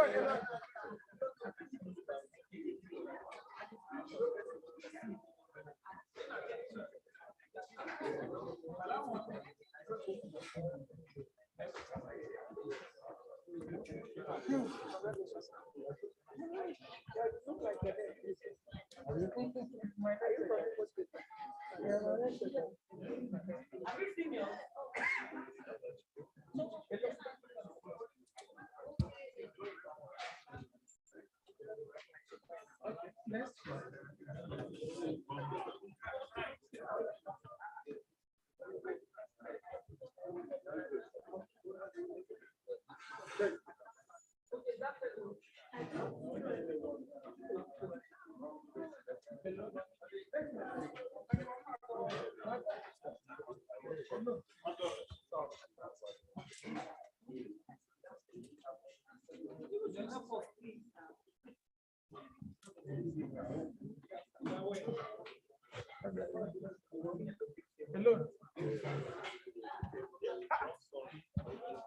Hello.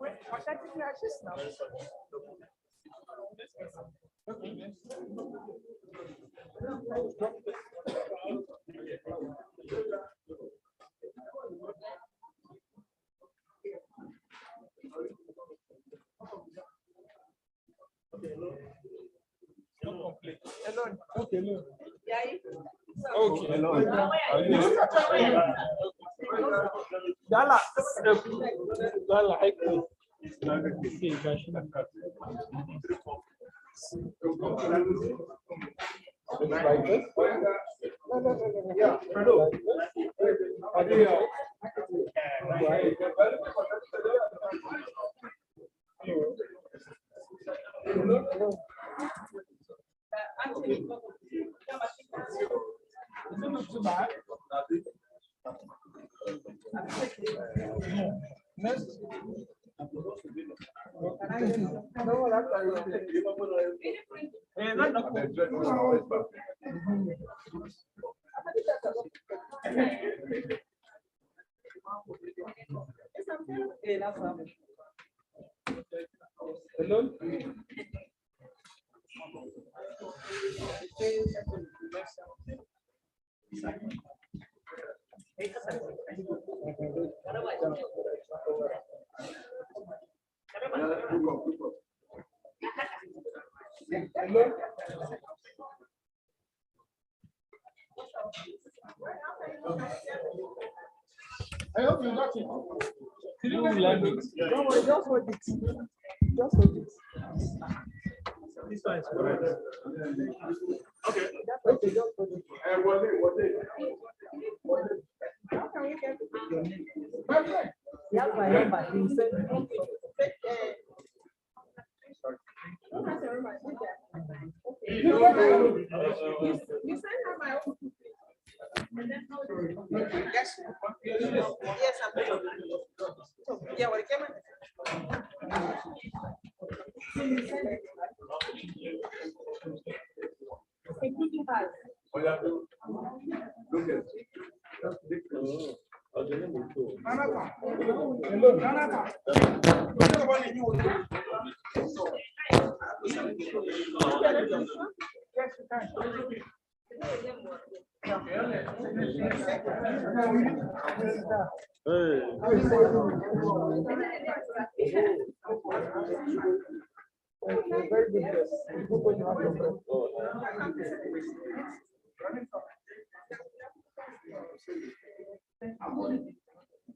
Wait, what did you just now? Okay, look. Okay, Next. Hello. I hope you got it. Did you learn it? Don't worry, just hold it. Just hold it. This one is correct. Okay. Okay, just hold it. How can we get your name? That's my number. You said you sent her my own. Yes. Yes, I'm good. Yeah, what came Very good.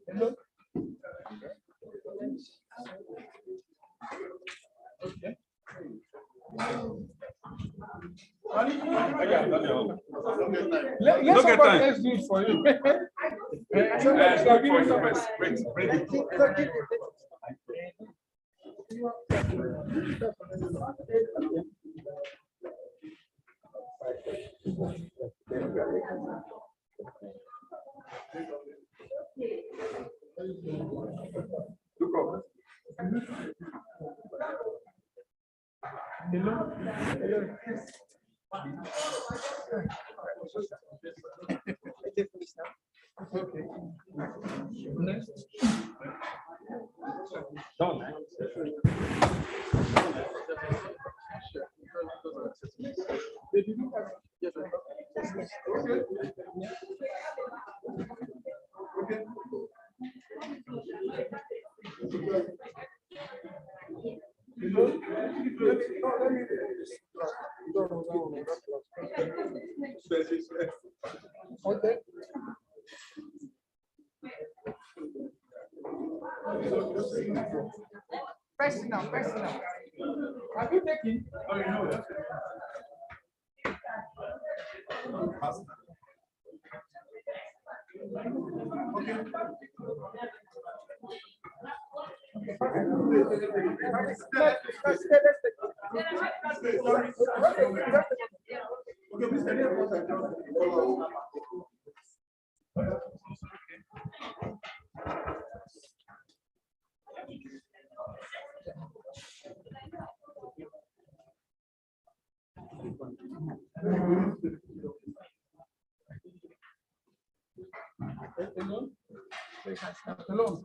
Hello. Okay. Look at that. Let's do it for you. Okay. Next. Okay. Okay. Personal. Have you taken? Oh, you know that. Hello.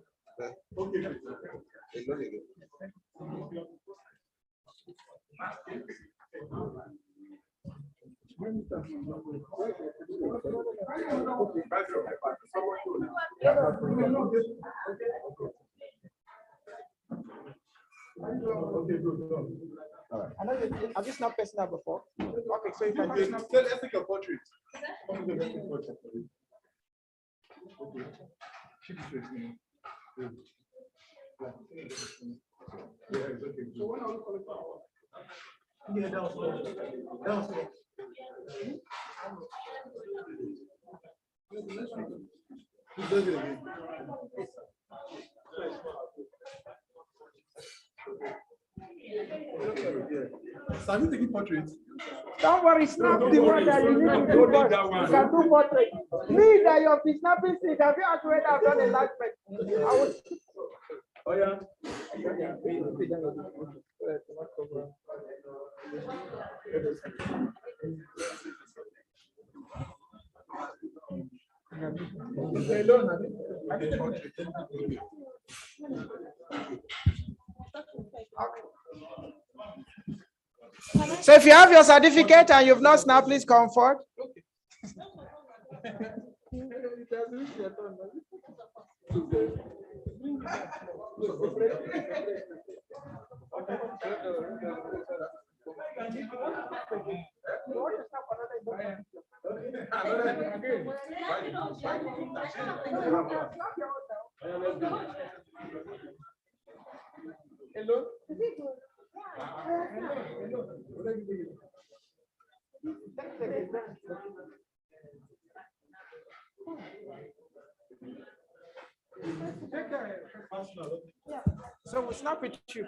I know have you snapped personal before? Okay, so you can let's take a portrait. So when I look yeah, that was So have you taken portraits? Don't worry, snap the one that you need to do. You can do portrait. Me, that you're snapping seat. Have you asked whether I've done a large print? Oh, yeah. So if you have your certificate and you've not snapped, please come forward. Hello? So we'll snap with you.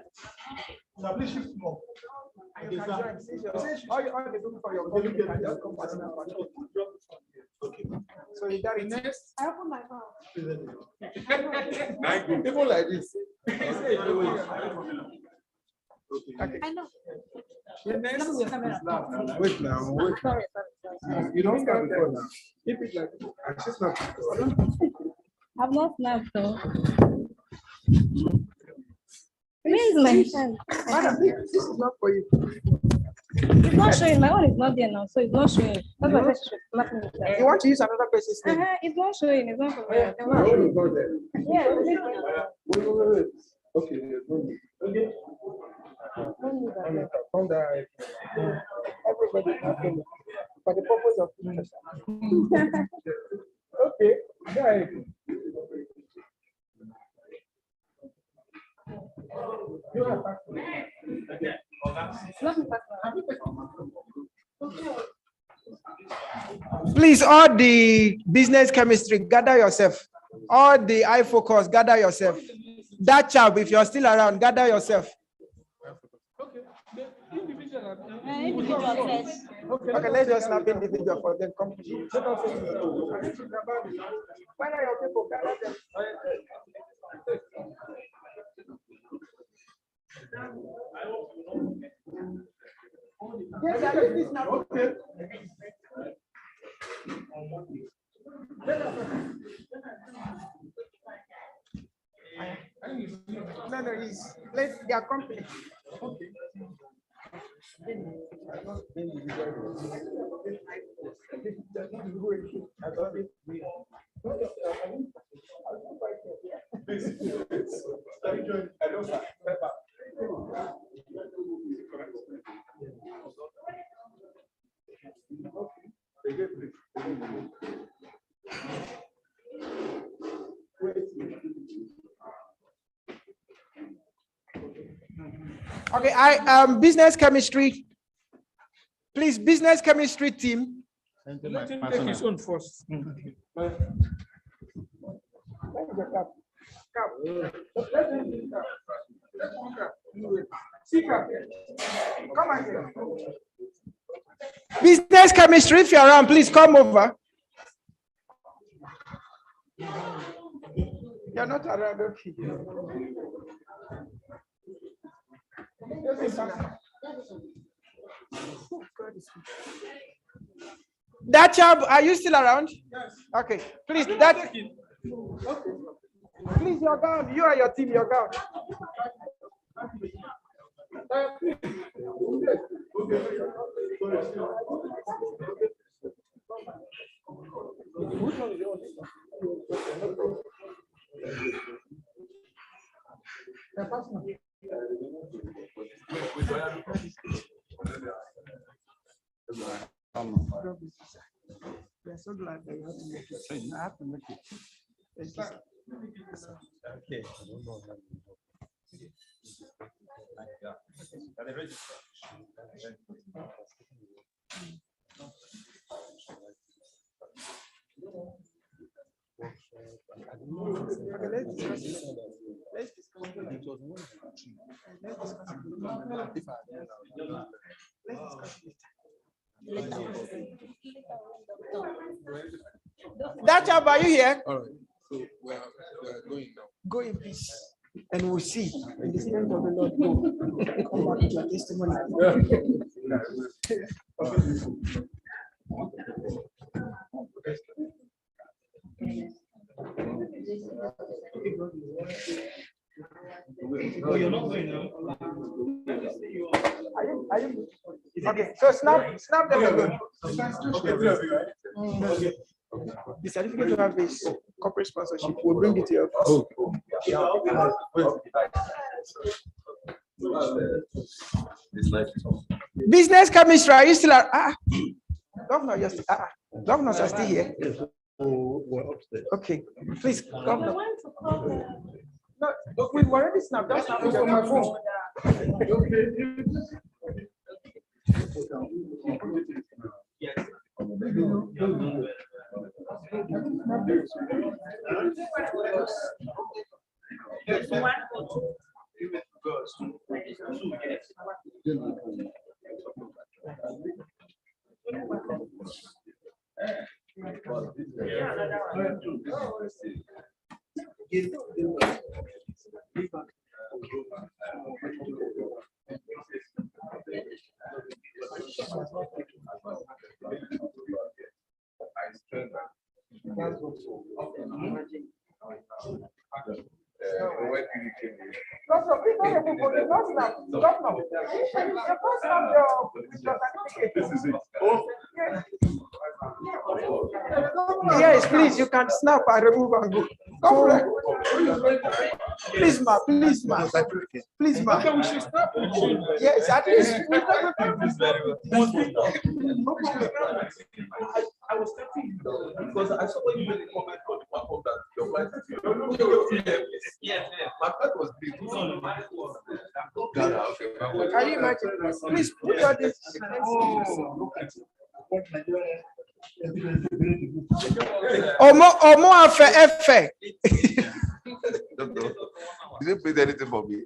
So please shift more. And you can join. All the people for your community can just come and snap. Okay. So is that it? Next? I open my mouth. People like this. Okay. I know. Wait now. Wait. Sorry. You don't start before now. Keep it like I just not. I've not snapped though. Where is my hand? Madam, this is not for you. It's not showing. My one is not there now, so it's not showing. That's why I said You want to use another person's name? It's not showing. It's not for me. Yeah. Wait. Okay. Everybody happy for the purpose of interest. Okay. Yeah. Please, all the business chemistry, gather yourself. All the eye focus, gather yourself. That chap, if you're still around, gather yourself. Okay, let's just snap individual for them. Come. Where are your people? Gather them. Yes, okay. No, let's their company. Okay. Okay, business chemistry. Please, business chemistry team. Let him take his own first. Come on here. Business chemistry, if you're around, please come over. You're not around, okay. That child, are you still around? Yes. Okay, please, that. Please, your gown. You and your team, your gown. We're so glad that you have to make it. I have to make it. Okay. Let's discuss That job, are you here? All right. So we're going now. Go in peace, and we'll see. In the strength of the Lord, go. Come back with your testimony. Oh, you're not going now. Are you? Okay, so snap them alone. Okay. The certificate you have is corporate sponsorship. We'll bring it to your business chemistry. Are you still Governor, you're still, governors are still here. Okay, please, Governor. No, we've already snapped. That's not on my phone. Yes. Yes, please, you can snap and remove and go. Please, ma. Please, ma. Please, ma. Okay, we should stop. Yes, at least. I was starting because I saw when you made a comment on the platform that your wife is yes. My part was big. Can you imagine? Please put your this. Omo Efe. Didn't pay anything for me.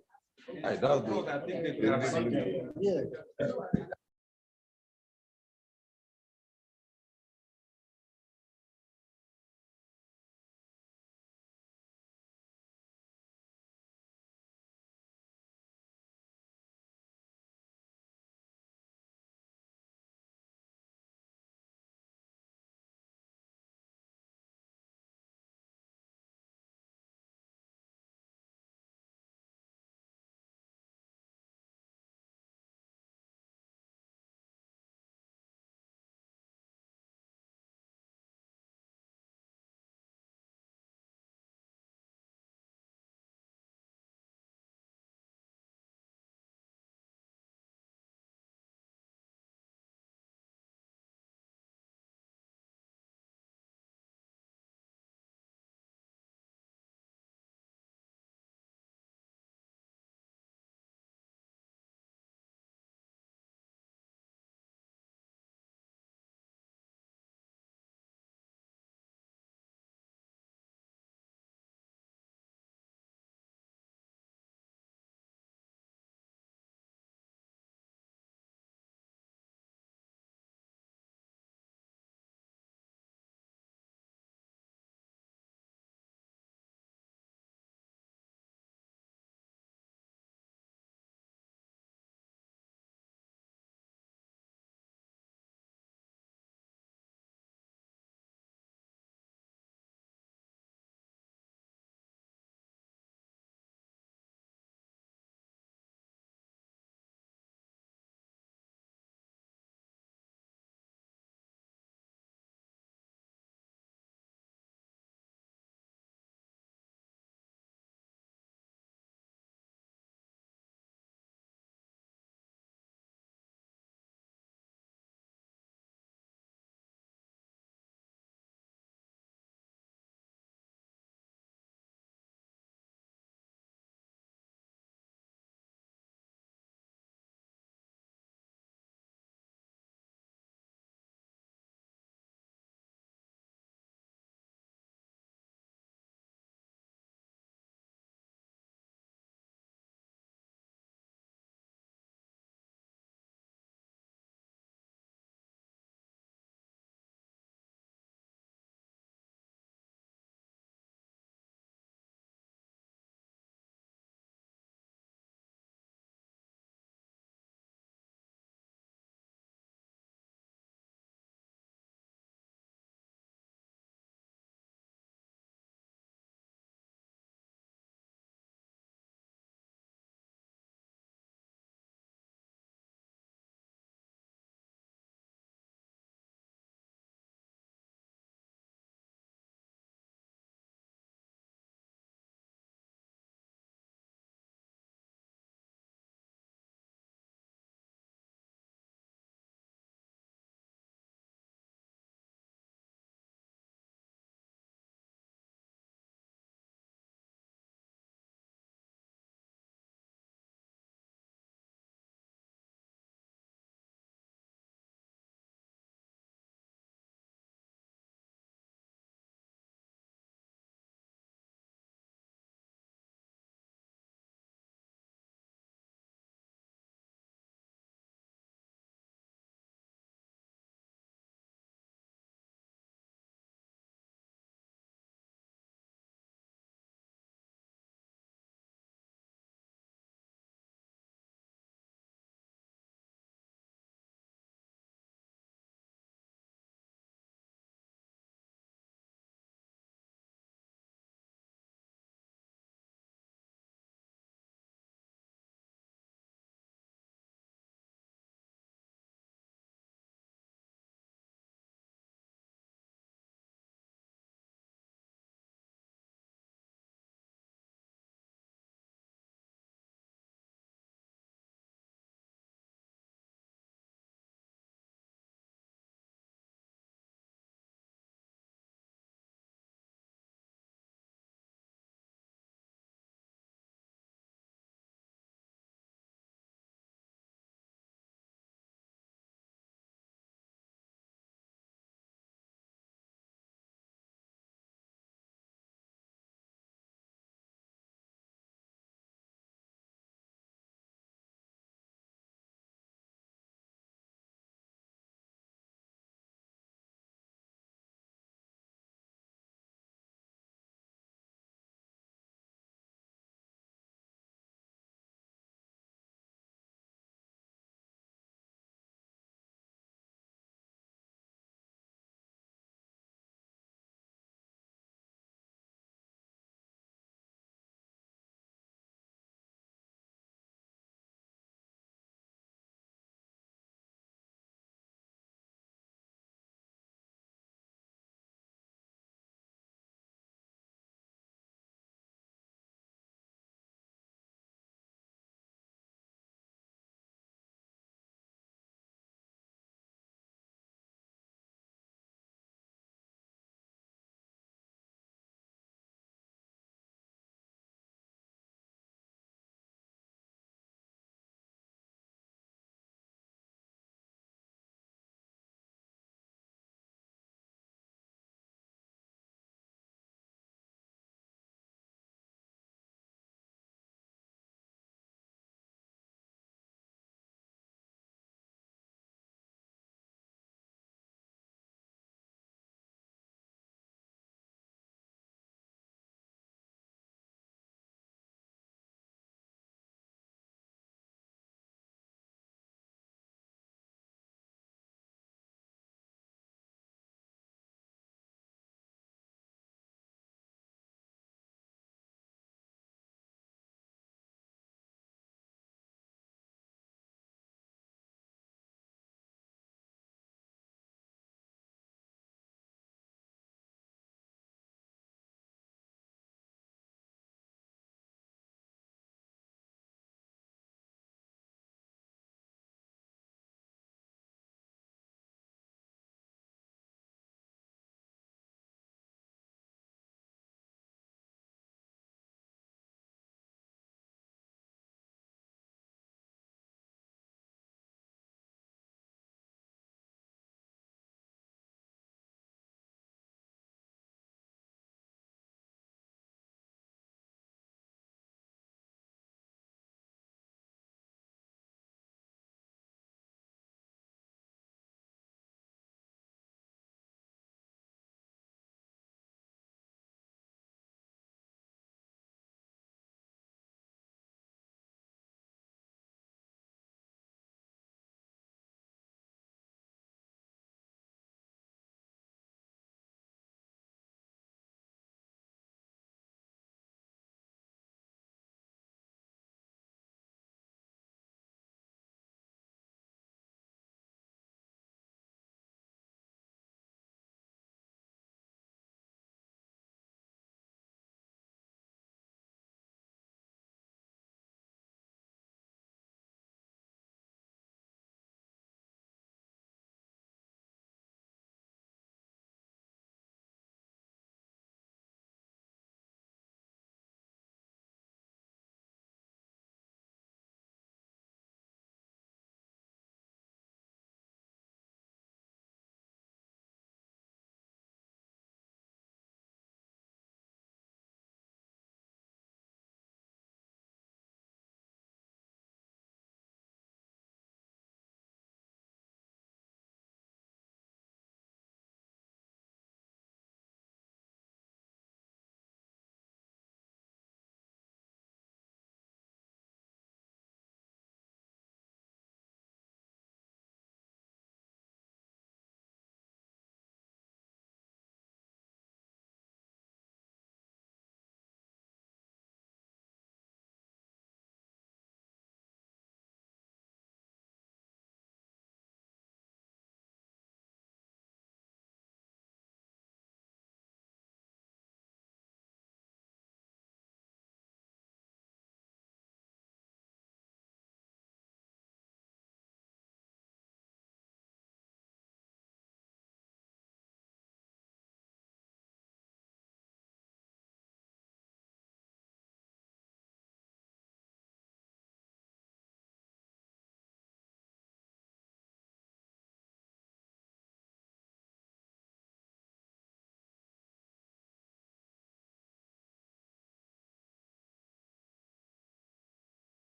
I don't know.